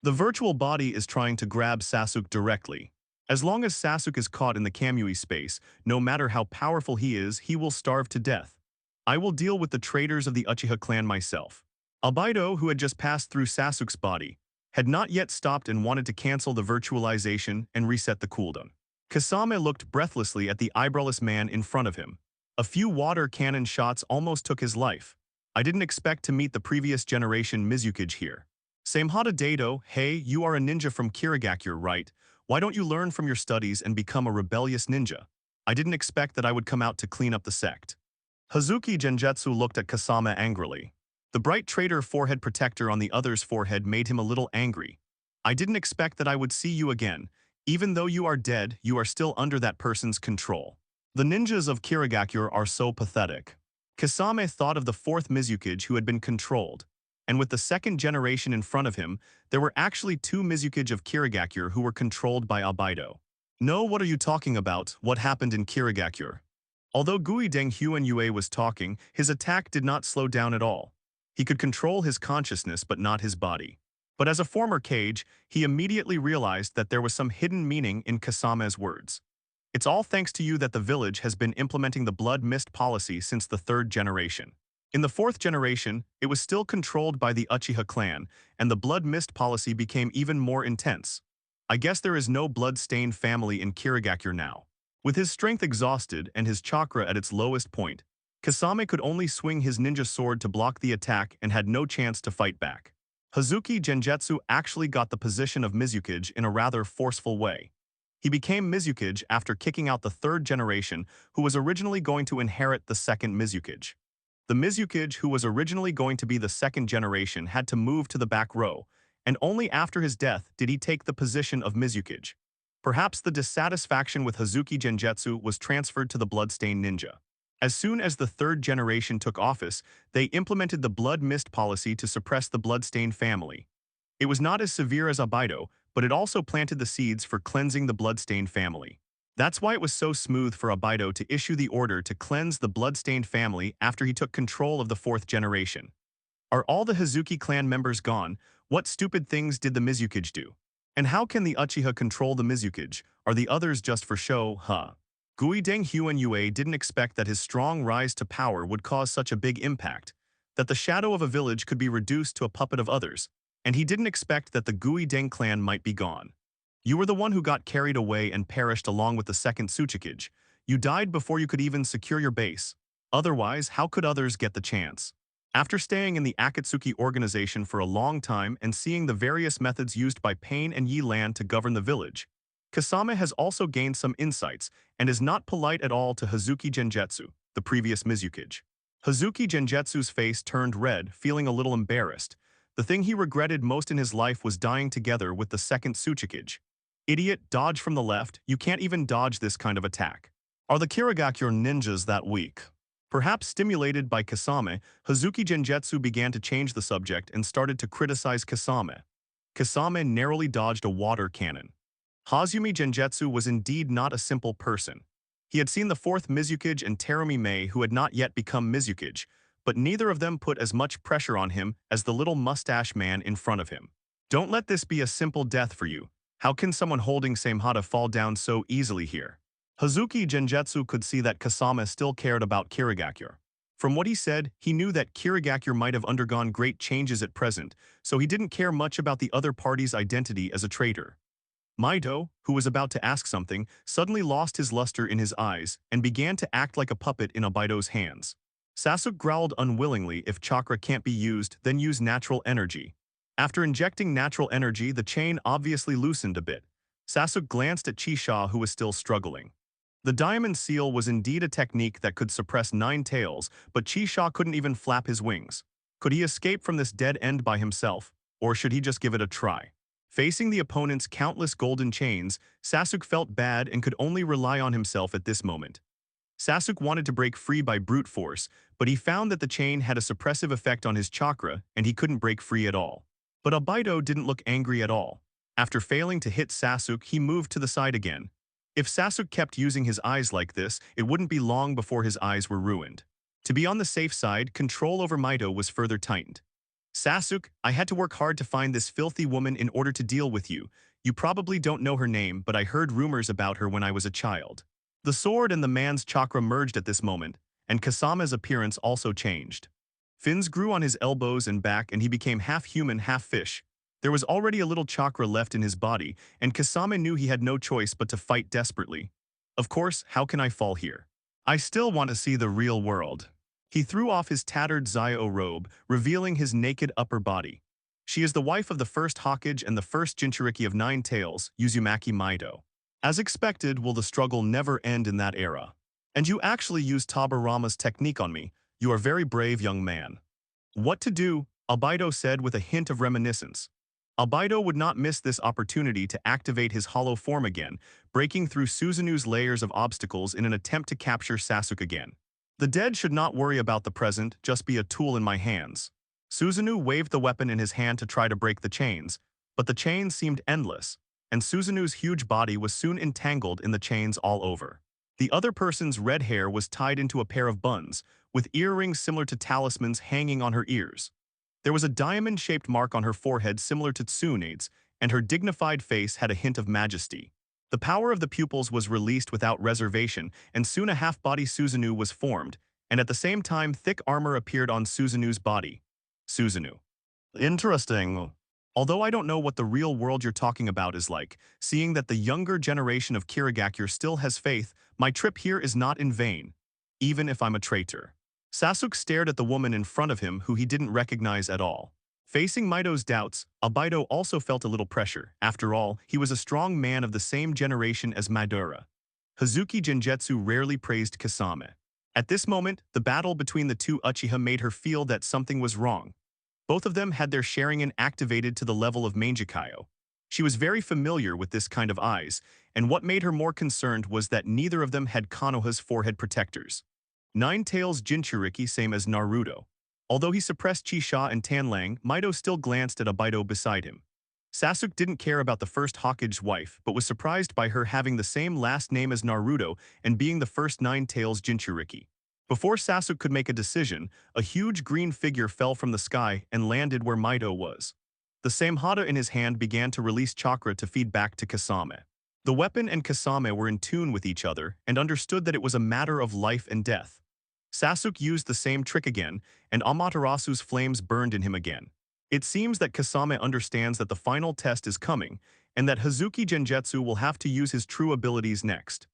The virtual body is trying to grab Sasuke directly. As long as Sasuke is caught in the Kamui space, no matter how powerful he is, he will starve to death. I will deal with the traitors of the Uchiha clan myself. Albedo, who had just passed through Sasuke's body, had not yet stopped and wanted to cancel the virtualization and reset the cooldown. Kasame looked breathlessly at the eyebrowless man in front of him. A few water cannon shots almost took his life. I didn't expect to meet the previous generation Mizukage here. Samehada Dado, hey, you are a ninja from Kirigakure, right? Why don't you learn from your studies and become a rebellious ninja? I didn't expect that I would come out to clean up the sect. Hazuki Genjutsu looked at Kasame angrily. The bright traitor forehead protector on the other's forehead made him a little angry. I didn't expect that I would see you again. Even though you are dead, you are still under that person's control. The ninjas of Kirigakure are so pathetic. Kasame thought of the 4th Mizukage who had been controlled. And with the 2nd generation in front of him, there were actually 2 Mizukage of Kirigakure who were controlled by Albedo. No, what are you talking about? What happened in Kirigakure? Although Gui Deng Huan Yue was talking, his attack did not slow down at all. He could control his consciousness but not his body. But as a former Kage, he immediately realized that there was some hidden meaning in Kasame's words. It's all thanks to you that the village has been implementing the blood mist policy since the 3rd generation. In the fourth generation, it was still controlled by the Uchiha clan, and the blood mist policy became even more intense. I guess there is no blood-stained family in Kirigakure now. With his strength exhausted and his chakra at its lowest point, Kasame could only swing his ninja sword to block the attack and had no chance to fight back. Hazuki Genjutsu actually got the position of Mizukage in a rather forceful way. He became Mizukage after kicking out the third generation, who was originally going to inherit the second Mizukage. The Mizukage who was originally going to be the second generation had to move to the back row, and only after his death did he take the position of Mizukage. Perhaps the dissatisfaction with Hazuki Genjutsu was transferred to the Bloodstained Ninja. As soon as the third generation took office, they implemented the Blood Mist policy to suppress the Bloodstained family. It was not as severe as Abido, but it also planted the seeds for cleansing the Bloodstained family. That's why it was so smooth for Abido to issue the order to cleanse the Bloodstained family after he took control of the fourth generation. Are all the Hazuki clan members gone? What stupid things did the Mizukage do? And how can the Uchiha control the Mizukage? Are the others just for show, huh? Guideng Huan Yue didn't expect that his strong rise to power would cause such a big impact, that the shadow of a village could be reduced to a puppet of others, and he didn't expect that the Guideng clan might be gone. You were the one who got carried away and perished along with the second Tsuchikage. You died before you could even secure your base. Otherwise, how could others get the chance? After staying in the Akatsuki organization for a long time and seeing the various methods used by Pain and Yelan to govern the village, Kasame has also gained some insights and is not polite at all to Hazuki Genjutsu, the previous Mizukage. Hazuki Genjutsu's face turned red, feeling a little embarrassed. The thing he regretted most in his life was dying together with the second Tsuchikage. Idiot, dodge from the left, you can't even dodge this kind of attack. Are the Kirigakure ninjas that weak? Perhaps stimulated by Kasame, Hazuki Genjutsu began to change the subject and started to criticize Kasame. Kasame narrowly dodged a water cannon. Hazumi Genjutsu was indeed not a simple person. He had seen the fourth Mizukage and Terumi Mei who had not yet become Mizukage, but neither of them put as much pressure on him as the little mustache man in front of him. Don't let this be a simple death for you. How can someone holding Samehada fall down so easily here? Hazuki Genjutsu could see that Kasame still cared about Kirigakure. From what he said, he knew that Kirigakure might have undergone great changes at present, so he didn't care much about the other party's identity as a traitor. Maito, who was about to ask something, suddenly lost his luster in his eyes and began to act like a puppet in Abido's hands. Sasuke growled unwillingly, if chakra can't be used, then use natural energy. After injecting natural energy, the chain obviously loosened a bit. Sasuke glanced at Chisha, who was still struggling. The diamond seal was indeed a technique that could suppress 9 tails, but Chisha couldn't even flap his wings. Could he escape from this dead end by himself, or should he just give it a try? Facing the opponent's countless golden chains, Sasuke felt bad and could only rely on himself at this moment. Sasuke wanted to break free by brute force, but he found that the chain had a suppressive effect on his chakra and he couldn't break free at all. But Abido didn't look angry at all. After failing to hit Sasuke, he moved to the side again. If Sasuke kept using his eyes like this, it wouldn't be long before his eyes were ruined. To be on the safe side, control over Maito was further tightened. Sasuke, I had to work hard to find this filthy woman in order to deal with you. You probably don't know her name, but I heard rumors about her when I was a child. The sword and the man's chakra merged at this moment, and Kasame's appearance also changed. Fins grew on his elbows and back and he became half human, half fish. There was already a little chakra left in his body, and Kasame knew he had no choice but to fight desperately. Of course, how can I fall here? I still want to see the real world. He threw off his tattered Zio robe, revealing his naked upper body. She is the wife of the first Hokage and the first Jinchuriki of 9 Tails, Uzumaki Maito. As expected, will the struggle never end in that era? And you actually used Tabarama's technique on me. You are very brave, young man. What to do? Abido said with a hint of reminiscence. Abido would not miss this opportunity to activate his hollow form again, breaking through Suzunu's layers of obstacles in an attempt to capture Sasuke again. The dead should not worry about the present, just be a tool in my hands. Suzuno waved the weapon in his hand to try to break the chains, but the chains seemed endless, and Suzunu's huge body was soon entangled in the chains all over. The other person's red hair was tied into a pair of buns, with earrings similar to talismans hanging on her ears. There was a diamond-shaped mark on her forehead similar to Tsune's, and her dignified face had a hint of majesty. The power of the pupils was released without reservation, and soon a half-body Suzuno was formed, and at the same time thick armor appeared on Suzunu's body. Suzunu. Interesting. Although I don't know what the real world you're talking about is like, seeing that the younger generation of Kirigakure still has faith, my trip here is not in vain, even if I'm a traitor. Sasuke stared at the woman in front of him who he didn't recognize at all. Facing Mito's doubts, Abido also felt a little pressure. After all, he was a strong man of the same generation as Madara. Hazuki Genjutsu rarely praised Kasame. At this moment, the battle between the two Uchiha made her feel that something was wrong. Both of them had their Sharingan activated to the level of Mangekyo. She was very familiar with this kind of eyes, and what made her more concerned was that neither of them had Konoha's forehead protectors. Nine Tails Jinchuriki same as Naruto. Although he suppressed Chisha and Tanlang, Mito still glanced at Abido beside him. Sasuke didn't care about the first Hokage's wife, but was surprised by her having the same last name as Naruto and being the first Nine Tails Jinchuriki. Before Sasuke could make a decision, a huge green figure fell from the sky and landed where Mito was. The same hata in his hand began to release chakra to feed back to Kasame. The weapon and Kasame were in tune with each other and understood that it was a matter of life and death. Sasuke used the same trick again, and Amaterasu's flames burned in him again. It seems that Kasame understands that the final test is coming, and that Hazuki Genjutsu will have to use his true abilities next.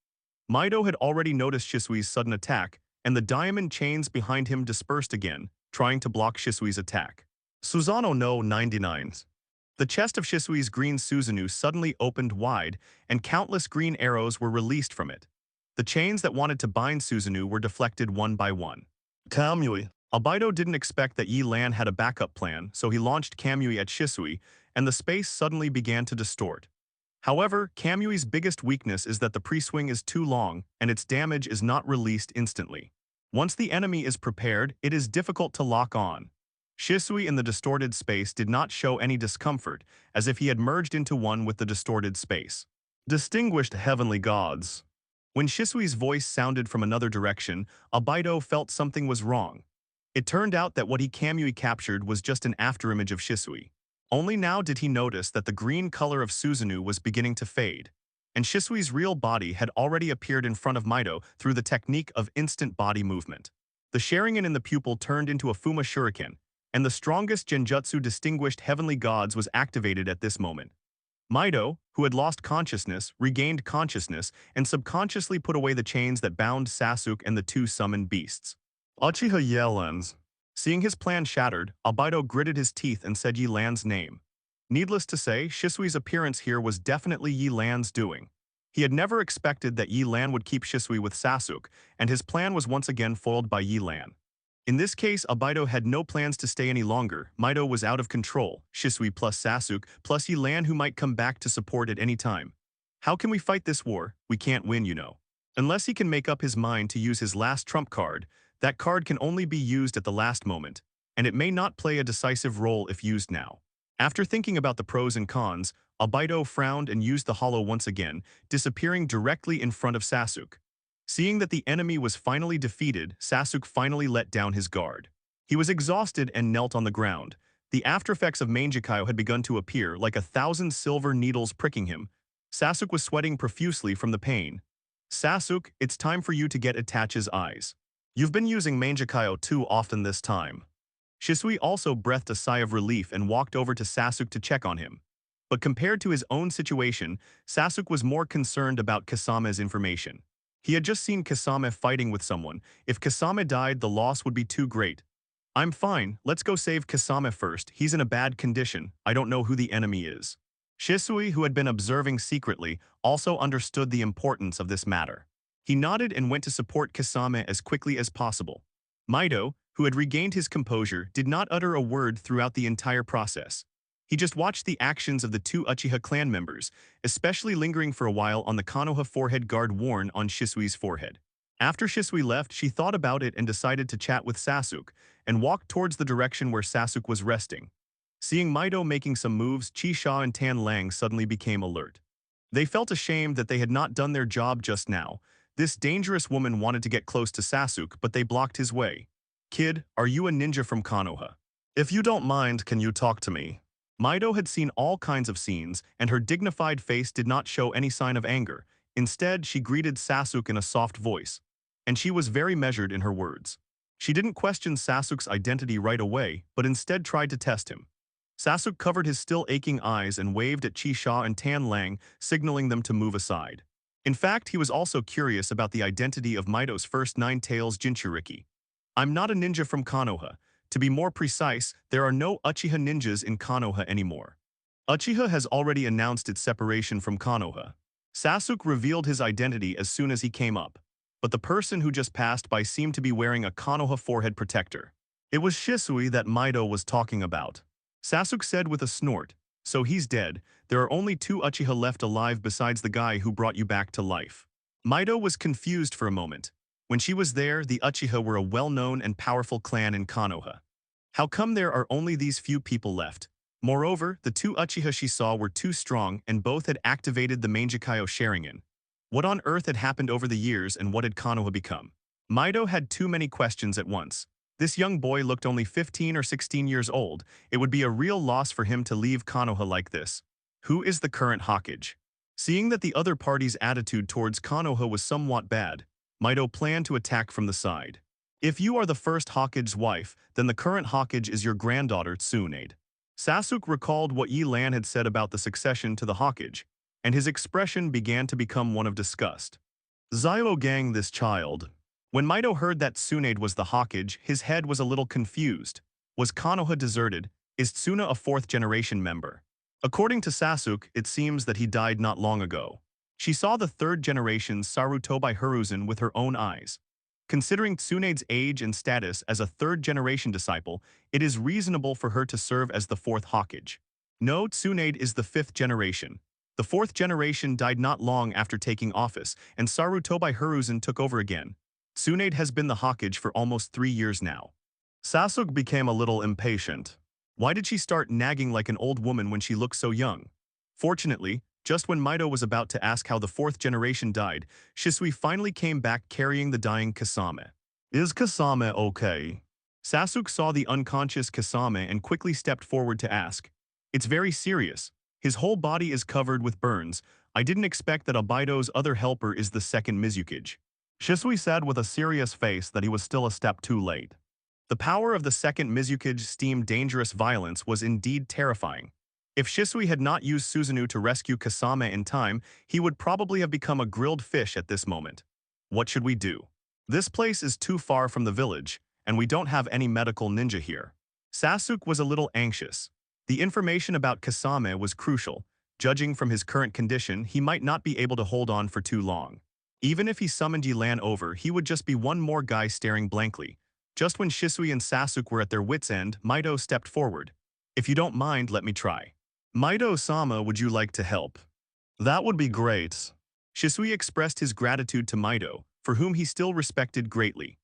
Mito had already noticed Shisui's sudden attack, and the diamond chains behind him dispersed again, trying to block Shisui's attack. Susanoo no 99s. The chest of Shisui's green Susanoo suddenly opened wide, and countless green arrows were released from it. The chains that wanted to bind Susanoo were deflected one by one. Kamui. Abido didn't expect that Yelan had a backup plan, so he launched Kamui at Shisui, and the space suddenly began to distort. However, Kamui's biggest weakness is that the pre-swing is too long, and its damage is not released instantly. Once the enemy is prepared, it is difficult to lock on. Shisui in the distorted space did not show any discomfort, as if he had merged into one with the distorted space. Distinguished heavenly gods. When Shisui's voice sounded from another direction, Abido felt something was wrong. It turned out that what he Kamui captured was just an afterimage of Shisui. Only now did he notice that the green color of Susanoo was beginning to fade, and Shisui's real body had already appeared in front of Mito through the technique of instant body movement. The Sharingan in the pupil turned into a Fuma Shuriken, and the strongest Genjutsu distinguished heavenly gods was activated at this moment. Mito, who had lost consciousness, regained consciousness and subconsciously put away the chains that bound Sasuke and the two summoned beasts. Uchiha Yelan's. Seeing his plan shattered, Abido gritted his teeth and said Yelan's name. Needless to say, Shisui's appearance here was definitely Yelan's doing. He had never expected that Yelan would keep Shisui with Sasuke, and his plan was once again foiled by Yelan. In this case, Abido had no plans to stay any longer. Mito was out of control, Shisui plus Sasuke, plus Yelan who might come back to support at any time. How can we fight this war? We can't win, you know. Unless he can make up his mind to use his last trump card, that card can only be used at the last moment, and it may not play a decisive role if used now. After thinking about the pros and cons, Abido frowned and used the hollow once again, disappearing directly in front of Sasuke. Seeing that the enemy was finally defeated, Sasuke finally let down his guard. He was exhausted and knelt on the ground. The aftereffects of Mangekyo had begun to appear, like 1,000 silver needles pricking him. Sasuke was sweating profusely from the pain. Sasuke, it's time for you to get Itachi's eyes. You've been using Mangekyo too often this time. Shisui also breathed a sigh of relief and walked over to Sasuke to check on him. But compared to his own situation, Sasuke was more concerned about Kasame's information. He had just seen Kasame fighting with someone. If Kasame died, the loss would be too great. I'm fine, let's go save Kasame first. He's in a bad condition. I don't know who the enemy is. Shisui, who had been observing secretly, also understood the importance of this matter. He nodded and went to support Kasame as quickly as possible. Mito, who had regained his composure, did not utter a word throughout the entire process. He just watched the actions of the two Uchiha clan members, especially lingering for a while on the Konoha forehead guard worn on Shisui's forehead. After Shisui left, she thought about it and decided to chat with Sasuke, and walked towards the direction where Sasuke was resting. Seeing Mito making some moves, Chisha and Tanlang suddenly became alert. They felt ashamed that they had not done their job just now. This dangerous woman wanted to get close to Sasuke, but they blocked his way. Kid, are you a ninja from Konoha? If you don't mind, can you talk to me? Mito had seen all kinds of scenes, and her dignified face did not show any sign of anger. Instead, she greeted Sasuke in a soft voice, and she was very measured in her words. She didn't question Sasuke's identity right away, but instead tried to test him. Sasuke covered his still aching eyes and waved at Chi-Sha and Tan Lang, signaling them to move aside. In fact, he was also curious about the identity of Mito's first 9 tails Jinchuriki. I'm not a ninja from Konoha. To be more precise, there are no Uchiha ninjas in Konoha anymore. Uchiha has already announced its separation from Konoha. Sasuke revealed his identity as soon as he came up, but the person who just passed by seemed to be wearing a Konoha forehead protector. It was Shisui that Mito was talking about. Sasuke said with a snort, "So he's dead. There are only 2 Uchiha left alive besides the guy who brought you back to life." Mito was confused for a moment. When she was there, the Uchiha were a well-known and powerful clan in Konoha. How come there are only these few people left? Moreover, the 2 Uchiha she saw were too strong and both had activated the Mangekyo Sharingan. What on earth had happened over the years and what had Konoha become? Mito had too many questions at once. This young boy looked only 15 or 16 years old. It would be a real loss for him to leave Konoha like this. Who is the current Hokage? Seeing that the other party's attitude towards Konoha was somewhat bad, Mito planned to attack from the side. If you are the first Hokage's wife, then the current Hokage is your granddaughter Tsunade. Sasuke recalled what Yelan had said about the succession to the Hokage, and his expression began to become one of disgust. Zio gang this child. When Mito heard that Tsunade was the Hokage, his head was a little confused. Was Konoha deserted? Is Tsuna a 4th-generation member? According to Sasuke, it seems that he died not long ago. She saw the 3rd-generation Sarutobi Hiruzen with her own eyes. Considering Tsunade's age and status as a 3rd-generation disciple, it is reasonable for her to serve as the 4th Hokage. No, Tsunade is the 5th generation. The 4th generation died not long after taking office, and Sarutobi Hiruzen took over again. Tsunade has been the Hokage for almost 3 years now. Sasuke became a little impatient. Why did she start nagging like an old woman when she looked so young? Fortunately, just when Mito was about to ask how the 4th generation died, Shisui finally came back carrying the dying Kasame. Is Kasame okay? Sasuke saw the unconscious Kasame and quickly stepped forward to ask. It's very serious. His whole body is covered with burns. I didn't expect that Obaido's other helper is the 2nd Mizukage. Shisui said with a serious face that he was still a step too late. The power of the 2nd Mizukage steamed dangerous violence was indeed terrifying. If Shisui had not used Susanoo to rescue Kasame in time, he would probably have become a grilled fish at this moment. What should we do? This place is too far from the village, and we don't have any medical ninja here. Sasuke was a little anxious. The information about Kasame was crucial. Judging from his current condition, he might not be able to hold on for too long. Even if he summoned Yelan over, he would just be one more guy staring blankly. Just when Shisui and Sasuke were at their wits' end, Mito stepped forward. If you don't mind, let me try. Mito-sama, would you like to help? That would be great. Shisui expressed his gratitude to Mito, for whom he still respected greatly.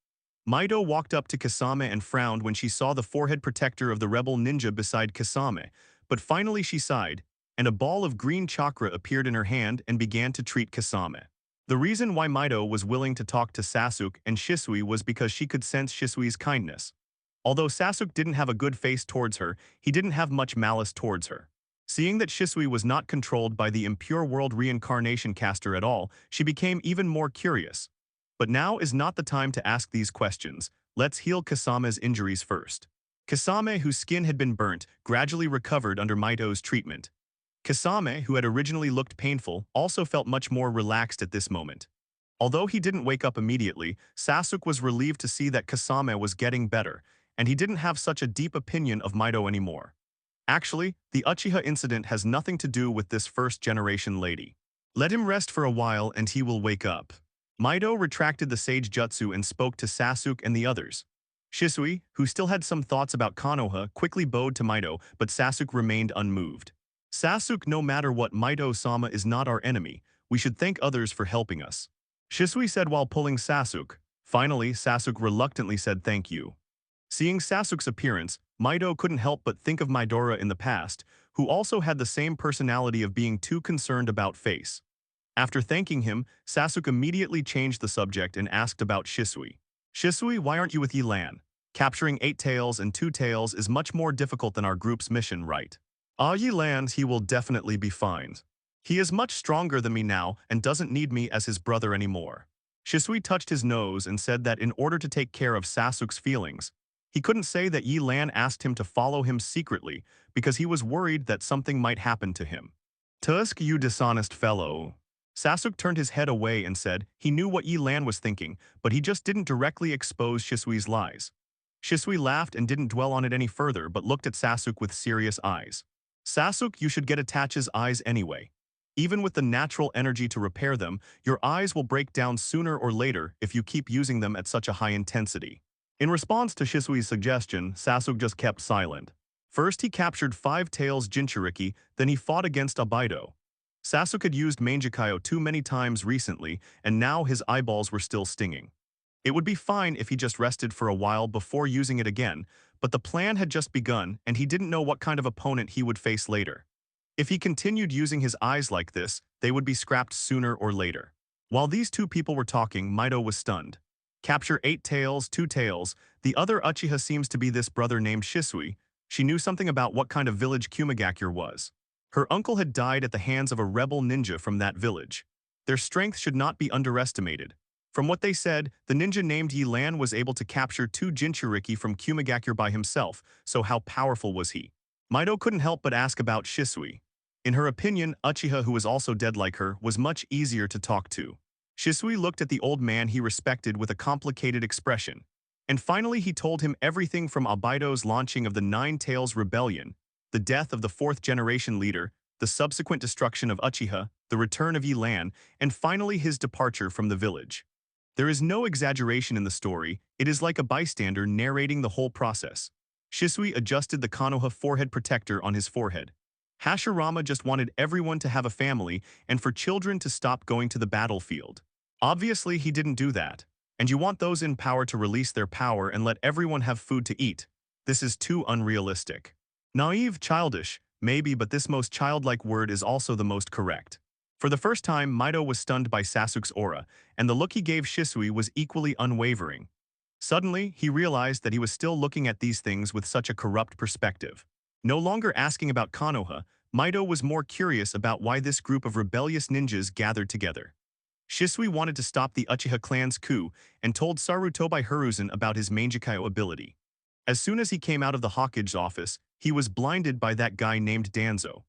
Mito walked up to Kasame and frowned when she saw the forehead protector of the rebel ninja beside Kasame, but finally she sighed, and a ball of green chakra appeared in her hand and began to treat Kasame. The reason why Mito was willing to talk to Sasuke and Shisui was because she could sense Shisui's kindness. Although Sasuke didn't have a good face towards her, he didn't have much malice towards her. Seeing that Shisui was not controlled by the impure world reincarnation caster at all, she became even more curious. But now is not the time to ask these questions. Let's heal Kasame's injuries first. Kasame, whose skin had been burnt, gradually recovered under Mito's treatment. Kasame, who had originally looked painful, also felt much more relaxed at this moment. Although he didn't wake up immediately, Sasuke was relieved to see that Kasame was getting better, and he didn't have such a deep opinion of Mito anymore. Actually, the Uchiha incident has nothing to do with this 1st-generation lady. Let him rest for a while and he will wake up. Mito retracted the sage jutsu and spoke to Sasuke and the others. Shisui, who still had some thoughts about Konoha, quickly bowed to Mito, but Sasuke remained unmoved. Sasuke, no matter what, Mito-sama is not our enemy. We should thank others for helping us. Shisui said while pulling Sasuke. Finally, Sasuke reluctantly said thank you. Seeing Sasuke's appearance, Mito couldn't help but think of Midora in the past, who also had the same personality of being too concerned about face. After thanking him, Sasuke immediately changed the subject and asked about Shisui. Shisui, why aren't you with Yelan? Capturing 8 tails and 2 tails is much more difficult than our group's mission, right? Yelan, he will definitely be fine. He is much stronger than me now and doesn't need me as his brother anymore. Shisui touched his nose and said that in order to take care of Sasuke's feelings, he couldn't say that Yelan asked him to follow him secretly because he was worried that something might happen to him. Tusk, you dishonest fellow. Sasuke turned his head away and said he knew what Yelan was thinking, but he just didn't directly expose Shisui's lies. Shisui laughed and didn't dwell on it any further but looked at Sasuke with serious eyes. Sasuke, you should get Itachi's eyes anyway. Even with the natural energy to repair them, your eyes will break down sooner or later if you keep using them at such a high intensity. In response to Shisui's suggestion, Sasuke just kept silent. First he captured 5 Tails Jinchuriki, then he fought against Abido. Sasuke had used Mangekyo too many times recently, and now his eyeballs were still stinging. It would be fine if he just rested for a while before using it again, but the plan had just begun and he didn't know what kind of opponent he would face later. If he continued using his eyes like this, they would be scrapped sooner or later. While these two people were talking, Mito was stunned. Capture 8 tails, 2 tails. The other Uchiha seems to be this brother named Shisui. She knew something about what kind of village Kirigakure was. Her uncle had died at the hands of a rebel ninja from that village. Their strength should not be underestimated. From what they said, the ninja named Yelan was able to capture 2 Jinchuriki from Kirigakure by himself, so how powerful was he? Mito couldn't help but ask about Shisui. In her opinion, Uchiha, who was also dead like her, was much easier to talk to. Shisui looked at the old man he respected with a complicated expression. And finally he told him everything from Abido's launching of the Nine Tails Rebellion, the death of the 4th generation leader, the subsequent destruction of Uchiha, the return of Yelan, and finally his departure from the village. There is no exaggeration in the story, it is like a bystander narrating the whole process. Shisui adjusted the Konoha forehead protector on his forehead. Hashirama just wanted everyone to have a family and for children to stop going to the battlefield. Obviously he didn't do that. And you want those in power to release their power and let everyone have food to eat. This is too unrealistic. Naive, childish, maybe, but this most childlike word is also the most correct. For the first time, Mito was stunned by Sasuke's aura, and the look he gave Shisui was equally unwavering. Suddenly, he realized that he was still looking at these things with such a corrupt perspective. No longer asking about Konoha, Mito was more curious about why this group of rebellious ninjas gathered together. Shisui wanted to stop the Uchiha clan's coup and told Sarutobi Hiruzen about his Mangekyo ability. As soon as he came out of the Hokage's office, he was blinded by that guy named Danzo.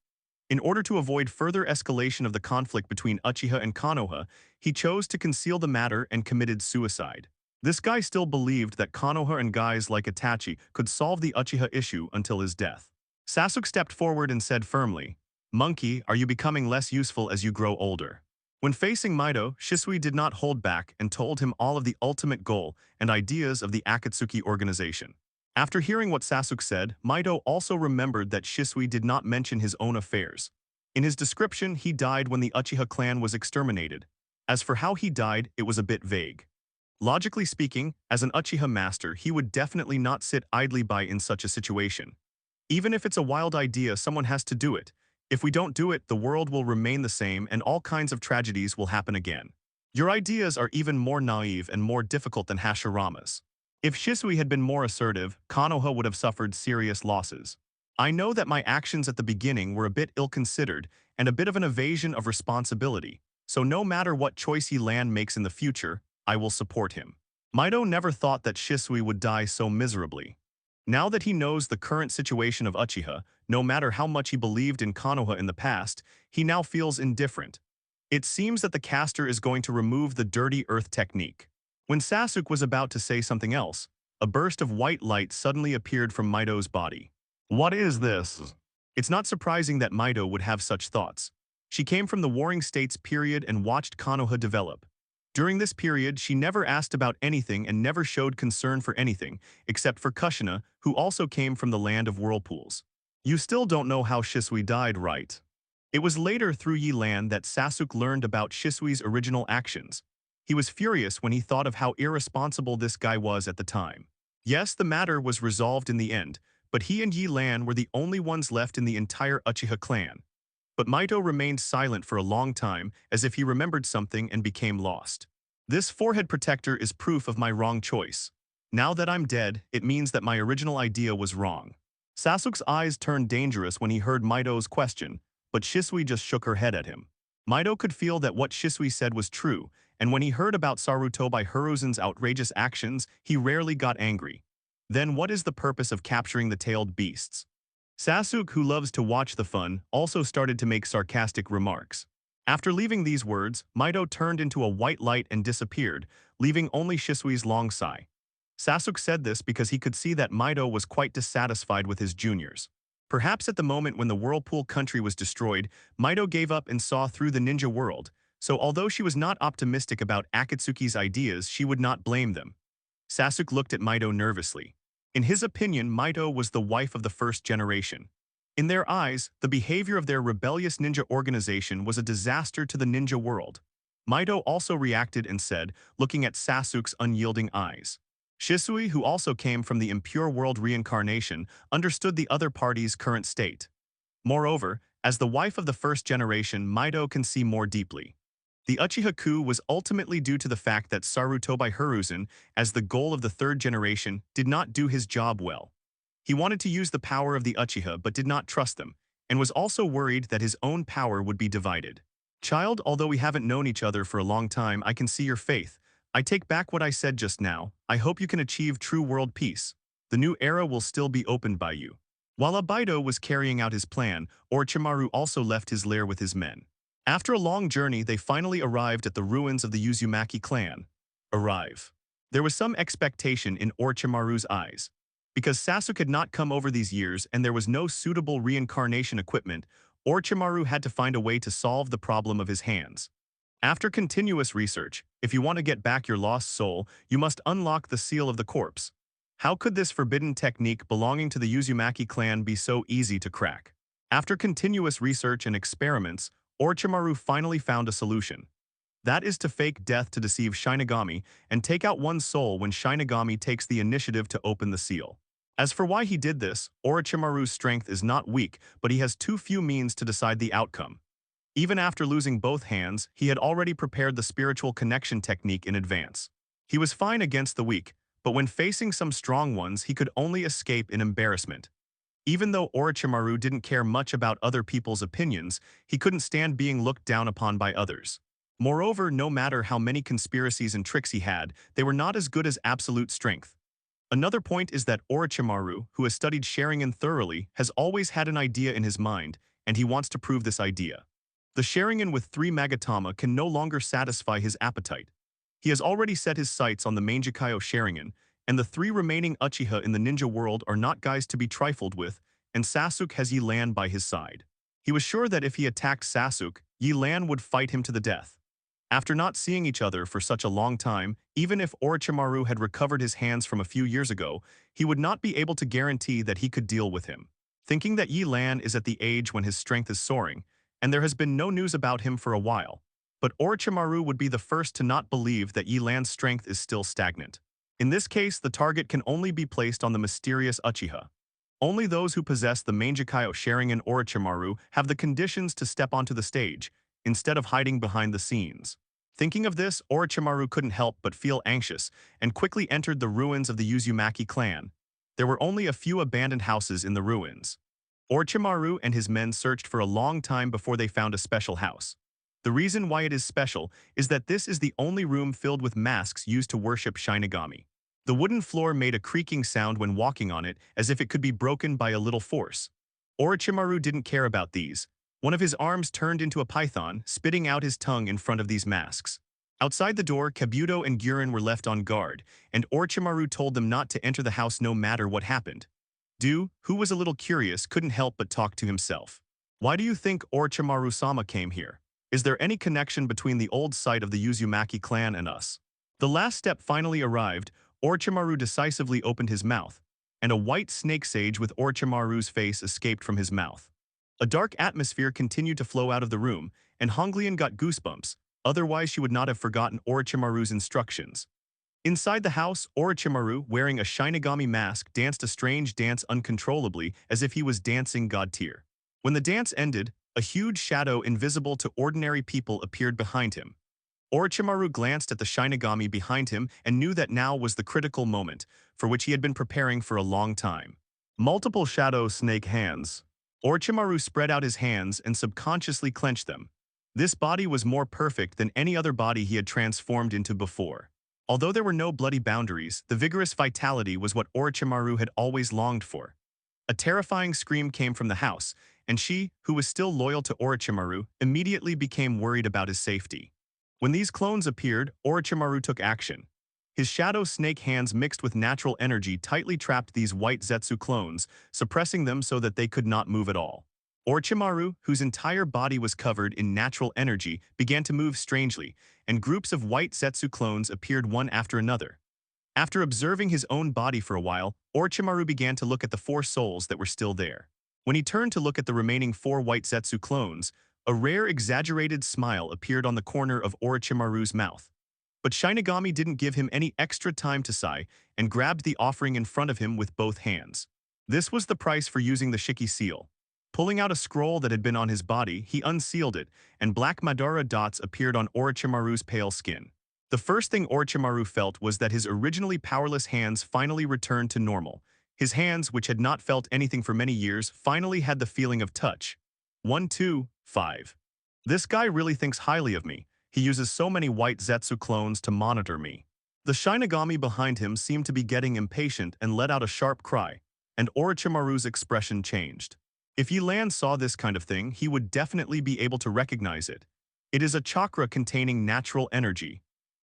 In order to avoid further escalation of the conflict between Uchiha and Konoha, he chose to conceal the matter and committed suicide. This guy still believed that Konoha and guys like Itachi could solve the Uchiha issue until his death. Sasuke stepped forward and said firmly, "Monkey, are you becoming less useful as you grow older?" When facing Mito, Shisui did not hold back and told him all of the ultimate goal and ideas of the Akatsuki organization. After hearing what Sasuke said, Mito also remembered that Shisui did not mention his own affairs. In his description, he died when the Uchiha clan was exterminated. As for how he died, it was a bit vague. Logically speaking, as an Uchiha master, he would definitely not sit idly by in such a situation. Even if it's a wild idea, someone has to do it. If we don't do it, the world will remain the same and all kinds of tragedies will happen again. Your ideas are even more naive and more difficult than Hashirama's. If Shisui had been more assertive, Konoha would have suffered serious losses. I know that my actions at the beginning were a bit ill-considered and a bit of an evasion of responsibility, so no matter what choice Yelan makes in the future, I will support him. Mito never thought that Shisui would die so miserably. Now that he knows the current situation of Uchiha, no matter how much he believed in Konoha in the past, he now feels indifferent. It seems that the caster is going to remove the dirty earth technique. When Sasuke was about to say something else, a burst of white light suddenly appeared from Mito's body. What is this? It's not surprising that Mito would have such thoughts. She came from the Warring States period and watched Konoha develop. During this period, she never asked about anything and never showed concern for anything, except for Kushina, who also came from the land of whirlpools. You still don't know how Shisui died, right? It was later through Yelan that Sasuke learned about Shisui's original actions. He was furious when he thought of how irresponsible this guy was at the time. Yes, the matter was resolved in the end, but he and Yelan were the only ones left in the entire Uchiha clan. But Mito remained silent for a long time, as if he remembered something and became lost. This forehead protector is proof of my wrong choice. Now that I'm dead, it means that my original idea was wrong. Sasuke's eyes turned dangerous when he heard Mito's question, but Shisui just shook her head at him. Mito could feel that what Shisui said was true, and when he heard about Sarutobi Hiruzen's outrageous actions, he rarely got angry. Then what is the purpose of capturing the tailed beasts? Sasuke, who loves to watch the fun, also started to make sarcastic remarks. After leaving these words, Mito turned into a white light and disappeared, leaving only Shisui's long sigh. Sasuke said this because he could see that Mito was quite dissatisfied with his juniors. Perhaps at the moment when the Whirlpool country was destroyed, Mito gave up and saw through the ninja world, so although she was not optimistic about Akatsuki's ideas, she would not blame them. Sasuke looked at Mito nervously. In his opinion, Mito was the wife of the first generation. In their eyes, the behavior of their rebellious ninja organization was a disaster to the ninja world. Mito also reacted and said, looking at Sasuke's unyielding eyes. Shisui, who also came from the impure world reincarnation, understood the other party's current state. Moreover, as the wife of the first generation, Mito can see more deeply. The Uchiha coup was ultimately due to the fact that Sarutobi Hiruzen, as the goal of the third generation, did not do his job well. He wanted to use the power of the Uchiha but did not trust them, and was also worried that his own power would be divided. Child, although we haven't known each other for a long time, I can see your faith. I take back what I said just now. I hope you can achieve true world peace. The new era will still be opened by you. While Abido was carrying out his plan, Orochimaru also left his lair with his men. After a long journey, they finally arrived at the ruins of the Uzumaki clan. There was some expectation in Orochimaru's eyes. Because Sasuke had not come over these years and there was no suitable reincarnation equipment, Orochimaru had to find a way to solve the problem of his hands. After continuous research, if you want to get back your lost soul, you must unlock the seal of the corpse. How could this forbidden technique belonging to the Uzumaki clan be so easy to crack? After continuous research and experiments, Orochimaru finally found a solution. That is to fake death to deceive Shinigami and take out one's soul when Shinigami takes the initiative to open the seal. As for why he did this, Orochimaru's strength is not weak, but he has too few means to decide the outcome. Even after losing both hands, he had already prepared the spiritual connection technique in advance. He was fine against the weak, but when facing some strong ones, he could only escape in embarrassment. Even though Orochimaru didn't care much about other people's opinions, he couldn't stand being looked down upon by others. Moreover, no matter how many conspiracies and tricks he had, they were not as good as absolute strength. Another point is that Orochimaru, who has studied Sharingan thoroughly, has always had an idea in his mind, and he wants to prove this idea. The Sharingan with 3 Magatama can no longer satisfy his appetite. He has already set his sights on the Mangekyo Sharingan, and the 3 remaining Uchiha in the ninja world are not guys to be trifled with, and Sasuke has Yelan by his side. He was sure that if he attacked Sasuke, Yelan would fight him to the death. After not seeing each other for such a long time, even if Orochimaru had recovered his hands from a few years ago, he would not be able to guarantee that he could deal with him. Thinking that Yelan is at the age when his strength is soaring, and there has been no news about him for a while, but Orochimaru would be the first to not believe that Yelan's strength is still stagnant. In this case, the target can only be placed on the mysterious Uchiha. Only those who possess the Mangekyo Sharingan Orochimaru have the conditions to step onto the stage, instead of hiding behind the scenes. Thinking of this, Orochimaru couldn't help but feel anxious and quickly entered the ruins of the Uzumaki clan. There were only a few abandoned houses in the ruins. Orochimaru and his men searched for a long time before they found a special house. The reason why it is special is that this is the only room filled with masks used to worship Shinigami. The wooden floor made a creaking sound when walking on it, as if it could be broken by a little force. Orochimaru didn't care about these. One of his arms turned into a python, spitting out his tongue in front of these masks. Outside the door, Kabuto and Guren were left on guard, and Orochimaru told them not to enter the house no matter what happened. Du, who was a little curious, couldn't help but talk to himself. Why do you think Orochimaru-sama came here? Is there any connection between the old site of the Uzumaki clan and us? The last step finally arrived. Orochimaru decisively opened his mouth, and a white snake sage with Orochimaru's face escaped from his mouth. A dark atmosphere continued to flow out of the room, and Honglian got goosebumps, otherwise she would not have forgotten Orochimaru's instructions. Inside the house, Orochimaru, wearing a Shinigami mask, danced a strange dance uncontrollably as if he was dancing god tier. When the dance ended, a huge shadow invisible to ordinary people appeared behind him. Orochimaru glanced at the Shinigami behind him and knew that now was the critical moment, for which he had been preparing for a long time. Multiple shadow snake hands. Orochimaru spread out his hands and subconsciously clenched them. This body was more perfect than any other body he had transformed into before. Although there were no bloody boundaries, the vigorous vitality was what Orochimaru had always longed for. A terrifying scream came from the house, and she, who was still loyal to Orochimaru, immediately became worried about his safety. When these clones appeared, Orochimaru took action. His shadow snake hands mixed with natural energy tightly trapped these white Zetsu clones, suppressing them so that they could not move at all. Orochimaru, whose entire body was covered in natural energy, began to move strangely, and groups of white Zetsu clones appeared one after another. After observing his own body for a while, Orochimaru began to look at the 4 souls that were still there. When he turned to look at the remaining 4 white Zetsu clones, a rare exaggerated smile appeared on the corner of Orochimaru's mouth. But Shinigami didn't give him any extra time to sigh and grabbed the offering in front of him with both hands. This was the price for using the Shiki seal. Pulling out a scroll that had been on his body, he unsealed it, and black Madara dots appeared on Orochimaru's pale skin. The first thing Orochimaru felt was that his originally powerless hands finally returned to normal. His hands, which had not felt anything for many years, finally had the feeling of touch. 1, 2, 5. This guy really thinks highly of me. He uses so many white Zetsu clones to monitor me. The Shinigami behind him seemed to be getting impatient and let out a sharp cry, and Orochimaru's expression changed. If Yelan saw this kind of thing, he would definitely be able to recognize it. It is a chakra containing natural energy.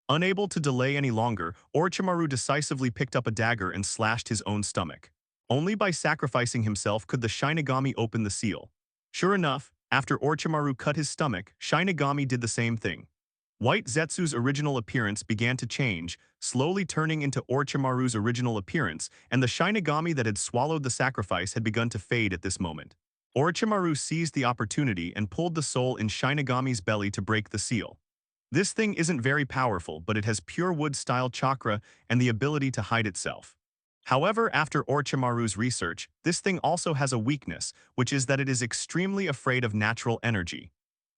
Unable to delay any longer, Orochimaru decisively picked up a dagger and slashed his own stomach. Only by sacrificing himself could the Shinigami open the seal. Sure enough, after Orochimaru cut his stomach, Shinigami did the same thing. White Zetsu's original appearance began to change, slowly turning into Orochimaru's original appearance, and the Shinigami that had swallowed the sacrifice had begun to fade at this moment. Orochimaru seized the opportunity and pulled the soul in Shinigami's belly to break the seal. This thing isn't very powerful, but it has pure wood-style chakra and the ability to hide itself. However, after Orochimaru's research, this thing also has a weakness, which is that it is extremely afraid of natural energy.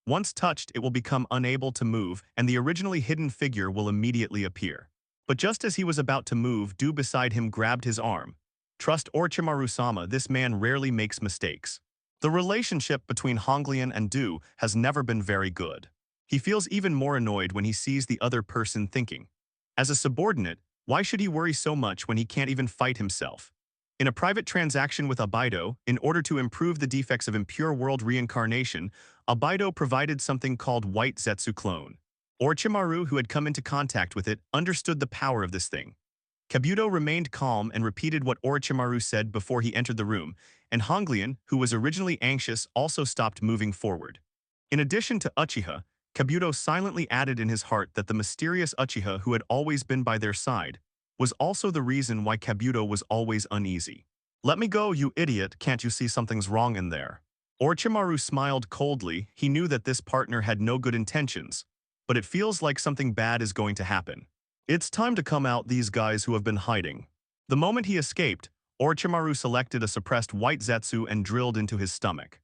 Once touched, it will become unable to move, and the originally hidden figure will immediately appear. But just as he was about to move, Du beside him grabbed his arm. Trust Orochimaru-sama, this man rarely makes mistakes. The relationship between Honglian and Du has never been very good. He feels even more annoyed when he sees the other person thinking. As a subordinate, why should he worry so much when he can't even fight himself? In a private transaction with Abido, in order to improve the defects of impure world reincarnation, Abido provided something called White Zetsu Clone. Orochimaru, who had come into contact with it, understood the power of this thing. Kabuto remained calm and repeated what Orochimaru said before he entered the room, and Honglian, who was originally anxious, also stopped moving forward. In addition to Uchiha, Kabuto silently added in his heart that the mysterious Uchiha who had always been by their side was also the reason why Kabuto was always uneasy. "Let me go, you idiot, can't you see something's wrong in there?" Orochimaru smiled coldly. He knew that this partner had no good intentions, but it feels like something bad is going to happen. It's time to come out, these guys who have been hiding. The moment he escaped, Orochimaru selected a suppressed white Zetsu and drilled into his stomach.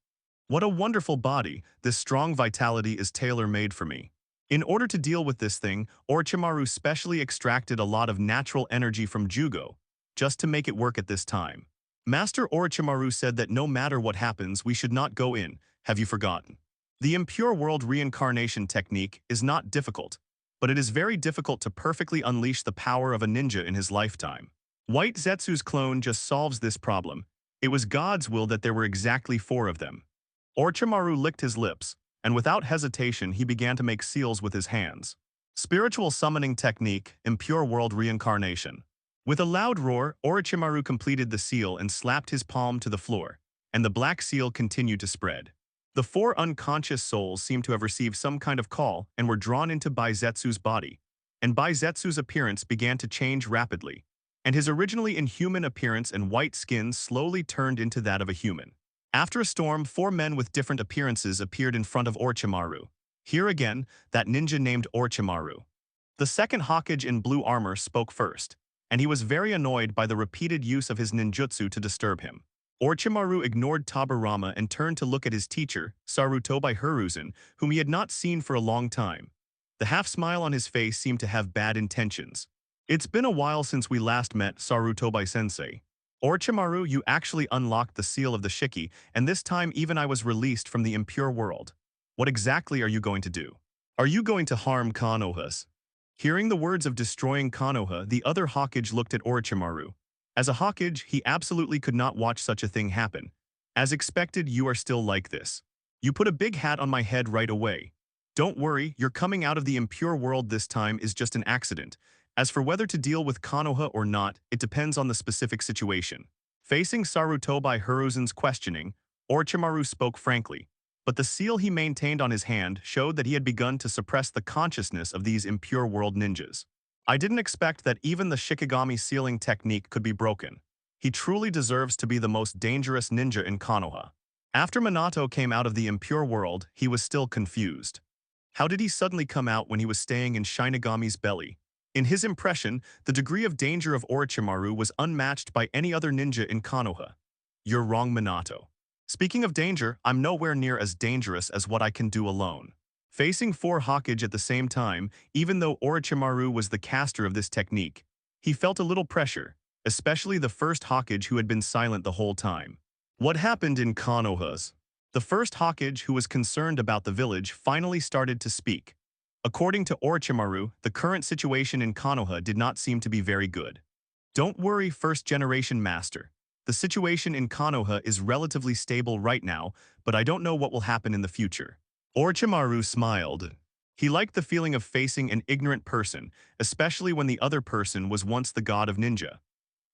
What a wonderful body, this strong vitality is tailor-made for me. In order to deal with this thing, Orochimaru specially extracted a lot of natural energy from Jugo, just to make it work at this time. Master Orochimaru said that no matter what happens, we should not go in. Have you forgotten? The impure world reincarnation technique is not difficult, but it is very difficult to perfectly unleash the power of a ninja in his lifetime. White Zetsu's clone just solves this problem. It was God's will that there were exactly 4 of them. Orochimaru licked his lips, and without hesitation he began to make seals with his hands. Spiritual summoning technique, impure world reincarnation. With a loud roar, Orochimaru completed the seal and slapped his palm to the floor, and the black seal continued to spread. The 4 unconscious souls seemed to have received some kind of call and were drawn into Baizetsu's body, and Baizetsu's appearance began to change rapidly, and his originally inhuman appearance and white skin slowly turned into that of a human. After a storm, 4 men with different appearances appeared in front of Orochimaru. Here again, that ninja named Orochimaru. The second Hokage in blue armor spoke first, and he was very annoyed by the repeated use of his ninjutsu to disturb him. Orochimaru ignored Tobirama and turned to look at his teacher, Sarutobi Hiruzen, whom he had not seen for a long time. The half-smile on his face seemed to have bad intentions. "It's been a while since we last met, Sarutobi-sensei. Orochimaru, you actually unlocked the seal of the Shiki, and this time even I was released from the impure world. What exactly are you going to do? Are you going to harm Konohas? Hearing the words of destroying Konoha, the other Hokage looked at Orochimaru. As a Hokage, he absolutely could not watch such a thing happen. As expected, you are still like this. You put a big hat on my head right away. Don't worry, your coming out of the impure world this time is just an accident. As for whether to deal with Konoha or not, it depends on the specific situation. Facing Sarutobi Hiruzen's questioning, Orochimaru spoke frankly, but the seal he maintained on his hand showed that he had begun to suppress the consciousness of these impure world ninjas. I didn't expect that even the Shikigami sealing technique could be broken. He truly deserves to be the most dangerous ninja in Konoha. After Minato came out of the impure world, he was still confused. How did he suddenly come out when he was staying in Shinigami's belly? In his impression, the degree of danger of Orochimaru was unmatched by any other ninja in Konoha. You're wrong, Minato. Speaking of danger, I'm nowhere near as dangerous as what I can do alone. Facing 4 Hokage at the same time, even though Orochimaru was the caster of this technique, he felt a little pressure, especially the first Hokage who had been silent the whole time. What happened in Konohas? The first Hokage who was concerned about the village finally started to speak. According to Orochimaru, the current situation in Konoha did not seem to be very good. Don't worry, first-generation master. The situation in Konoha is relatively stable right now, but I don't know what will happen in the future. Orochimaru smiled. He liked the feeling of facing an ignorant person, especially when the other person was once the god of ninja.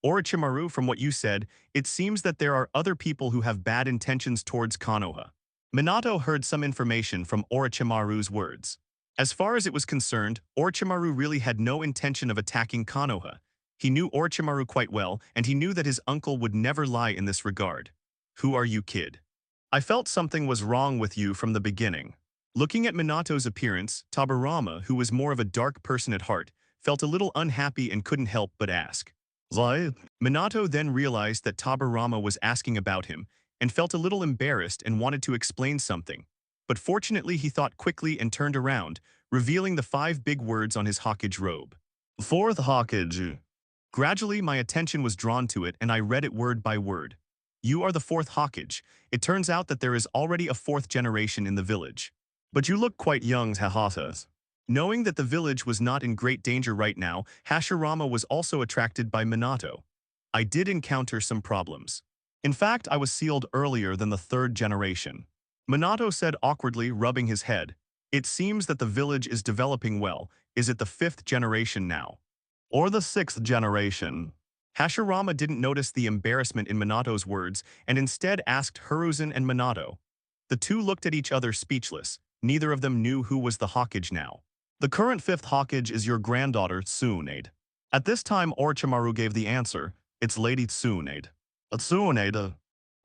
Orochimaru, from what you said, it seems that there are other people who have bad intentions towards Konoha. Minato heard some information from Orochimaru's words. As far as it was concerned, Orochimaru really had no intention of attacking Konoha. He knew Orochimaru quite well, and he knew that his uncle would never lie in this regard. Who are you, kid? I felt something was wrong with you from the beginning. Looking at Minato's appearance, Tobirama, who was more of a dark person at heart, felt a little unhappy and couldn't help but ask. Why? Minato then realized that Tobirama was asking about him, and felt a little embarrassed and wanted to explain something. But fortunately he thought quickly and turned around, revealing the 5 big words on his Hokage robe. 4th Hokage. Gradually my attention was drawn to it and I read it word by word. You are the 4th Hokage. It turns out that there is already a 4th generation in the village. But you look quite young, Hahata. Knowing that the village was not in great danger right now, Hashirama was also attracted by Minato. I did encounter some problems. In fact, I was sealed earlier than the 3rd generation. Minato said awkwardly, rubbing his head. It seems that the village is developing well. Is it the 5th generation now? Or the 6th generation? Hashirama didn't notice the embarrassment in Minato's words and instead asked Hiruzen and Minato. The two looked at each other speechless. Neither of them knew who was the Hokage now. The current 5th Hokage is your granddaughter, Tsunade. At this time, Orochimaru gave the answer. It's Lady Tsunade. Tsunade.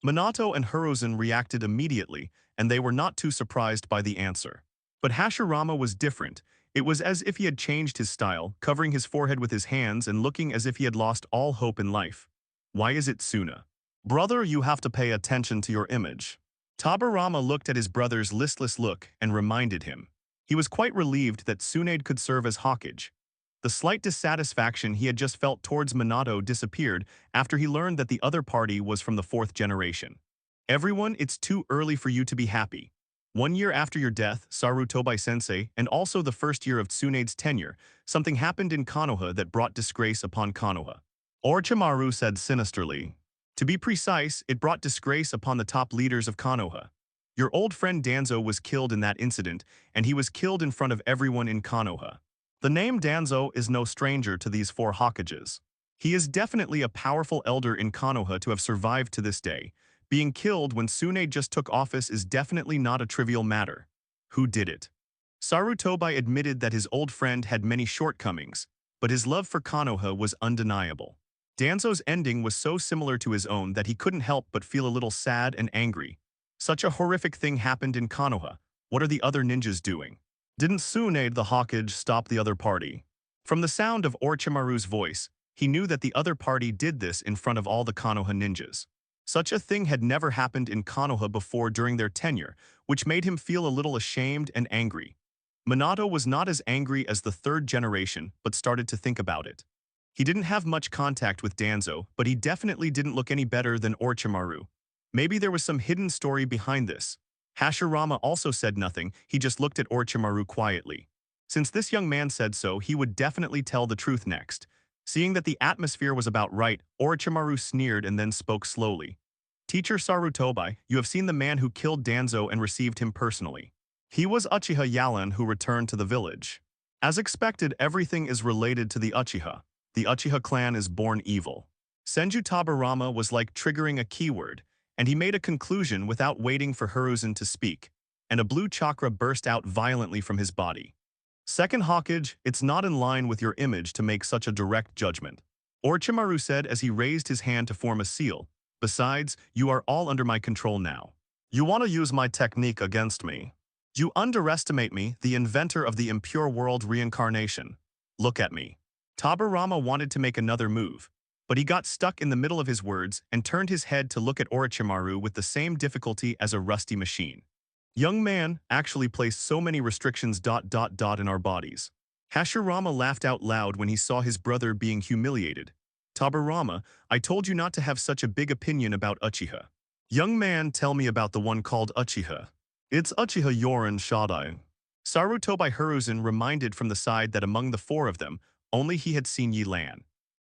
Minato and Hiruzen reacted immediately, and they were not too surprised by the answer. But Hashirama was different. It was as if he had changed his style, covering his forehead with his hands and looking as if he had lost all hope in life. Why is it Tsuna? Brother, you have to pay attention to your image. Tobirama looked at his brother's listless look and reminded him. He was quite relieved that Tsunade could serve as Hokage. The slight dissatisfaction he had just felt towards Minato disappeared after he learned that the other party was from the 4th generation. Everyone, it's too early for you to be happy. 1 year after your death, Sarutobi-sensei, and also the first year of Tsunade's tenure, something happened in Konoha that brought disgrace upon Konoha. Orochimaru said sinisterly. To be precise, it brought disgrace upon the top leaders of Konoha. Your old friend Danzo was killed in that incident, and he was killed in front of everyone in Konoha. The name Danzo is no stranger to these 4 Hokages. He is definitely a powerful elder in Konoha to have survived to this day. Being killed when Tsunade just took office is definitely not a trivial matter. Who did it? Sarutobi admitted that his old friend had many shortcomings, but his love for Konoha was undeniable. Danzo's ending was so similar to his own that he couldn't help but feel a little sad and angry. Such a horrific thing happened in Konoha. What are the other ninjas doing? Didn't Tsunade the Hokage stop the other party? From the sound of Orochimaru's voice, he knew that the other party did this in front of all the Konoha ninjas. Such a thing had never happened in Konoha before during their tenure, which made him feel a little ashamed and angry. Minato was not as angry as the 3rd generation, but started to think about it. He didn't have much contact with Danzo, but he definitely didn't look any better than Orochimaru. Maybe there was some hidden story behind this. Hashirama also said nothing, he just looked at Orochimaru quietly. Since this young man said so, he would definitely tell the truth next. Seeing that the atmosphere was about right, Orochimaru sneered and then spoke slowly. Teacher Sarutobi, you have seen the man who killed Danzo and received him personally. He was Uchiha Yelan who returned to the village. As expected, everything is related to the Uchiha. The Uchiha clan is born evil. Senju Tabarama was like triggering a keyword, and he made a conclusion without waiting for Hiruzen to speak, and a blue chakra burst out violently from his body. Second Hokage, it's not in line with your image to make such a direct judgment. Orochimaru said as he raised his hand to form a seal. Besides, you are all under my control now. You want to use my technique against me. You underestimate me, the inventor of the impure world reincarnation. Look at me. Tabarama wanted to make another move, but he got stuck in the middle of his words and turned his head to look at Orochimaru with the same difficulty as a rusty machine. Young man actually placed so many restrictions ... in our bodies. Hashirama laughed out loud when he saw his brother being humiliated. Tabarama, I told you not to have such a big opinion about Uchiha. Young man, tell me about the one called Uchiha. It's Uchiha Yoran Shadai. Sarutobi Hiruzen reminded from the side that among the four of them, only he had seen Yelan.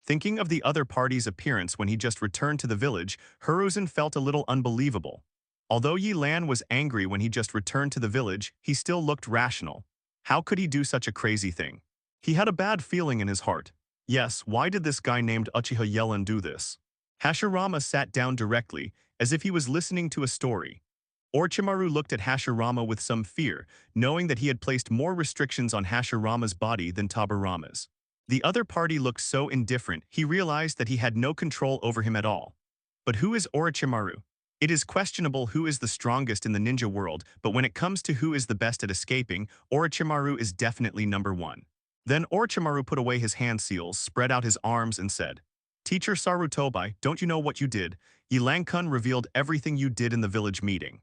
Thinking of the other party's appearance when he just returned to the village, Hiruzen felt a little unbelievable. Although Yelan was angry when he just returned to the village, he still looked rational. How could he do such a crazy thing? He had a bad feeling in his heart. Yes, why did this guy named Uchiha Yelan do this? Hashirama sat down directly, as if he was listening to a story. Orochimaru looked at Hashirama with some fear, knowing that he had placed more restrictions on Hashirama's body than Tabarama's. The other party looked so indifferent, he realized that he had no control over him at all. But who is Orochimaru? It is questionable who is the strongest in the ninja world, but when it comes to who is the best at escaping, Orochimaru is definitely number one. Then Orochimaru put away his hand seals, spread out his arms and said, Teacher Sarutobi, don't you know what you did? Yelan-kun revealed everything you did in the village meeting.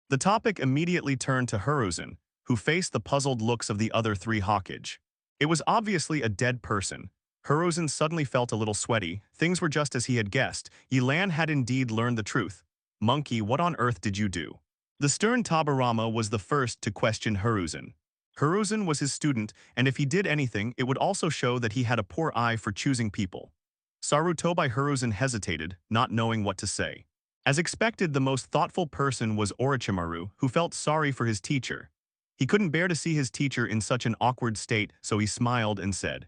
The topic immediately turned to Hiruzen, who faced the puzzled looks of the other three Hokage. It was obviously a dead person. Hiruzen suddenly felt a little sweaty. Things were just as he had guessed. Yelan had indeed learned the truth. Monkey, what on earth did you do? The stern Tabarama was the first to question Hiruzen. Hiruzen was his student, and if he did anything, it would also show that he had a poor eye for choosing people. Sarutobi Hiruzen hesitated, not knowing what to say. As expected, the most thoughtful person was Orochimaru, who felt sorry for his teacher. He couldn't bear to see his teacher in such an awkward state, so he smiled and said,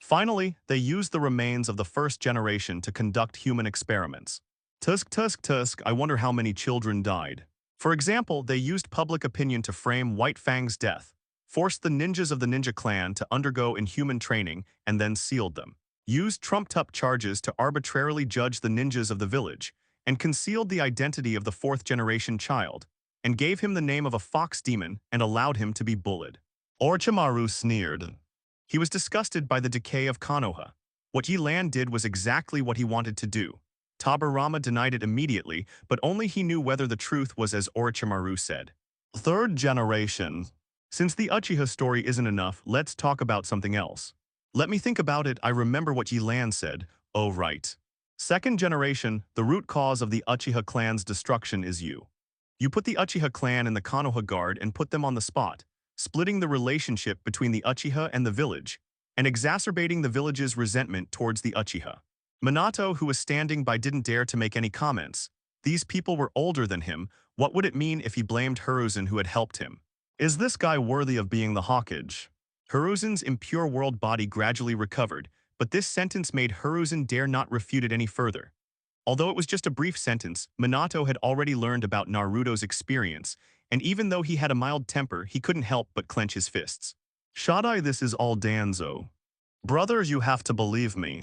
Finally, they used the remains of the first generation to conduct human experiments. Tusk, I wonder how many children died. For example, they used public opinion to frame White Fang's death, forced the ninjas of the ninja clan to undergo inhuman training, and then sealed them. Used trumped-up charges to arbitrarily judge the ninjas of the village, and concealed the identity of the fourth-generation child, and gave him the name of a fox demon and allowed him to be bullied. Orochimaru sneered. He was disgusted by the decay of Konoha. What Yelan did was exactly what he wanted to do. Tabarama denied it immediately, but only he knew whether the truth was as Orochimaru said. Third generation. Since the Uchiha story isn't enough, let's talk about something else. Let me think about it. I remember what Yelan said. Oh right. Second generation, the root cause of the Uchiha clan's destruction is you. You put the Uchiha clan in the Konoha guard and put them on the spot, splitting the relationship between the Uchiha and the village, and exacerbating the village's resentment towards the Uchiha. Minato, who was standing by, didn't dare to make any comments. These people were older than him. What would it mean if he blamed Hiruzen, who had helped him? Is this guy worthy of being the Hokage? Hiruzen's impure world body gradually recovered, but this sentence made Hiruzen dare not refute it any further. Although it was just a brief sentence, Minato had already learned about Naruto's experience, and even though he had a mild temper, he couldn't help but clench his fists. Shadai, this is all Danzo. Brother, you have to believe me.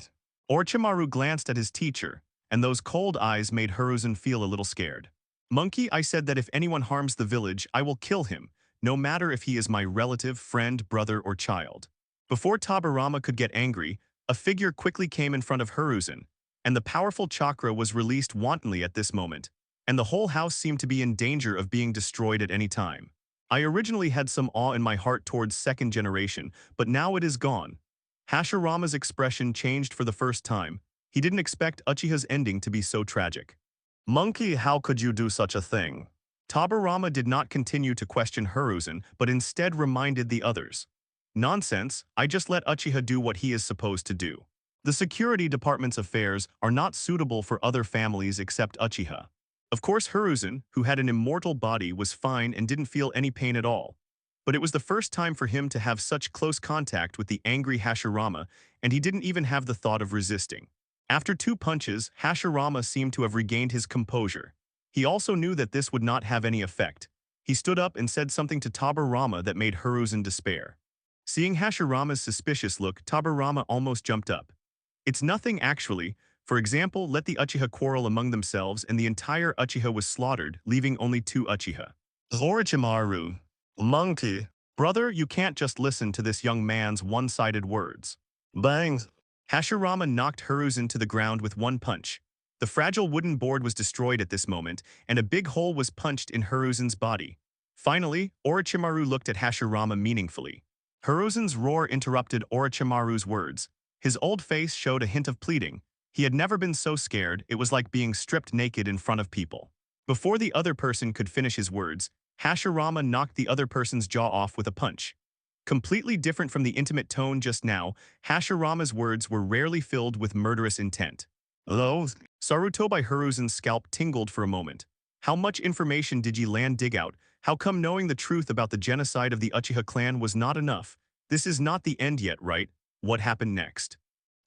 Orochimaru glanced at his teacher, and those cold eyes made Hiruzen feel a little scared. Monkey, I said that if anyone harms the village, I will kill him, no matter if he is my relative, friend, brother, or child. Before Tabarama could get angry, a figure quickly came in front of Hiruzen, and the powerful chakra was released wantonly at this moment, and the whole house seemed to be in danger of being destroyed at any time. I originally had some awe in my heart towards second generation, but now it is gone. Hashirama's expression changed for the first time. He didn't expect Uchiha's ending to be so tragic. Monkey, how could you do such a thing? Tabarama did not continue to question Hiruzen, but instead reminded the others. Nonsense, I just let Uchiha do what he is supposed to do. The security department's affairs are not suitable for other families except Uchiha. Of course Hiruzen, who had an immortal body, was fine and didn't feel any pain at all. But it was the first time for him to have such close contact with the angry Hashirama, and he didn't even have the thought of resisting. After 2 punches, Hashirama seemed to have regained his composure. He also knew that this would not have any effect. He stood up and said something to Tabarama that made Hiruzen despair. Seeing Hashirama's suspicious look, Tabarama almost jumped up. It's nothing actually. For example, let the Uchiha quarrel among themselves and the entire Uchiha was slaughtered, leaving only 2 Uchiha. Orochimaru. Monkey. Brother, you can't just listen to this young man's one-sided words. Bang. Hashirama knocked Hiruzen to the ground with 1 punch. The fragile wooden board was destroyed at this moment, and a big hole was punched in Hiruzen's body. Finally, Orochimaru looked at Hashirama meaningfully. Hiruzen's roar interrupted Orochimaru's words. His old face showed a hint of pleading. He had never been so scared, it was like being stripped naked in front of people. Before the other person could finish his words, Hashirama knocked the other person's jaw off with a punch. Completely different from the intimate tone just now, Hashirama's words were rarely filled with murderous intent. Hello? Sarutobi Hiruzen's scalp tingled for a moment. How much information did Yelan dig out? How come knowing the truth about the genocide of the Uchiha clan was not enough? This is not the end yet, right? What happened next?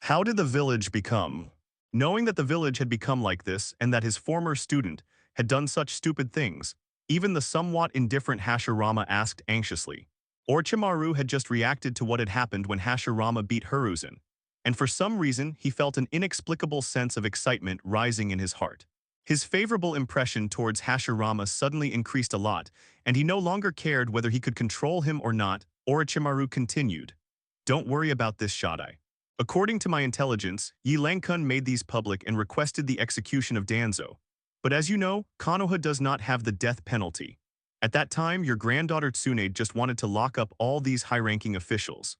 How did the village become? Knowing that the village had become like this and that his former student had done such stupid things, even the somewhat indifferent Hashirama asked anxiously. Orochimaru had just reacted to what had happened when Hashirama beat Hiruzen, and for some reason he felt an inexplicable sense of excitement rising in his heart. His favorable impression towards Hashirama suddenly increased a lot, and he no longer cared whether he could control him or not. Orochimaru continued. Don't worry about this, Shadai. According to my intelligence, Yelan made these public and requested the execution of Danzo. But as you know, Konoha does not have the death penalty. At that time, your granddaughter Tsunade just wanted to lock up all these high-ranking officials.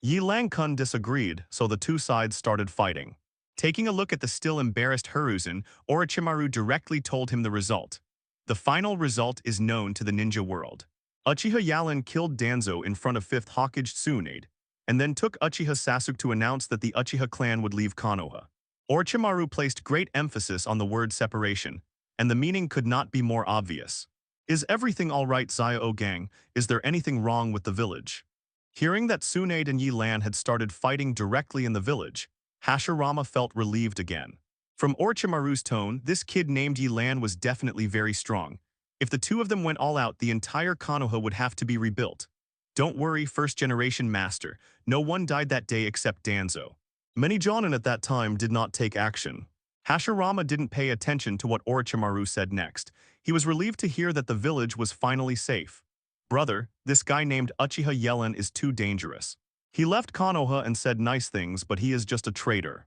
Yelan disagreed, so the 2 sides started fighting. Taking a look at the still embarrassed Hiruzen, Orochimaru directly told him the result. The final result is known to the ninja world. Uchiha Yelan killed Danzo in front of 5th Hokage Tsunade, and then took Uchiha Sasuke to announce that the Uchiha clan would leave Konoha. Orochimaru placed great emphasis on the word separation, and the meaning could not be more obvious. Is everything all right, Zio gang? Is there anything wrong with the village? Hearing that Tsunade and Yelan had started fighting directly in the village, Hashirama felt relieved again. From Orochimaru's tone, this kid named Yelan was definitely very strong. If the 2 of them went all out, the entire Konoha would have to be rebuilt. Don't worry, first-generation master. No one died that day except Danzo. Many Jonin at that time did not take action. Hashirama didn't pay attention to what Orochimaru said next. He was relieved to hear that the village was finally safe. Brother, this guy named Uchiha Yelan is too dangerous. He left Konoha and said nice things, but he is just a traitor.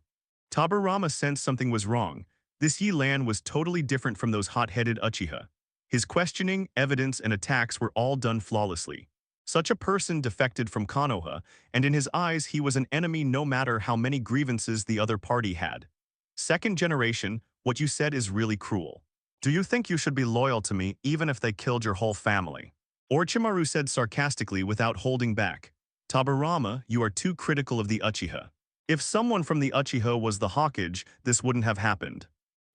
Tabarama sensed something was wrong. This Yelan was totally different from those hot-headed Uchiha. His questioning, evidence, and attacks were all done flawlessly. Such a person defected from Konoha, and in his eyes he was an enemy no matter how many grievances the other party had. Second generation, what you said is really cruel. Do you think you should be loyal to me even if they killed your whole family? Orochimaru said sarcastically without holding back. Tabarama, you are too critical of the Uchiha. If someone from the Uchiha was the Hokage, this wouldn't have happened.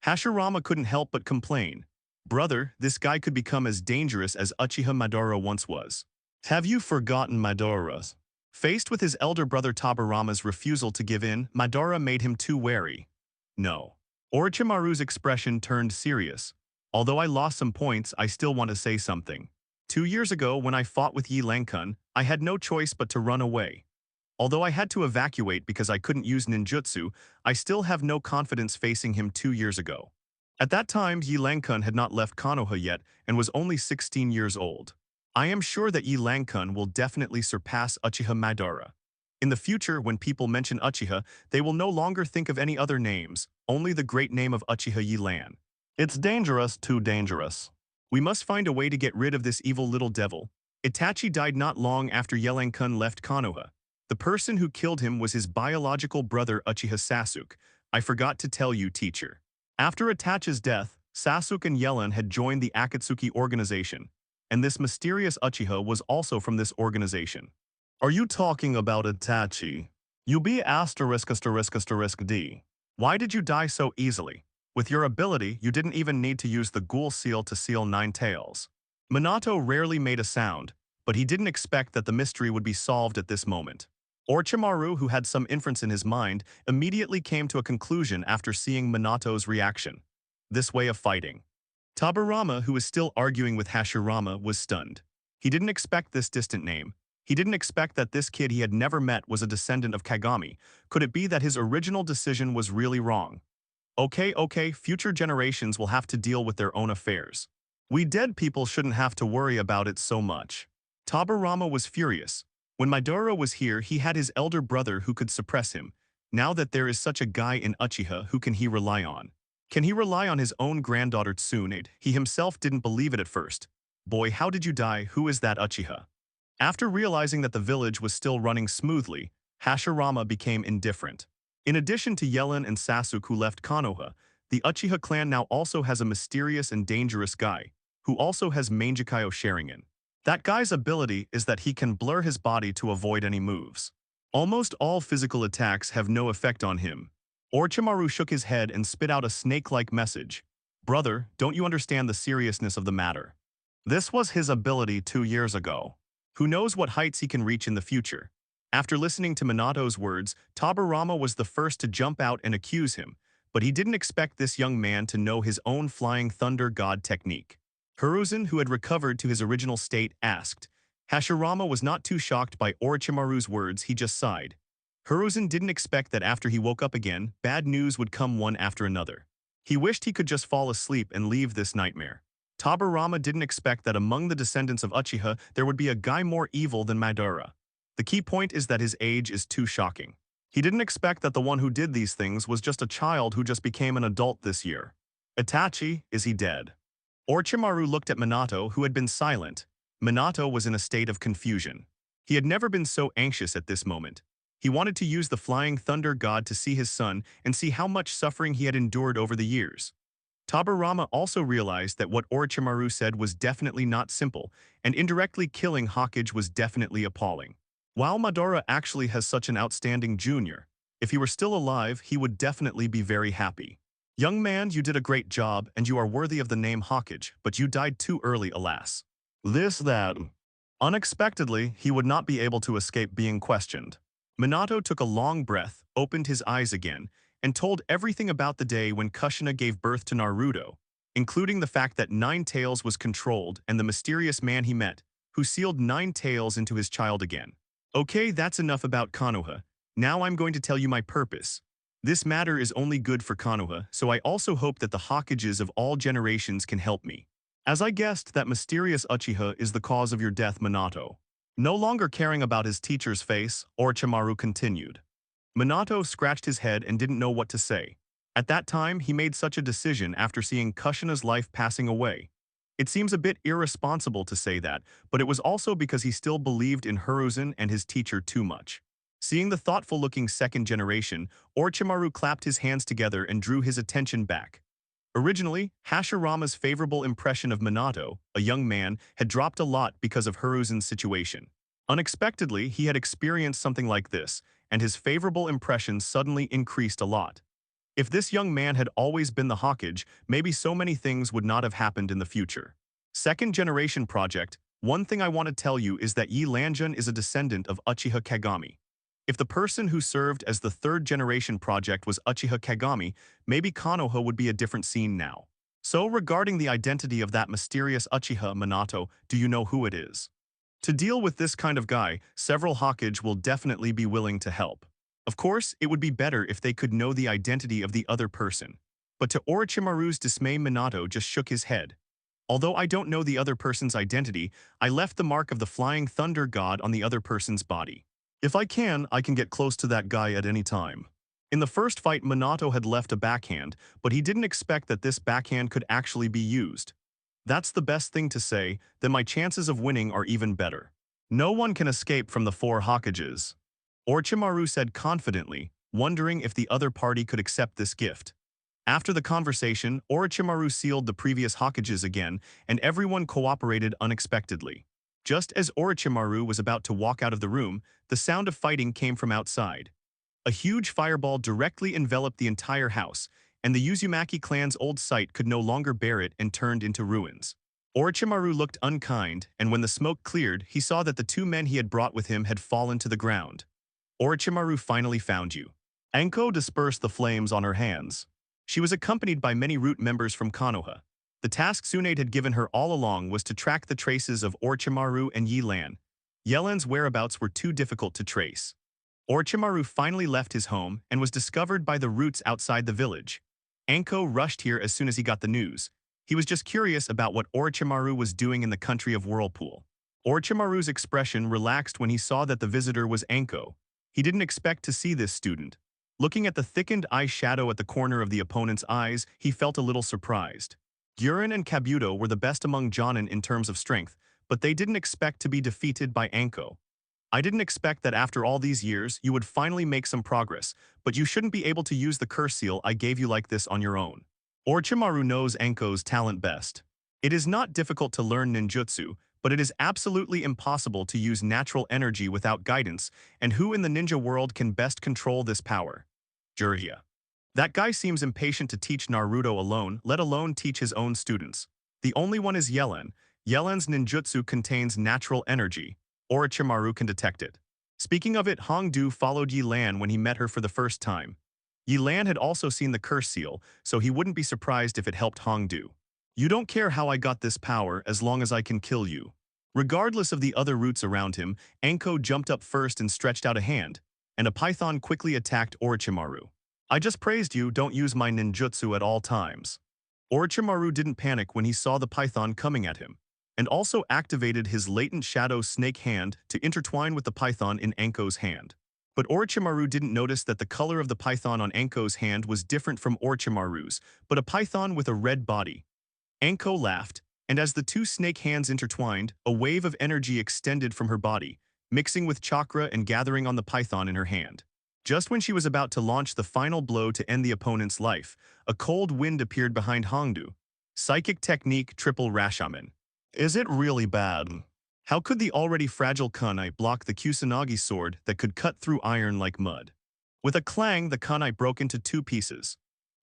Hashirama couldn't help but complain. Brother, this guy could become as dangerous as Uchiha Madara once was. Have you forgotten Madara? Faced with his elder brother Tabarama's refusal to give in, Madara made him too wary. No. Orochimaru's expression turned serious. Although I lost some points, I still want to say something. 2 years ago, when I fought with Yelan, I had no choice but to run away. Although I had to evacuate because I couldn't use ninjutsu, I still have no confidence facing him 2 years ago. At that time, Yelan had not left Konoha yet and was only 16 years old. I am sure that Yelan will definitely surpass Uchiha Madara. In the future, when people mention Uchiha, they will no longer think of any other names, only the great name of Uchiha Yelan. It's dangerous, too dangerous. We must find a way to get rid of this evil little devil. Itachi died not long after Yelan left Konoha. The person who killed him was his biological brother Uchiha Sasuke. I forgot to tell you, teacher. After Itachi's death, Sasuke and Yelan had joined the Akatsuki organization, and this mysterious Uchiha was also from this organization. Are you talking about Itachi? UB****D. Why did you die so easily? With your ability, you didn't even need to use the ghoul seal to seal 9 tails. Minato rarely made a sound, but he didn't expect that the mystery would be solved at this moment. Orochimaru, who had some inference in his mind, immediately came to a conclusion after seeing Minato's reaction. This way of fighting. Tobirama, who was still arguing with Hashirama, was stunned. He didn't expect this distant name. He didn't expect that this kid he had never met was a descendant of Kagami. Could it be that his original decision was really wrong? Okay, future generations will have to deal with their own affairs. We dead people shouldn't have to worry about it so much. Tobirama was furious. When Madara was here, he had his elder brother who could suppress him. Now that there is such a guy in Uchiha, who can he rely on? Can he rely on his own granddaughter Tsunade? He himself didn't believe it at first. Boy, how did you die? Who is that Uchiha? After realizing that the village was still running smoothly, Hashirama became indifferent. In addition to Yelan and Sasuke who left Konoha, the Uchiha clan now also has a mysterious and dangerous guy, who also has Mangekyo Sharingan. That guy's ability is that he can blur his body to avoid any moves. Almost all physical attacks have no effect on him. Orochimaru shook his head and spit out a snake-like message. Brother, don't you understand the seriousness of the matter? This was his ability 2 years ago. Who knows what heights he can reach in the future? After listening to Minato's words, Tobirama was the first to jump out and accuse him, but he didn't expect this young man to know his own flying thunder god technique. Hiruzen, who had recovered to his original state, asked. Hashirama was not too shocked by Orochimaru's words, he just sighed. Hiruzen didn't expect that after he woke up again, bad news would come one after another. He wished he could just fall asleep and leave this nightmare. Tobirama didn't expect that among the descendants of Uchiha there would be a guy more evil than Madara. The key point is that his age is too shocking. He didn't expect that the one who did these things was just a child who just became an adult this year. Itachi, is he dead? Orochimaru looked at Minato, who had been silent. Minato was in a state of confusion. He had never been so anxious at this moment. He wanted to use the flying thunder god to see his son and see how much suffering he had endured over the years. Tobirama also realized that what Orochimaru said was definitely not simple, and indirectly killing Hokage was definitely appalling. While Madara actually has such an outstanding junior, if he were still alive, he would definitely be very happy. Young man, you did a great job, and you are worthy of the name Hokage, but you died too early, alas. That. Unexpectedly, he would not be able to escape being questioned. Minato took a long breath, opened his eyes again, and told everything about the day when Kushina gave birth to Naruto, including the fact that 9 Tails was controlled and the mysterious man he met, who sealed 9 Tails into his child again. Okay, that's enough about Konoha. Now I'm going to tell you my purpose. This matter is only good for Konoha, so I also hope that the Hokages of all generations can help me. As I guessed, that mysterious Uchiha is the cause of your death, Minato. No longer caring about his teacher's face, Orochimaru continued. Minato scratched his head and didn't know what to say. At that time, he made such a decision after seeing Kushina's life passing away. It seems a bit irresponsible to say that, but it was also because he still believed in Hiruzen and his teacher too much. Seeing the thoughtful-looking second generation, Orochimaru clapped his hands together and drew his attention back. Originally, Hashirama's favorable impression of Minato, a young man, had dropped a lot because of Hiruzen's situation. Unexpectedly, he had experienced something like this, and his favorable impression suddenly increased a lot. If this young man had always been the Hokage, maybe so many things would not have happened in the future. Second generation project, one thing I want to tell you is that Yi Lanjun is a descendant of Uchiha Kagami. If the person who served as the third generation project was Uchiha Kagami, maybe Konoha would be a different scene now. So regarding the identity of that mysterious Uchiha, Minato, do you know who it is? To deal with this kind of guy, several Hokage will definitely be willing to help. Of course, it would be better if they could know the identity of the other person. But to Orochimaru's dismay, Minato just shook his head. Although I don't know the other person's identity, I left the mark of the flying thunder god on the other person's body. If I can get close to that guy at any time. In the first fight, Minato had left a backhand, but he didn't expect that this backhand could actually be used. That's the best thing to say, then my chances of winning are even better. No one can escape from the 4 Hokages. Orochimaru said confidently, wondering if the other party could accept this gift. After the conversation, Orochimaru sealed the previous Hokages again, and everyone cooperated unexpectedly. Just as Orochimaru was about to walk out of the room, the sound of fighting came from outside. A huge fireball directly enveloped the entire house, and the Uzumaki clan's old site could no longer bear it and turned into ruins. Orochimaru looked unkind, and when the smoke cleared, he saw that the two men he had brought with him had fallen to the ground. Orochimaru finally found you. Anko dispersed the flames on her hands. She was accompanied by many root members from Konoha. The task Tsunade had given her all along was to track the traces of Orochimaru and Yelan. Yelan's whereabouts were too difficult to trace. Orochimaru finally left his home and was discovered by the roots outside the village. Anko rushed here as soon as he got the news. He was just curious about what Orochimaru was doing in the country of Whirlpool. Orochimaru's expression relaxed when he saw that the visitor was Anko. He didn't expect to see this student. Looking at the thickened eye shadow at the corner of the opponent's eyes, he felt a little surprised. Guren and Kabuto were the best among Jonin in terms of strength, but they didn't expect to be defeated by Anko. I didn't expect that after all these years you would finally make some progress, but you shouldn't be able to use the curse seal I gave you like this on your own. Orochimaru knows Anko's talent best. It is not difficult to learn ninjutsu, but it is absolutely impossible to use natural energy without guidance, and who in the ninja world can best control this power? Jiraiya. That guy seems impatient to teach Naruto alone, let alone teach his own students. The only one is Yelan. Yelan's ninjutsu contains natural energy. Orochimaru can detect it. Speaking of it, Hongdu followed Yelan when he met her for the first time. Yelan had also seen the curse seal, so he wouldn't be surprised if it helped Hongdu. You don't care how I got this power as long as I can kill you. Regardless of the other roots around him, Anko jumped up first and stretched out a hand, and a python quickly attacked Orochimaru. I just praised you, don't use my ninjutsu at all times. Orochimaru didn't panic when he saw the python coming at him, and also activated his latent shadow snake hand to intertwine with the python in Anko's hand. But Orochimaru didn't notice that the color of the python on Anko's hand was different from Orochimaru's, but a python with a red body. Anko laughed, and as the two snake hands intertwined, a wave of energy extended from her body, mixing with chakra and gathering on the python in her hand. Just when she was about to launch the final blow to end the opponent's life, a cold wind appeared behind Hongdu. Psychic technique triple Rashomon. Is it really bad? How could the already fragile kunai block the Kusanagi sword that could cut through iron like mud? With a clang, the kunai broke into two pieces.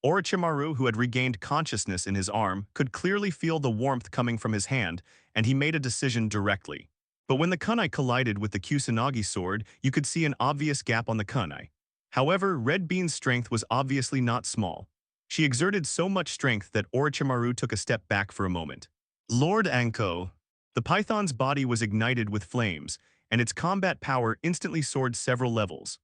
Orochimaru, who had regained consciousness in his arm, could clearly feel the warmth coming from his hand, and he made a decision directly. But when the kunai collided with the Kusanagi sword, you could see an obvious gap on the kunai. However, Red Bean's strength was obviously not small. She exerted so much strength that Orochimaru took a step back for a moment. Lord Anko. The python's body was ignited with flames, and its combat power instantly soared several levels.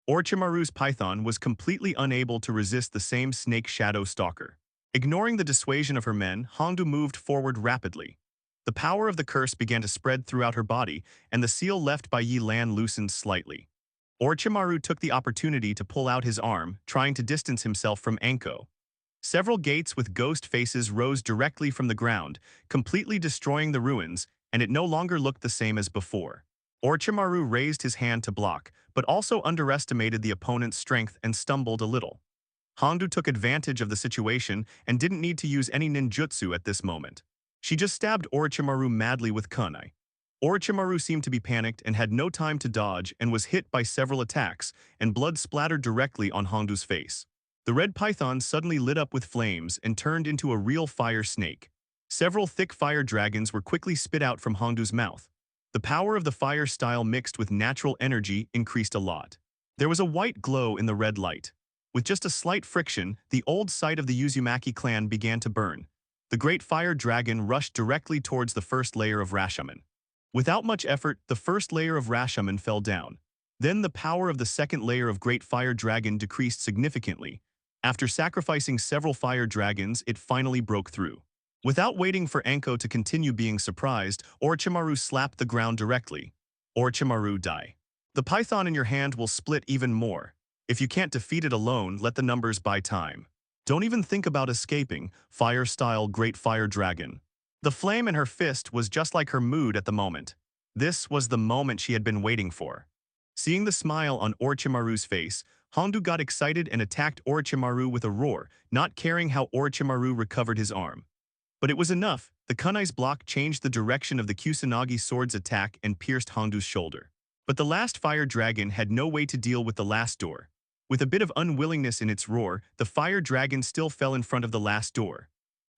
Orochimaru's python was completely unable to resist the same snake shadow stalker. Ignoring the dissuasion of her men, Hongdu moved forward rapidly. The power of the curse began to spread throughout her body, and the seal left by Yelan loosened slightly. Orochimaru took the opportunity to pull out his arm, trying to distance himself from Anko. Several gates with ghost faces rose directly from the ground, completely destroying the ruins, and it no longer looked the same as before. Orochimaru raised his hand to block, but also underestimated the opponent's strength and stumbled a little. Hongdu took advantage of the situation and didn't need to use any ninjutsu at this moment. She just stabbed Orochimaru madly with kunai. Orochimaru seemed to be panicked and had no time to dodge and was hit by several attacks, and blood splattered directly on Hongdu's face. The red python suddenly lit up with flames and turned into a real fire snake. Several thick fire dragons were quickly spit out from Hongdu's mouth. The power of the fire style mixed with natural energy increased a lot. There was a white glow in the red light. With just a slight friction, the old site of the Uzumaki clan began to burn. The great fire dragon rushed directly towards the first layer of Rashomon. Without much effort, the first layer of Rashomon fell down. Then the power of the second layer of Great Fire Dragon decreased significantly. After sacrificing several fire dragons, it finally broke through. Without waiting for Anko to continue being surprised, Orochimaru slapped the ground directly. Orochimaru, die. The python in your hand will split even more. If you can't defeat it alone, let the numbers buy time. Don't even think about escaping, fire-style Great Fire Dragon. The flame in her fist was just like her mood at the moment. This was the moment she had been waiting for. Seeing the smile on Orochimaru's face, Hondu got excited and attacked Orochimaru with a roar, not caring how Orochimaru recovered his arm. But it was enough. The kunai's block changed the direction of the Kusanagi sword's attack and pierced Hondu's shoulder. But the last fire dragon had no way to deal with the last door. With a bit of unwillingness in its roar, the fire dragon still fell in front of the last door.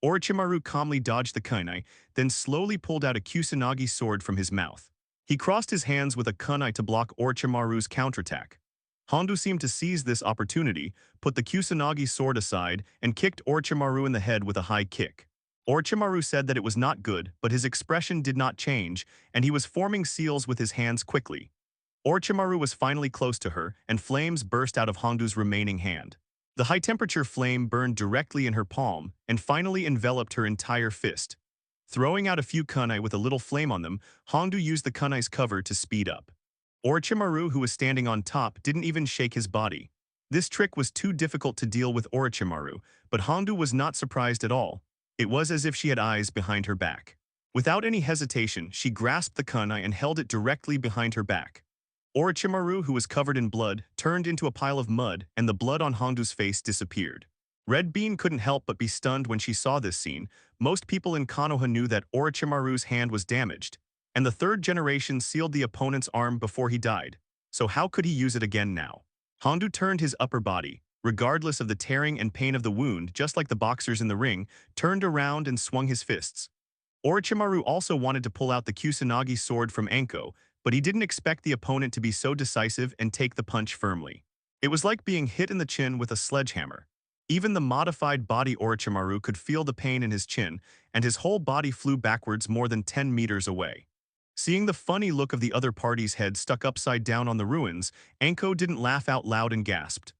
Orochimaru calmly dodged the kunai, then slowly pulled out a Kusanagi sword from his mouth. He crossed his hands with a kunai to block Orochimaru's counterattack. Hondu seemed to seize this opportunity, put the Kusanagi sword aside, and kicked Orochimaru in the head with a high kick. Orochimaru said that it was not good, but his expression did not change, and he was forming seals with his hands quickly. Orochimaru was finally close to her, and flames burst out of Hondu's remaining hand. The high-temperature flame burned directly in her palm, and finally enveloped her entire fist. Throwing out a few kunai with a little flame on them, Hondu used the kunai's cover to speed up. Orochimaru, who was standing on top, didn't even shake his body. This trick was too difficult to deal with Orochimaru, but Hondu was not surprised at all. It was as if she had eyes behind her back. Without any hesitation, she grasped the kunai and held it directly behind her back. Orochimaru, who was covered in blood, turned into a pile of mud, and the blood on Hondu's face disappeared. Red Bean couldn't help but be stunned when she saw this scene. Most people in Konoha knew that Orochimaru's hand was damaged, and the third generation sealed the opponent's arm before he died. So how could he use it again now? Hondu turned his upper body, regardless of the tearing and pain of the wound, just like the boxers in the ring, turned around and swung his fists. Orochimaru also wanted to pull out the Kusanagi sword from Anko, but he didn't expect the opponent to be so decisive and take the punch firmly. It was like being hit in the chin with a sledgehammer. Even the modified body Orochimaru could feel the pain in his chin, and his whole body flew backwards more than 10 meters away. Seeing the funny look of the other party's head stuck upside down on the ruins, Anko didn't laugh out loud and gasped,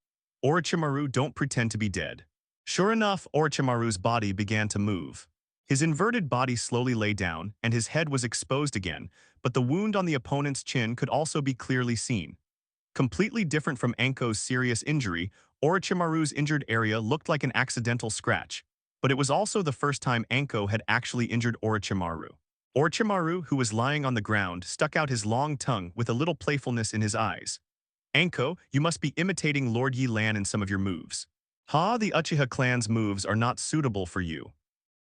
"Orochimaru, don't pretend to be dead." Sure enough, Orochimaru's body began to move. His inverted body slowly lay down, and his head was exposed again, but the wound on the opponent's chin could also be clearly seen. Completely different from Anko's serious injury, Orochimaru's injured area looked like an accidental scratch, but it was also the first time Anko had actually injured Orochimaru. Orochimaru, who was lying on the ground, stuck out his long tongue with a little playfulness in his eyes. "Anko, you must be imitating Lord Yelan in some of your moves. The Uchiha clan's moves are not suitable for you."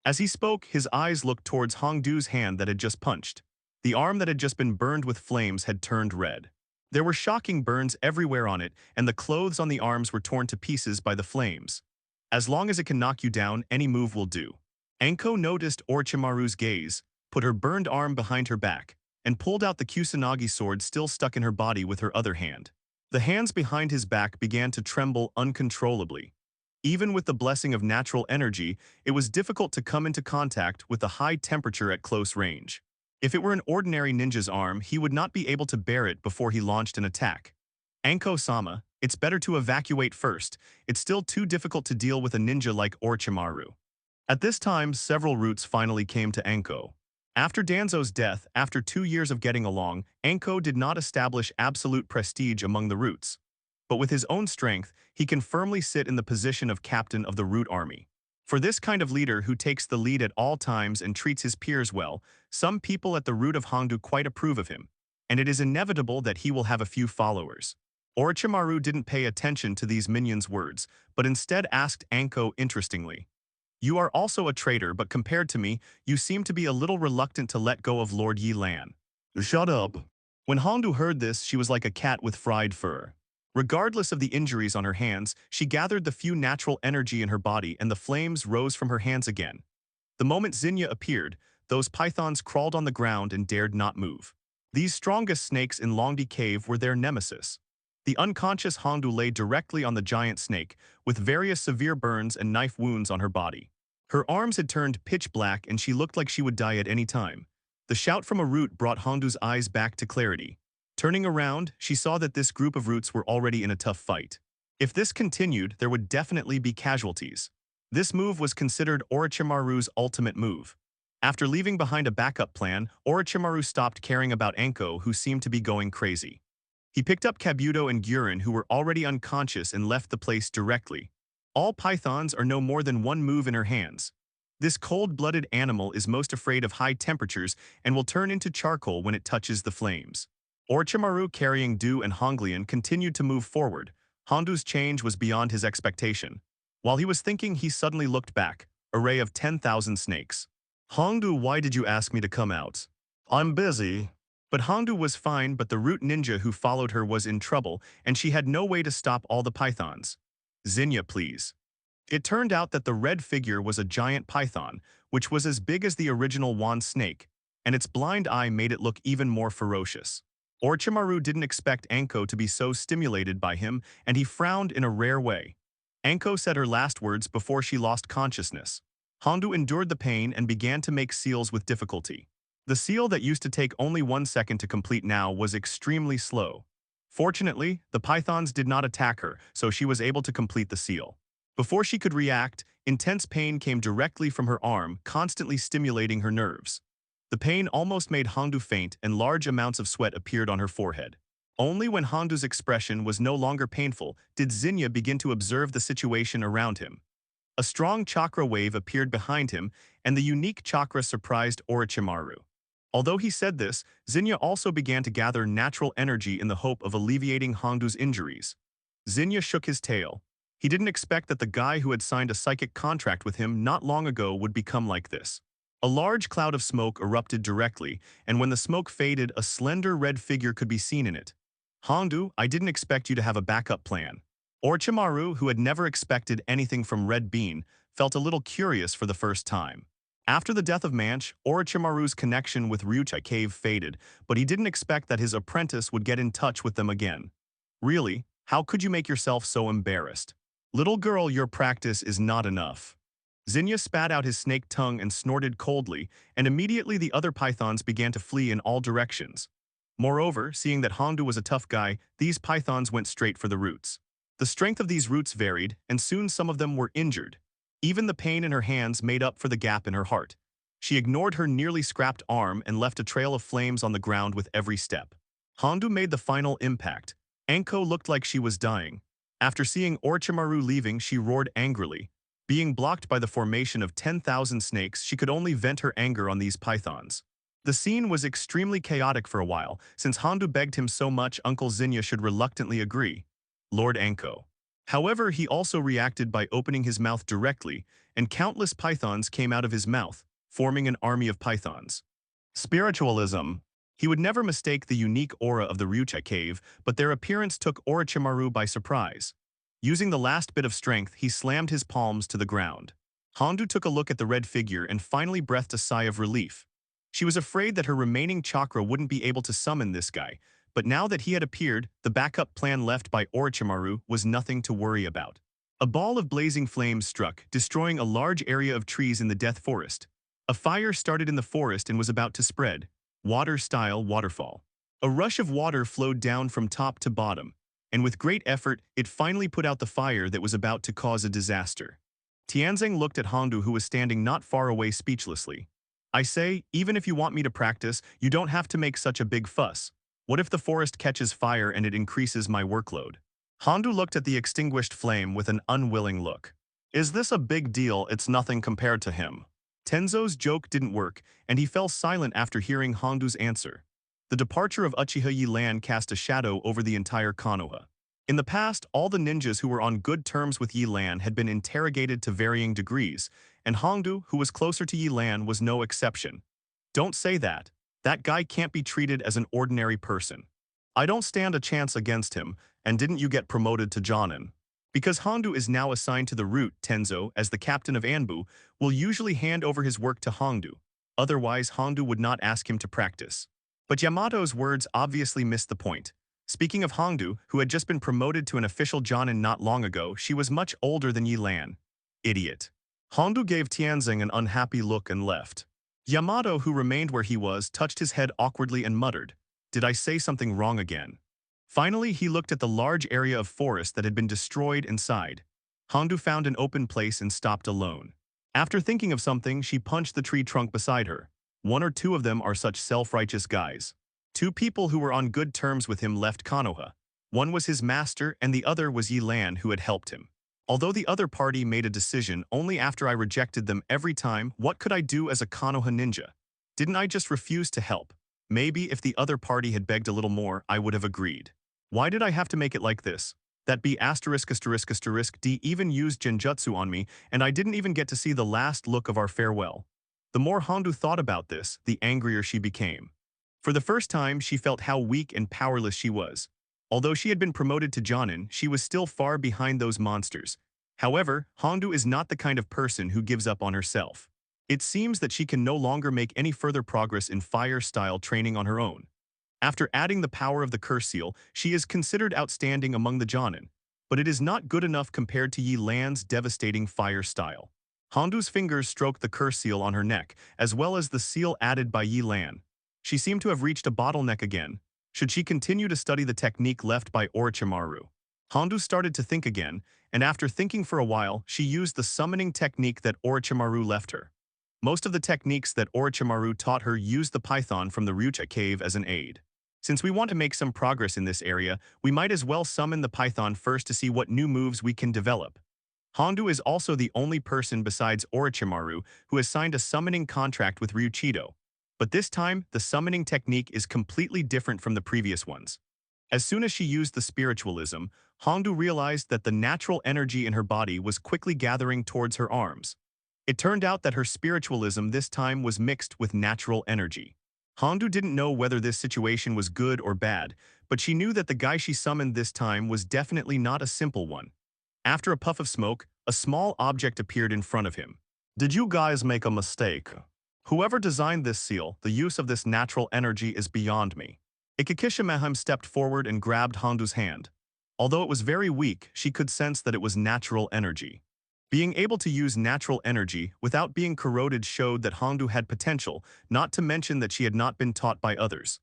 As he spoke, his eyes looked towards Hondu's hand that had just punched. The arm that had just been burned with flames had turned red. There were shocking burns everywhere on it, and the clothes on the arms were torn to pieces by the flames. As long as it can knock you down, any move will do. Anko noticed Orochimaru's gaze, put her burned arm behind her back, and pulled out the Kusanagi sword still stuck in her body with her other hand. The hands behind his back began to tremble uncontrollably. Even with the blessing of natural energy, it was difficult to come into contact with the high temperature at close range. If it were an ordinary ninja's arm, he would not be able to bear it before he launched an attack. "Anko-sama, it's better to evacuate first. It's still too difficult to deal with a ninja like Orochimaru." At this time, several roots finally came to Anko. After Danzo's death, after 2 years of getting along, Anko did not establish absolute prestige among the roots. But with his own strength, he can firmly sit in the position of captain of the root army. For this kind of leader who takes the lead at all times and treats his peers well, some people at the root of Hondu quite approve of him, and it is inevitable that he will have a few followers. Orochimaru didn't pay attention to these minions' words, but instead asked Anko interestingly, "You are also a traitor, but compared to me, you seem to be a little reluctant to let go of Lord Yelan." "Shut up." When Hondu heard this, she was like a cat with fried fur. Regardless of the injuries on her hands, she gathered the few natural energy in her body and the flames rose from her hands again. The moment Zinnia appeared, those pythons crawled on the ground and dared not move. These strongest snakes in Longdi Cave were their nemesis. The unconscious Hondu lay directly on the giant snake, with various severe burns and knife wounds on her body. Her arms had turned pitch black and she looked like she would die at any time. The shout from a root brought Hondu's eyes back to clarity. Turning around, she saw that this group of roots were already in a tough fight. If this continued, there would definitely be casualties. This move was considered Orochimaru's ultimate move. After leaving behind a backup plan, Orochimaru stopped caring about Anko, who seemed to be going crazy. He picked up Kabuto and Gurin, who were already unconscious, and left the place directly. All pythons are no more than one move in her hands. This cold-blooded animal is most afraid of high temperatures and will turn into charcoal when it touches the flames. Orochimaru, carrying Du and Honglian, continued to move forward. Hondu's change was beyond his expectation. While he was thinking, he suddenly looked back, array of 10,000 snakes. Hondu, why did you ask me to come out? I'm busy. But Hondu was fine, but the root ninja who followed her was in trouble, and she had no way to stop all the pythons. Zinnia, please. It turned out that the red figure was a giant python, which was as big as the original wand snake, and its blind eye made it look even more ferocious. Orochimaru didn't expect Anko to be so stimulated by him, and he frowned in a rare way. Anko said her last words before she lost consciousness. Hondu endured the pain and began to make seals with difficulty. The seal that used to take only 1 second to complete now was extremely slow. Fortunately, the pythons did not attack her, so she was able to complete the seal. Before she could react, intense pain came directly from her arm, constantly stimulating her nerves. The pain almost made Hondu faint, and large amounts of sweat appeared on her forehead. Only when Hondu's expression was no longer painful did Zinnia begin to observe the situation around him. A strong chakra wave appeared behind him, and the unique chakra surprised Orochimaru. Although he said this, Zinnia also began to gather natural energy in the hope of alleviating Hondu's injuries. Zinnia shook his tail. He didn't expect that the guy who had signed a psychic contract with him not long ago would become like this. A large cloud of smoke erupted directly, and when the smoke faded, a slender red figure could be seen in it. Hondu, I didn't expect you to have a backup plan. Orochimaru, who had never expected anything from Red Bean, felt a little curious for the first time. After the death of Manch, Orochimaru's connection with Ryuchi Cave faded, but he didn't expect that his apprentice would get in touch with them again. Really, how could you make yourself so embarrassed? Little girl, your practice is not enough. Zinnia spat out his snake tongue and snorted coldly, and immediately the other pythons began to flee in all directions. Moreover, seeing that Hondu was a tough guy, these pythons went straight for the roots. The strength of these roots varied, and soon some of them were injured. Even the pain in her hands made up for the gap in her heart. She ignored her nearly scrapped arm and left a trail of flames on the ground with every step. Hondu made the final impact. Anko looked like she was dying. After seeing Orochimaru leaving, she roared angrily. Being blocked by the formation of 10,000 snakes, she could only vent her anger on these pythons. The scene was extremely chaotic for a while, since Hondu begged him so much Uncle Zinnia should reluctantly agree. Lord Anko. However, he also reacted by opening his mouth directly, and countless pythons came out of his mouth, forming an army of pythons. Spiritualism. He would never mistake the unique aura of the Ryuchi Cave, but their appearance took Orochimaru by surprise. Using the last bit of strength, he slammed his palms to the ground. Hondu took a look at the red figure and finally breathed a sigh of relief. She was afraid that her remaining chakra wouldn't be able to summon this guy, but now that he had appeared, the backup plan left by Orochimaru was nothing to worry about. A ball of blazing flames struck, destroying a large area of trees in the Death Forest. A fire started in the forest and was about to spread. Water-style waterfall. A rush of water flowed down from top to bottom, and with great effort, it finally put out the fire that was about to cause a disaster. Tianzeng looked at Hondu, who was standing not far away, speechlessly. I say, even if you want me to practice, you don't have to make such a big fuss. What if the forest catches fire and it increases my workload? Hondu looked at the extinguished flame with an unwilling look. Is this a big deal? It's nothing compared to him. Tenzo's joke didn't work, and he fell silent after hearing Hondu's answer. The departure of Uchiha Yelan cast a shadow over the entire Konoha. In the past, all the ninjas who were on good terms with Yelan had been interrogated to varying degrees, and Hondu, who was closer to Yelan, was no exception. Don't say that. That guy can't be treated as an ordinary person. I don't stand a chance against him, and didn't you get promoted to Chūnin? Because Hondu is now assigned to the route, Tenzo, as the captain of Anbu, will usually hand over his work to Hondu. Otherwise, Hondu would not ask him to practice. But Yamato's words obviously missed the point. Speaking of Hondu, who had just been promoted to an official Chūnin not long ago, she was much older than Yelan. Idiot. Hondu gave Tianzeng an unhappy look and left. Yamato, who remained where he was, touched his head awkwardly and muttered, "Did I say something wrong again?" Finally, he looked at the large area of forest that had been destroyed and sighed. Hondu found an open place and stopped alone. After thinking of something, she punched the tree trunk beside her. One or two of them are such self-righteous guys. Two people who were on good terms with him left Konoha. One was his master and the other was Yelan, who had helped him. Although the other party made a decision only after I rejected them every time, what could I do as a Konoha ninja? Didn't I just refuse to help? Maybe if the other party had begged a little more, I would have agreed. Why did I have to make it like this? That B asterisk asterisk asterisk D even used genjutsu on me, and I didn't even get to see the last look of our farewell. The more Hondu thought about this, the angrier she became. For the first time, she felt how weak and powerless she was. Although she had been promoted to Jonin, she was still far behind those monsters. However, Hondu is not the kind of person who gives up on herself. It seems that she can no longer make any further progress in fire-style training on her own. After adding the power of the curse seal, she is considered outstanding among the Jonin, but it is not good enough compared to Yelan's devastating fire style. Hondu's fingers stroked the curse seal on her neck, as well as the seal added by Yelan. She seemed to have reached a bottleneck again. Should she continue to study the technique left by Orochimaru? Hondu started to think again, and after thinking for a while, she used the summoning technique that Orochimaru left her. Most of the techniques that Orochimaru taught her used the python from the Ryucha cave as an aid. Since we want to make some progress in this area, we might as well summon the python first to see what new moves we can develop. Hondu is also the only person besides Orochimaru who has signed a summoning contract with Ryuchido. But this time, the summoning technique is completely different from the previous ones. As soon as she used the spiritualism, Hondu realized that the natural energy in her body was quickly gathering towards her arms. It turned out that her spiritualism this time was mixed with natural energy. Hondu didn't know whether this situation was good or bad, but she knew that the guy she summoned this time was definitely not a simple one. After a puff of smoke, a small object appeared in front of him. Did you guys make a mistake? Whoever designed this seal, the use of this natural energy is beyond me. Ikikishimahime stepped forward and grabbed Hondu's hand. Although it was very weak, she could sense that it was natural energy. Being able to use natural energy without being corroded showed that Hondu had potential, not to mention that she had not been taught by others.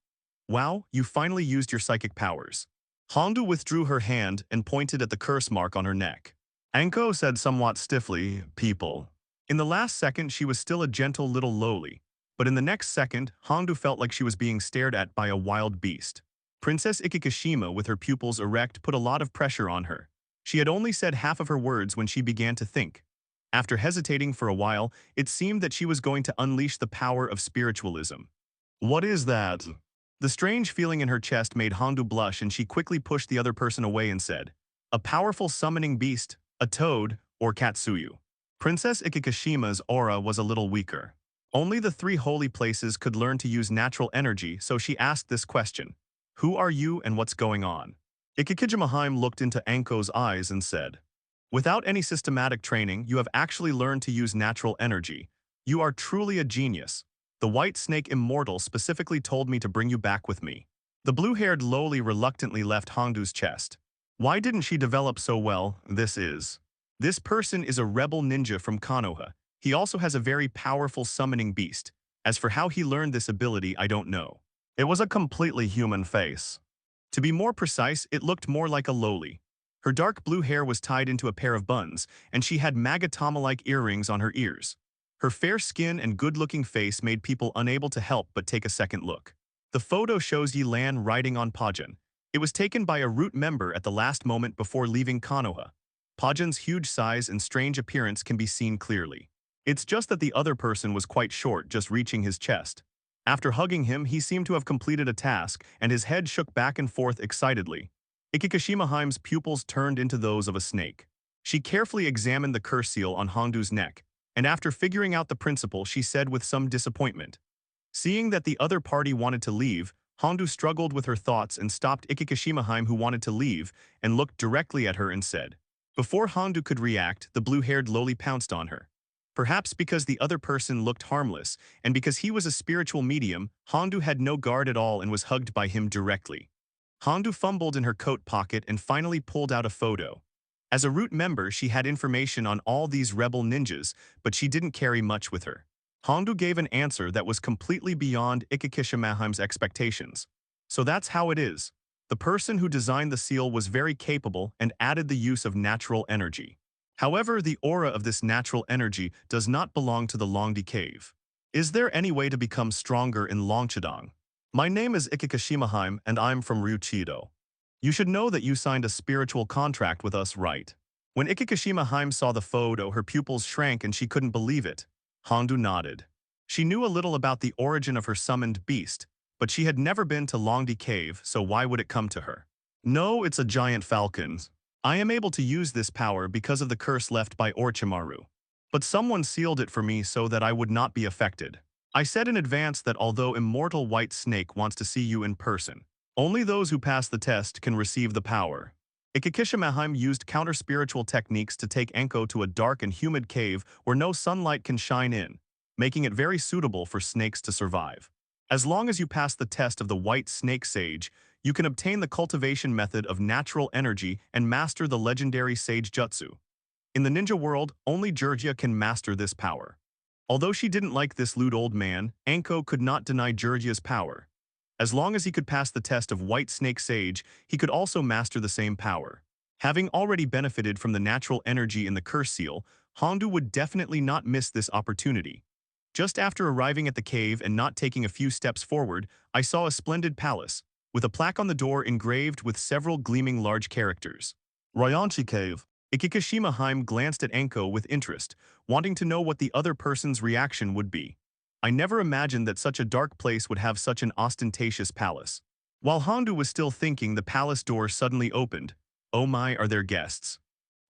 Wow, you finally used your psychic powers. Hondu withdrew her hand and pointed at the curse mark on her neck. Anko said somewhat stiffly, people. In the last second, she was still a gentle little lowly, but in the next second, Hondu felt like she was being stared at by a wild beast. Princess Ikikishima, with her pupils erect, put a lot of pressure on her. She had only said half of her words when she began to think. After hesitating for a while, it seemed that she was going to unleash the power of spiritualism. What is that? The strange feeling in her chest made Hondu blush, and she quickly pushed the other person away and said, a powerful summoning beast, a toad, or Katsuyu. Princess Ikikishima's aura was a little weaker. Only the 3 holy places could learn to use natural energy, so she asked this question. Who are you and what's going on? Ikikijimahime looked into Anko's eyes and said, without any systematic training, you have actually learned to use natural energy. You are truly a genius. The White Snake Immortal specifically told me to bring you back with me. The blue-haired lowly reluctantly left Hondu's chest. Why didn't she develop so well? This person is a rebel ninja from Konoha. He also has a very powerful summoning beast. As for how he learned this ability, I don't know. It was a completely human face. To be more precise, it looked more like a lowly. Her dark blue hair was tied into a pair of buns, and she had Magatama-like earrings on her ears. Her fair skin and good-looking face made people unable to help but take a second look. The photo shows Yelan riding on Pajin. It was taken by a root member at the last moment before leaving Konoha. Pajin's huge size and strange appearance can be seen clearly. It's just that the other person was quite short, just reaching his chest. After hugging him, he seemed to have completed a task, and his head shook back and forth excitedly. Ikikishimahime's pupils turned into those of a snake. She carefully examined the curse seal on Hondu's neck, and after figuring out the principle, she said with some disappointment. Seeing that the other party wanted to leave, Hondu struggled with her thoughts and stopped Ikikishimahime, who wanted to leave, and looked directly at her and said. Before Hondu could react, the blue-haired lowly pounced on her. Perhaps because the other person looked harmless, and because he was a spiritual medium, Hondu had no guard at all and was hugged by him directly. Hondu fumbled in her coat pocket and finally pulled out a photo. As a root member, she had information on all these rebel ninjas, but she didn't carry much with her. Hondu gave an answer that was completely beyond Ikikishimahime's expectations. So that's how it is. The person who designed the seal was very capable and added the use of natural energy. However, the aura of this natural energy does not belong to the Longdi cave. Is there any way to become stronger in Longchidong? My name is Ikikishimahime and I'm from Ryuchido. You should know that you signed a spiritual contract with us, right? When Ikikishimahime saw the photo, her pupils shrank and she couldn't believe it. Hondu nodded. She knew a little about the origin of her summoned beast, but she had never been to Longdi cave, so why would it come to her? No, it's a giant falcon. I am able to use this power because of the curse left by Orochimaru. But someone sealed it for me so that I would not be affected. I said in advance that although Immortal White Snake wants to see you in person, only those who pass the test can receive the power. Ikikishima used counter-spiritual techniques to take Enko to a dark and humid cave where no sunlight can shine in, making it very suitable for snakes to survive. As long as you pass the test of the White Snake Sage, you can obtain the cultivation method of natural energy and master the legendary Sage Jutsu. In the ninja world, only Jiraiya can master this power. Although she didn't like this lewd old man, Anko could not deny Jiraiya's power. As long as he could pass the test of White Snake Sage, he could also master the same power. Having already benefited from the natural energy in the curse seal, Hondu would definitely not miss this opportunity. Just after arriving at the cave and not taking a few steps forward, I saw a splendid palace, with a plaque on the door engraved with several gleaming large characters. Ryanchi Cave. Ikikishima glanced at Anko with interest, wanting to know what the other person's reaction would be. I never imagined that such a dark place would have such an ostentatious palace. While Hondu was still thinking, the palace door suddenly opened. Oh my, are there guests?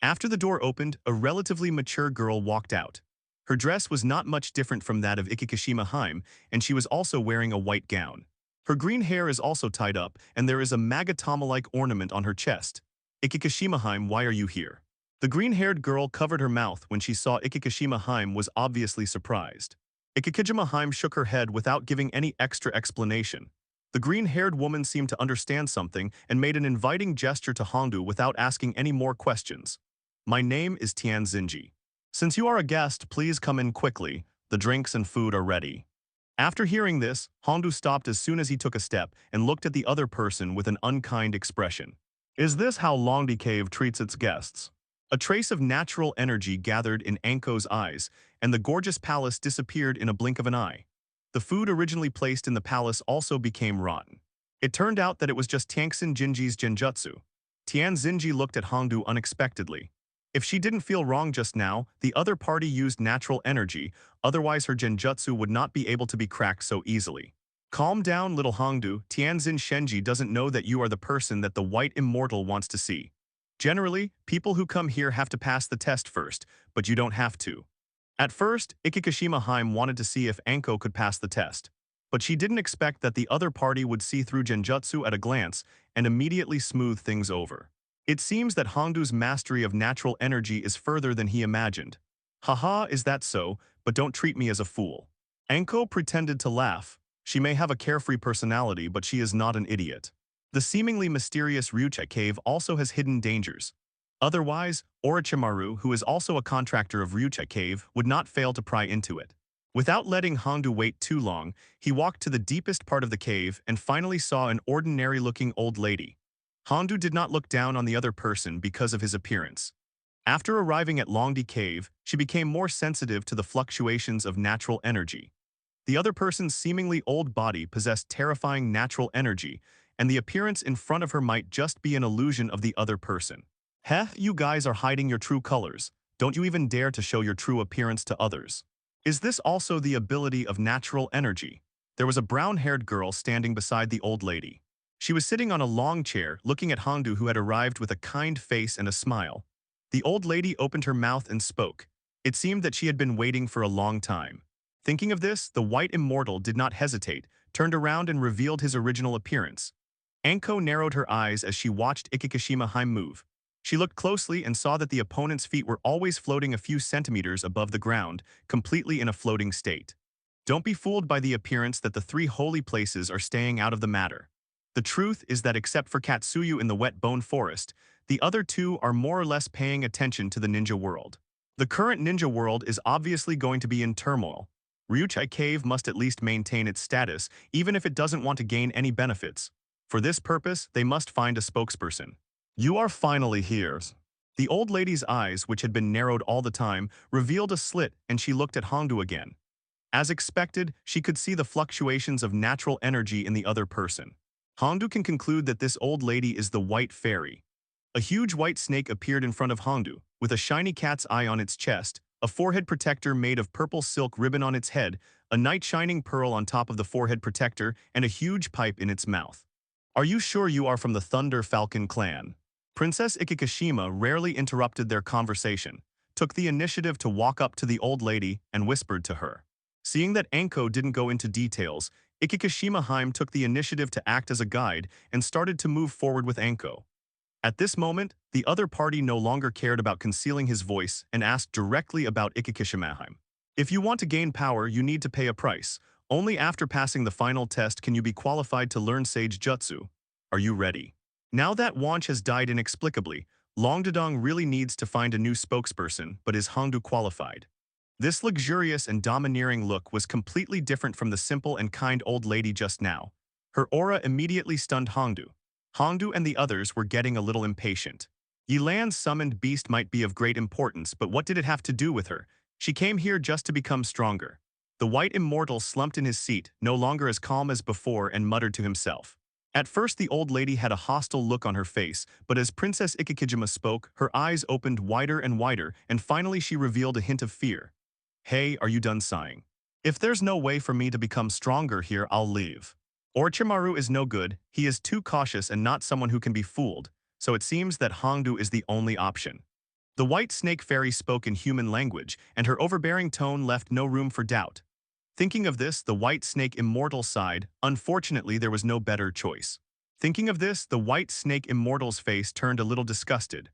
After the door opened, a relatively mature girl walked out. Her dress was not much different from that of Ikikishima, and she was also wearing a white gown. Her green hair is also tied up, and there is a Magatama-like ornament on her chest. Ikikishima, why are you here? The green-haired girl covered her mouth when she saw Ikikishima was obviously surprised. Ikikishima shook her head without giving any extra explanation. The green-haired woman seemed to understand something and made an inviting gesture to Hondu without asking any more questions. My name is Tian Zinji. Since you are a guest, please come in quickly. The drinks and food are ready. After hearing this, Hondu stopped as soon as he took a step and looked at the other person with an unkind expression. Is this how Longdi Cave treats its guests? A trace of natural energy gathered in Anko's eyes, and the gorgeous palace disappeared in a blink of an eye. The food originally placed in the palace also became rotten. It turned out that it was just Tanksin Jinji's genjutsu. Tian Zinji looked at Hongdu unexpectedly. If she didn't feel wrong just now, the other party used natural energy, otherwise her genjutsu would not be able to be cracked so easily. Calm down, little Hongdu. Tianzin Shenji doesn't know that you are the person that the White Immortal wants to see. Generally, people who come here have to pass the test first, but you don't have to. At first, Ikikishima wanted to see if Anko could pass the test, but she didn't expect that the other party would see through genjutsu at a glance and immediately smooth things over. It seems that Hongdu's mastery of natural energy is further than he imagined. Haha, is that so? But don't treat me as a fool. Anko pretended to laugh. She may have a carefree personality, but she is not an idiot. The seemingly mysterious Uchiha Cave also has hidden dangers. Otherwise, Orochimaru, who is also a contractor of Uchiha Cave, would not fail to pry into it. Without letting Hongdu wait too long, he walked to the deepest part of the cave and finally saw an ordinary-looking old lady. Hongdu did not look down on the other person because of his appearance. After arriving at Longdi Cave, she became more sensitive to the fluctuations of natural energy. The other person's seemingly old body possessed terrifying natural energy, and the appearance in front of her might just be an illusion of the other person. Heh, you guys are hiding your true colors. Don't you even dare to show your true appearance to others. Is this also the ability of natural energy? There was a brown-haired girl standing beside the old lady. She was sitting on a long chair, looking at Hongdu, who had arrived with a kind face and a smile. The old lady opened her mouth and spoke. It seemed that she had been waiting for a long time. Thinking of this, the White Immortal did not hesitate, turned around and revealed his original appearance. Anko narrowed her eyes as she watched Ikikishima move. She looked closely and saw that the opponent's feet were always floating a few centimeters above the ground, completely in a floating state. Don't be fooled by the appearance that the three holy places are staying out of the matter. The truth is that except for Katsuyu in the Wet Bone Forest, the other two are more or less paying attention to the ninja world. The current ninja world is obviously going to be in turmoil. Uchiha Cave must at least maintain its status, even if it doesn't want to gain any benefits. For this purpose, they must find a spokesperson. You are finally here. The old lady's eyes, which had been narrowed all the time, revealed a slit, and she looked at Hongdu again. As expected, she could see the fluctuations of natural energy in the other person. Hongdu can conclude that this old lady is the White Fairy. A huge white snake appeared in front of Hongdu, with a shiny cat's eye on its chest, a forehead protector made of purple silk ribbon on its head, a night-shining pearl on top of the forehead protector, and a huge pipe in its mouth. Are you sure you are from the Thunder Falcon clan? Princess Ikikishima rarely interrupted their conversation, took the initiative to walk up to the old lady and whispered to her. Seeing that Anko didn't go into details, Ikikishima Heim took the initiative to act as a guide and started to move forward with Anko. At this moment, the other party no longer cared about concealing his voice and asked directly about Ikikishima Heim. If you want to gain power, you need to pay a price. Only after passing the final test can you be qualified to learn Sage Jutsu. Are you ready? Now that Wanch has died inexplicably, Longdedong really needs to find a new spokesperson, but is Hongdu qualified? This luxurious and domineering look was completely different from the simple and kind old lady just now. Her aura immediately stunned Hongdu. Hongdu and the others were getting a little impatient. Yelan's summoned beast might be of great importance, but what did it have to do with her? She came here just to become stronger. The white immortal slumped in his seat, no longer as calm as before, and muttered to himself. At first the old lady had a hostile look on her face, but as Princess Ikikijima spoke, her eyes opened wider and wider, and finally she revealed a hint of fear. Hey, are you done sighing? If there's no way for me to become stronger here, I'll leave. Orochimaru is no good, he is too cautious and not someone who can be fooled, so it seems that Hongdu is the only option. The white snake fairy spoke in human language, and her overbearing tone left no room for doubt. Thinking of this, the white snake immortal sighed. Unfortunately, there was no better choice. Thinking of this, the white snake immortal's face turned a little disgusted.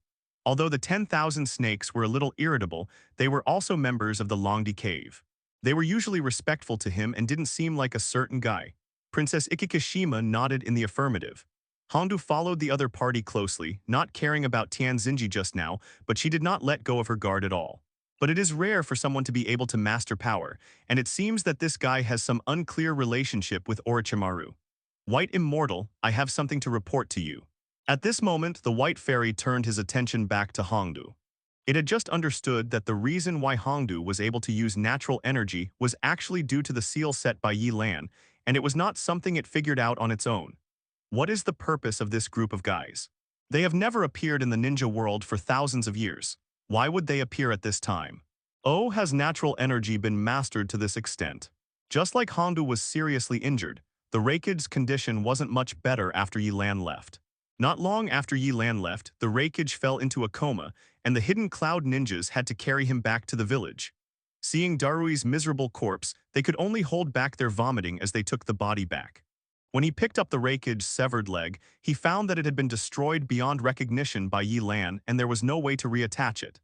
Although the 10,000 snakes were a little irritable, they were also members of the Longdi cave. They were usually respectful to him and didn't seem like a certain guy. Princess Ikikishima nodded in the affirmative. Hongdu followed the other party closely, not caring about Tianzinji just now, but she did not let go of her guard at all. But it is rare for someone to be able to master power, and it seems that this guy has some unclear relationship with Orochimaru. White Immortal, I have something to report to you. At this moment, the white fairy turned his attention back to Hongdu. It had just understood that the reason why Hongdu was able to use natural energy was actually due to the seal set by Yelan, and it was not something it figured out on its own. What is the purpose of this group of guys? They have never appeared in the ninja world for thousands of years. Why would they appear at this time? Oh, has natural energy been mastered to this extent? Just like Hongdu was seriously injured, the Raikage condition wasn't much better after Yelan left. Not long after Yelan left, the Raikage fell into a coma, and the hidden cloud ninjas had to carry him back to the village. Seeing Darui's miserable corpse, they could only hold back their vomiting as they took the body back. When he picked up the Raikage's severed leg, he found that it had been destroyed beyond recognition by Yelan and there was no way to reattach it.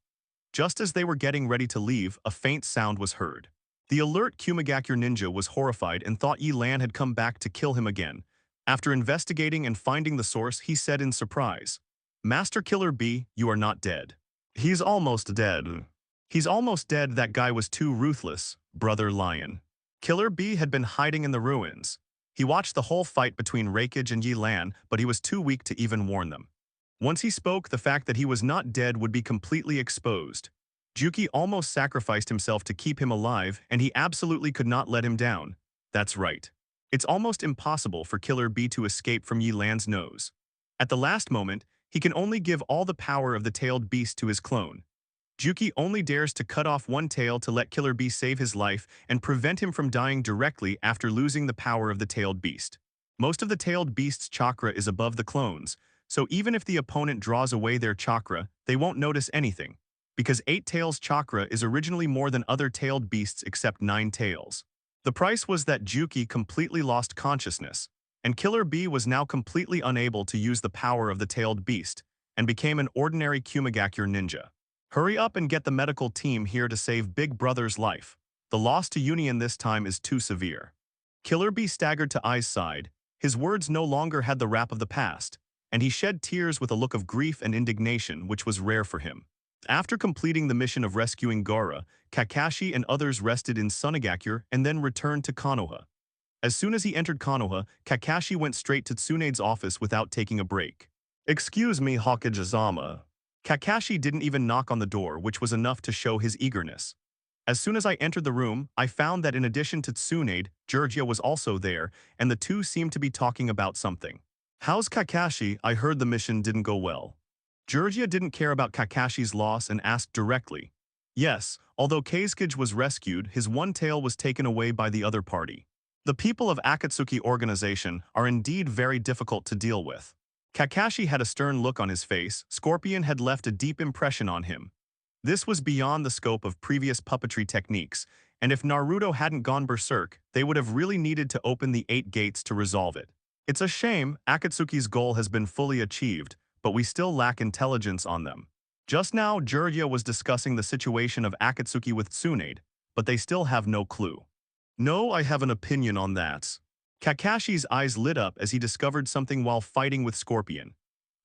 Just as they were getting ready to leave, a faint sound was heard. The alert Kirigakure ninja was horrified and thought Yelan had come back to kill him again. After investigating and finding the source, he said in surprise, "Master Killer B, you are not dead." "He's almost dead." "He's almost dead, that guy was too ruthless, Brother Lion." Killer B had been hiding in the ruins. He watched the whole fight between Raikage and Yelan, but he was too weak to even warn them. Once he spoke, the fact that he was not dead would be completely exposed. Juki almost sacrificed himself to keep him alive, and he absolutely could not let him down. That's right. It's almost impossible for Killer B to escape from Yelan's nose. At the last moment, he can only give all the power of the tailed beast to his clone. Juki only dares to cut off one tail to let Killer B save his life and prevent him from dying directly after losing the power of the tailed beast. Most of the tailed beast's chakra is above the clones, so even if the opponent draws away their chakra, they won't notice anything, because 8 tails chakra is originally more than other tailed beasts except 9 tails. The price was that Juki completely lost consciousness, and Killer B was now completely unable to use the power of the tailed beast, and became an ordinary Kirigakure ninja. Hurry up and get the medical team here to save Big Brother's life. The loss to Union this time is too severe. Killer B staggered to Ai's side. His words no longer had the rap of the past, and he shed tears with a look of grief and indignation which was rare for him. After completing the mission of rescuing Gaara, Kakashi and others rested in Sunigakure and then returned to Konoha. As soon as he entered Konoha, Kakashi went straight to Tsunede's office without taking a break. "Excuse me, Hokage-sama." Kakashi didn't even knock on the door, which was enough to show his eagerness. As soon as I entered the room, I found that in addition to Tsunade, Jiraiya was also there, and the two seemed to be talking about something. "How's Kakashi? I heard the mission didn't go well." Jiraiya didn't care about Kakashi's loss and asked directly. Yes, although Kazekage was rescued, his one tail was taken away by the other party. The people of Akatsuki organization are indeed very difficult to deal with. Kakashi had a stern look on his face. Scorpion had left a deep impression on him. This was beyond the scope of previous puppetry techniques, and if Naruto hadn't gone berserk, they would have really needed to open the 8 gates to resolve it. It's a shame Akatsuki's goal has been fully achieved, but we still lack intelligence on them. Just now, Jiraiya was discussing the situation of Akatsuki with Tsunade, but they still have no clue. No, I have an opinion on that. Kakashi's eyes lit up as he discovered something while fighting with Scorpion.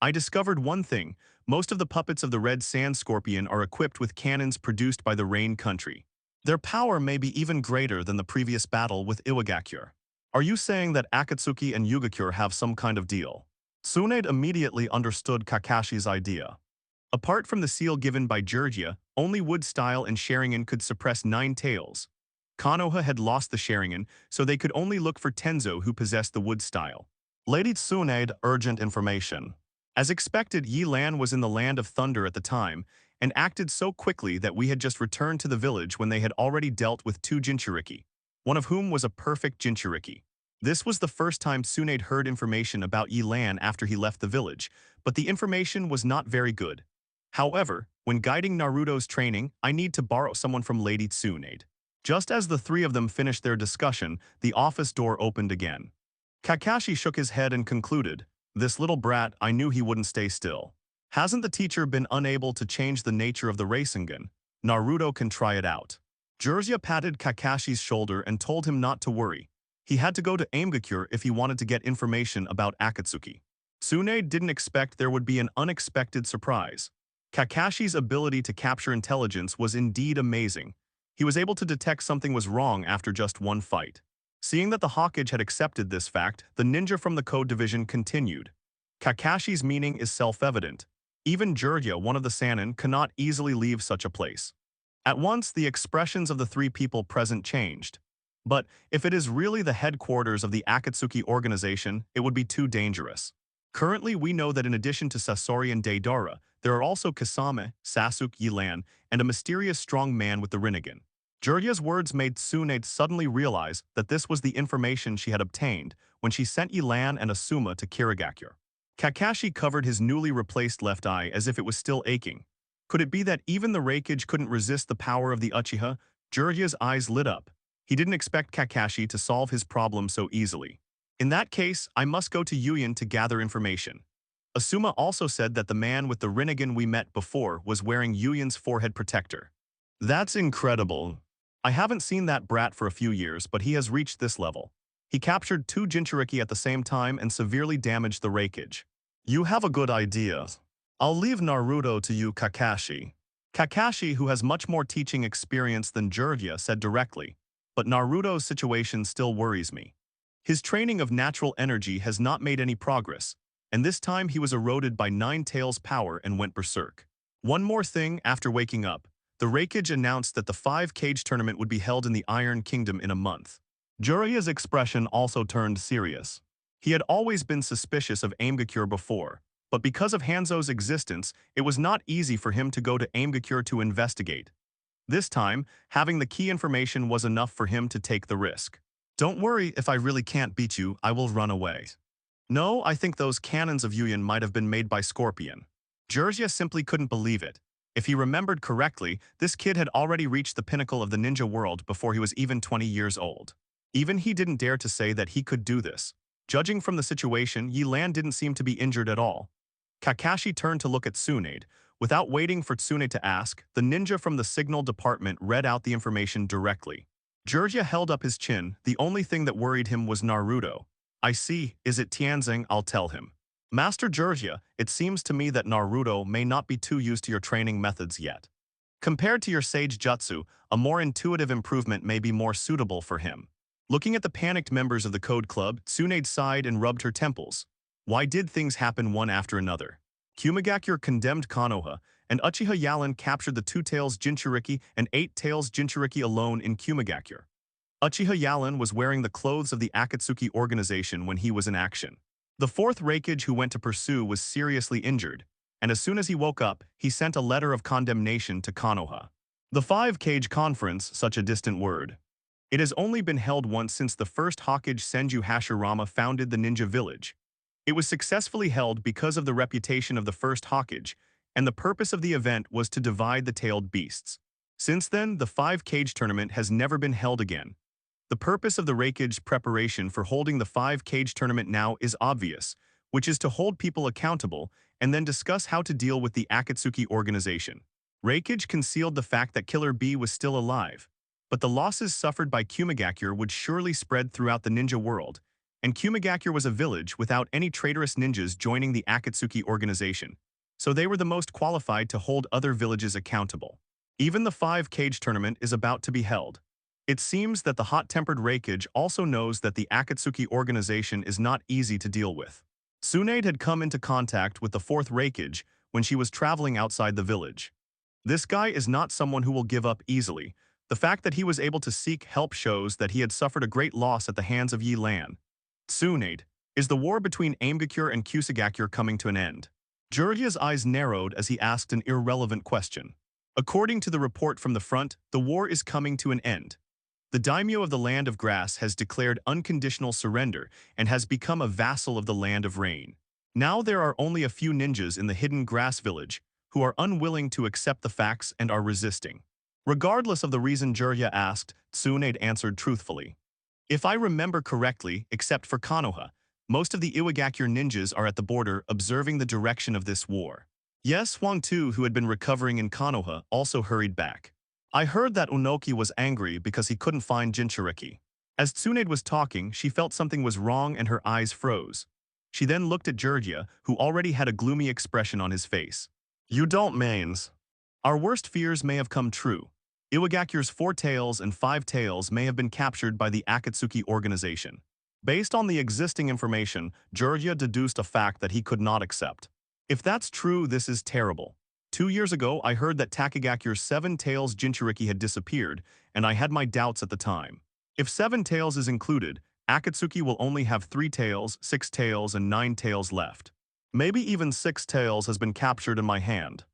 I discovered one thing. Most of the puppets of the Red Sand Scorpion are equipped with cannons produced by the Rain Country. Their power may be even greater than the previous battle with Iwagakure. Are you saying that Akatsuki and Yugakure have some kind of deal? Tsunade immediately understood Kakashi's idea. Apart from the seal given by Jiraiya, only Wood Style and Sharingan could suppress 9 tails. Konoha had lost the Sharingan, so they could only look for Tenzo who possessed the Wood Style. Lady Tsunade, urgent information. As expected, Yelan was in the Land of Thunder at the time, and acted so quickly that we had just returned to the village when they had already dealt with 2 Jinchuriki, one of whom was a perfect Jinchuriki. This was the first time Tsunade heard information about Yelan after he left the village, but the information was not very good. However, when guiding Naruto's training, I need to borrow someone from Lady Tsunade. Just as the 3 of them finished their discussion, the office door opened again. Kakashi shook his head and concluded, "This little brat, I knew he wouldn't stay still. Hasn't the teacher been unable to change the nature of the Rasengan? Naruto can try it out." Jiraiya patted Kakashi's shoulder and told him not to worry. He had to go to Aimgakure if he wanted to get information about Akatsuki. Tsunade didn't expect there would be an unexpected surprise. Kakashi's ability to capture intelligence was indeed amazing. He was able to detect something was wrong after just one fight. Seeing that the Hokage had accepted this fact, the ninja from the Code Division continued. Kakashi's meaning is self-evident. Even Jiraiya, one of the Sannin, cannot easily leave such a place. At once, the expressions of the 3 people present changed. But if it is really the headquarters of the Akatsuki organization, it would be too dangerous. Currently, we know that in addition to Sasori and Deidara, there are also Kasame, Sasuke, Yelan, and a mysterious strong man with the Rinnegan. Jiraiya's words made Tsunade suddenly realize that this was the information she had obtained when she sent Yelan and Asuma to Kirigakure. Kakashi covered his newly replaced left eye as if it was still aching. Could it be that even the Raikage couldn't resist the power of the Uchiha? Jiraiya's eyes lit up. He didn't expect Kakashi to solve his problem so easily. In that case, I must go to Yuyan to gather information. Asuma also said that the man with the Rinnegan we met before was wearing Yuyan's forehead protector. That's incredible. I haven't seen that brat for a few years, but he has reached this level. He captured 2 Jinchuriki at the same time and severely damaged the Raikage. You have a good idea. I'll leave Naruto to you, Kakashi. Kakashi, who has much more teaching experience than Jiraiya, said directly, but Naruto's situation still worries me. His training of natural energy has not made any progress, and this time he was eroded by 9 Tails' power and went berserk. One more thing, after waking up, the Raikage announced that the 5-cage tournament would be held in the Iron Kingdom in a month. Jiraiya's expression also turned serious. He had always been suspicious of Aimgakure before, but because of Hanzo's existence, it was not easy for him to go to Aimgakure to investigate. This time, having the key information was enough for him to take the risk. Don't worry, if I really can't beat you, I will run away. No, I think those cannons of Yuyan might have been made by Scorpion. Jiraiya simply couldn't believe it. If he remembered correctly, this kid had already reached the pinnacle of the ninja world before he was even 20 years old. Even he didn't dare to say that he could do this. Judging from the situation, Yelan didn't seem to be injured at all. Kakashi turned to look at Tsunade. Without waiting for Tsunade to ask, the ninja from the signal department read out the information directly. Jiraiya held up his chin. The only thing that worried him was Naruto. I see, is it Tianzing? I'll tell him. Master Jiraiya, it seems to me that Naruto may not be too used to your training methods yet. Compared to your sage jutsu, a more intuitive improvement may be more suitable for him. Looking at the panicked members of the Code Club, Tsunade sighed and rubbed her temples. Why did things happen one after another? Kirigakure condemned Konoha, and Uchiha Yelan captured the 2 Tails Jinchuriki and 8 Tails Jinchuriki alone in Kirigakure. Uchiha Yelan was wearing the clothes of the Akatsuki organization when he was in action. The 4th Raikage who went to pursue was seriously injured, and as soon as he woke up, he sent a letter of condemnation to Konoha. The 5-cage conference, such a distant word. It has only been held once since the first Hokage Senju Hashirama founded the ninja village. It was successfully held because of the reputation of the first Hawkage, and the purpose of the event was to divide the tailed beasts. Since then, the 5-cage tournament has never been held again. The purpose of the Raikage preparation for holding the 5-cage tournament now is obvious, which is to hold people accountable and then discuss how to deal with the Akatsuki organization. Raikage concealed the fact that Killer Bee was still alive, but the losses suffered by Kirigakure would surely spread throughout the ninja world, and Kirigakure was a village without any traitorous ninjas joining the Akatsuki organization, so they were the most qualified to hold other villages accountable. Even the 5-cage tournament is about to be held. It seems that the hot-tempered Raikage also knows that the Akatsuki organization is not easy to deal with. Tsunade had come into contact with the 4th Raikage when she was traveling outside the village. This guy is not someone who will give up easily. The fact that he was able to seek help shows that he had suffered a great loss at the hands of Yelan. Tsunade, is the war between Aimgakure and Kusagakure coming to an end? Jiraiya's eyes narrowed as he asked an irrelevant question. According to the report from the front, the war is coming to an end. The daimyo of the Land of Grass has declared unconditional surrender and has become a vassal of the Land of Rain. Now there are only a few ninjas in the hidden grass village who are unwilling to accept the facts and are resisting. Regardless of the reason Jiraiya asked, Tsunade answered truthfully. If I remember correctly, except for Konoha, most of the Iwagakure ninjas are at the border observing the direction of this war. Yes, Huang Tu, who had been recovering in Konoha, also hurried back. I heard that Unoki was angry because he couldn't find Jinchuriki. As Tsunade was talking, she felt something was wrong and her eyes froze. She then looked at Jiraiya, who already had a gloomy expression on his face. You don't means. Our worst fears may have come true. Iwagakure's 4 tails and 5 tails may have been captured by the Akatsuki organization. Based on the existing information, Jiraiya deduced a fact that he could not accept. If that's true, this is terrible. 2 years ago, I heard that Takegakure's 7 tails Jinchuriki had disappeared, and I had my doubts at the time. If 7 tails is included, Akatsuki will only have 3 tails, 6 tails, and 9 tails left. Maybe even 6 tails has been captured in my hand.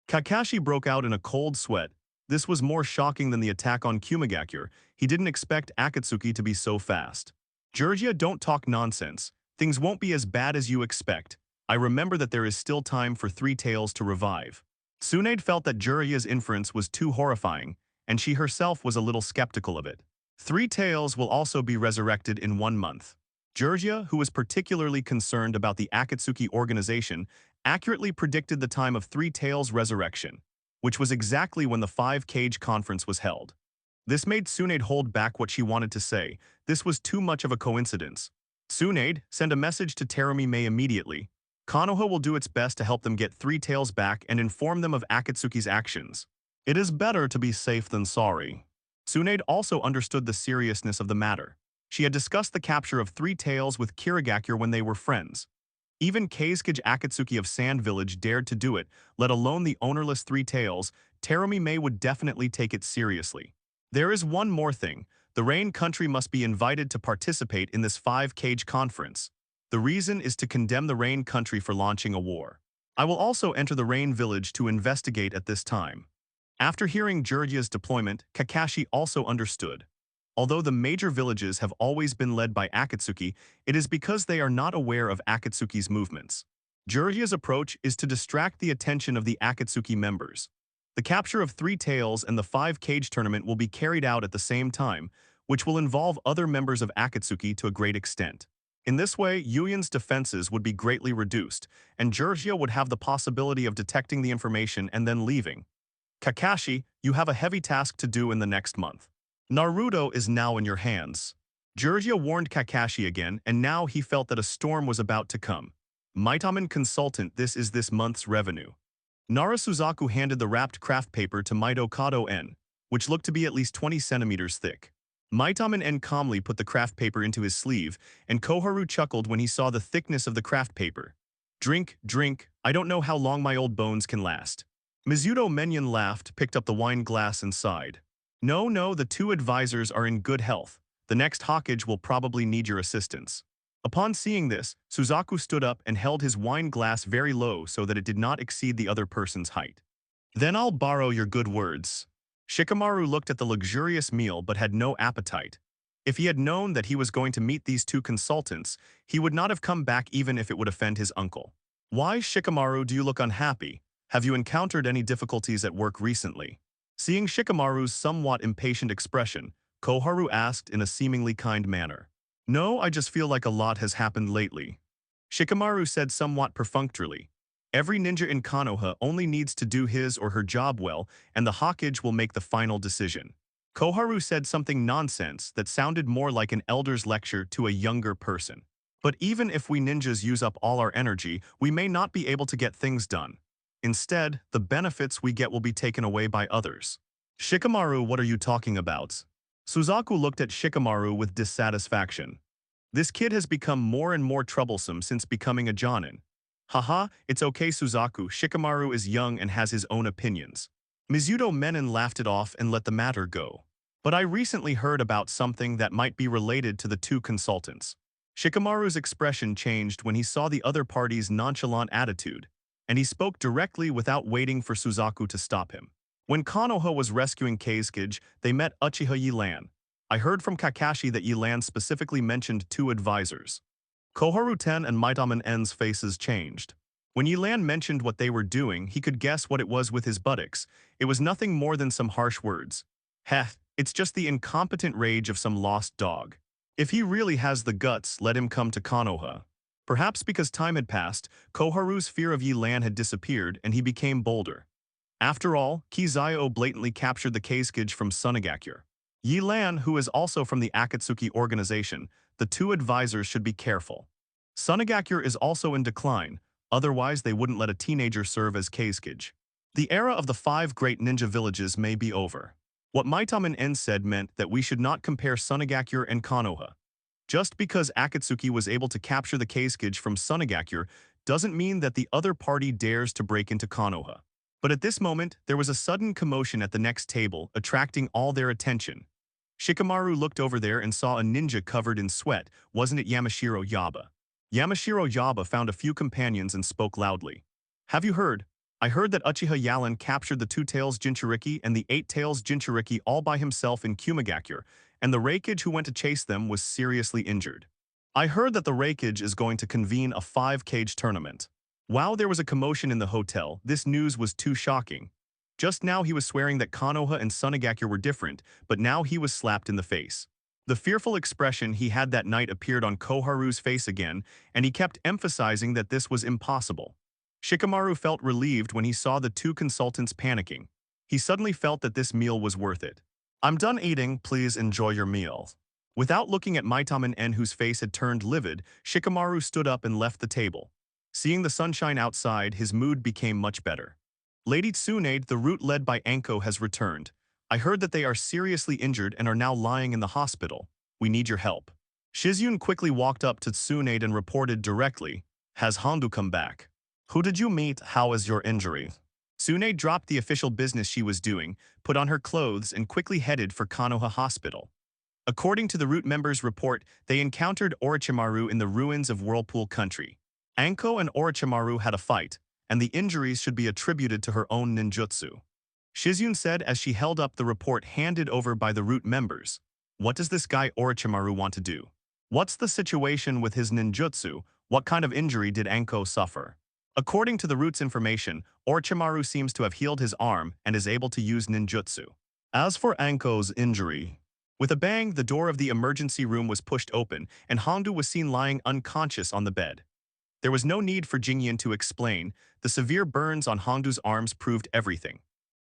Kakashi broke out in a cold sweat. This was more shocking than the attack on Kirigakure. He didn't expect Akatsuki to be so fast. Jiraiya, don't talk nonsense. Things won't be as bad as you expect. I remember that there is still time for 3 tails to revive. Tsunade felt that Jiraiya's inference was too horrifying, and she herself was a little skeptical of it. 3 tails will also be resurrected in 1 month. Jiraiya, who was particularly concerned about the Akatsuki organization, accurately predicted the time of 3 tails resurrection, which was exactly when the 5-cage conference was held. This made Tsunade hold back what she wanted to say. This was too much of a coincidence. Tsunade, send a message to Terumi May immediately. Konoha will do its best to help them get 3 tails back and inform them of Akatsuki's actions. It is better to be safe than sorry. Tsunade also understood the seriousness of the matter. She had discussed the capture of 3 tails with Kirigakure when they were friends. Even Keisuke Akatsuki of Sand Village dared to do it, let alone the ownerless 3 tails. Terumi May would definitely take it seriously. There is one more thing. The Rain country must be invited to participate in this 5-cage conference. The reason is to condemn the Rain country for launching a war. I will also enter the Rain village to investigate at this time. After hearing Jiraiya's deployment, Kakashi also understood. Although the major villages have always been led by Akatsuki, it is because they are not aware of Akatsuki's movements. Jiraiya's approach is to distract the attention of the Akatsuki members. The capture of 3 tails and the 5-cage tournament will be carried out at the same time, which will involve other members of Akatsuki to a great extent. In this way, Yuyan's defenses would be greatly reduced, and Jiraiya would have the possibility of detecting the information and then leaving. Kakashi, you have a heavy task to do in the next month. Naruto is now in your hands. Jiraiya warned Kakashi again, and now he felt that a storm was about to come. Maitaman Consultant, this is this month's revenue. Nara Suzaku handed the wrapped craft paper to Maito Kado N, which looked to be at least 20 centimeters thick. Maitaman N calmly put the craft paper into his sleeve, and Koharu chuckled when he saw the thickness of the craft paper. Drink, drink, I don't know how long my old bones can last. Mizuto Menyon laughed, picked up the wine glass and sighed. No, the 2 advisors are in good health. The next Hawkage will probably need your assistance. Upon seeing this, Suzaku stood up and held his wine glass very low so that it did not exceed the other person's height. Then I'll borrow your good words. Shikamaru looked at the luxurious meal but had no appetite. If he had known that he was going to meet these two consultants, he would not have come back even if it would offend his uncle. Why, Shikamaru, do you look unhappy? Have you encountered any difficulties at work recently? Seeing Shikamaru's somewhat impatient expression, Koharu asked in a seemingly kind manner. No, I just feel like a lot has happened lately. Shikamaru said somewhat perfunctorily. Every ninja in Konoha only needs to do his or her job well, and the Hokage will make the final decision. Koharu said something nonsense that sounded more like an elder's lecture to a younger person. But even if we ninjas use up all our energy, we may not be able to get things done. Instead, the benefits we get will be taken away by others. Shikamaru, what are you talking about? Suzaku looked at Shikamaru with dissatisfaction. This kid has become more and more troublesome since becoming a Jonin. Haha, it's okay Suzaku, Shikamaru is young and has his own opinions. Mizuto Menon laughed it off and let the matter go. But I recently heard about something that might be related to the two consultants. Shikamaru's expression changed when he saw the other party's nonchalant attitude, and he spoke directly without waiting for Suzaku to stop him. When Konoha was rescuing Keisuke, they met Uchiha Yelan. I heard from Kakashi that Yelan specifically mentioned two advisors. Koharu-ten and Maitaman-en's faces changed. When Yelan mentioned what they were doing, he could guess what it was with his buttocks. It was nothing more than some harsh words. Heh, it's just the incompetent rage of some lost dog. If he really has the guts, let him come to Konoha. Perhaps because time had passed, Koharu's fear of Yelan had disappeared and he became bolder. After all, Kizayo blatantly captured the Keisuke from Sunigakure. Yelan, who is also from the Akatsuki organization, the two advisors should be careful. Sunigakure is also in decline, otherwise they wouldn't let a teenager serve as Keisuke. The era of the 5 great ninja villages may be over. What Maitaman-en said meant that we should not compare Sunigakure and Konoha. Just because Akatsuki was able to capture the Keisuke from Sunigakure doesn't mean that the other party dares to break into Konoha. But at this moment, there was a sudden commotion at the next table, attracting all their attention. Shikamaru looked over there and saw a ninja covered in sweat. Wasn't it Yamashiro Yaba? Yamashiro Yaba found a few companions and spoke loudly. Have you heard? I heard that Uchiha Yelan captured the 2-tails Jinchuriki and the 8-tails Jinchuriki all by himself in Kumigakure, and the Reikage who went to chase them was seriously injured. I heard that the Reikage is going to convene a 5-cage tournament. While there was a commotion in the hotel, this news was too shocking. Just now he was swearing that Konoha and Sunigakure were different, but now he was slapped in the face. The fearful expression he had that night appeared on Koharu's face again, and he kept emphasizing that this was impossible. Shikamaru felt relieved when he saw the two consultants panicking. He suddenly felt that this meal was worth it. I'm done eating, please enjoy your meal. Without looking at Maitaman-en, whose face had turned livid, Shikamaru stood up and left the table. Seeing the sunshine outside, his mood became much better. Lady Tsunade, the route led by Anko, has returned. I heard that they are seriously injured and are now lying in the hospital. We need your help. Shizune quickly walked up to Tsunade and reported directly, Has Hondo come back? Who did you meet? How is your injury? Tsunade dropped the official business she was doing, put on her clothes and quickly headed for Konoha Hospital. According to the route members' report, they encountered Orochimaru in the ruins of Whirlpool Country. Anko and Orochimaru had a fight, and the injuries should be attributed to her own ninjutsu. Shizune said as she held up the report handed over by the route members. What does this guy Orochimaru want to do? What's the situation with his ninjutsu? What kind of injury did Anko suffer? According to the route's information, Orochimaru seems to have healed his arm and is able to use ninjutsu. As for Anko's injury, with a bang, the door of the emergency room was pushed open, and Hondo was seen lying unconscious on the bed. There was no need for Jingyan to explain. The severe burns on Hondo's arms proved everything.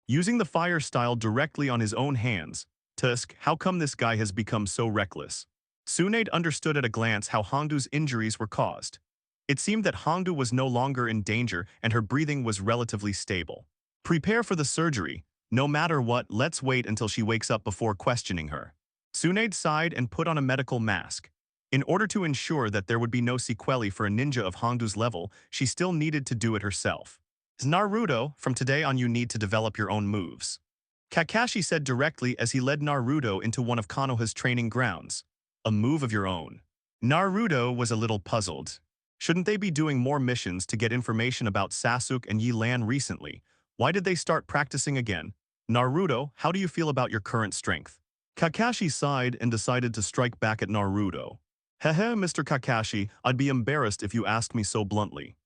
Using the fire style directly on his own hands, Tusk, how come this guy has become so reckless? Tsunade understood at a glance how Hondo's injuries were caused. It seemed that Hondo was no longer in danger and her breathing was relatively stable. Prepare for the surgery. No matter what, let's wait until she wakes up before questioning her. Tsunade sighed and put on a medical mask. In order to ensure that there would be no sequelae for a ninja of Hondo's level, she still needed to do it herself. Naruto, from today on you need to develop your own moves. Kakashi said directly as he led Naruto into one of Konoha's training grounds. A move of your own. Naruto was a little puzzled. Shouldn't they be doing more missions to get information about Sasuke and Yelan recently? Why did they start practicing again? Naruto, how do you feel about your current strength? Kakashi sighed and decided to strike back at Naruto. Hehe, Mr. Kakashi, I'd be embarrassed if you asked me so bluntly.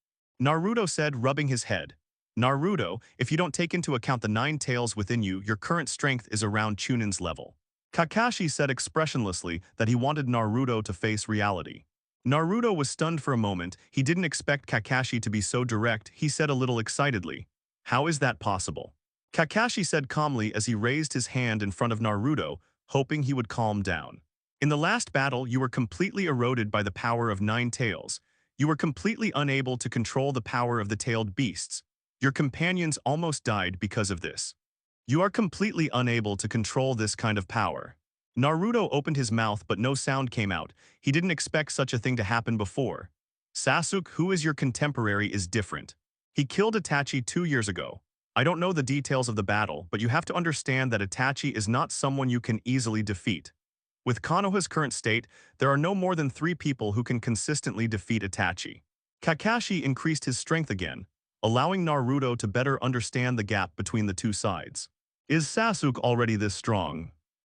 Naruto said, rubbing his head. Naruto, if you don't take into account the 9 tails within you, your current strength is around Chūnin's level. Kakashi said expressionlessly that he wanted Naruto to face reality. Naruto was stunned for a moment. He didn't expect Kakashi to be so direct. He said a little excitedly, "How is that possible?" Kakashi said calmly as he raised his hand in front of Naruto, hoping he would calm down. In the last battle, you were completely eroded by the power of 9 tails. You were completely unable to control the power of the tailed beasts. Your companions almost died because of this. You are completely unable to control this kind of power. Naruto opened his mouth but no sound came out. He didn't expect such a thing to happen before. Sasuke, who is your contemporary, is different. He killed Itachi 2 years ago. I don't know the details of the battle, but you have to understand that Itachi is not someone you can easily defeat. With Konoha's current state, there are no more than 3 people who can consistently defeat Itachi. Kakashi increased his strength again, allowing Naruto to better understand the gap between the two sides. Is Sasuke already this strong?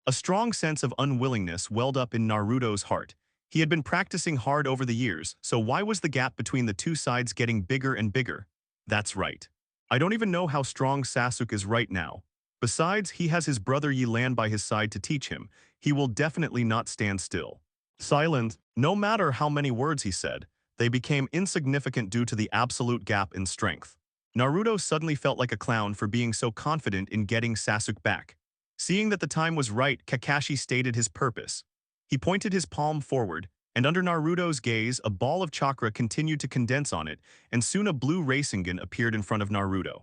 A strong sense of unwillingness welled up in Naruto's heart. He had been practicing hard over the years, so why was the gap between the two sides getting bigger and bigger? That's right. I don't even know how strong Sasuke is right now. Besides, he has his brother Yelan by his side to teach him. He will definitely not stand still. Silent, no matter how many words he said, they became insignificant due to the absolute gap in strength. Naruto suddenly felt like a clown for being so confident in getting Sasuke back. Seeing that the time was right, Kakashi stated his purpose. He pointed his palm forward, and under Naruto's gaze, a ball of chakra continued to condense on it, and soon a blue Rasengan appeared in front of Naruto.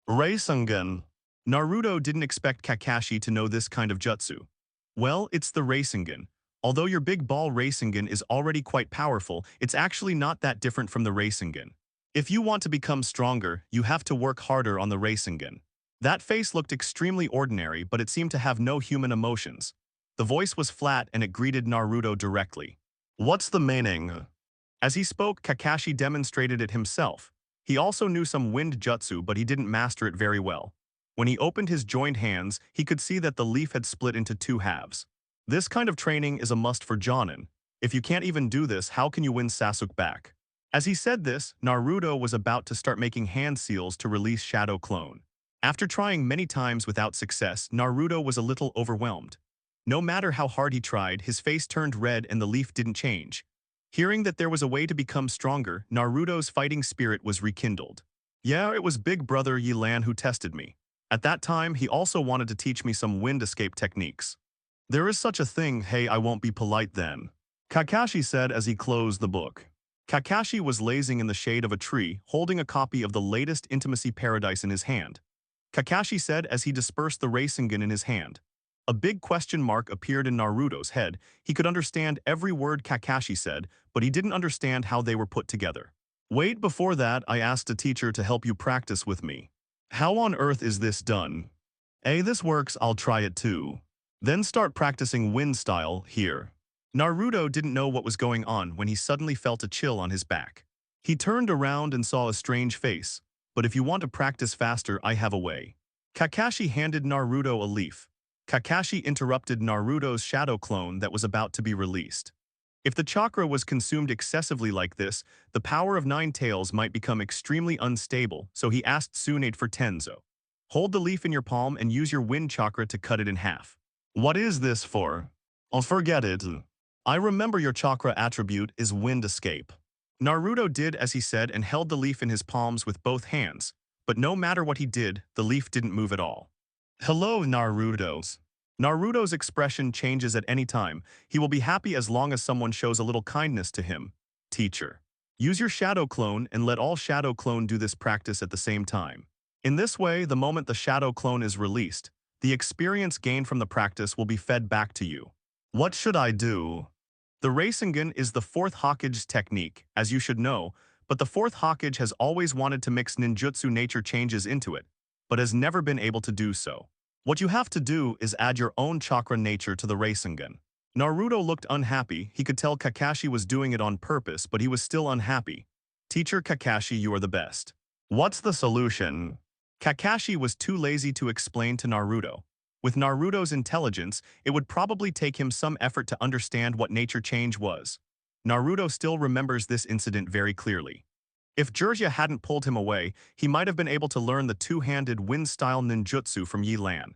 Rasengan. Naruto didn't expect Kakashi to know this kind of jutsu. Well, it's the Rasengan. Although your big ball Rasengan is already quite powerful, it's actually not that different from the Rasengan. If you want to become stronger, you have to work harder on the Rasengan. That face looked extremely ordinary, but it seemed to have no human emotions. The voice was flat and it greeted Naruto directly. What's the meaning? As he spoke, Kakashi demonstrated it himself. He also knew some wind jutsu, but he didn't master it very well. When he opened his joined hands, he could see that the leaf had split into 2 halves. This kind of training is a must for Chūnin. If you can't even do this, how can you win Sasuke back? As he said this, Naruto was about to start making hand seals to release Shadow Clone. After trying many times without success, Naruto was a little overwhelmed. No matter how hard he tried, his face turned red and the leaf didn't change. Hearing that there was a way to become stronger, Naruto's fighting spirit was rekindled. Yeah, it was big brother Yelan who tested me. At that time, he also wanted to teach me some wind escape techniques. There is such a thing, hey, I won't be polite then. Kakashi said as he closed the book. Kakashi was lazing in the shade of a tree, holding a copy of the latest Intimacy Paradise in his hand. Kakashi said as he dispersed the Rasengan in his hand. A big question mark appeared in Naruto's head. He could understand every word Kakashi said, but he didn't understand how they were put together. Wait, before that, I asked a teacher to help you practice with me. How on earth is this done? This works, I'll try it too. Then start practicing wind style here. Naruto didn't know what was going on when he suddenly felt a chill on his back. He turned around and saw a strange face. But if you want to practice faster, I have a way. Kakashi handed Naruto a leaf. Kakashi interrupted Naruto's shadow clone that was about to be released. If the chakra was consumed excessively like this, the power of 9 tails might become extremely unstable, so he asked Tsunade for Tenzo. Hold the leaf in your palm and use your wind chakra to cut it in half. What is this for? I'll forget it. I remember your chakra attribute is wind escape. Naruto did as he said and held the leaf in his palms with both hands, but no matter what he did, the leaf didn't move at all. Hello, Naruto's. Naruto's expression changes at any time. He will be happy as long as someone shows a little kindness to him. Teacher. Use your shadow clone and let all shadow clone do this practice at the same time. In this way, the moment the shadow clone is released, the experience gained from the practice will be fed back to you. What should I do? The Rasengan is the 4th Hokage technique, as you should know, but the 4th Hokage has always wanted to mix ninjutsu nature changes into it, but has never been able to do so. What you have to do is add your own chakra nature to the Rasengan. Naruto looked unhappy. He could tell Kakashi was doing it on purpose, but he was still unhappy. Teacher Kakashi, you are the best. What's the solution? Kakashi was too lazy to explain to Naruto. With Naruto's intelligence, it would probably take him some effort to understand what nature change was. Naruto still remembers this incident very clearly. If Jiraiya hadn't pulled him away, he might have been able to learn the two-handed wind-style ninjutsu from Yelan.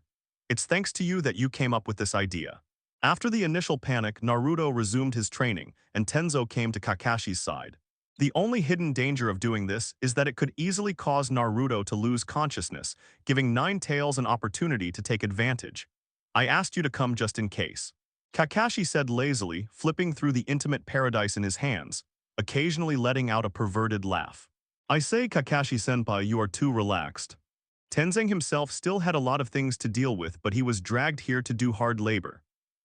It's thanks to you that you came up with this idea. After the initial panic, Naruto resumed his training, and Tenzo came to Kakashi's side. The only hidden danger of doing this is that it could easily cause Naruto to lose consciousness, giving Nine Tails an opportunity to take advantage. I asked you to come just in case. Kakashi said lazily, flipping through the intimate paradise in his hands, occasionally letting out a perverted laugh. I say, Kakashi-senpai, you are too relaxed. Tenzing himself still had a lot of things to deal with, but he was dragged here to do hard labor.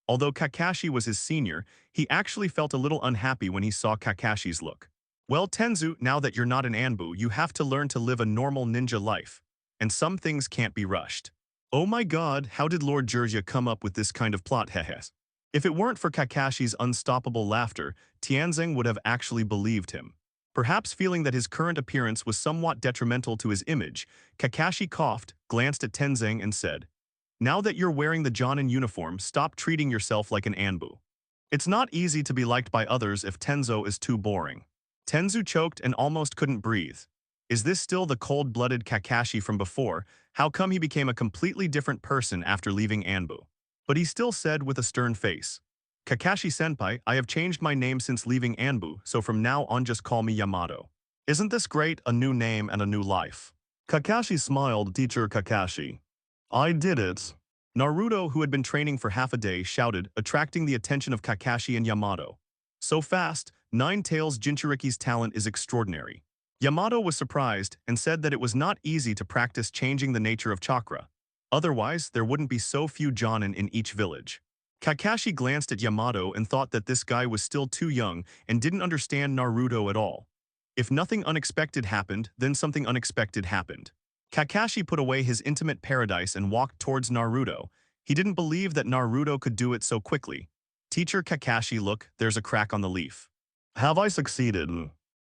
Although Kakashi was his senior, he actually felt a little unhappy when he saw Kakashi's look. Well, Tenzu, now that you're not an Anbu, you have to learn to live a normal ninja life. And some things can't be rushed. Oh my god, how did Lord Jiraiya come up with this kind of plot, hehes? If it weren't for Kakashi's unstoppable laughter, Tianzing would have actually believed him. Perhaps feeling that his current appearance was somewhat detrimental to his image, Kakashi coughed, glanced at Tenzing and said, now that you're wearing the Jonin uniform, stop treating yourself like an Anbu. It's not easy to be liked by others if Tenzo is too boring. Tenzu choked and almost couldn't breathe. Is this still the cold-blooded Kakashi from before? How come he became a completely different person after leaving Anbu? But he still said with a stern face, Kakashi-senpai, I have changed my name since leaving Anbu, so from now on just call me Yamato. Isn't this great, a new name and a new life? Kakashi smiled, Teacher Kakashi. I did it. Naruto, who had been training for half a day, shouted, attracting the attention of Kakashi and Yamato. So fast, Nine Tails Jinchuriki's talent is extraordinary. Yamato was surprised and said that it was not easy to practice changing the nature of chakra. Otherwise, there wouldn't be so few Jonin in each village. Kakashi glanced at Yamato and thought that this guy was still too young and didn't understand Naruto at all. If nothing unexpected happened, then something unexpected happened. Kakashi put away his intimate paradise and walked towards Naruto. He didn't believe that Naruto could do it so quickly. Teacher Kakashi, look, there's a crack on the leaf. Have I succeeded?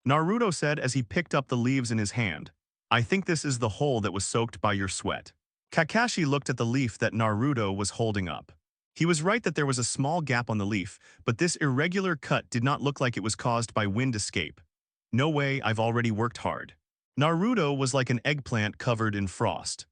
Naruto said as he picked up the leaves in his hand. I think this is the hole that was soaked by your sweat. Kakashi looked at the leaf that Naruto was holding up. He was right that there was a small gap on the leaf, but this irregular cut did not look like it was caused by wind escape. No way, I've already worked hard. Naruto was like an eggplant covered in frost.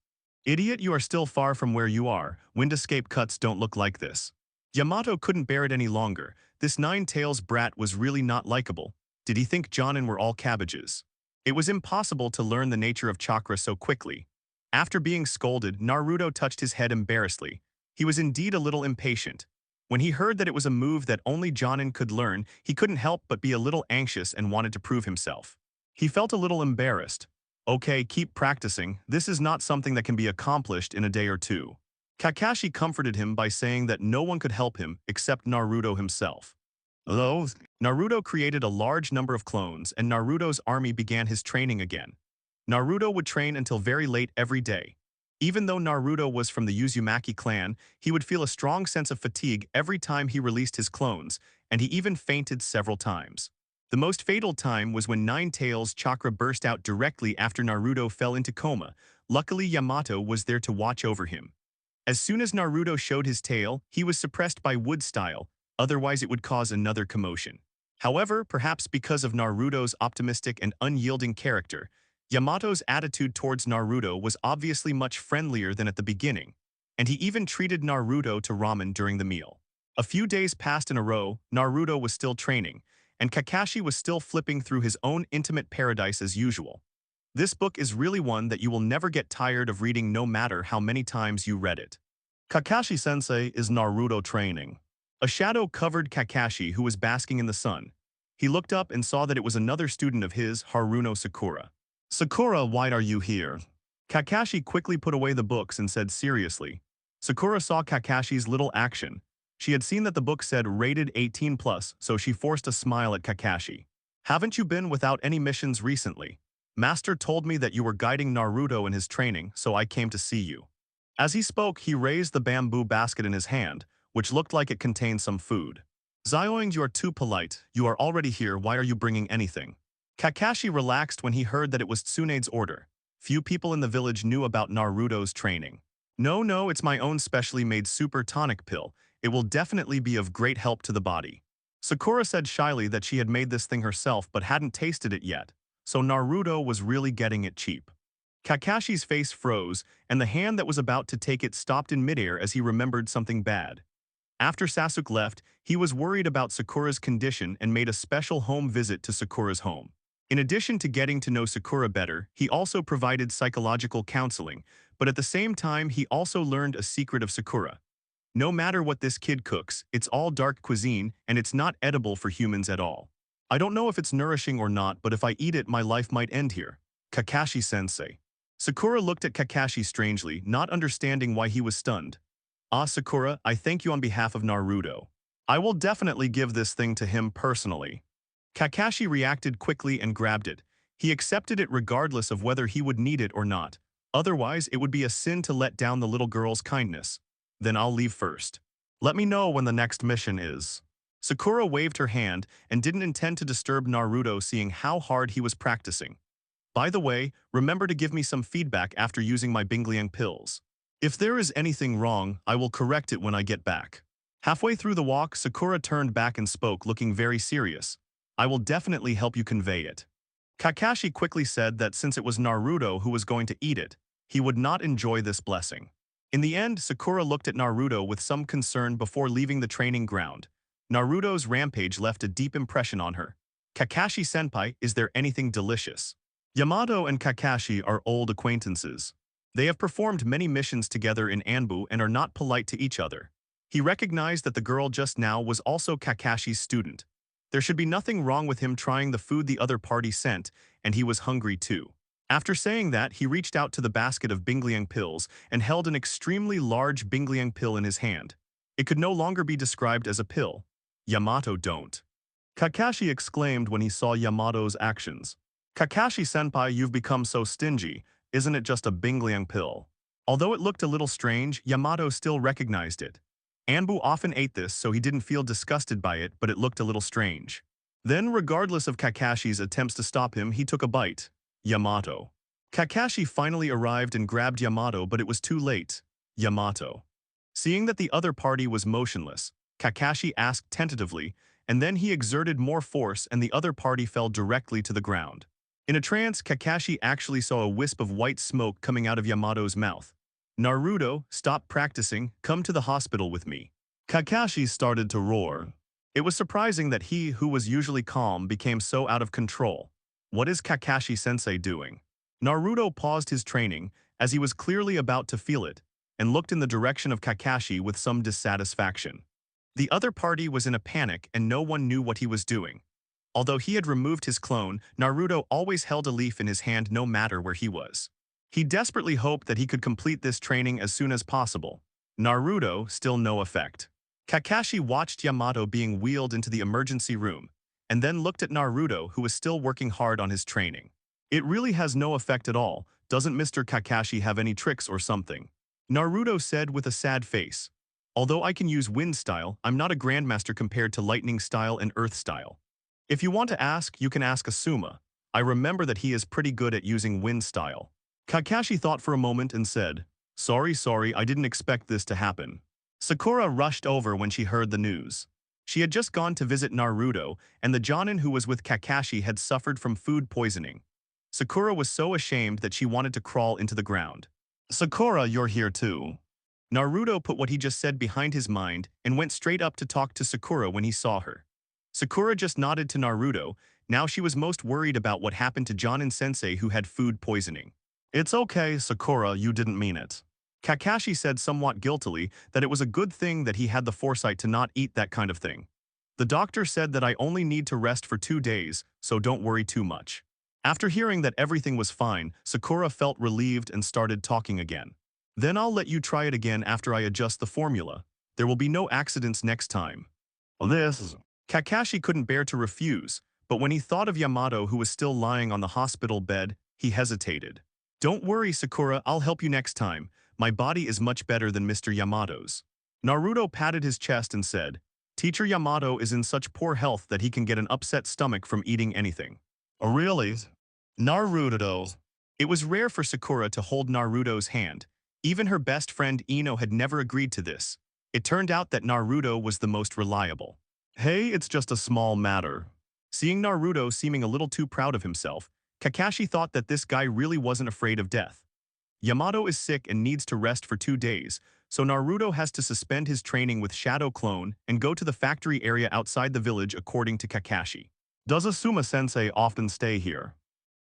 Idiot, you are still far from where you are. Wind escape cuts don't look like this. Yamato couldn't bear it any longer. This Nine-Tails brat was really not likable. Did he think Jonin were all cabbages? It was impossible to learn the nature of chakra so quickly. After being scolded, Naruto touched his head embarrassedly. He was indeed a little impatient. When he heard that it was a move that only Jonin could learn, he couldn't help but be a little anxious and wanted to prove himself. He felt a little embarrassed. Okay, keep practicing. This is not something that can be accomplished in a day or two. Kakashi comforted him by saying that no one could help him except Naruto himself. Hello? Naruto created a large number of clones and Naruto's army began his training again. Naruto would train until very late every day. Even though Naruto was from the Uzumaki clan, he would feel a strong sense of fatigue every time he released his clones, and he even fainted several times. The most fatal time was when Nine Tails' chakra burst out directly after Naruto fell into coma. Luckily, Yamato was there to watch over him. As soon as Naruto showed his tail, he was suppressed by wood style, otherwise it would cause another commotion. However, perhaps because of Naruto's optimistic and unyielding character, Yamato's attitude towards Naruto was obviously much friendlier than at the beginning, and he even treated Naruto to ramen during the meal. A few days passed in a row, Naruto was still training, and Kakashi was still flipping through his own intimate paradise as usual. This book is really one that you will never get tired of reading no matter how many times you read it. Kakashi-sensei is Naruto training. A shadow covered Kakashi, who was basking in the sun. He looked up and saw that it was another student of his, Haruno Sakura. Sakura, why are you here? Kakashi quickly put away the books and said seriously. Sakura saw Kakashi's little action. She had seen that the book said rated 18+, so she forced a smile at Kakashi. Haven't you been without any missions recently? Master told me that you were guiding Naruto in his training, so I came to see you. As he spoke, he raised the bamboo basket in his hand, which looked like it contained some food. Zioing, you are too polite. You are already here, why are you bringing anything? Kakashi relaxed when he heard that it was Tsunede's order. Few people in the village knew about Naruto's training. No, it's my own specially made super tonic pill. It will definitely be of great help to the body. Sakura said shyly that she had made this thing herself but hadn't tasted it yet, so Naruto was really getting it cheap. Kakashi's face froze, and the hand that was about to take it stopped in midair as he remembered something bad. After Sasuke left, he was worried about Sakura's condition and made a special home visit to Sakura's home. In addition to getting to know Sakura better, he also provided psychological counseling, but at the same time he also learned a secret of Sakura. No matter what this kid cooks, it's all dark cuisine and it's not edible for humans at all. I don't know if it's nourishing or not, but if I eat it my life might end here. Kakashi-sensei. Sakura looked at Kakashi strangely, not understanding why he was stunned. Ah, Sakura, I thank you on behalf of Naruto. I will definitely give this thing to him personally. Kakashi reacted quickly and grabbed it. He accepted it regardless of whether he would need it or not. Otherwise, it would be a sin to let down the little girl's kindness. Then I'll leave first. Let me know when the next mission is. Sakura waved her hand and didn't intend to disturb Naruto, seeing how hard he was practicing. By the way, remember to give me some feedback after using my Bingliang pills. If there is anything wrong, I will correct it when I get back. Halfway through the walk, Sakura turned back and spoke, looking very serious. I will definitely help you convey it. Kakashi quickly said that since it was Naruto who was going to eat it, he would not enjoy this blessing. In the end, Sakura looked at Naruto with some concern before leaving the training ground. Naruto's rampage left a deep impression on her. Kakashi-senpai, is there anything delicious? Yamato and Kakashi are old acquaintances. They have performed many missions together in Anbu and are not polite to each other. He recognized that the girl just now was also Kakashi's student. There should be nothing wrong with him trying the food the other party sent, and he was hungry too. After saying that, he reached out to the basket of Bingliang pills and held an extremely large Bingliang pill in his hand. It could no longer be described as a pill. Yamato don't. Kakashi exclaimed when he saw Yamato's actions. Kakashi-senpai, you've become so stingy. Isn't it just a Bingliang pill? Although it looked a little strange, Yamato still recognized it. Anbu often ate this, so he didn't feel disgusted by it, but it looked a little strange. Then, regardless of Kakashi's attempts to stop him, he took a bite. Yamato. Kakashi finally arrived and grabbed Yamato, but it was too late. Yamato. Seeing that the other party was motionless, Kakashi asked tentatively, and then he exerted more force and the other party fell directly to the ground. In a trance, Kakashi actually saw a wisp of white smoke coming out of Yamato's mouth. Naruto, stop practicing, come to the hospital with me. Kakashi started to roar. It was surprising that he, who was usually calm, became so out of control. What is Kakashi-sensei doing? Naruto paused his training, as he was clearly about to feel it, and looked in the direction of Kakashi with some dissatisfaction. The other party was in a panic and no one knew what he was doing. Although he had removed his clone, Naruto always held a leaf in his hand no matter where he was. He desperately hoped that he could complete this training as soon as possible. Naruto, still no effect. Kakashi watched Yamato being wheeled into the emergency room, and then looked at Naruto, who was still working hard on his training. It really has no effect at all. Doesn't Mr. Kakashi have any tricks or something? Naruto said with a sad face. Although I can use wind style, I'm not a grandmaster compared to lightning style and earth style. If you want to ask, you can ask Asuma. I remember that he is pretty good at using wind style. Kakashi thought for a moment and said, Sorry, I didn't expect this to happen. Sakura rushed over when she heard the news. She had just gone to visit Naruto, and the Jonin who was with Kakashi had suffered from food poisoning. Sakura was so ashamed that she wanted to crawl into the ground. Sakura, you're here too. Naruto put what he just said behind his mind and went straight up to talk to Sakura when he saw her. Sakura just nodded to Naruto. Now she was most worried about what happened to Jonin-sensei who had food poisoning. It's okay, Sakura, you didn't mean it. Kakashi said somewhat guiltily that it was a good thing that he had the foresight to not eat that kind of thing. The doctor said that I only need to rest for 2 days, so don't worry too much. After hearing that everything was fine, Sakura felt relieved and started talking again. Then I'll let you try it again after I adjust the formula. There will be no accidents next time. Kakashi couldn't bear to refuse, but when he thought of Yamato who was still lying on the hospital bed, he hesitated. Don't worry, Sakura, I'll help you next time. My body is much better than Mr. Yamato's. Naruto patted his chest and said, Teacher Yamato is in such poor health that he can get an upset stomach from eating anything. Oh, really? Naruto. It was rare for Sakura to hold Naruto's hand. Even her best friend Ino had never agreed to this. It turned out that Naruto was the most reliable. Hey, it's just a small matter. Seeing Naruto seeming a little too proud of himself, Kakashi thought that this guy really wasn't afraid of death. Yamato is sick and needs to rest for 2 days, so Naruto has to suspend his training with Shadow Clone and go to the factory area outside the village according to Kakashi. Does Asuma-sensei often stay here?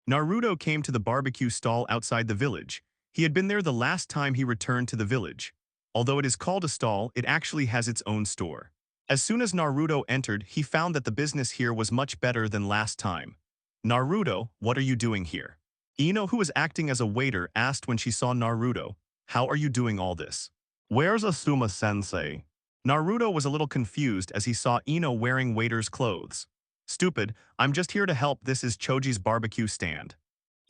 Naruto came to the barbecue stall outside the village. He had been there the last time he returned to the village. Although it is called a stall, it actually has its own store. As soon as Naruto entered, he found that the business here was much better than last time. Naruto, what are you doing here? Ino, who was acting as a waiter, asked when she saw Naruto, how are you doing all this? Where's Asuma-sensei? Naruto was a little confused as he saw Ino wearing waiter's clothes. Stupid, I'm just here to help. This is Choji's barbecue stand.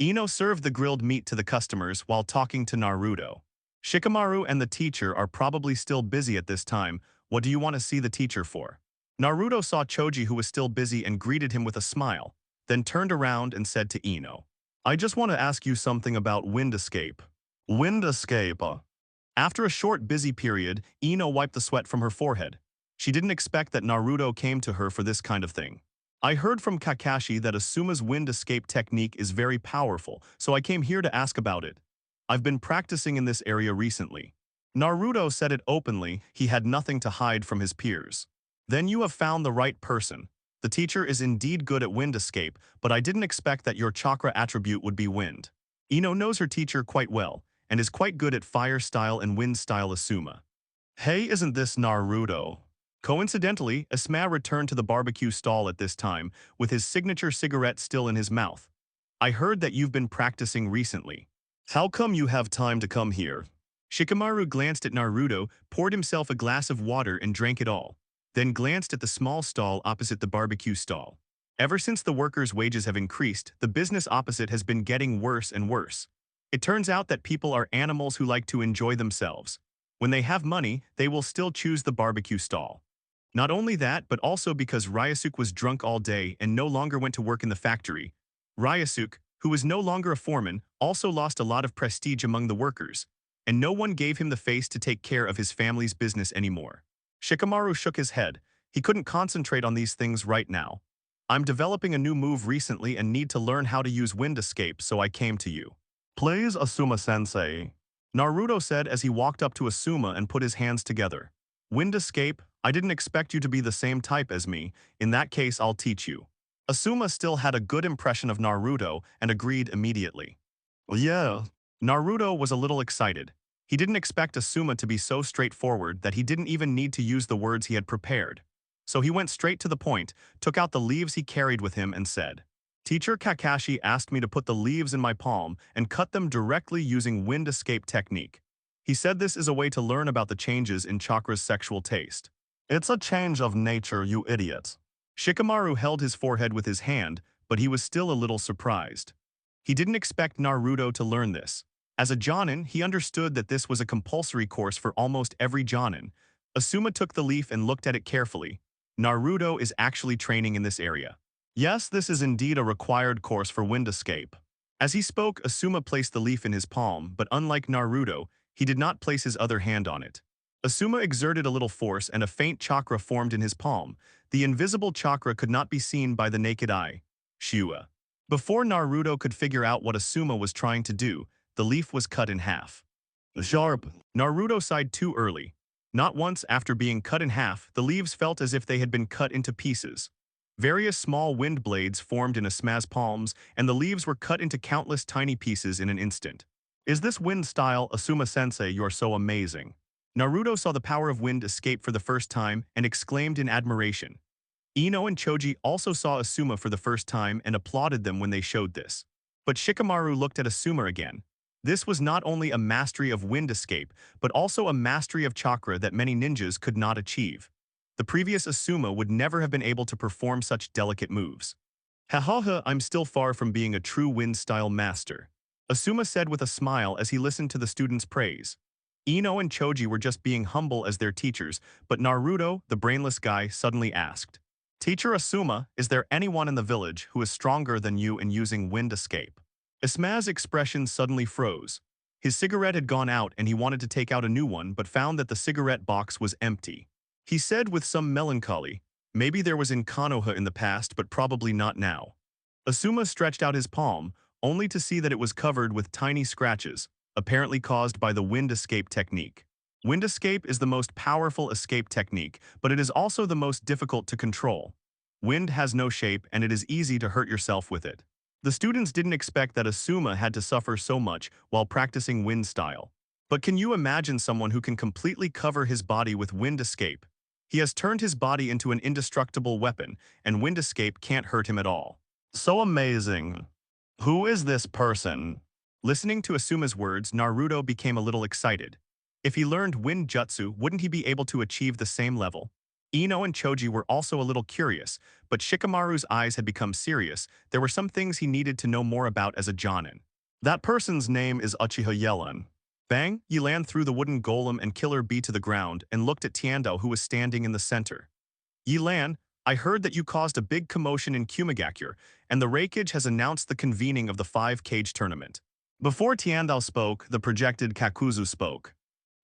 Ino served the grilled meat to the customers while talking to Naruto. Shikamaru and the teacher are probably still busy at this time. What do you want to see the teacher for? Naruto saw Choji, who was still busy, and greeted him with a smile, then turned around and said to Ino, I just want to ask you something about wind escape. Wind escape? After a short busy period, Ino wiped the sweat from her forehead. She didn't expect that Naruto came to her for this kind of thing. I heard from Kakashi that Asuma's wind escape technique is very powerful, so I came here to ask about it. I've been practicing in this area recently. Naruto said it openly. He had nothing to hide from his peers. Then you have found the right person. The teacher is indeed good at wind escape, but I didn't expect that your chakra attribute would be wind. Ino knows her teacher quite well, and is quite good at fire style and wind style Asuma. Hey, isn't this Naruto? Coincidentally, Asuma returned to the barbecue stall at this time, with his signature cigarette still in his mouth. I heard that you've been practicing recently. How come you have time to come here? Shikamaru glanced at Naruto, poured himself a glass of water and drank it all, then glanced at the small stall opposite the barbecue stall. Ever since the workers' wages have increased, the business opposite has been getting worse and worse. It turns out that people are animals who like to enjoy themselves. When they have money, they will still choose the barbecue stall. Not only that, but also because Ryasuke was drunk all day and no longer went to work in the factory. Ryasuke, who was no longer a foreman, also lost a lot of prestige among the workers, and no one gave him the face to take care of his family's business anymore. Shikamaru shook his head. He couldn't concentrate on these things right now. I'm developing a new move recently and need to learn how to use wind escape, so I came to you. Please, Asuma-sensei. Naruto said as he walked up to Asuma and put his hands together. Wind escape? I didn't expect you to be the same type as me. In that case, I'll teach you. Asuma still had a good impression of Naruto and agreed immediately. Yeah. Naruto was a little excited. He didn't expect Asuma to be so straightforward that he didn't even need to use the words he had prepared. So he went straight to the point, took out the leaves he carried with him and said, Teacher Kakashi asked me to put the leaves in my palm and cut them directly using wind escape technique. He said this is a way to learn about the changes in chakra's sexual taste. It's a change of nature, you idiot. Shikamaru held his forehead with his hand, but he was still a little surprised. He didn't expect Naruto to learn this. As a Jonin, he understood that this was a compulsory course for almost every Jonin. Asuma took the leaf and looked at it carefully. Naruto is actually training in this area. Yes, this is indeed a required course for wind escape. As he spoke, Asuma placed the leaf in his palm, but unlike Naruto, he did not place his other hand on it. Asuma exerted a little force and a faint chakra formed in his palm. The invisible chakra could not be seen by the naked eye. Shua. Before Naruto could figure out what Asuma was trying to do, the leaf was cut in half. Sharp. Naruto sighed too early. Not once after being cut in half, the leaves felt as if they had been cut into pieces. Various small wind blades formed in Asuma's palms, and the leaves were cut into countless tiny pieces in an instant. Is this wind style, Asuma-sensei? You're so amazing. Naruto saw the power of wind escape for the first time and exclaimed in admiration. Ino and Choji also saw Asuma for the first time and applauded them when they showed this. But Shikamaru looked at Asuma again. This was not only a mastery of wind escape, but also a mastery of chakra that many ninjas could not achieve. The previous Asuma would never have been able to perform such delicate moves. Hahaha, I'm still far from being a true wind-style master, Asuma said with a smile as he listened to the students' praise. Ino and Choji were just being humble as their teachers, but Naruto, the brainless guy, suddenly asked, Teacher Asuma, is there anyone in the village who is stronger than you in using wind escape? Asuma's expression suddenly froze. His cigarette had gone out and he wanted to take out a new one but found that the cigarette box was empty. He said with some melancholy, maybe there was in Konoha in the past but probably not now. Asuma stretched out his palm, only to see that it was covered with tiny scratches, apparently caused by the wind escape technique. Wind escape is the most powerful escape technique, but it is also the most difficult to control. Wind has no shape and it is easy to hurt yourself with it. The students didn't expect that Asuma had to suffer so much while practicing wind style. But can you imagine someone who can completely cover his body with wind escape? He has turned his body into an indestructible weapon, and wind escape can't hurt him at all. So amazing. Who is this person? Listening to Asuma's words, Naruto became a little excited. If he learned wind jutsu, wouldn't he be able to achieve the same level? Ino and Choji were also a little curious, but Shikamaru's eyes had become serious. There were some things he needed to know more about as a Jonin. That person's name is Uchiha Yelan. Bang! Yelan threw the wooden golem and killer bee to the ground and looked at Tiando, who was standing in the center. Yelan, I heard that you caused a big commotion in Kirigakure, and the Raikage has announced the convening of the 5-cage tournament. Before Tiando spoke, the projected Kakuzu spoke.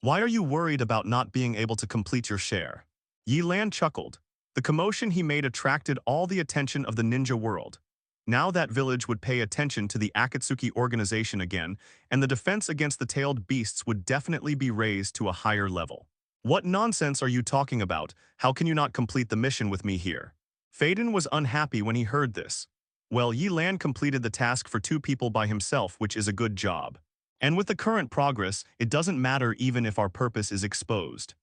Why are you worried about not being able to complete your share? Yelan chuckled. The commotion he made attracted all the attention of the ninja world. Now that village would pay attention to the Akatsuki organization again, and the defense against the tailed beasts would definitely be raised to a higher level. What nonsense are you talking about? How can you not complete the mission with me here? Faden was unhappy when he heard this. Well, Yelan completed the task for 2 people by himself, which is a good job. And with the current progress, it doesn't matter even if our purpose is exposed.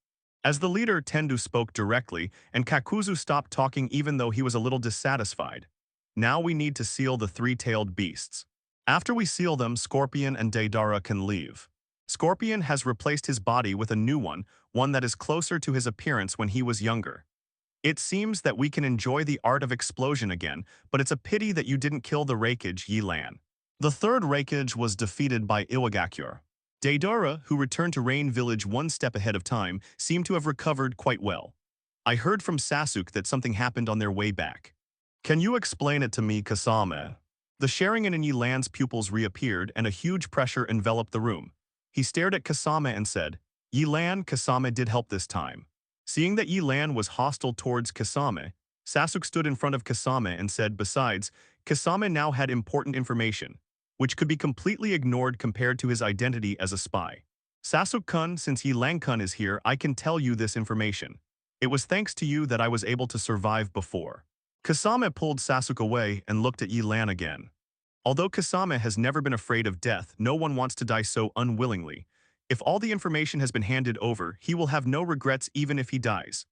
As the leader, Tendu spoke directly, and Kakuzu stopped talking even though he was a little dissatisfied. Now we need to seal the 3-tailed beasts. After we seal them, Scorpion and Deidara can leave. Scorpion has replaced his body with a new one that is closer to his appearance when he was younger. It seems that we can enjoy the art of explosion again, but it's a pity that you didn't kill the Raikage, Yelan. The 3rd Raikage was defeated by Iwagakure. Deidara, who returned to Rain Village 1 step ahead of time, seemed to have recovered quite well. I heard from Sasuke that something happened on their way back. Can you explain it to me, Kasame? The Sharingan in Yelan's pupils reappeared and a huge pressure enveloped the room. He stared at Kasame and said, Yelan, Kasame did help this time. Seeing that Yelan was hostile towards Kasame, Sasuke stood in front of Kasame and said, besides, Kasame now had important information, which could be completely ignored compared to his identity as a spy. Sasuke-kun, since Yelan-kun is here, I can tell you this information. It was thanks to you that I was able to survive before. Kasame pulled Sasuke away and looked at Yelan again. Although Kasame has never been afraid of death, no one wants to die so unwillingly. If all the information has been handed over, he will have no regrets even if he dies.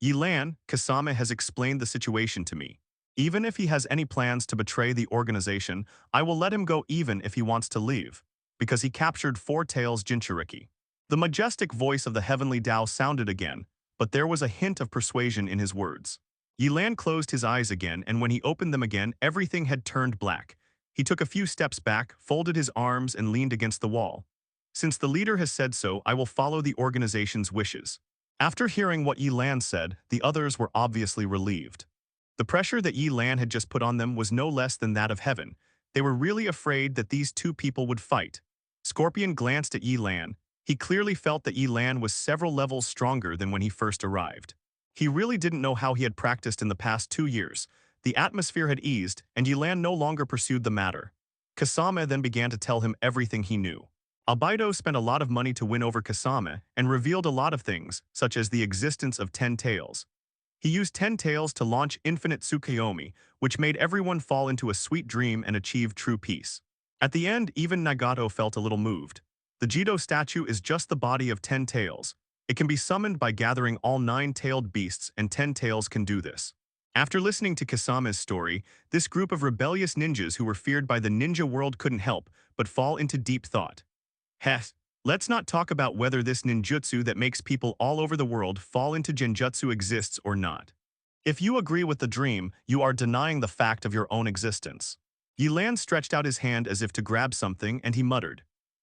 Yelan, Kasame has explained the situation to me. Even if he has any plans to betray the organization, I will let him go even if he wants to leave, because he captured 4 tails Jinchuriki. The majestic voice of the heavenly Tao sounded again, but there was a hint of persuasion in his words. Yelan closed his eyes again, and when he opened them again, everything had turned black. He took a few steps back, folded his arms, and leaned against the wall. Since the leader has said so, I will follow the organization's wishes. After hearing what Yelan said, the others were obviously relieved. The pressure that Yelan had just put on them was no less than that of heaven. They were really afraid that these 2 people would fight. Scorpion glanced at Yelan. He clearly felt that Yelan was several levels stronger than when he first arrived. He really didn't know how he had practiced in the past 2 years. The atmosphere had eased, and Yelan no longer pursued the matter. Kasame then began to tell him everything he knew. Albedo spent a lot of money to win over Kasame and revealed a lot of things, such as the existence of 10 tails. He used 10 tails to launch infinite Tsukuyomi, which made everyone fall into a sweet dream and achieve true peace. At the end, even Nagato felt a little moved. The Jido statue is just the body of 10 tails. It can be summoned by gathering all 9-tailed beasts, and 10 tails can do this. After listening to Kasame's story, this group of rebellious ninjas who were feared by the ninja world couldn't help but fall into deep thought. Heh, let's not talk about whether this ninjutsu that makes people all over the world fall into genjutsu exists or not. If you agree with the dream, you are denying the fact of your own existence. Yelan stretched out his hand as if to grab something, and he muttered,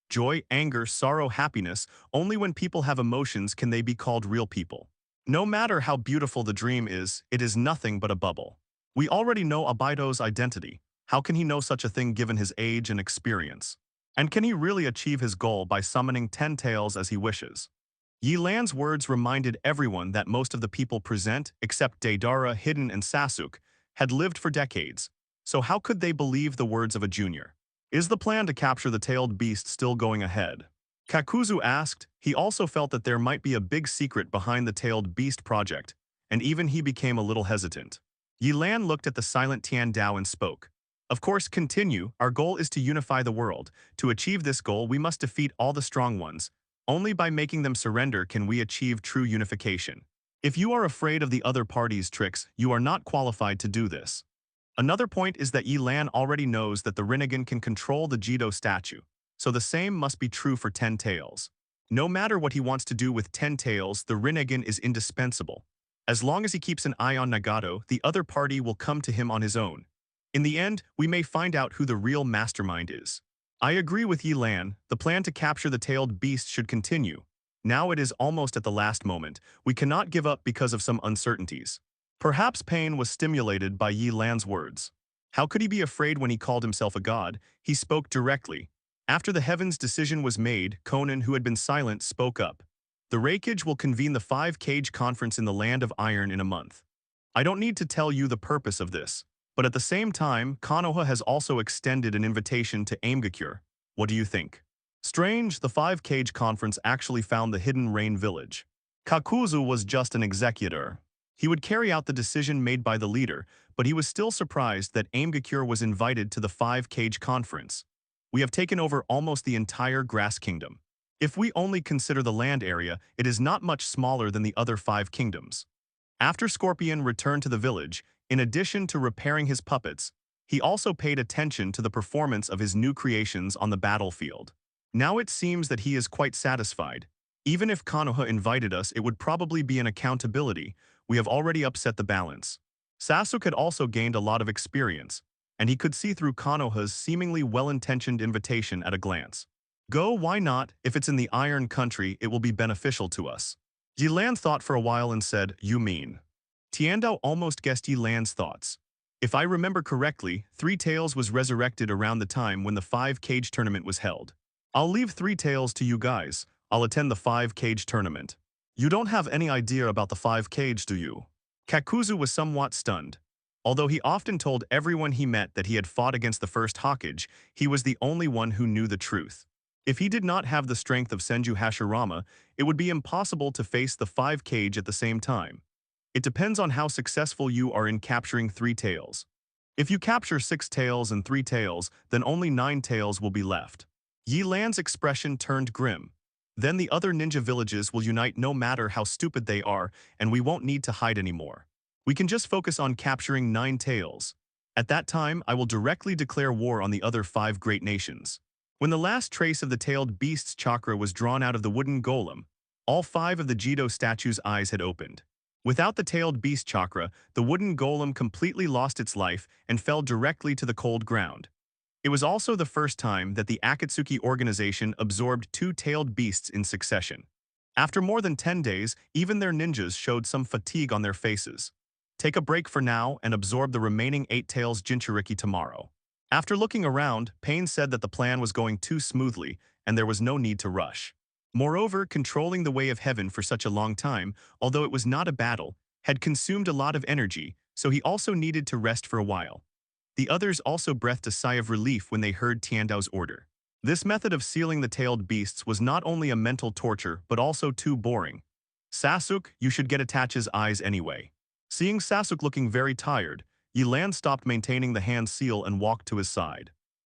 joy, anger, sorrow, happiness, only when people have emotions can they be called real people. No matter how beautiful the dream is, it is nothing but a bubble. We already know Albedo's identity. How can he know such a thing given his age and experience? And can he really achieve his goal by summoning 10 tails as he wishes? Yelan's words reminded everyone that most of the people present, except Deidara, Hidden, and Sasuke, had lived for decades. So how could they believe the words of a junior? Is the plan to capture the tailed beast still going ahead? Kakuzu asked. He also felt that there might be a big secret behind the tailed beast project, and even he became a little hesitant. Yelan looked at the silent Tian Dao and spoke. Of course, continue. Our goal is to unify the world. To achieve this goal, we must defeat all the strong ones. Only by making them surrender can we achieve true unification. If you are afraid of the other party's tricks, you are not qualified to do this. Another point is that Yelan already knows that the Rinnegan can control the Jido statue, so the same must be true for 10 tails. No matter what he wants to do with 10 tails, the Rinnegan is indispensable. As long as he keeps an eye on Nagato, the other party will come to him on his own. In the end, we may find out who the real mastermind is. I agree with Yelan. The plan to capture the tailed beast should continue. Now it is almost at the last moment. We cannot give up because of some uncertainties. Perhaps pain was stimulated by Yelan's words. How could he be afraid when he called himself a god? He spoke directly. After the heavens' decision was made, Konan, who had been silent, spoke up. The Reikage will convene the 5-Cage Conference in the Land of Iron in a month. I don't need to tell you the purpose of this. But at the same time, Konoha has also extended an invitation to Aimgakure. What do you think? Strange, the 5-Cage Conference actually found the Hidden Rain Village. Kakuzu was just an executor. He would carry out the decision made by the leader, but he was still surprised that Aimgakure was invited to the 5-Cage Conference. We have taken over almost the entire Grass Kingdom. If we only consider the land area, it is not much smaller than the other 5 kingdoms. After Scorpion returned to the village, in addition to repairing his puppets, he also paid attention to the performance of his new creations on the battlefield. Now it seems that he is quite satisfied. Even if Konoha invited us, it would probably be an accountability. We have already upset the balance. Sasuke had also gained a lot of experience, and he could see through Konoha's seemingly well-intentioned invitation at a glance. Go, why not? If it's in the Iron Country, it will be beneficial to us. Yelan thought for a while and said, you mean? Tiandao almost guessed Yelan's thoughts. If I remember correctly, Three Tails was resurrected around the time when the 5-Cage tournament was held. I'll leave Three Tails to you guys. I'll attend the 5-Cage tournament. You don't have any idea about the 5-Cage, do you? Kakuzu was somewhat stunned. Although he often told everyone he met that he had fought against the first Hokage, he was the only one who knew the truth. If he did not have the strength of Senju Hashirama, it would be impossible to face the 5-Cage at the same time. It depends on how successful you are in capturing 3 tails. If you capture 6 tails and 3 tails, then only 9 tails will be left. Yelan's expression turned grim. Then the other ninja villages will unite no matter how stupid they are, and we won't need to hide anymore. We can just focus on capturing 9 tails. At that time, I will directly declare war on the other 5 great nations. When the last trace of the tailed beast's chakra was drawn out of the wooden golem, all 5 of the Jido statue's eyes had opened. Without the tailed beast chakra, the wooden golem completely lost its life and fell directly to the cold ground. It was also the first time that the Akatsuki organization absorbed 2 tailed beasts in succession. After more than 10 days, even their ninjas showed some fatigue on their faces. Take a break for now and absorb the remaining 8 tails Jinchuriki tomorrow. After looking around, Pain said that the plan was going too smoothly and there was no need to rush. Moreover, controlling the way of heaven for such a long time, although it was not a battle, had consumed a lot of energy, so he also needed to rest for a while. The others also breathed a sigh of relief when they heard Tiandao's order. This method of sealing the tailed beasts was not only a mental torture but also too boring. Sasuke, you should get Itachi's eyes anyway. Seeing Sasuke looking very tired, Yelan stopped maintaining the hand seal and walked to his side.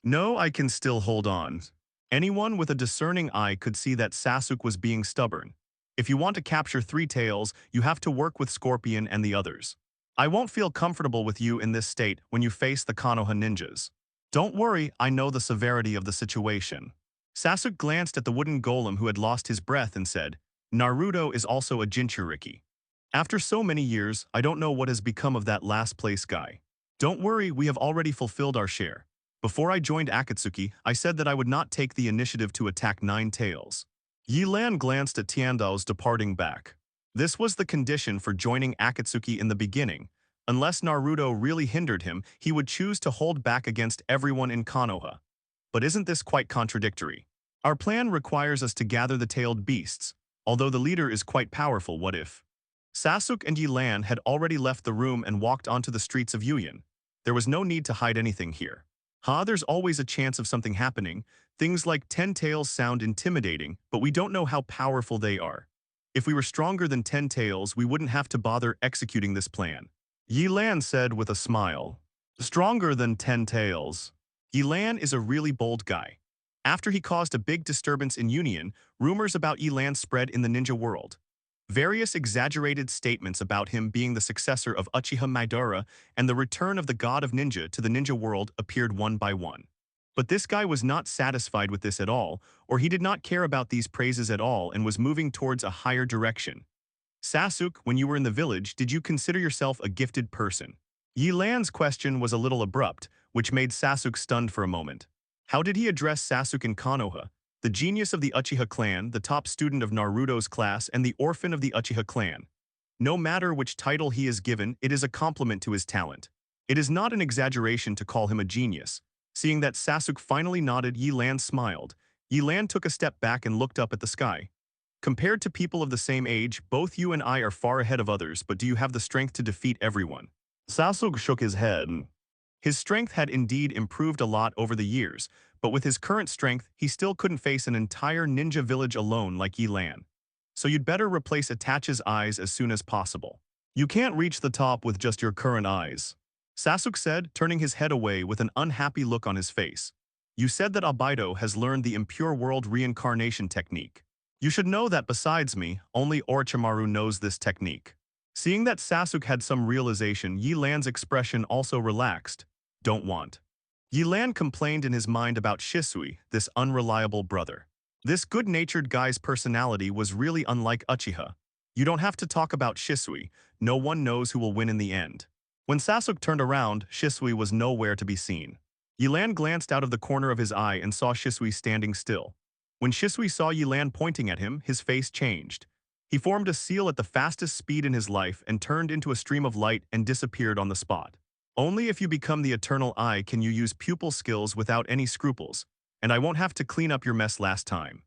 No, I can still hold on. Anyone with a discerning eye could see that Sasuke was being stubborn. If you want to capture 3 tails, you have to work with Scorpion and the others. I won't feel comfortable with you in this state when you face the Konoha ninjas. Don't worry, I know the severity of the situation. Sasuke glanced at the wooden golem who had lost his breath and said, Naruto is also a Jinchuriki. After so many years, I don't know what has become of that last place guy. Don't worry, we have already fulfilled our share. Before I joined Akatsuki, I said that I would not take the initiative to attack 9 tails. Yelan glanced at Tiandao's departing back. This was the condition for joining Akatsuki in the beginning. Unless Naruto really hindered him, he would choose to hold back against everyone in Konoha. but isn't this quite contradictory? Our plan requires us to gather the tailed beasts. Although the leader is quite powerful, what if? Sasuke and Yelan had already left the room and walked onto the streets of Yuyan. There was no need to hide anything here. There's always a chance of something happening. Things like 10 tails sound intimidating, but we don't know how powerful they are. If we were stronger than 10 tails, we wouldn't have to bother executing this plan. Yelan said with a smile. Stronger than 10 tails. Yelan is a really bold guy. After he caused a big disturbance in Union, rumors about Yelan spread in the ninja world. Various exaggerated statements about him being the successor of Uchiha Madara and the return of the god of ninja to the ninja world appeared one by one. But this guy was not satisfied with this at all, or he did not care about these praises at all and was moving towards a higher direction. Sasuke, when you were in the village, did you consider yourself a gifted person? Yelan's question was a little abrupt, which made Sasuke stunned for a moment. How did he address Sasuke in Konoha, the genius of the Uchiha Clan, the top student of Naruto's class, and the orphan of the Uchiha Clan? No matter which title he is given, it is a compliment to his talent. It is not an exaggeration to call him a genius. Seeing that Sasuke finally nodded, Yelan smiled. Yelan took a step back and looked up at the sky. Compared to people of the same age, both you and I are far ahead of others, but do you have the strength to defeat everyone? Sasuke shook his head. His strength had indeed improved a lot over the years, but with his current strength, he still couldn't face an entire ninja village alone like Yelan. So you'd better replace Itachi's eyes as soon as possible. You can't reach the top with just your current eyes, Sasuke said, turning his head away with an unhappy look on his face. You said that Albedo has learned the impure world reincarnation technique. You should know that besides me, only Orochimaru knows this technique. Seeing that Sasuke had some realization, Yelan's expression also relaxed. Don't want. Yelan complained in his mind about Shisui, this unreliable brother. This good-natured guy's personality was really unlike Uchiha. You don't have to talk about Shisui, no one knows who will win in the end. When Sasuke turned around, Shisui was nowhere to be seen. Yelan glanced out of the corner of his eye and saw Shisui standing still. When Shisui saw Yelan pointing at him, his face changed. He formed a seal at the fastest speed in his life and turned into a stream of light and disappeared on the spot. Only if you become the Eternal Eye can you use pupil skills without any scruples, and I won't have to clean up your mess last time.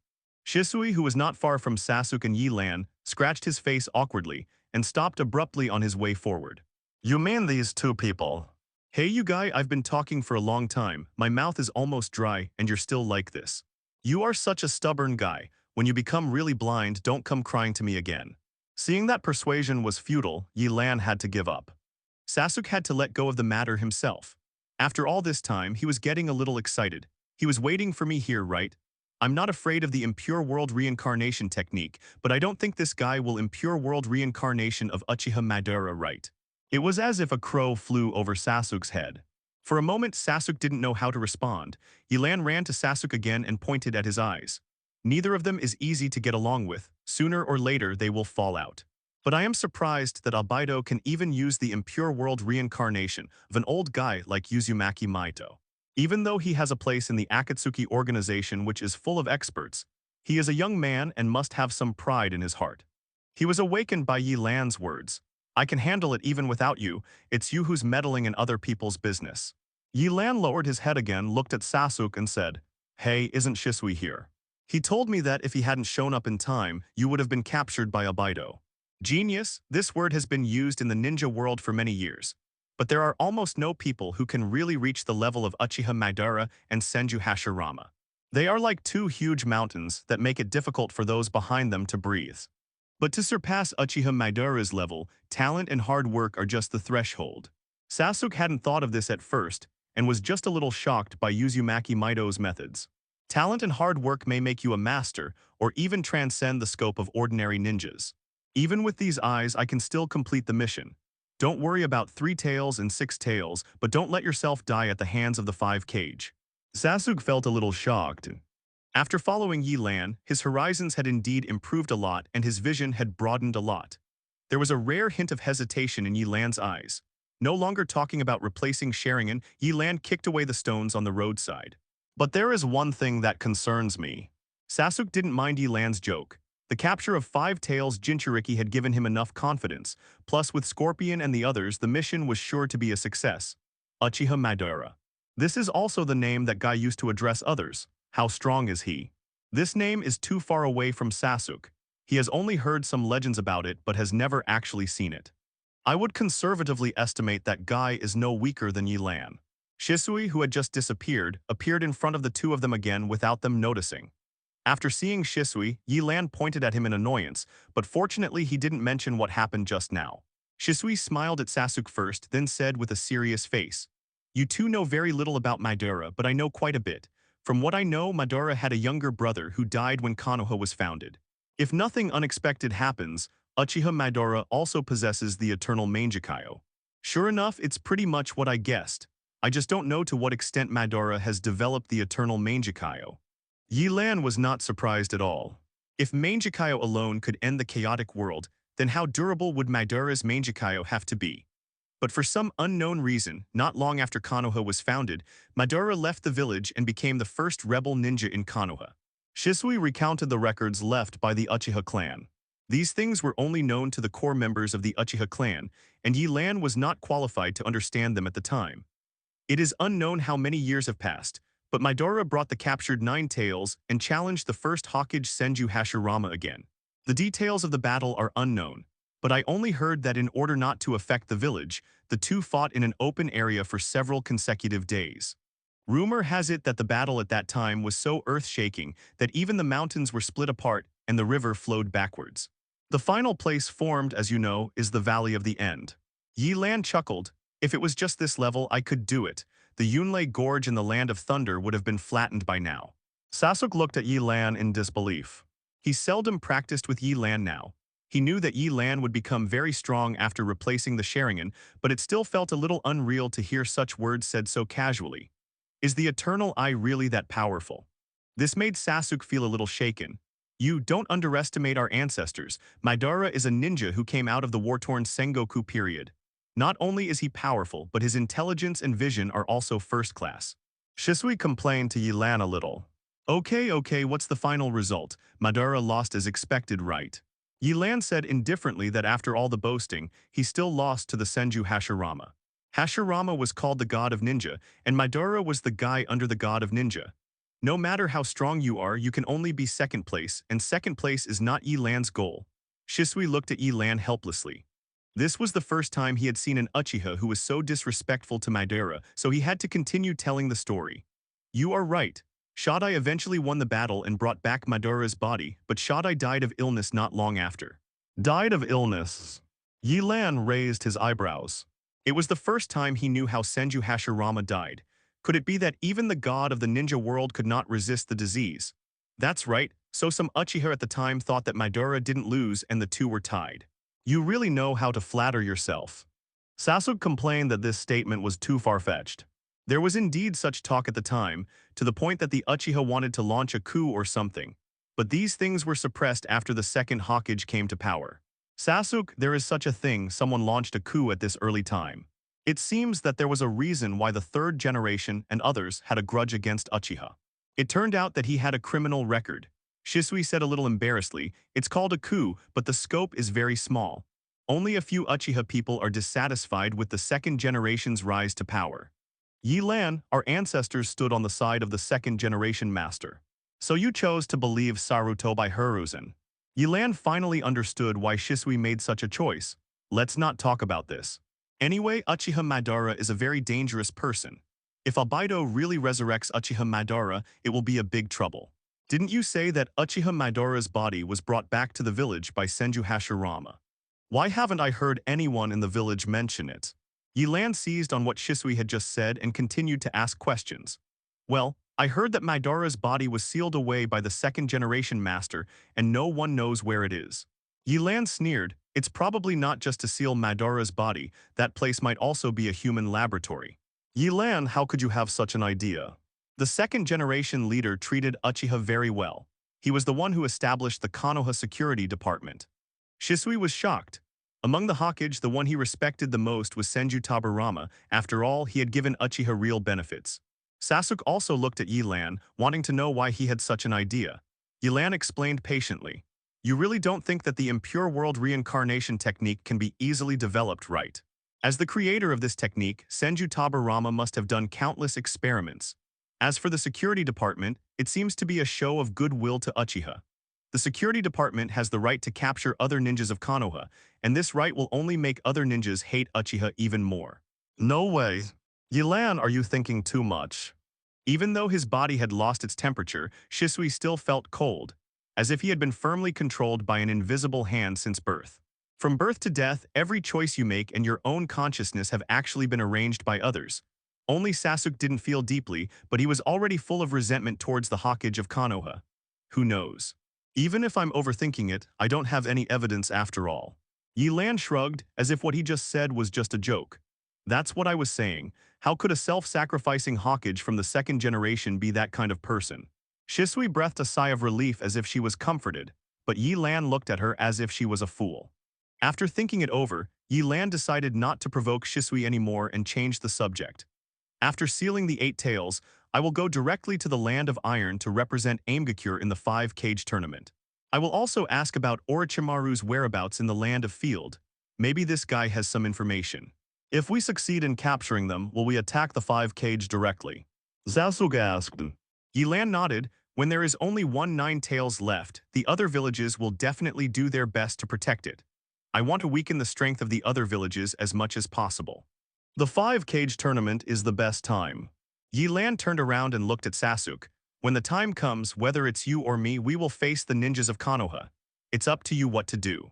Shisui, who was not far from Sasuke and Yelan, scratched his face awkwardly and stopped abruptly on his way forward. You mean these two people? Hey you guy, I've been talking for a long time, my mouth is almost dry and you're still like this. You are such a stubborn guy. When you become really blind, don't come crying to me again. Seeing that persuasion was futile, Yelan had to give up. Sasuke had to let go of the matter himself. After all this time, he was getting a little excited. He was waiting for me here, right? I'm not afraid of the impure world reincarnation technique, but I don't think this guy will impure world reincarnation of Uchiha Madara, right? It was as if a crow flew over Sasuke's head. For a moment, Sasuke didn't know how to respond. Yelan ran to Sasuke again and pointed at his eyes. Neither of them is easy to get along with. Sooner or later, they will fall out. But I am surprised that Albedo can even use the impure world reincarnation of an old guy like Uzumaki Maito. Even though he has a place in the Akatsuki organization which is full of experts, he is a young man and must have some pride in his heart. He was awakened by Yelan's words. I can handle it even without you, it's you who's meddling in other people's business. Yelan lowered his head again, looked at Sasuke and said, Hey, isn't Shisui here? He told me that if he hadn't shown up in time, you would have been captured by Albedo. Genius, this word has been used in the ninja world for many years. But there are almost no people who can really reach the level of Uchiha Madara and Senju Hashirama. They are like two huge mountains that make it difficult for those behind them to breathe. But to surpass Uchiha Madara's level, talent and hard work are just the threshold. Sasuke hadn't thought of this at first, and was just a little shocked by Uzumaki Maito's methods. Talent and hard work may make you a master, or even transcend the scope of ordinary ninjas. Even with these eyes, I can still complete the mission. Don't worry about 3 tails and 6 tails, but don't let yourself die at the hands of the 5 cage. Sasuke felt a little shocked. After following Yelan, his horizons had indeed improved a lot and his vision had broadened a lot. There was a rare hint of hesitation in Yelan's eyes. No longer talking about replacing Sharingan, Yelan kicked away the stones on the roadside. But there is one thing that concerns me. Sasuke didn't mind Yelan's joke. The capture of 5 tails Jinchuriki had given him enough confidence, plus with Scorpion and the others the mission was sure to be a success. Uchiha Madara. This is also the name that guy used to address others. How strong is he? This name is too far away from Sasuke. He has only heard some legends about it but has never actually seen it. I would conservatively estimate that guy is no weaker than Yelan. Shisui, who had just disappeared, appeared in front of the two of them again without them noticing. After seeing Shisui, Yelan pointed at him in annoyance, but fortunately he didn't mention what happened just now. Shisui smiled at Sasuke first, then said with a serious face, "You two know very little about Madara, but I know quite a bit. From what I know, Madara had a younger brother who died when Konoha was founded. If nothing unexpected happens, Uchiha Madara also possesses the eternal Mangekyo. Sure enough, it's pretty much what I guessed. I just don't know to what extent Madara has developed the eternal Mangekyo." Yelan was not surprised at all. If Mangekyo alone could end the chaotic world, then how durable would Madara's Mangekyo have to be? But for some unknown reason, not long after Konoha was founded, Madara left the village and became the first rebel ninja in Konoha. Shisui recounted the records left by the Uchiha Clan. These things were only known to the core members of the Uchiha Clan, and Yelan was not qualified to understand them at the time. It is unknown how many years have passed, but Madara brought the captured Nine Tails and challenged the first Hokage Senju Hashirama again. The details of the battle are unknown, but I only heard that in order not to affect the village, the two fought in an open area for several consecutive days. Rumor has it that the battle at that time was so earth-shaking that even the mountains were split apart and the river flowed backwards. The final place formed, as you know, is the Valley of the End. Yelan chuckled. If it was just this level, I could do it. The Yunlei Gorge in the Land of Thunder would have been flattened by now. Sasuke looked at Yelan in disbelief. He seldom practiced with Yelan now. He knew that Yelan would become very strong after replacing the Sharingan, but it still felt a little unreal to hear such words said so casually. Is the Eternal Eye really that powerful? This made Sasuke feel a little shaken. You don't underestimate our ancestors. Madara is a ninja who came out of the war-torn Sengoku period. Not only is he powerful, but his intelligence and vision are also first class. Shisui complained to Yelan a little. Okay, what's the final result? Madara lost as expected, right? Yelan said indifferently that after all the boasting, he still lost to the Senju Hashirama. Hashirama was called the god of ninja, and Madara was the guy under the god of ninja. No matter how strong you are, you can only be second place, and second place is not Yelan's goal. Shisui looked at Yelan helplessly. This was the first time he had seen an Uchiha who was so disrespectful to Madara, so he had to continue telling the story. You are right. Shadai eventually won the battle and brought back Madara's body, but Shadai died of illness not long after. Died of illness? Yelan raised his eyebrows. It was the first time he knew how Senju Hashirama died. Could it be that even the god of the ninja world could not resist the disease? That's right, so some Uchiha at the time thought that Madara didn't lose and the two were tied. You really know how to flatter yourself. Sasuke complained that this statement was too far-fetched. There was indeed such talk at the time, to the point that the Uchiha wanted to launch a coup or something. But these things were suppressed after the second Hokage came to power. Sasuke, there is such a thing, someone launched a coup at this early time. It seems that there was a reason why the third generation and others had a grudge against Uchiha. It turned out that he had a criminal record. Shisui said a little embarrassedly, it's called a coup, but the scope is very small. Only a few Uchiha people are dissatisfied with the second generation's rise to power. Yelan, our ancestors stood on the side of the second generation master. So you chose to believe Saruto by Hiruzen. Yelan finally understood why Shisui made such a choice. Let's not talk about this. Anyway, Uchiha Madara is a very dangerous person. If Albedo really resurrects Uchiha Madara, it will be a big trouble. Didn't you say that Uchiha Madara's body was brought back to the village by Senju Hashirama? Why haven't I heard anyone in the village mention it? Yelan seized on what Shisui had just said and continued to ask questions. Well, I heard that Madara's body was sealed away by the second-generation master and no one knows where it is. Yelan sneered, it's probably not just to seal Madara's body, that place might also be a human laboratory. Yelan, how could you have such an idea? The second-generation leader treated Uchiha very well. He was the one who established the Konoha security department. Shisui was shocked. Among the Hokage, the one he respected the most was Senju Taburama. After all, he had given Uchiha real benefits. Sasuke also looked at Yelan, wanting to know why he had such an idea. Yelan explained patiently. You really don't think that the impure world reincarnation technique can be easily developed, right? As the creator of this technique, Senju Tabarama must have done countless experiments. As for the security department, it seems to be a show of goodwill to Uchiha. The security department has the right to capture other ninjas of Konoha, and this right will only make other ninjas hate Uchiha even more. No way. Yelan, are you thinking too much? Even though his body had lost its temperature, Shisui still felt cold, as if he had been firmly controlled by an invisible hand since birth. From birth to death, every choice you make and your own consciousness have actually been arranged by others. Only Sasuke didn't feel deeply, but he was already full of resentment towards the Hokage of Konoha. Who knows? Even if I'm overthinking it, I don't have any evidence after all. Yelan shrugged, as if what he just said was just a joke. That's what I was saying. How could a self-sacrificing Hokage from the second generation be that kind of person? Shisui breathed a sigh of relief as if she was comforted, but Yelan looked at her as if she was a fool. After thinking it over, Yelan decided not to provoke Shisui anymore and changed the subject. After sealing the 8 tails, I will go directly to the Land of Iron to represent Aimgakure in the 5-cage tournament. I will also ask about Orochimaru's whereabouts in the Land of Field. Maybe this guy has some information. If we succeed in capturing them, will we attack the 5-cage directly? Sasuke asked. Yelan nodded. When there is only 9 tails left, the other villages will definitely do their best to protect it. I want to weaken the strength of the other villages as much as possible. The 5-cage tournament is the best time. Yelan turned around and looked at Sasuke. When the time comes, whether it's you or me, we will face the ninjas of Konoha. It's up to you what to do.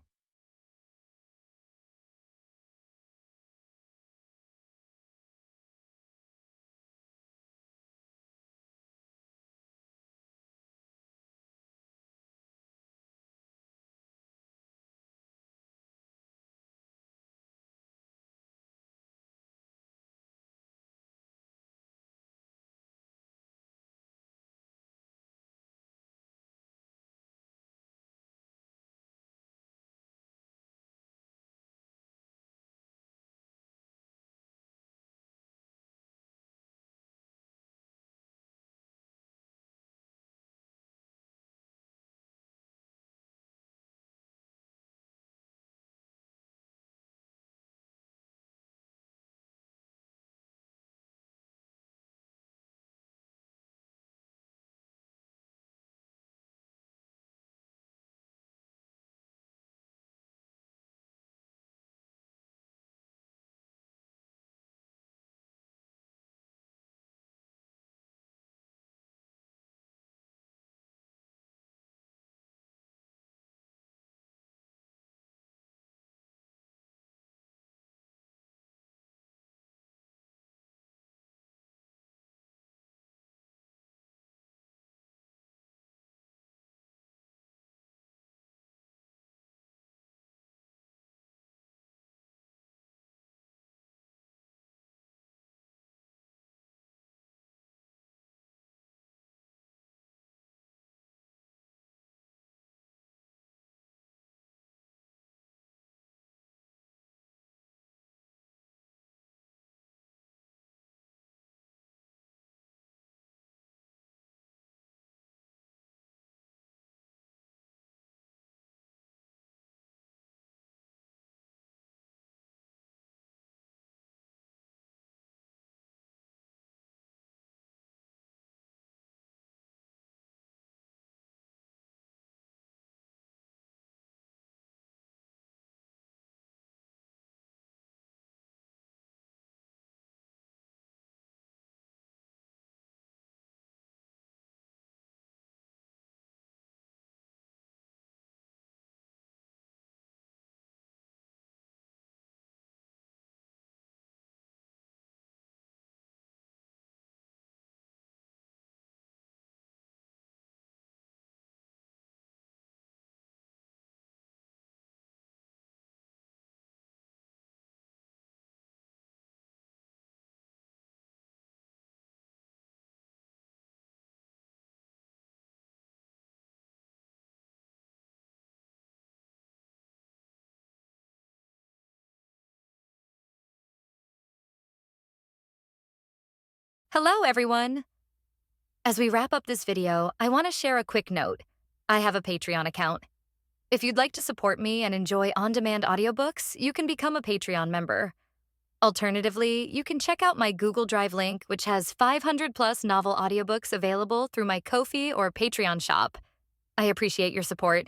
Hello, everyone! As we wrap up this video, I want to share a quick note. I have a Patreon account. If you'd like to support me and enjoy on-demand audiobooks, you can become a Patreon member. Alternatively, you can check out my Google Drive link, which has 500 plus novel audiobooks available through my Ko-fi or Patreon shop. I appreciate your support.